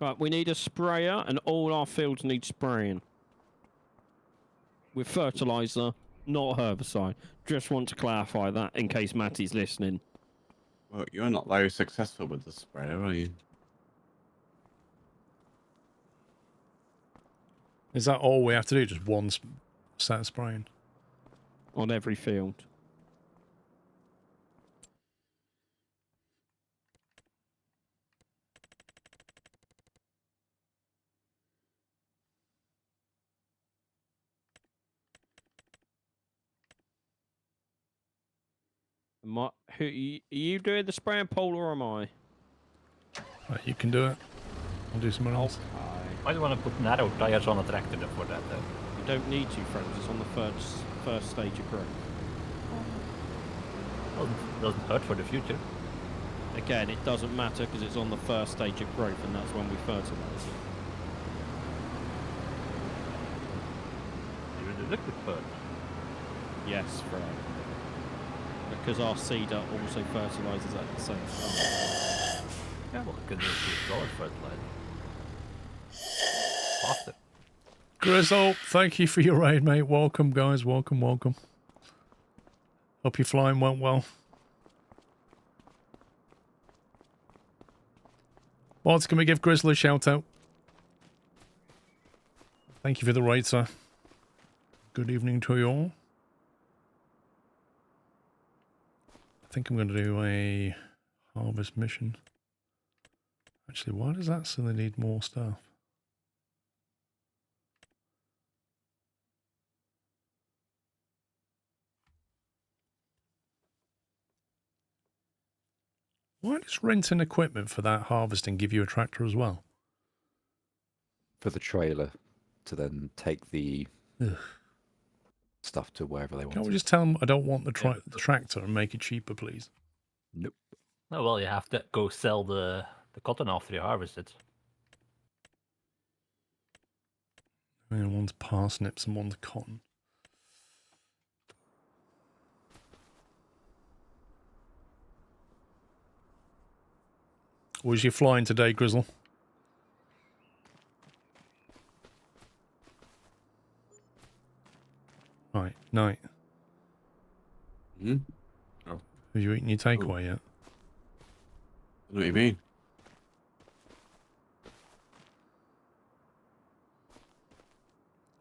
Right, we need a sprayer, and all our fields need spraying. With fertiliser, not herbicide. Just want to clarify that in case Matty's listening. Well, you're not very successful with the sprayer, are you? Is that all we have to do? Just one set of spraying? On every field. Are you doing the spraying, Paul, or am I? Right, you can do it. I'll do someone else. Why do you want to put narrow tires on a tractor for that, though? You don't need to, friends. It's on the first stage of growth. Doesn't hurt for the future. Again, it doesn't matter because it's on the first stage of growth, and that's when we fertilise it. You're the liquid bird. Yes, Fred. Because our seeder also fertilises at the same time. Yeah, well, because it's solid fertilizer. Faster. Grizzle, thank you for your raid, mate. Welcome, guys. Welcome, welcome. Hope your flying went well. Mods, can we give Grizzle a shout out? Thank you for the raid, sir. Good evening to you all. I think I'm going to do a harvest mission. Actually, why does that still need more stuff? Why does renting equipment for that harvesting give you a tractor as well? For the trailer to then take the Ugh. stuff to wherever they want. Can't we to. just tell them I don't want the tractor and make it cheaper, please? Nope. Oh, well, you have to go sell the cotton after you harvest it. Yeah, one's parsnips and one's cotton. Was you flying today, Grizzle? Right, night. Hmm? Oh. Have you eaten your takeaway yet? I don't know what you mean.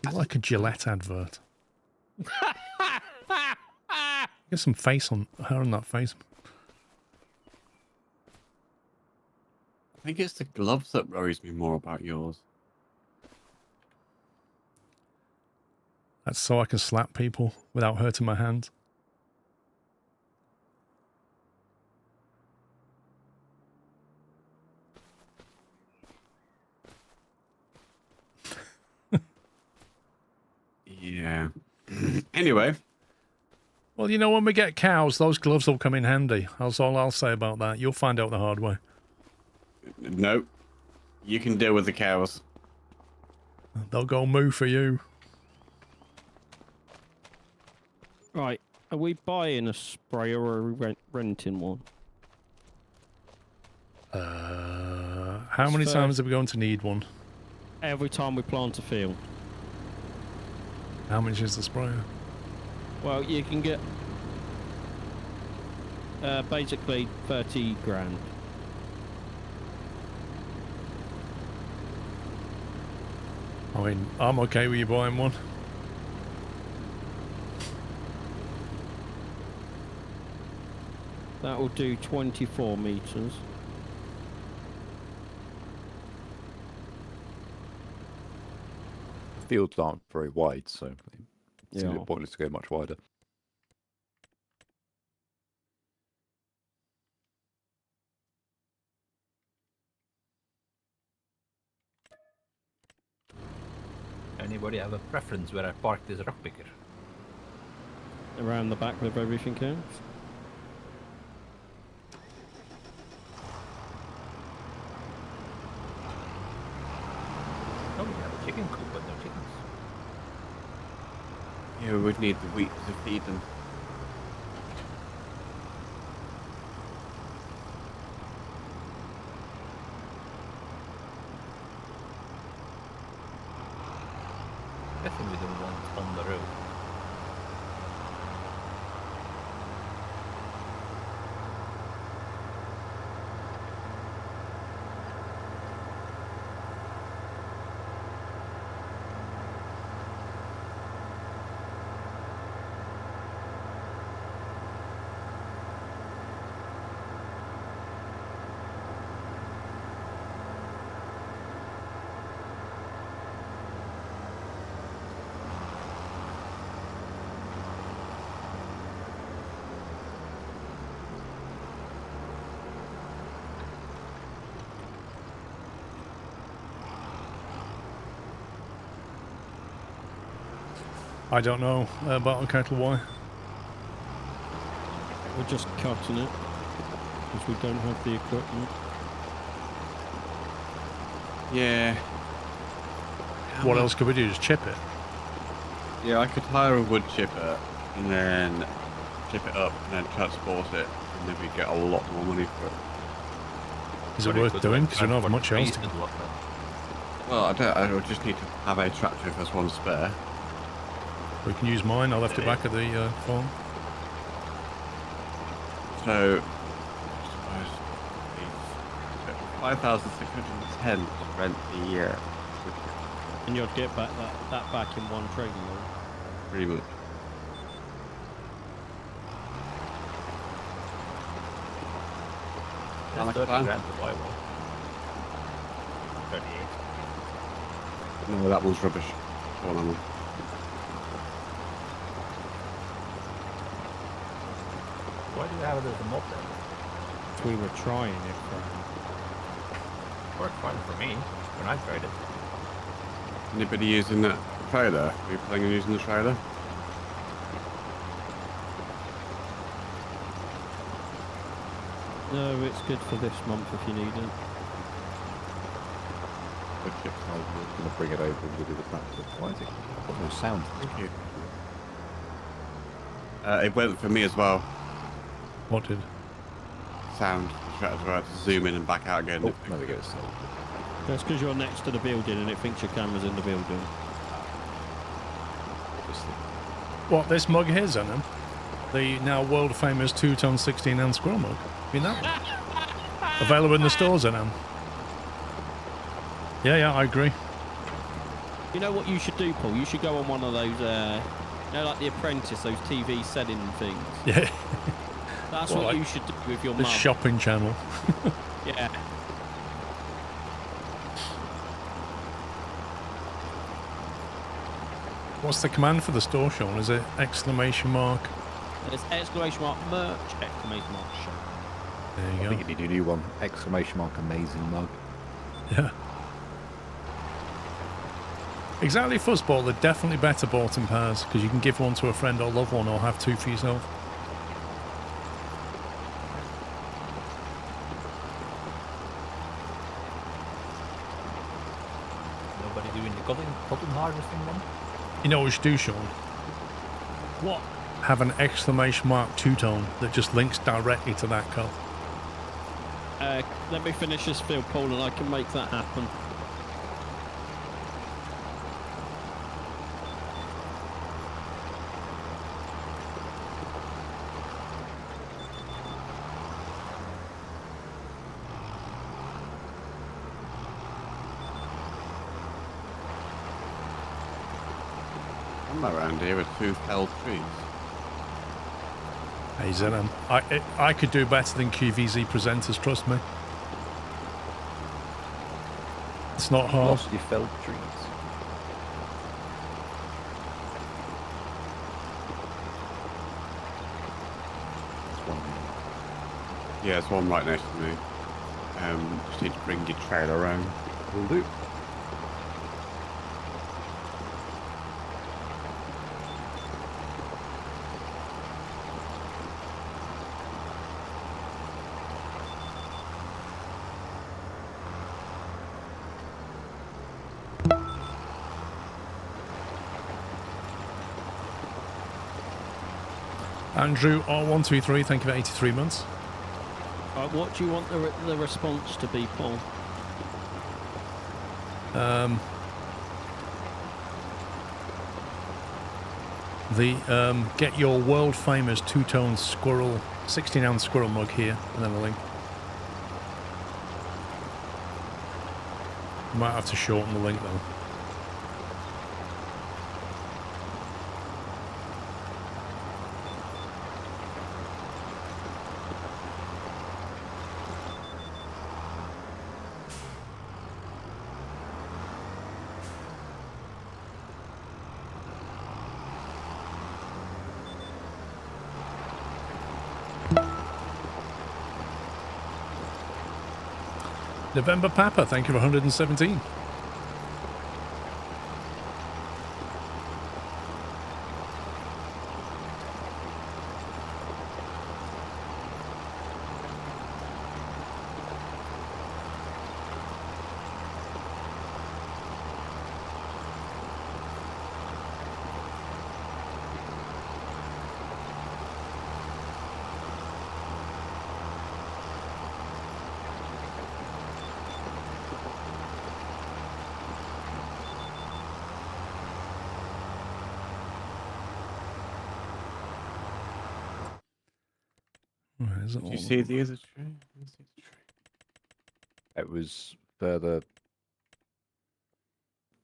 You're like a Gillette advert. Get some face on her on that face. I think it's the gloves that worries me more about yours. That's so I can slap people without hurting my hand. Yeah. Anyway. Well, you know, when we get cows, those gloves will come in handy. That's all I'll say about that. You'll find out the hard way. No. You can deal with the cows. They'll go moo for you. Right, are we buying a sprayer or are we renting one? How many So- times are we going to need one? Every time we plant a field. How much is the sprayer? Well, you can get basically 30 grand. I mean, I'm okay with you buying one. That will do 24 meters. Fields aren't very wide, so it seems a Yeah. bit pointless to go much wider. Anybody have a preference where I park this rock picker? Around the back of everything else. Oh, we have a chicken coop, but no chickens. Yeah, we would need the wheat to feed them. Guessing we don't want on the road. I don't know about a kettle why. We're just cutting it because we don't have the equipment. Yeah. What else could we do? Just chip it? Yeah, I could hire a wood chipper and then chip it up and then transport it, and then we'd get a lot more money for it. Is it worth doing? Because we don't have much else to... Well, I would just need to have a tractor if there's one spare. We can use mine. I left it back at the farm. So, I suppose 5,610 to rent a year. And you'd get back that back in one training load. Pretty much. That's like 30 plan. grand to buy one. 38. No, that one's rubbish. Go on, Emma. Why do you have it as a mob then? We were trying it. Worked fine for me when I tried it. Anybody using that trailer? Are you planning on using the trailer? No, it's good for this month if you need it. The chip I was going to bring it over and we'll do the practice. Why is it got no sound? Thank you. It went for me as well. What did? Sound. I had to zoom in and back out again. Oh, there we go. So, That's because you're next to the building and it thinks your camera's in the building. obviously. What, this mug here's on him? The now world famous 2-ton 16-ounce squirrel mug. You know, available in the stores, Anam. Yeah, I agree. You know what you should do, Paul? You should go on one of those, like The Apprentice, those TV selling things. Yeah. That's Well, what like you should do with your The mum. shopping channel. Yeah. What's the command for the store, Sean? Is it exclamation mark? There's exclamation mark merch, exclamation mark shop. There I you think go. you need a new one. Exclamation mark amazing mug. Yeah. Exactly, Fuzzball. They're definitely better bought in pairs because you can give one to a friend or loved one or have two for yourself. Nobody doing the cotton harvesting then? You know what we should do, Sean? What? Have an exclamation mark two-tone that just links directly to that cup. Let me finish this field, Paul, and I can make that happen. I'm around here with tooth-held trees. Hey, Zenon. I could do better than QVZ presenters, trust me. It's not hard. Lost your felled trees. Yeah, there's one right next to me. Just need to bring your trailer around. Will do. Andrew R123, thank you for 83 months. What do you want the response to be, Paul? Get your world famous two-tone squirrel, 16-ounce squirrel mug here, and then a link. Might have to shorten the link though. November Papa, thank you for 117. Did you see the other tree? It was further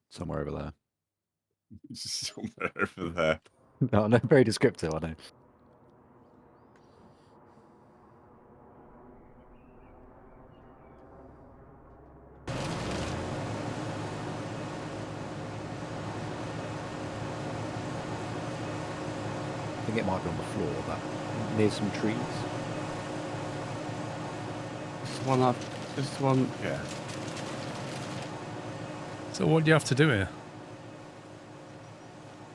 somewhere over there. Somewhere over there. No, very descriptive, I know. I think it might be on the floor, that near some trees. This one, yeah. So what do you have to do here?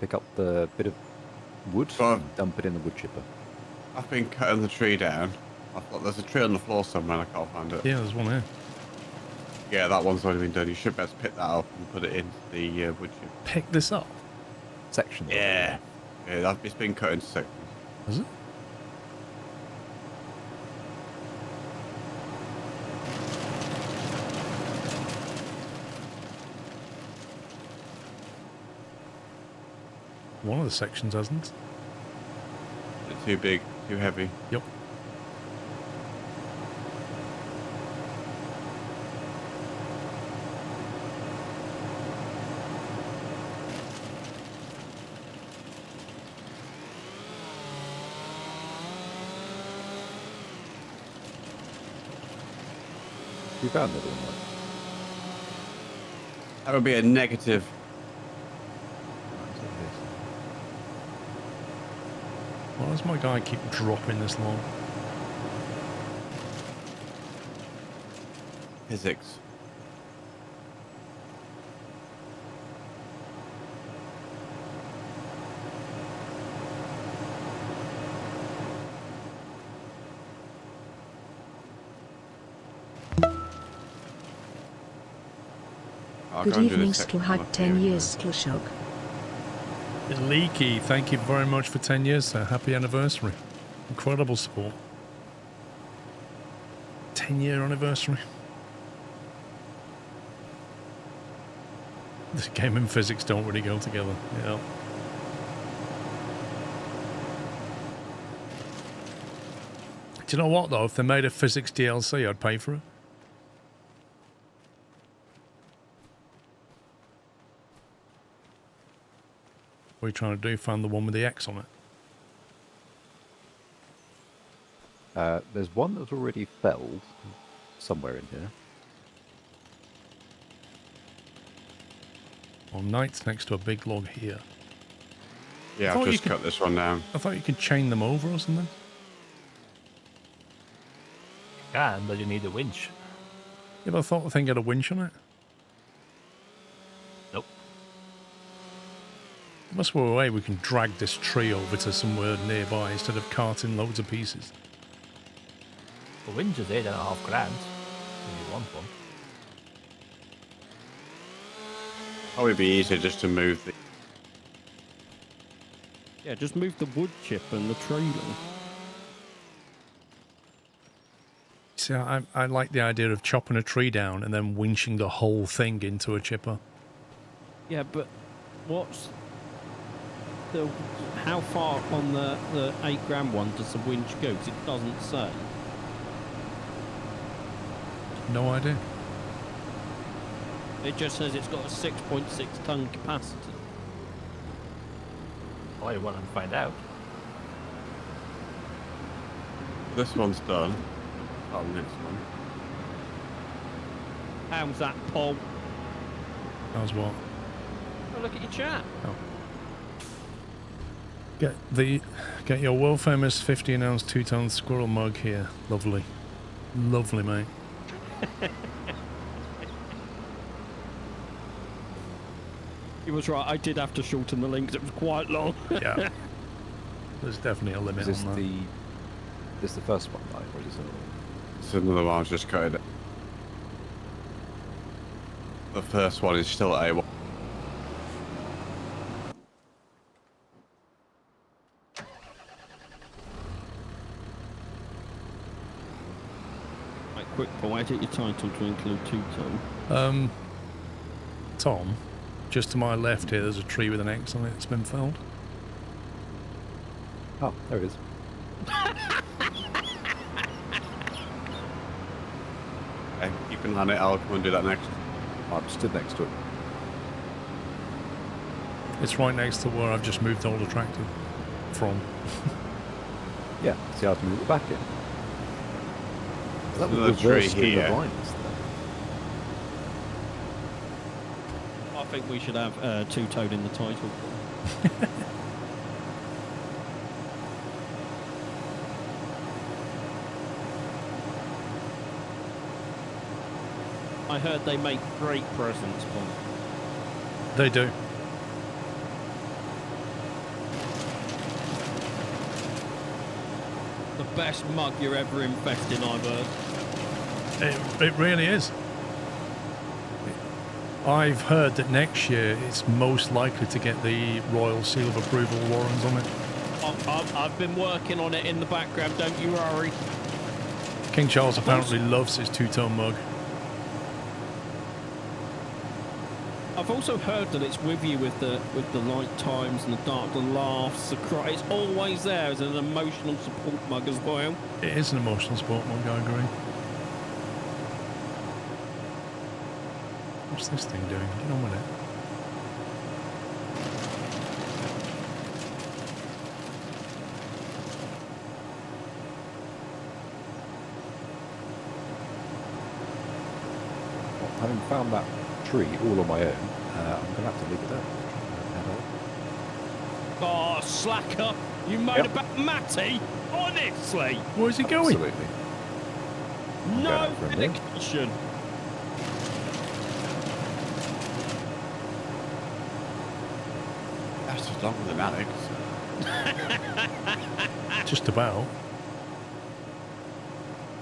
Pick up the bit of wood Well, and dump it in the wood chipper. I've been cutting the tree down. I thought there's a tree on the floor somewhere and I can't find it. Yeah, there's one here. Yeah, that one's already been done. You should best pick that up and put it into the wood chip. Pick this up. Section. Yeah. Yeah, it's been cut into sections. Is it? One of the sections hasn't. They're too big, too heavy. Yep. You found the one. That would be a negative. Why does my guy keep dropping this long? Physics. Good evening, Skillhut 10 years, Skillshock. Leaky, thank you very much for 10 years, sir. Happy anniversary. Incredible support. 10-year anniversary. The game and physics don't really go together. Yeah. Do you know what, though? If they made a physics DLC, I'd pay for it. What are you trying to do? Find the one with the X on it? There's one that's already felled somewhere in here. Well, Knight's next to a big log here. Yeah, I've just cut this one down. I thought you could chain them over or something. You can, but you need a winch. Yeah, but I thought the thing had a winch on it. Nope. There must be a way we can drag this tree over to somewhere nearby instead of carting loads of pieces. The winch is $8.5 grand. If you want one. Probably be easier just to move the. Yeah, just move the wood chip and the trailer. See, I like the idea of chopping a tree down and then winching the whole thing into a chipper. Yeah, but what's the how far on the $8 one does the winch go? 'Cause it doesn't say. No idea. It just says it's got a 6.6 ton capacity. Oh, you want to find out? This one's done. Oh, next one. How's that, Paul? How's what? Oh, look at your chat. Get your world famous 15-ounce 2-ton squirrel mug here. Lovely. Lovely, mate. You was right, I did have to shorten the link 'cause it was quite long. Yeah. There's definitely a limit Is this on that. this the first one, right? Or is this another one? It's another one. I've just cut it. The first one is still A1. Right, quick, Paul, edit your title to include 2-ton. Tom, just to my left here, there's a tree with an X on it. It's been felled. Oh, there it is. Okay, keep an eye on it. I'll come and do that next. I'm stood next to it. It's right next to where I've just moved all the tractor from. Yeah, see, I've moved it back in. That Another was tree reverse string here. of lines there. I think we should have 2-tone in the title. I heard they make great presents, Paul. They do. The best mug you're ever invested in, I've heard. It really is. I've heard that next year it's most likely to get the Royal Seal of Approval warrants on it. I've been working on it in the background, don't you worry. King Charles apparently loves his 2-tone mug. I've also heard that it's with you with the light times and the laughs, the cry. It's always there as an emotional support mug as well. It is an emotional support mug, I agree. What's this thing doing? Get on with it. Well, having found that tree all on my own, I'm going to have to leave it there. Oh, slacker! You moan Yep. about Matty? Honestly! Where's he going? Absolutely. No going for a meal. dedication! That's just longer than Alex. Just about.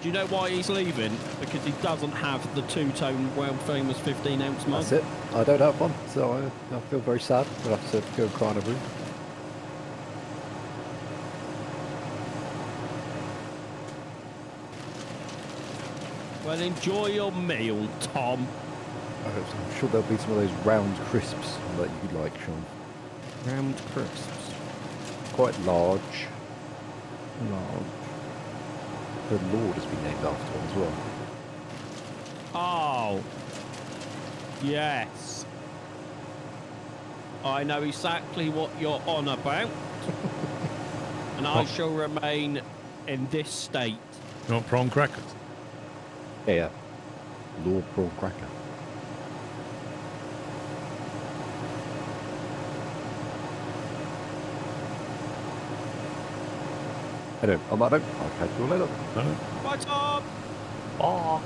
Do you know why he's leaving? Because he doesn't have the two-tone, world-famous 15-ounce mug. That's it. I don't have one, so I feel very sad. I'll have to go and cry in a room. Well, enjoy your meal, Tom. I'm sure there'll be some of those round crisps that you'd like, Sean. Round crisps. Quite large. The Lord has been named after one as well. Oh. Yes. I know exactly what you're on about. And I shall remain in this state. You want prawn crackers? Yeah. Lord Prawn Cracker. Anyway, on that note, I'll catch you all later. No. Bye, Tom! Oh.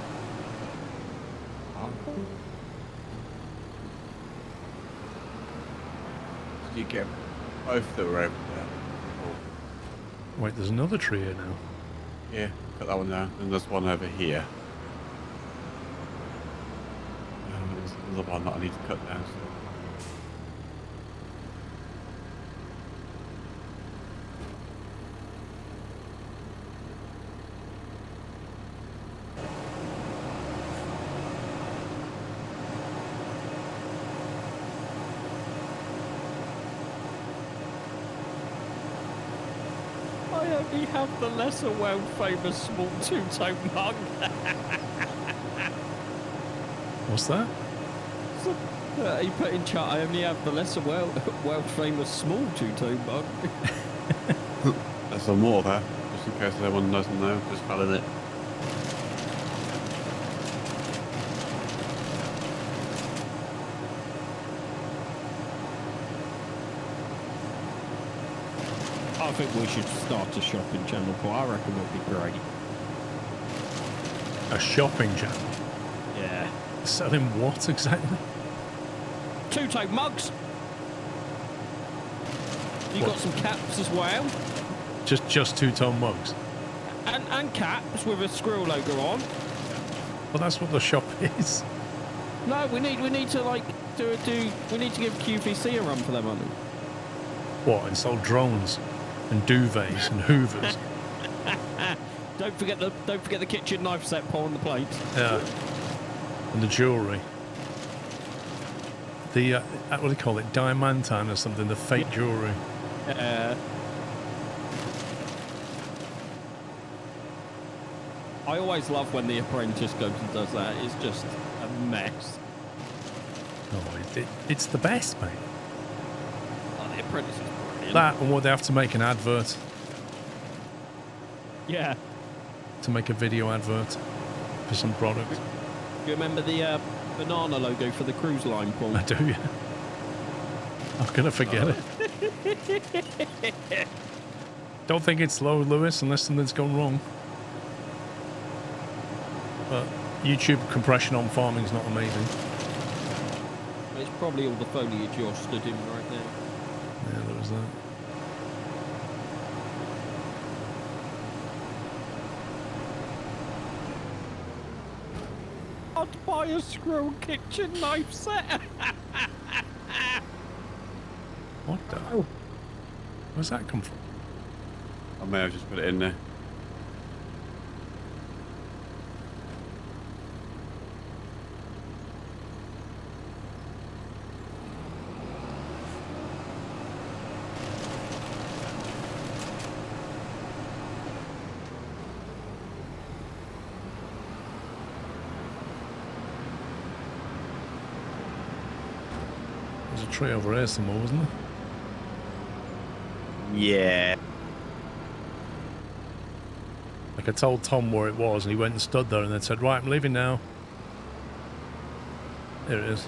Did you get both that were over there? Wait, there's another tree here now. Yeah, got that one there. And there's one over here. There's another one that I need to cut down. So. I only have the lesser world-famous small two-tone mug. What's that? He put in chat, I only have the lesser world-famous small two-tone mug. There's some more there, just in case anyone doesn't know. Just fell in it. I think we should start a shopping channel, Paul. I reckon it would be great. A shopping channel? Yeah. Selling what exactly? Two-tone mugs. You got some caps as well. Just two-tone mugs? And caps with a squirrel logo on. Well, that's what the shop is. No, we need to like we need to give QVC a run for their money. What, and sell drones and duvets and hoovers? Don't forget the kitchen knife set, Paul, on the plate. Yeah. And the jewellery. The, what do you call it? Diamantan or something, the fake jewellery. I always love when The Apprentice goes and does that. It's just a mess. Oh, it's the best, mate. Oh, The Apprentice is brilliant. That and what they have to make an advert. Yeah. To make a video advert for some product. Do you remember the banana logo for the cruise line, Paul? I do, yeah. I'm going to forget it. Don't think it's low, Lewis, unless something's gone wrong. But YouTube compression on farming is not amazing. It's probably all the foliage you're stood in right now. Yeah, there was that. I'd buy a squirrel kitchen knife set. What the hell? Where's that come from? I may have just put it in there. tree over here somewhere, wasn't there? Yeah. Like I told Tom where it was, and he went and stood there and then said, right, I'm leaving now. There it is.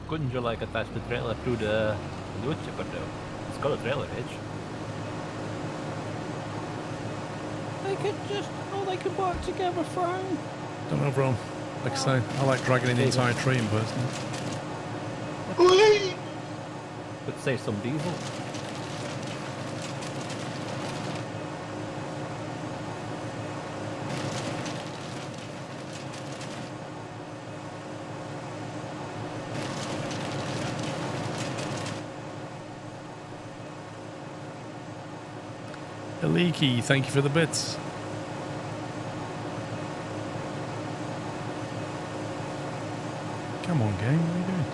Couldn't you like attach the trailer to the wood chipper though? It's got a trailer hitch. They could just, they could work together, Frank. Don't know, bro. Like I say, I like dragging in the entire tree in person. Could save some diesel. Leaky, thank you for the bits. Come on, game, what are you doing?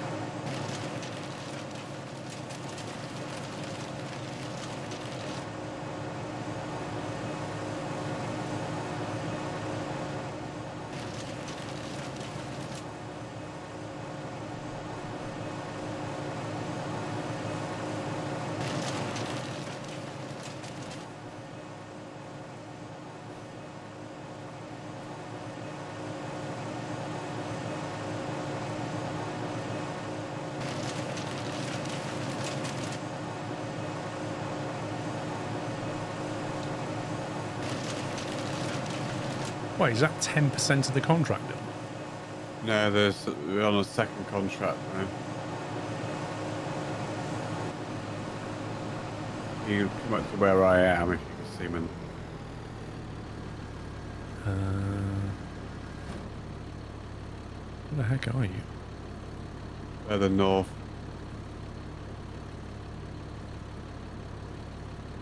Wait, is that 10% of the contract done? No, we're on a second contract now. You come up to where I am if you can see me. Where the heck are you? Further north.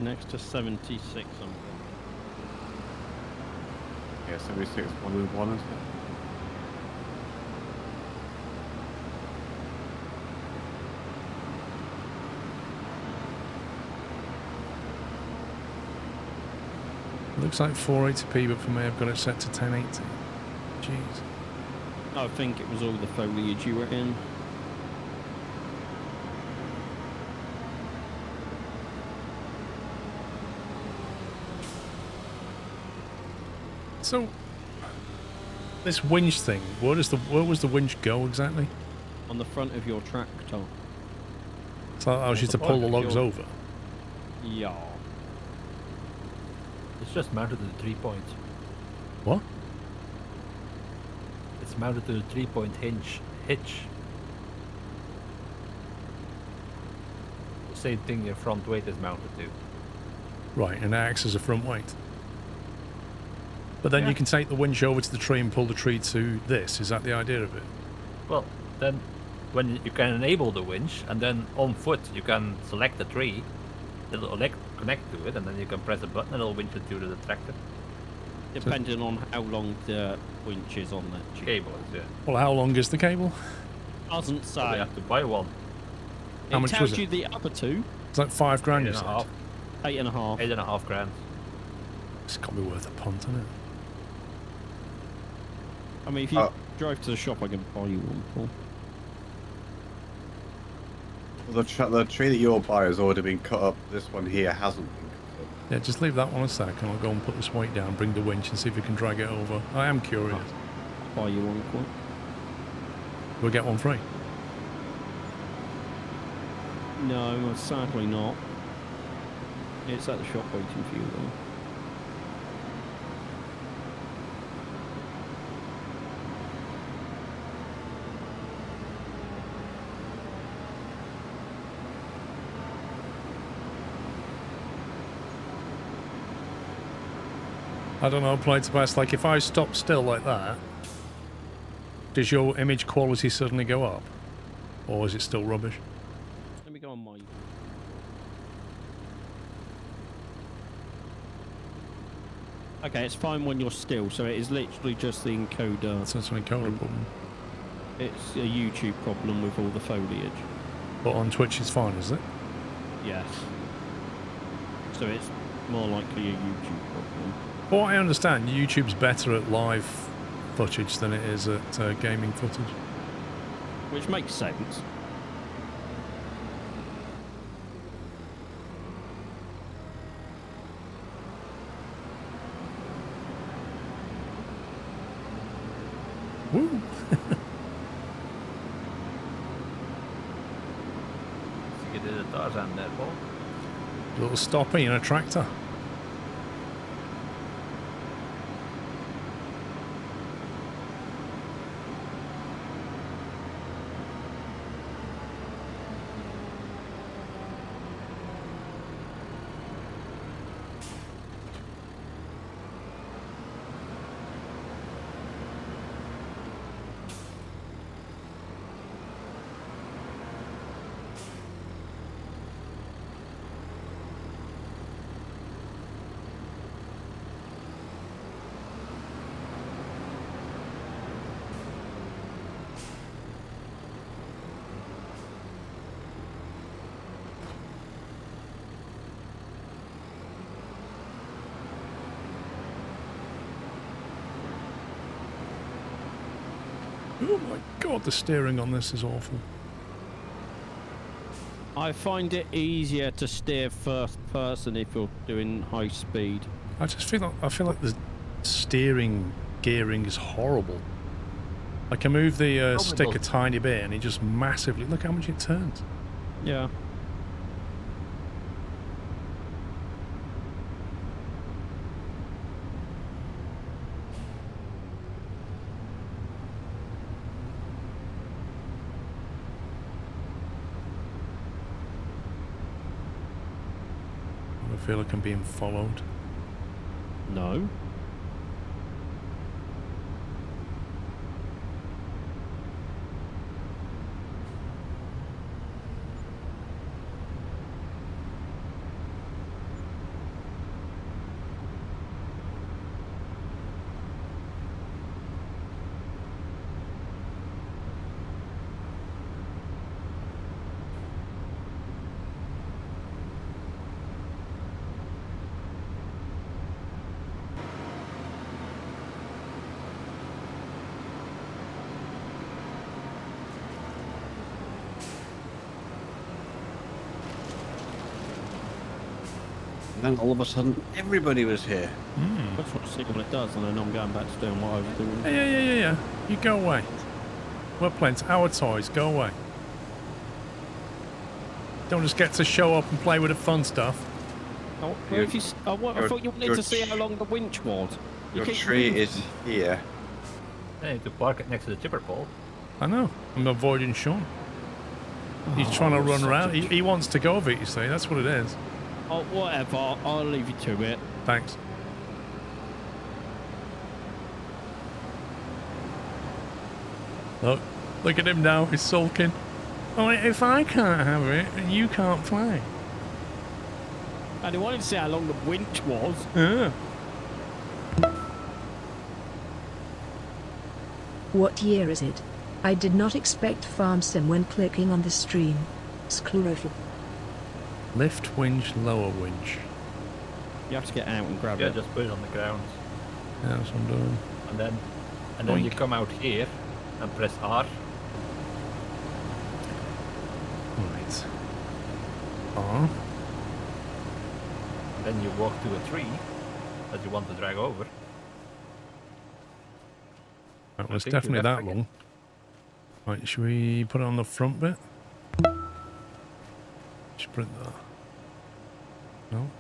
Next to 76 something. Yeah, 76, 101, isn't it? Looks like 480p, but for me I've got it set to 1080. Jeez. I think it was all the foliage you were in. So, this winch thing, where was the winch go exactly? On the front of your tractor. So I was used to pull the logs over. Yeah. It's just mounted to the 3-point. What? It's mounted to the 3-point hitch. The same thing your front weight is mounted to. Right, and it acts as a front weight. But then you can take the winch over to the tree and pull the tree to this. Is that the idea of it? Well, then when you can enable the winch, and then on foot you can select the tree, it'll connect to it, and then you can press a button and it'll winch it to the tractor. Depending on how long the winch is on the Cable is, yeah. Well, how long is the cable? Doesn't So you say. have to buy one. How It much tells was you it? the other two. It's like $5,000, you 8.5. said. 8.5. 8.5 grand. It's got to be worth a punt, isn't it? I mean, if you drive to the shop, I can buy you one for. Well, the tree that you'll buy has already been cut up. This one here hasn't been cut up. Yeah, just leave that one a sec and I'll go and put this weight down, bring the winch and see if we can drag it over. I am curious. Buy you one for. We'll get one free. No, sadly not. It's at the shop waiting for you though. I don't know, play to best. Like, if I stop still like that, does your image quality suddenly go up? Or is it still rubbish? Let me go on my... Okay, it's fine when you're still, so it is literally just the encoder. That's an encoder problem. It's a YouTube problem with all the foliage. But on Twitch it's fine, is it? Yes. So it's more likely a YouTube problem. For what I understand, YouTube's better at live footage than it is at gaming footage. Which makes sense. Woo! You did a Tarzan there, Paul. Little stopping in a tractor. Oh my god, the steering on this is awful. I find it easier to steer first person if you're doing high speed. I feel like the steering gearing is horrible. I can move the stick a tiny bit and it just massively... Look how much it turns. Yeah. I feel like I'm being followed. No. And then all of a sudden, everybody was here. That's what see what it does, and then I'm going back to doing what I was doing. Yeah. You go away. We're playing our toys. Go away. Don't just get to show up and play with the fun stuff. Oh, well, if you, I thought you wanted to see how long the winch was. Your tree is here. I need to park it next to the tipper pole. I know. I'm avoiding Sean. He's trying to run around. He wants to go over it, you see. That's what it is. Oh, whatever. I'll leave you to it. Thanks. Look at him now. He's sulking. Oh, if I can't have it, and you can't play. And I wanted to see how long the winch was. Yeah. What year is it? I did not expect farm sim when clicking on the stream. SquirrelPlus. Lift winch, lower winch. You have to get out and grab Yeah, it. just put it on the ground. Yeah, that's what I'm doing. And then you Boink. come out here and press R. Right. R. And then you walk to a tree that you want to drag over. That was think you definitely left that again. long. Right, should we put it on the front bit? Sprint there. No?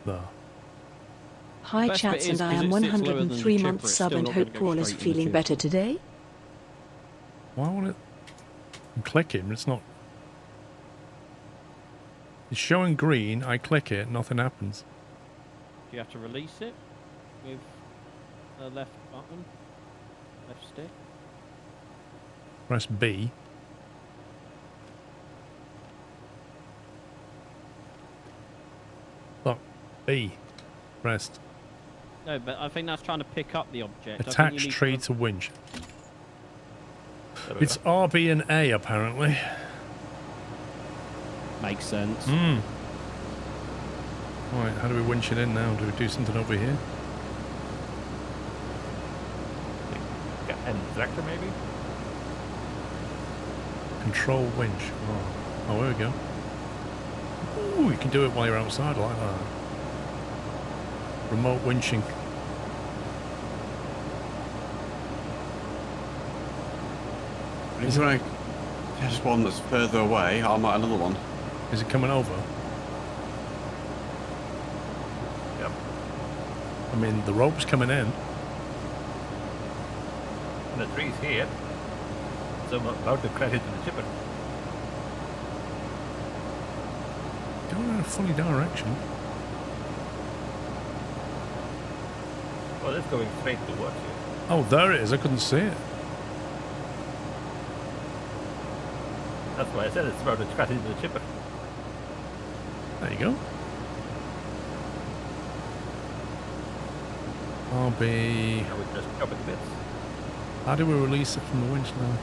There. Hi Best chats, bit is and I 'cause am it sits lower than the 103 chipper, months it's sub still and not gonna hope go Paul is straight in the feeling chipper. better today. Why won't it? I'm clicking, it's not. It's showing green, I click it, nothing happens. Do you have to release it with the left button? Left stick? Press B. Look, B. Pressed. No, but I think that's trying to pick up the object. I think Attach you need tree to... to winch. There we It's go. RB and A apparently. Makes sense. Hmm. Right, how do we winch it in now? Do we do something over here? And tractor maybe? Control winch. Oh, there we go. Ooh, you can do it while you're outside. I like that. Remote winching. If you want to test one that's further away, I'll make another one. Is it coming over? Yep. I mean, the rope's coming in. And the tree's here. So I'm about to crash into the chipper. Going in a funny direction. Well, it's going straight towards you. Oh, there it is. I couldn't see it. That's why I said it's about to crash into the chipper. There you go. I'll be... I would just chop it to bits. How do we release it from the winch now?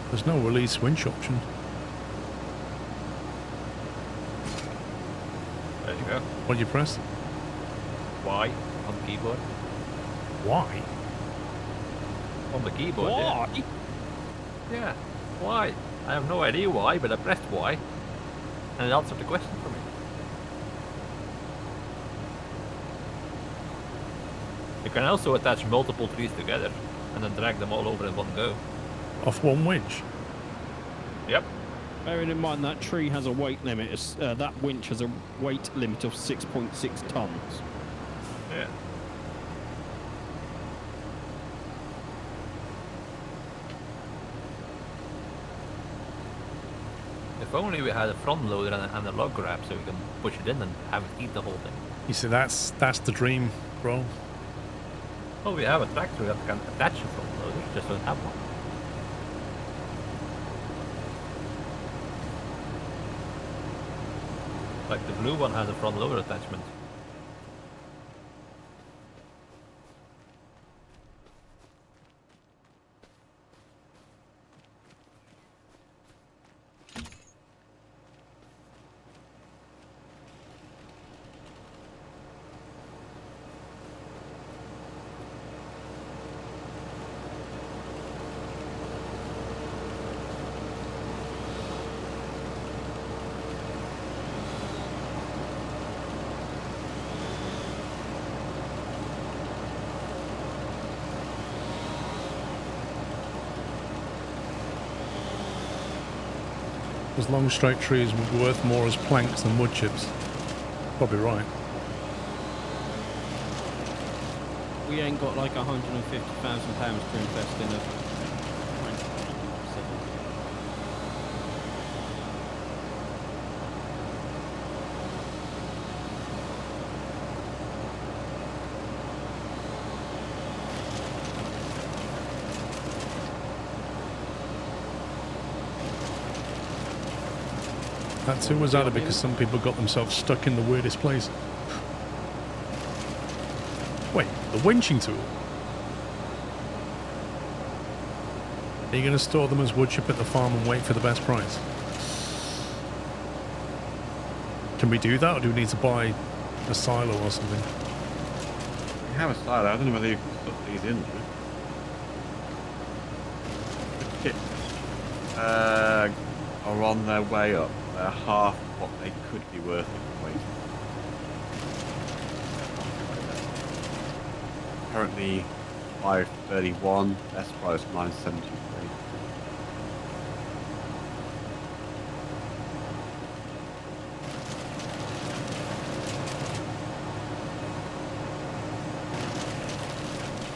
There's no release winch option. There you go. What do you press? Y on the keyboard. Why? On the keyboard. Why? Yeah. Why? I have no idea why, but I pressed Y. And it answered the question for me. You can also attach multiple trees together and then drag them all over in one go. Off one winch? Yep. Bearing in mind that tree has a weight limit, that winch has a weight limit of 6.6 tons. Yeah. If only we had a front loader and a log grab so we can push it in and have it eat the whole thing. You see, that's the dream, bro. Oh, we have a tractor that can attach a front loader, just don't have one. Like the blue one has a front loader attachment. Those long straight trees would be worth more as planks than wood chips. Probably right. We ain't got like £150,000 to invest in a... That too was added because some people got themselves stuck in the weirdest place. Wait, the winching tool? Are you going to store them as wood chip at the farm and wait for the best price? Can we do that, or do we need to buy a silo or something? We have a silo. I don't know whether you can put these in there. The chips are on their way up. They're half what they could be worth if we wait. Currently 531, best price 973.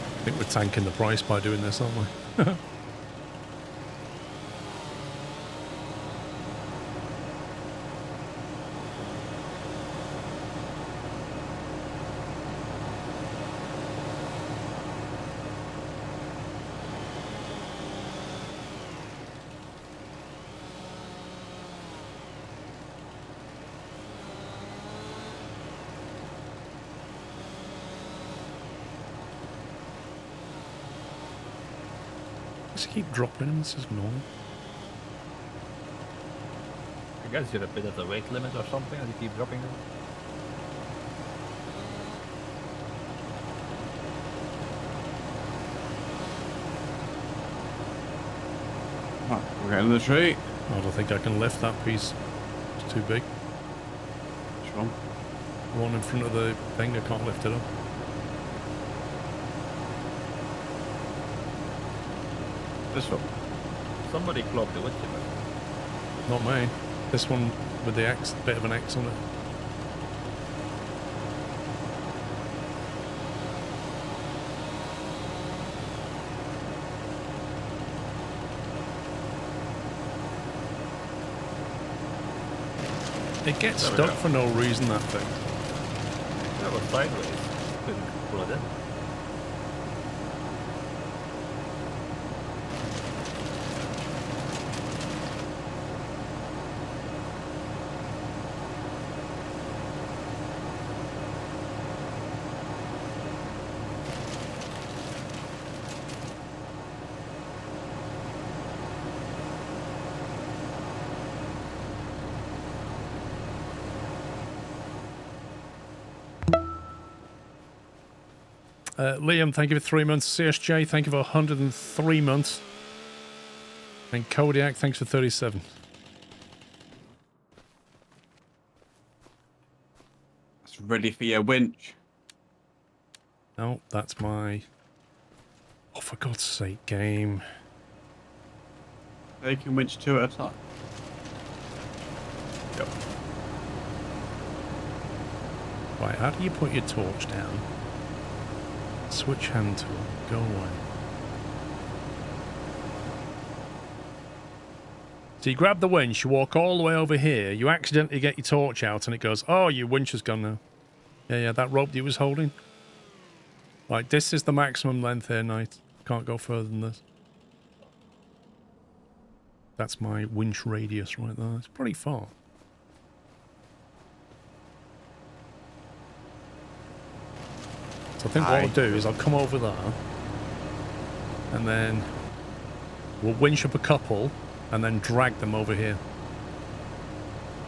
I think we're tanking the price by doing this, aren't we? Just keep dropping them. This is normal. I guess you're a bit at the weight limit or something and you keep dropping them. Right, we're getting the tree. I don't think I can lift that piece. It's too big. Which one? The one in front of the thing, I can't lift it up. This one. Somebody clogged the wood chipper. Not me. This one with the X, bit of an X on it. It gets There we stuck go. for no reason, that thing. That was sideways. Couldn't pull it in. Liam, thank you for 3 months. CSJ, thank you for 103 months. And Kodiak, thanks for 37. It's ready for your winch. No, that's my... Oh, for God's sake, game. They can winch 2 at a time. Yep. Right, how do you put your torch down? Switch hand tool. Go away. So you grab the winch, you walk all the way over here, you accidentally get your torch out and it goes, oh, your winch is gone now. Yeah, that rope that you was holding. Right, this is the maximum length here, Knight. Can't go further than this. That's my winch radius right there. It's pretty far. So I think what I'll do is I'll come over there and then we'll winch up a couple and then drag them over here.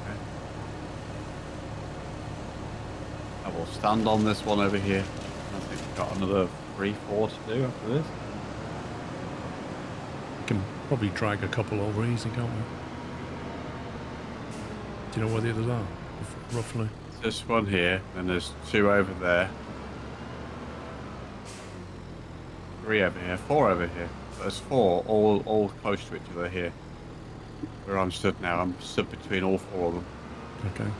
Okay. I will stand on this one over here. I think we've got another 3-4 to do after this. We can probably drag a couple over easy, can't we? Do you know where the others are, roughly? This one here, and there's 2 over there. 3 over here, 4 over here. There's 4, all close to each other here. Where I'm stood now, I'm stood between all 4 of them. Okay.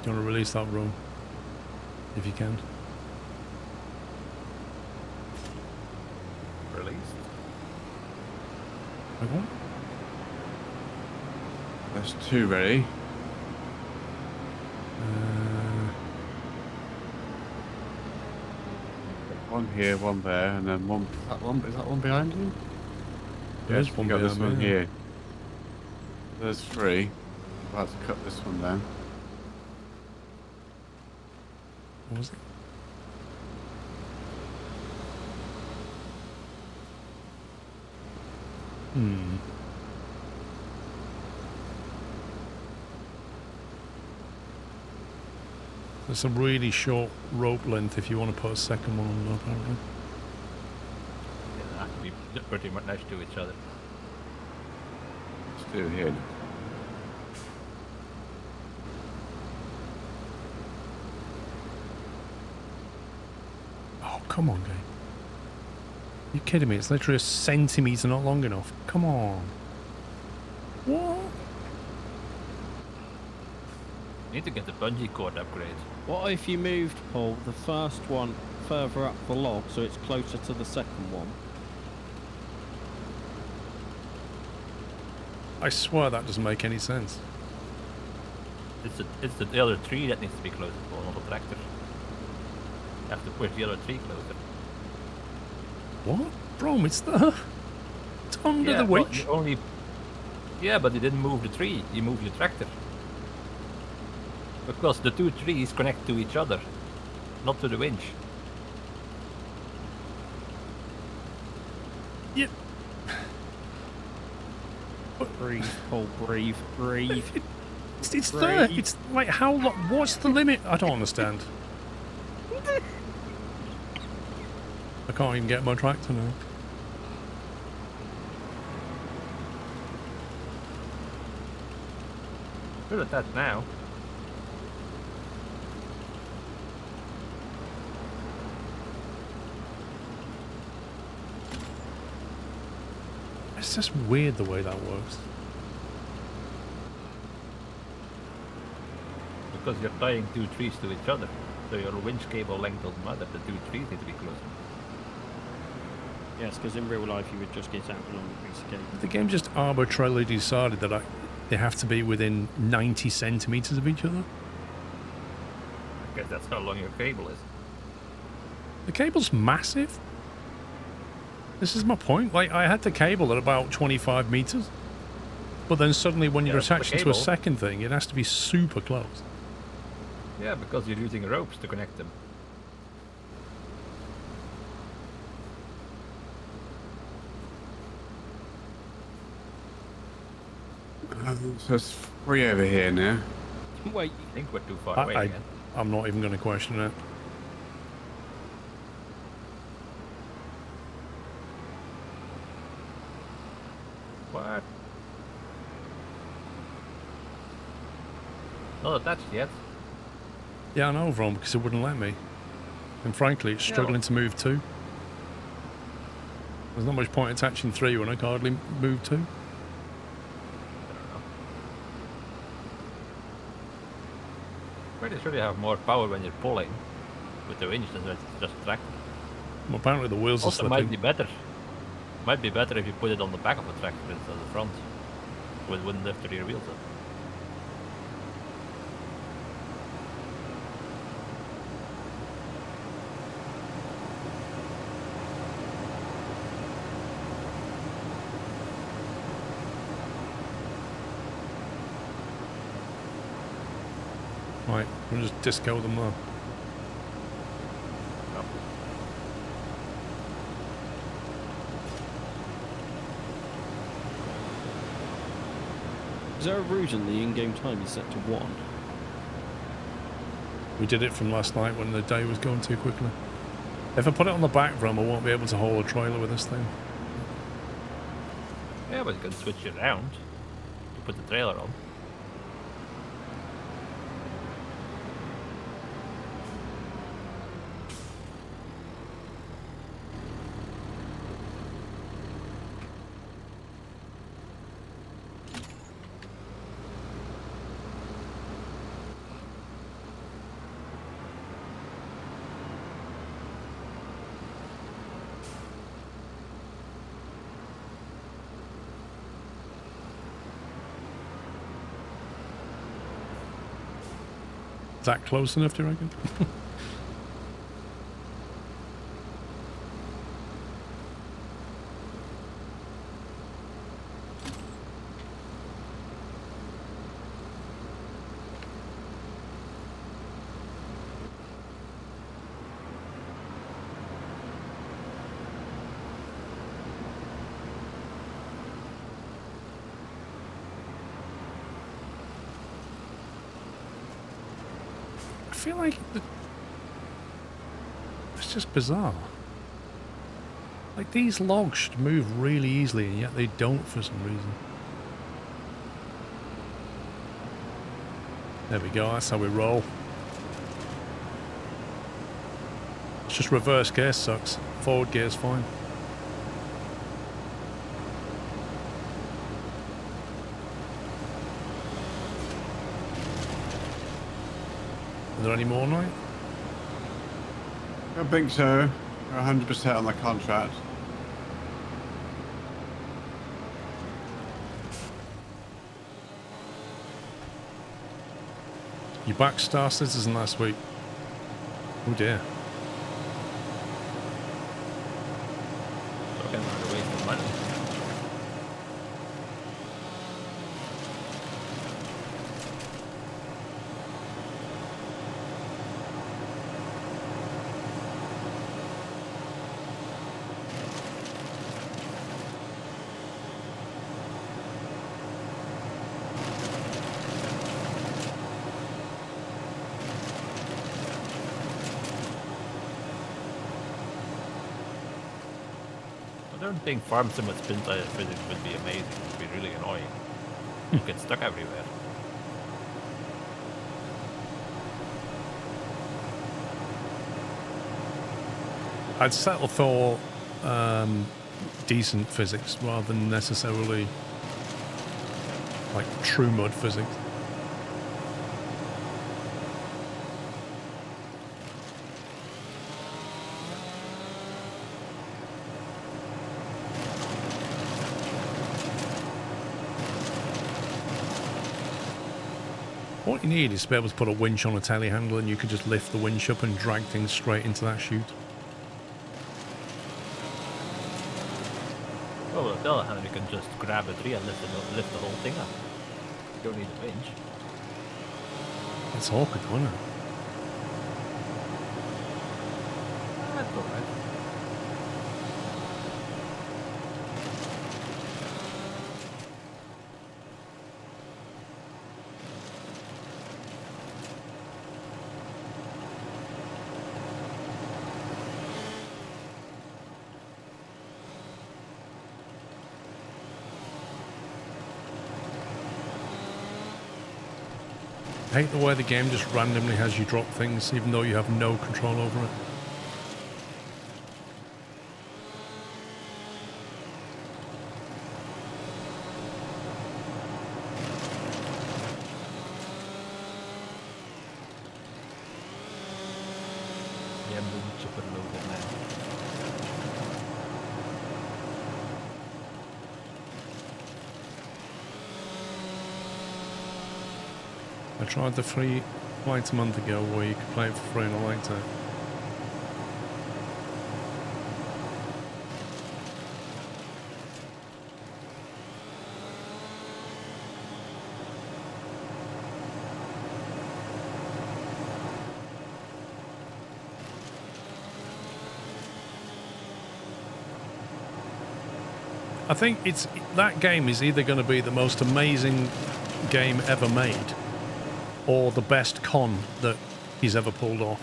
Do you want to release that room? If you can. Released. Okay. There's 2 ready. One here, one there, and then one. Is that one behind you? There's Yes, one we got this behind one me, yeah. here. There's 3. About to cut this one down. What was it? There's a really short rope length if you want to put a second one on, apparently. Yeah, they have to be pretty much next to each other. Let's do it here. come on, game. You kidding me? It's literally a centimetre not long enough. Come on. What? Need to get the bungee cord upgrade. What if you moved, Paul, the first one further up the log so it's closer to the second one? I swear that doesn't make any sense. It's the other tree that needs to be closer, Paul, not the tractor. You have to push the other tree closer. What? Bro, it's there. It's under the well, winch. you only... Yeah, but you didn't move the tree. You moved your tractor. Because the two trees connect to each other, not to the winch. Yeah. Breathe, Paul, breathe, breathe. It's there. It's like, how long? What's the limit? I don't understand. I can't even get my tractor now. Good at that now. It's just weird the way that works. Because you're tying two trees to each other. So your winch cable length doesn't matter. The two trees need to be closer. Yes, because in real life you would just get out along the piece of cable. The game just arbitrarily decided that they have to be within 90 centimetres of each other. I guess that's how long your cable is. The cable's massive. This is my point. Like, I had the cable at about 25 metres. But then suddenly when you're Yeah, attached the to a cable. second thing, it has to be super close. Yeah, because you're using ropes to connect them. So it's free over here now. Wait, I think we're too far away again. I'm not even going to question it. What? Not attached yet. Yeah, I know, Ron, because it wouldn't let me. And frankly, it's struggling to move too. There's not much point attaching 3 when I can hardly move 2. I don't know. Pretty sure you have more power when you're pulling with the winch than just tractor. Well, apparently the wheels are Also might slipping. be better. Might be better if you put it on the back of the tractor instead of the front. So it wouldn't lift the rear wheels up. Right, we'll just disco them there. is there a reason the in-game time is set to 1? We did it from last night when the day was going too quickly. If I put it on the back drum, I won't be able to haul a trailer with this thing. Yeah, but you can switch it around to put the trailer on. Is that close enough, do you reckon? I feel like it's just bizarre. Like, these logs should move really easily, and yet they don't for some reason. There we go, that's how we roll. Just reverse gear sucks. Forward gear's fine. Are there any more, Knight? I don't think so. We're 100% on the contract. You back Star Citizen last week? Oh dear. Talking about a waste of money. I don't think farm sim with spin side physics would be amazing. It would be really annoying. You get stuck everywhere. I'd settle for decent physics rather than necessarily like true mud physics. What you need is to be able to put a winch on a telehandler and you could just lift the winch up and drag things straight into that chute. Oh, well, the other hand, you can just grab a tree and lift the whole thing up. You don't need a winch. It's awkward, isn't it? That's alright. I hate the way the game just randomly has you drop things even though you have no control over it. Yeah, I'm super loaded, man. I tried the free flight a month ago where you could play it for free and I liked it. I think that game is either going to be the most amazing game ever made or the best con that he's ever pulled off.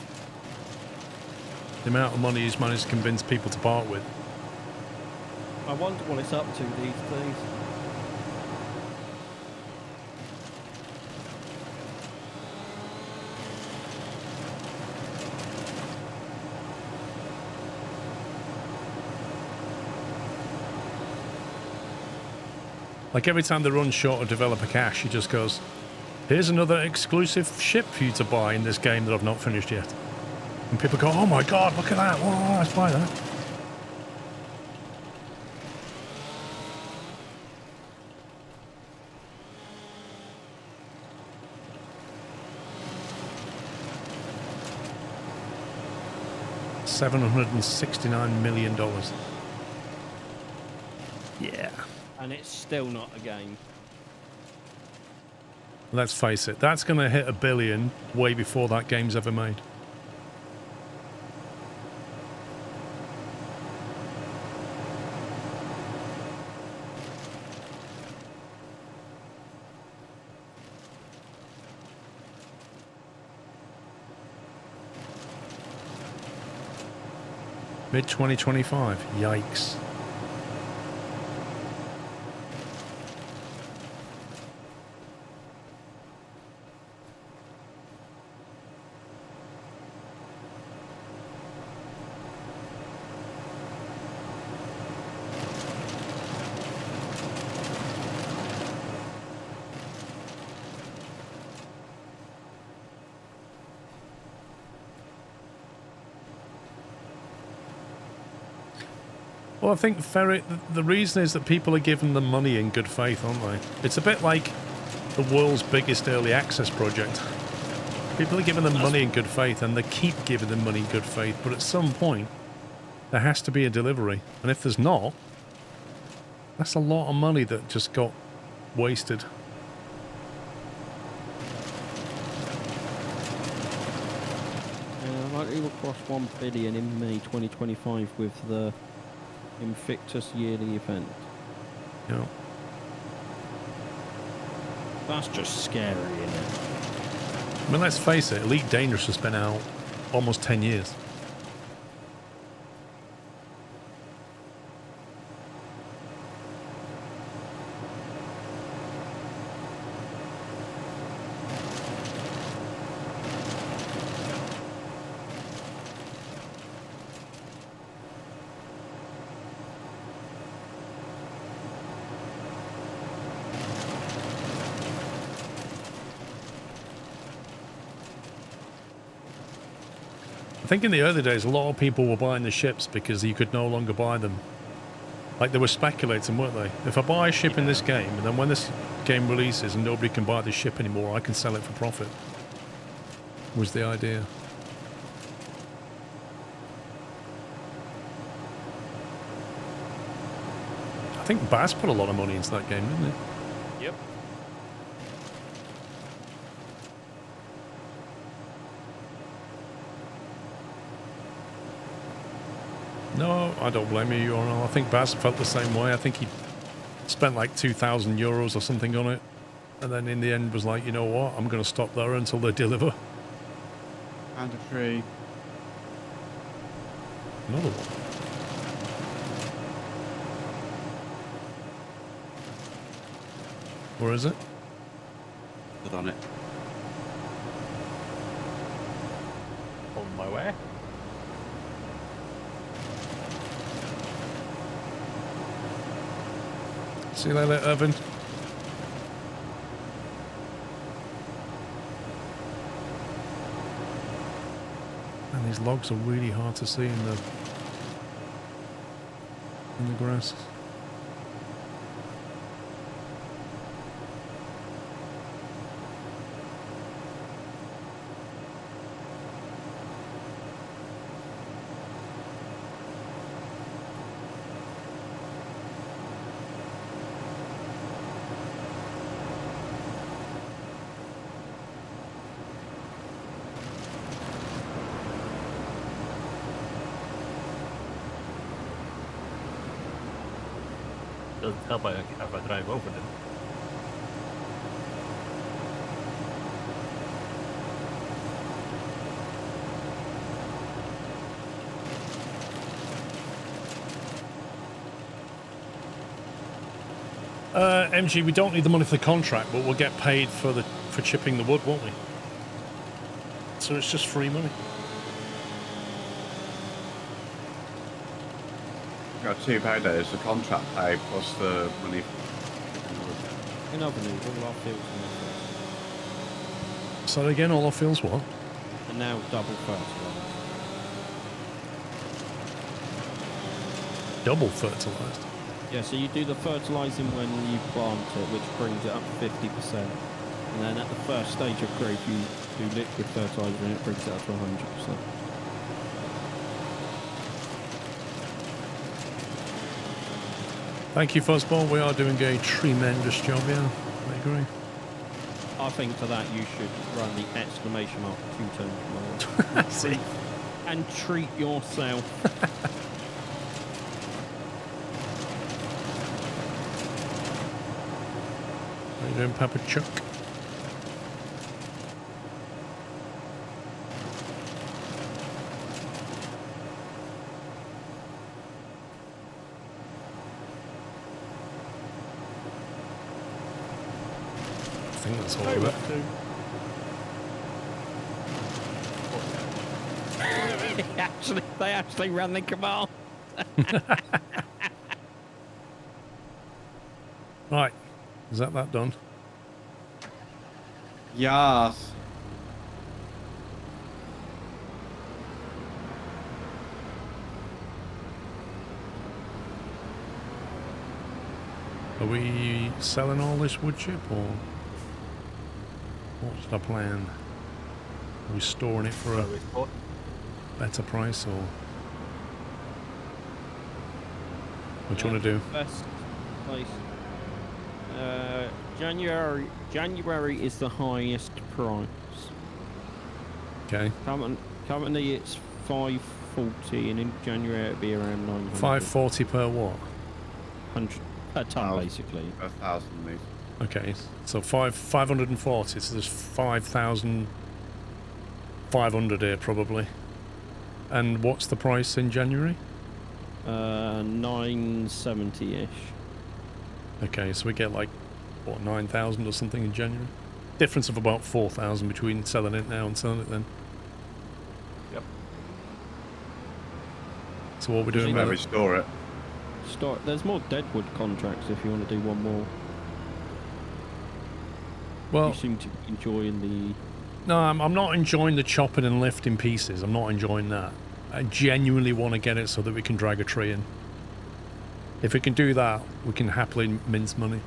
The amount of money he's managed to convince people to part with. I wonder what it's up to these days. Like every time they run short of developer cash, he just goes, here's another exclusive ship for you to buy in this game that I've not finished yet. And people go, oh my god, look at that, whoa, let's buy that. $769 million. Yeah. And it's still not a game. Let's face it, that's going to hit $1 billion way before that game's ever made. Mid-2025. Yikes. Well, I think Ferret, the reason is that people are giving them money in good faith, aren't they? It's a bit like the world's biggest early access project. People are giving them money in good faith, and they keep giving them money in good faith, but at some point, there has to be a delivery. And if there's not, that's a lot of money that just got wasted. Likely will cross 1 billion in May 2025 with the Invictus yearly event. Yeah. That's just scary, isn't it? I mean, let's face it, Elite Dangerous has been out almost 10 years. I think in the early days, a lot of people were buying the ships because you could no longer buy them. Like, they were speculating, weren't they? If I buy a ship in this game, and then when this game releases and nobody can buy this ship anymore, I can sell it for profit. Was the idea. I think Bass put a lot of money into that game, didn't he? Yep. No, I don't blame you, URL. I think Baz felt the same way. I think he spent like 2,000 euros or something on it. And then in the end was like, you know what? I'm going to stop there until they deliver. And a tree. Another one. Where is it? Put on it. On my way. See you later, Irvin. And these logs are really hard to see in the grass. Doesn't help if I drive over them. MG, we don't need the money for the contract, but we'll get paid for chipping the wood, won't we? So it's just free money. Got two paydays, the contract pay plus the money. In other news, all our fields are now fertilised. So again, all our fields what? Are now double fertilised. Double fertilised. Yeah, so you do the fertilising when you plant it, which brings it up to 50%. And then at the first stage of growth, you do liquid fertiliser and it brings it up to 100%. Thank you, Fuzzball. We are doing a tremendous job, yeah. I agree. I think for that you should run the exclamation mark 2 turns See? and treat yourself. How you doing, Papa Chuck? I think that's all of it. They actually ran the command. Right. Is that done? Yes. Are we selling all this wood chip, or what's the plan? Are we storing it for a better price, or what do you want to do? Best place. January is the highest price. Okay. Currently it's 540, and in January it'll be around 900. 540 per what? 100 per ton, basically. 1,000 meters. Okay, so 540. So there's 5,500 here probably. And what's the price in January? 970-ish. Okay, so we get like what, 9,000 or something in January. Difference of about 4,000 between selling it now and selling it then. Yep. So what we're doing Where with we it? store it. There's more Deadwood contracts if you want to do one more. Well, You seem to be enjoying the... no, I'm not enjoying the chopping and lifting pieces. I'm not enjoying that. I genuinely want to get it so that we can drag a tree in. If we can do that, we can happily mince money.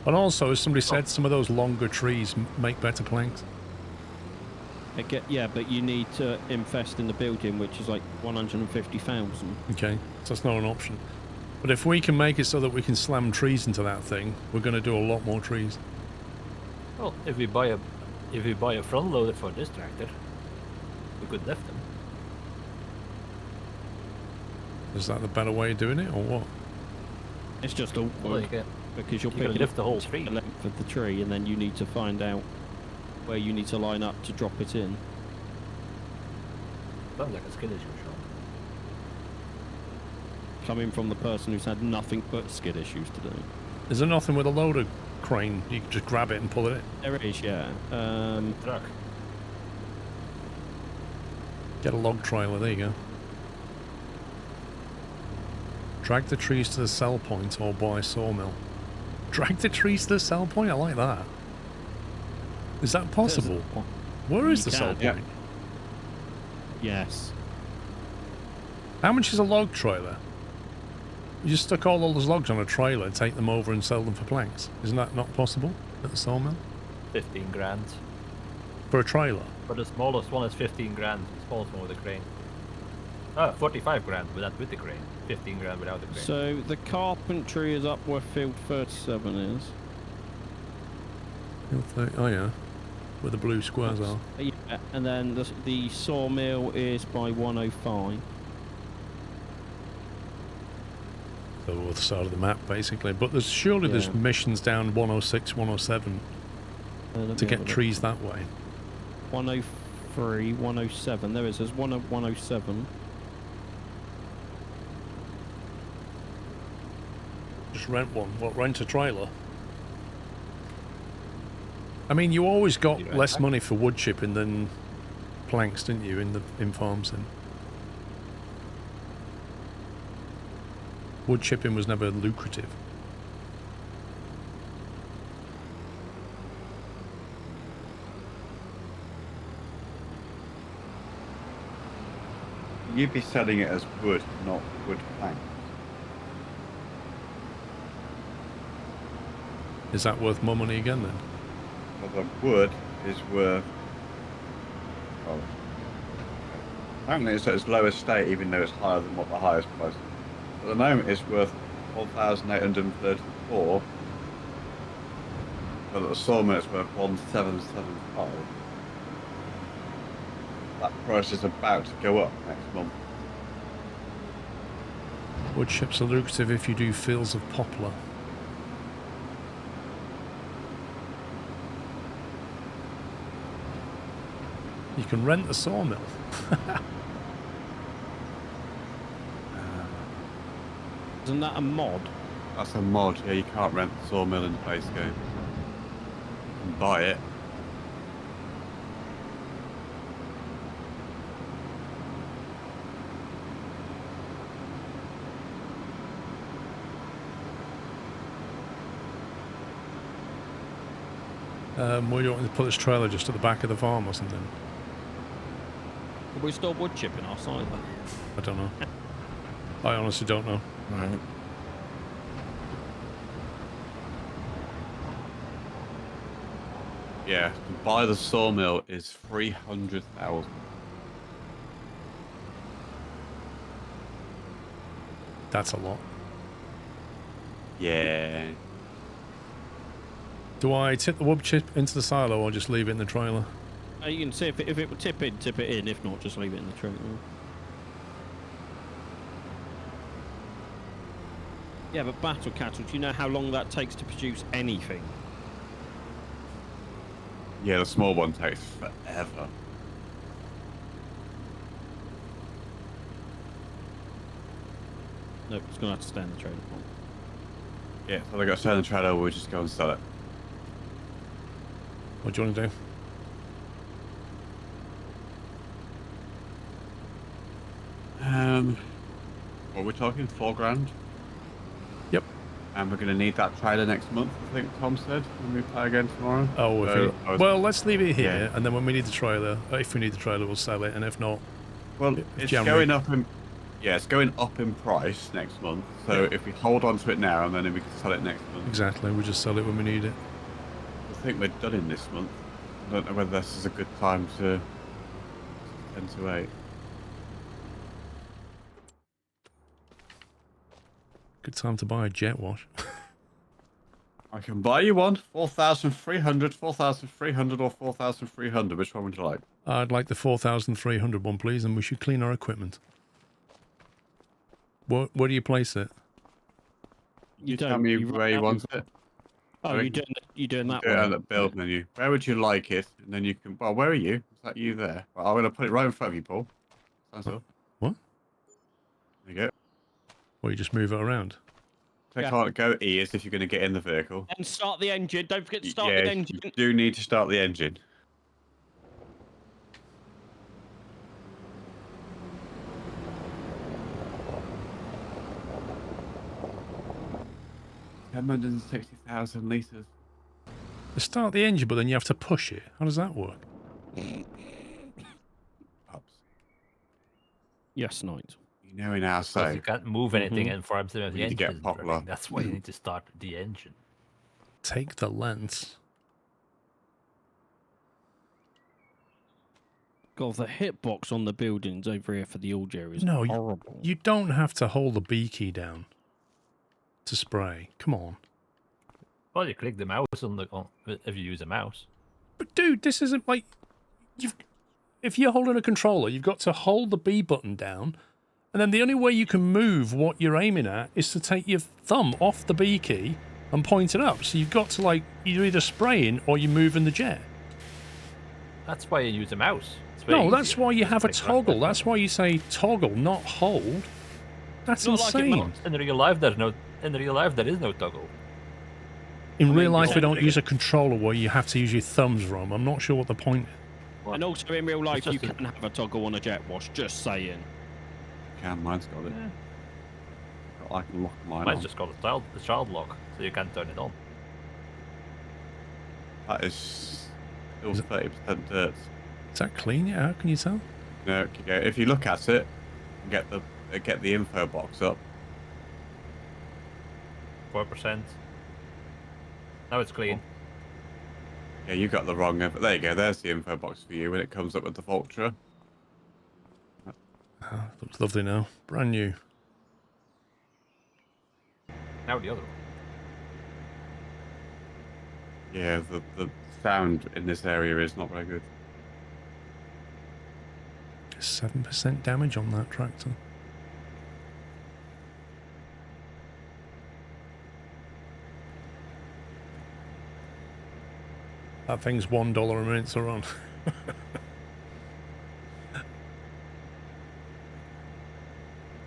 And also, as somebody said, some of those longer trees make better planks. Yeah, but you need to invest in the building, which is like 150,000. Okay, so that's not an option. But if we can make it so that we can slam trees into that thing, we're going to do a lot more trees. Well, if we buy a front loader for this tractor, we could lift them. Is that the better way of doing it, or what? It's just awkward Well, because you're you can picking lift up the whole tree. the length of the tree, and then you need to find out where you need to line up to drop it in. Sounds like a skid issue, Sean. Coming from the person who's had nothing but skid issues to do. Is there nothing with a loader crane? You can just grab it and pull it in. There is, yeah. Truck. Get a log trailer, there you go. Drag the trees to the sell point or buy a sawmill. Drag the trees to the sell point? I like that. Is that possible? Where is the sell can, point? Yes. How much is a log trailer? You just stuck all those logs on a trailer, take them over and sell them for planks. Isn't that not possible at the sawmill? 15 grand. For a trailer? But the smallest one is 15 grand. The smallest one with a crane. 45 grand with the crane. 15 grand without the crane. So the carpentry is up where field 37 is. Oh yeah, where the blue squares are. Yeah, and then the sawmill is by 105. The other side of the map, basically. But surely there's missions down 106, 107 to get trees that way. 103, 107. There's one at 107. Just rent one. What, rent a trailer? I mean, you always got less money for wood chipping than planks, didn't you, in farms then? Wood chipping was never lucrative. You'd be selling it as wood, not wood plank. Is that worth more money again then? Well, the wood is worth... Oh. Apparently it's at its lowest state, even though it's higher than what the highest price is. At the moment it's worth 1,834. But at the sawmill it's worth 1,775. That price is about to go up next month. Wood chips are lucrative if you do fields of poplar. You can rent the sawmill. Isn't that a mod? That's a mod, yeah, you can't rent the sawmill in the base game. You can buy it. Where do you want to put this trailer? Just at the back of the farm or something? Are we still wood chipping our side then? I don't know. I honestly don't know. Right. Yeah, to buy the sawmill is 300,000. That's a lot. Yeah. Do I tip the wood chip into the silo or just leave it in the trailer? You can see if it would tip in, tip it in. If not, just leave it in the trailer. Yeah, but battle cattle, do you know how long that takes to produce anything? Yeah, the small one takes forever. Nope, it's going to have to stay in the trailer. Yeah, so they got to sell the trailer, we'll just go and sell it. What do you want to do? What we're talking, 4 grand? Yep. And we're going to need that trailer next month, I think Tom said, when we play again tomorrow. Oh, So well, let's leave it here, Yeah. and then when we need the trailer, if we need the trailer, we'll sell it, and if not, Well, it's January. going up in... Yeah, it's going up in price next month. So if we hold on to it now, and then we can sell it next month. Exactly, we'll just sell it when we need it. I think we're done in this month. I don't know whether this is a good time to 10 to 8. Good time to buy a jet wash. I can buy you one, 4,300, 4,300 or 4,300. Which one would you like? I'd like the 4,300 one, please, and we should clean our equipment. Where do you place it? You tell me where you want it. Oh, Sorry? you're doing that Do it on one. the build menu. Where would you like it? And then you can... Well, where are you? Is that you there? Well, I'm going to put it right in front of you, Paul. Sounds good. What? There you go. Or you just move it around? Click Yeah. on go E as if you're going to get in the vehicle. And start the engine. Don't forget to start Yeah, the engine. you do need to start the engine. $160,000 litres. Start the engine, but then you have to push it. How does that work? Ups. Yes, Knight. You know in our Because say. you can't move anything Mhm. in for the We engine. need to get isn't running. popular. That's why you need to start the engine. Take the lens. God, the hitbox on the buildings over here for the audio is No, horrible. you don't have to hold the B key down to spray. Come on. Well, you click the mouse if you use a mouse. But dude, this isn't like if you're holding a controller, you've got to hold the B button down, and then the only way you can move what you're aiming at is to take your thumb off the B key and point it up. So you've got to you're either spraying or you're moving the jet. That's why you use a mouse. It's very No, that's easier. why you have a Click right toggle. click. That's why you say toggle, not hold. That's Not like it insane. In real life, there is no toggle. In real life, we yeah. don't use a controller where you have to use your thumbs, Rom. I'm not sure what the point is. And also in real life, just you a- can have a toggle on a jet wash. Just saying. Mine's got it. Yeah. I can lock mine Mine's on. just got the child lock, so you can't turn it on. That is still Is it- 30% dirt. Is that clean? Yeah, how can you tell? No, okay, if you look at it, get the info box up. 4%. Now it's clean. Yeah, you got the wrong info. There you go. There's the info box for you when it comes up with the Vulture. Oh, looks lovely now. Brand new. Now the other one. Yeah, the sound in this area is not very good. 7% damage on that tractor. That thing's $1 a minute to run.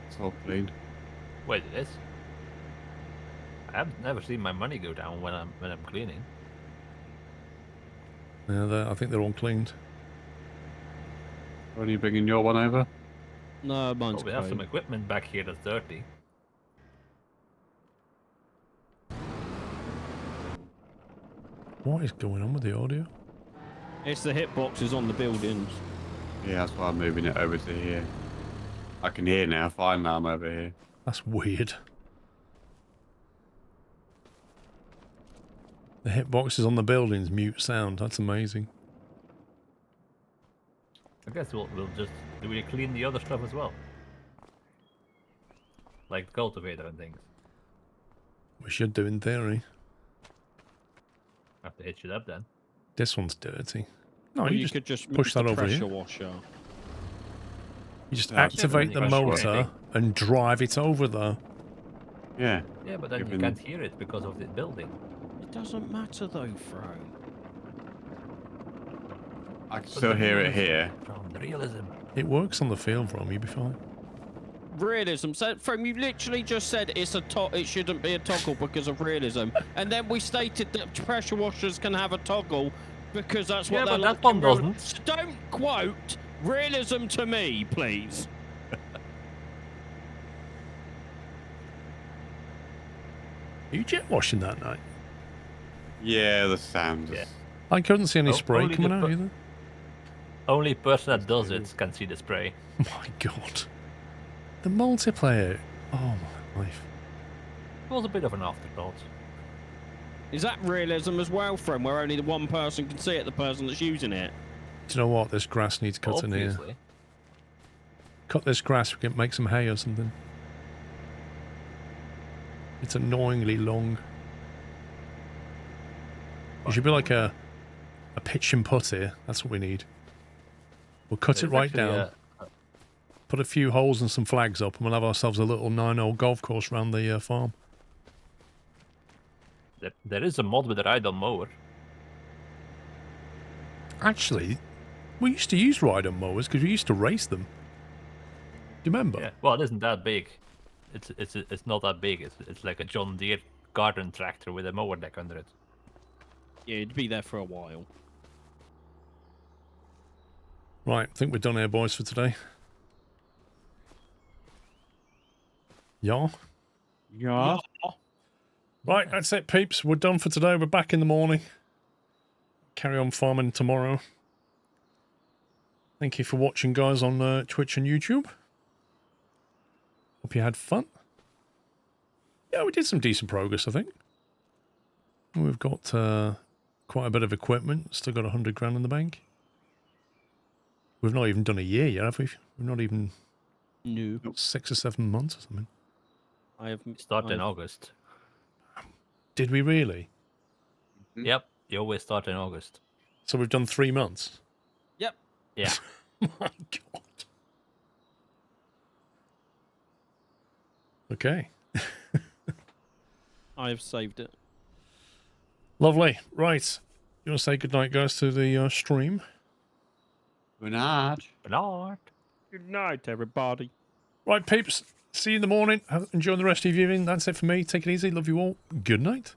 It's all clean. Wait, it is. I've never seen my money go down when I'm cleaning. Yeah, I think they're all cleaned. When are you bringing your one over? No, mine's Oh, we have clean. some equipment back here that's dirty. What is going on with the audio? It's the hitboxes on the buildings. Yeah, that's why I'm moving it over to here. I can hear now. Fine now I'm over here. That's weird. The hitboxes on the buildings mute sound. That's amazing. I guess we'll just do we clean the other stuff as well, like the cultivator and things. We should do in theory. Have to hitch it up then. This one's dirty. No, Or you you just could just push move that the over here. pressure washer. You just That's activate the definitely motor frustrating. and drive it over there. Yeah. Yeah, but then you Given- can't hear it because of the building. It doesn't matter though, Fro. I can still hear it here. From the realism. It works on the field, Rom. You'll be fine. Realism. So, From you literally just said it's a it shouldn't be a toggle because of realism, and then we stated that pressure washers can have a toggle because that's what Yeah, they're but that like one in real- doesn't. So don't quote realism to me, please. Are you jet washing that night? Yeah, the sound. Yeah. I couldn't see any Oh, spray only coming the out pu- either. Only person that does it can see the spray. My God. The multiplayer. Oh my life. It was a bit of an afterthought. Is that realism as well, From where only the one person can see it, the person that's using it? Do you know what? This grass needs cutting here. Obviously. Cut this grass, we can make some hay or something. It's annoyingly long. It should be like a pitch and putt here. That's what we need. We'll cut it There's right actually down, put a few holes and some flags up, and we'll have ourselves a little 9-hole golf course around the farm. There is a mod with a ride-on mower. Actually, we used to use ride-on mowers because we used to race them. Do you remember? Yeah. Well, it isn't that big. It's not that big. It's like a John Deere garden tractor with a mower deck under it. Yeah, it'd be there for a while. Right, I think we're done here, boys, for today. Yeah. Yeah. Right, that's it, peeps. We're done for today. We're back in the morning. Carry on farming tomorrow. Thank you for watching, guys, on Twitch and YouTube. Hope you had fun. Yeah, we did some decent progress, I think. We've got quite a bit of equipment. Still got 100 grand in the bank. We've not even done a year yet, have we? We've not even No. 6 or 7 months or something. I have Start in August. Did we really? Yep. You always start in August. So we've done 3 months. Yep. Yeah. My God. Okay. I have saved it. Lovely. Right. You want to say goodnight, guys, to the stream? Good night. Bernard. Good night, everybody. Right, peeps. See you in the morning. Enjoy the rest of your evening. That's it for me. Take it easy. Love you all. Good night.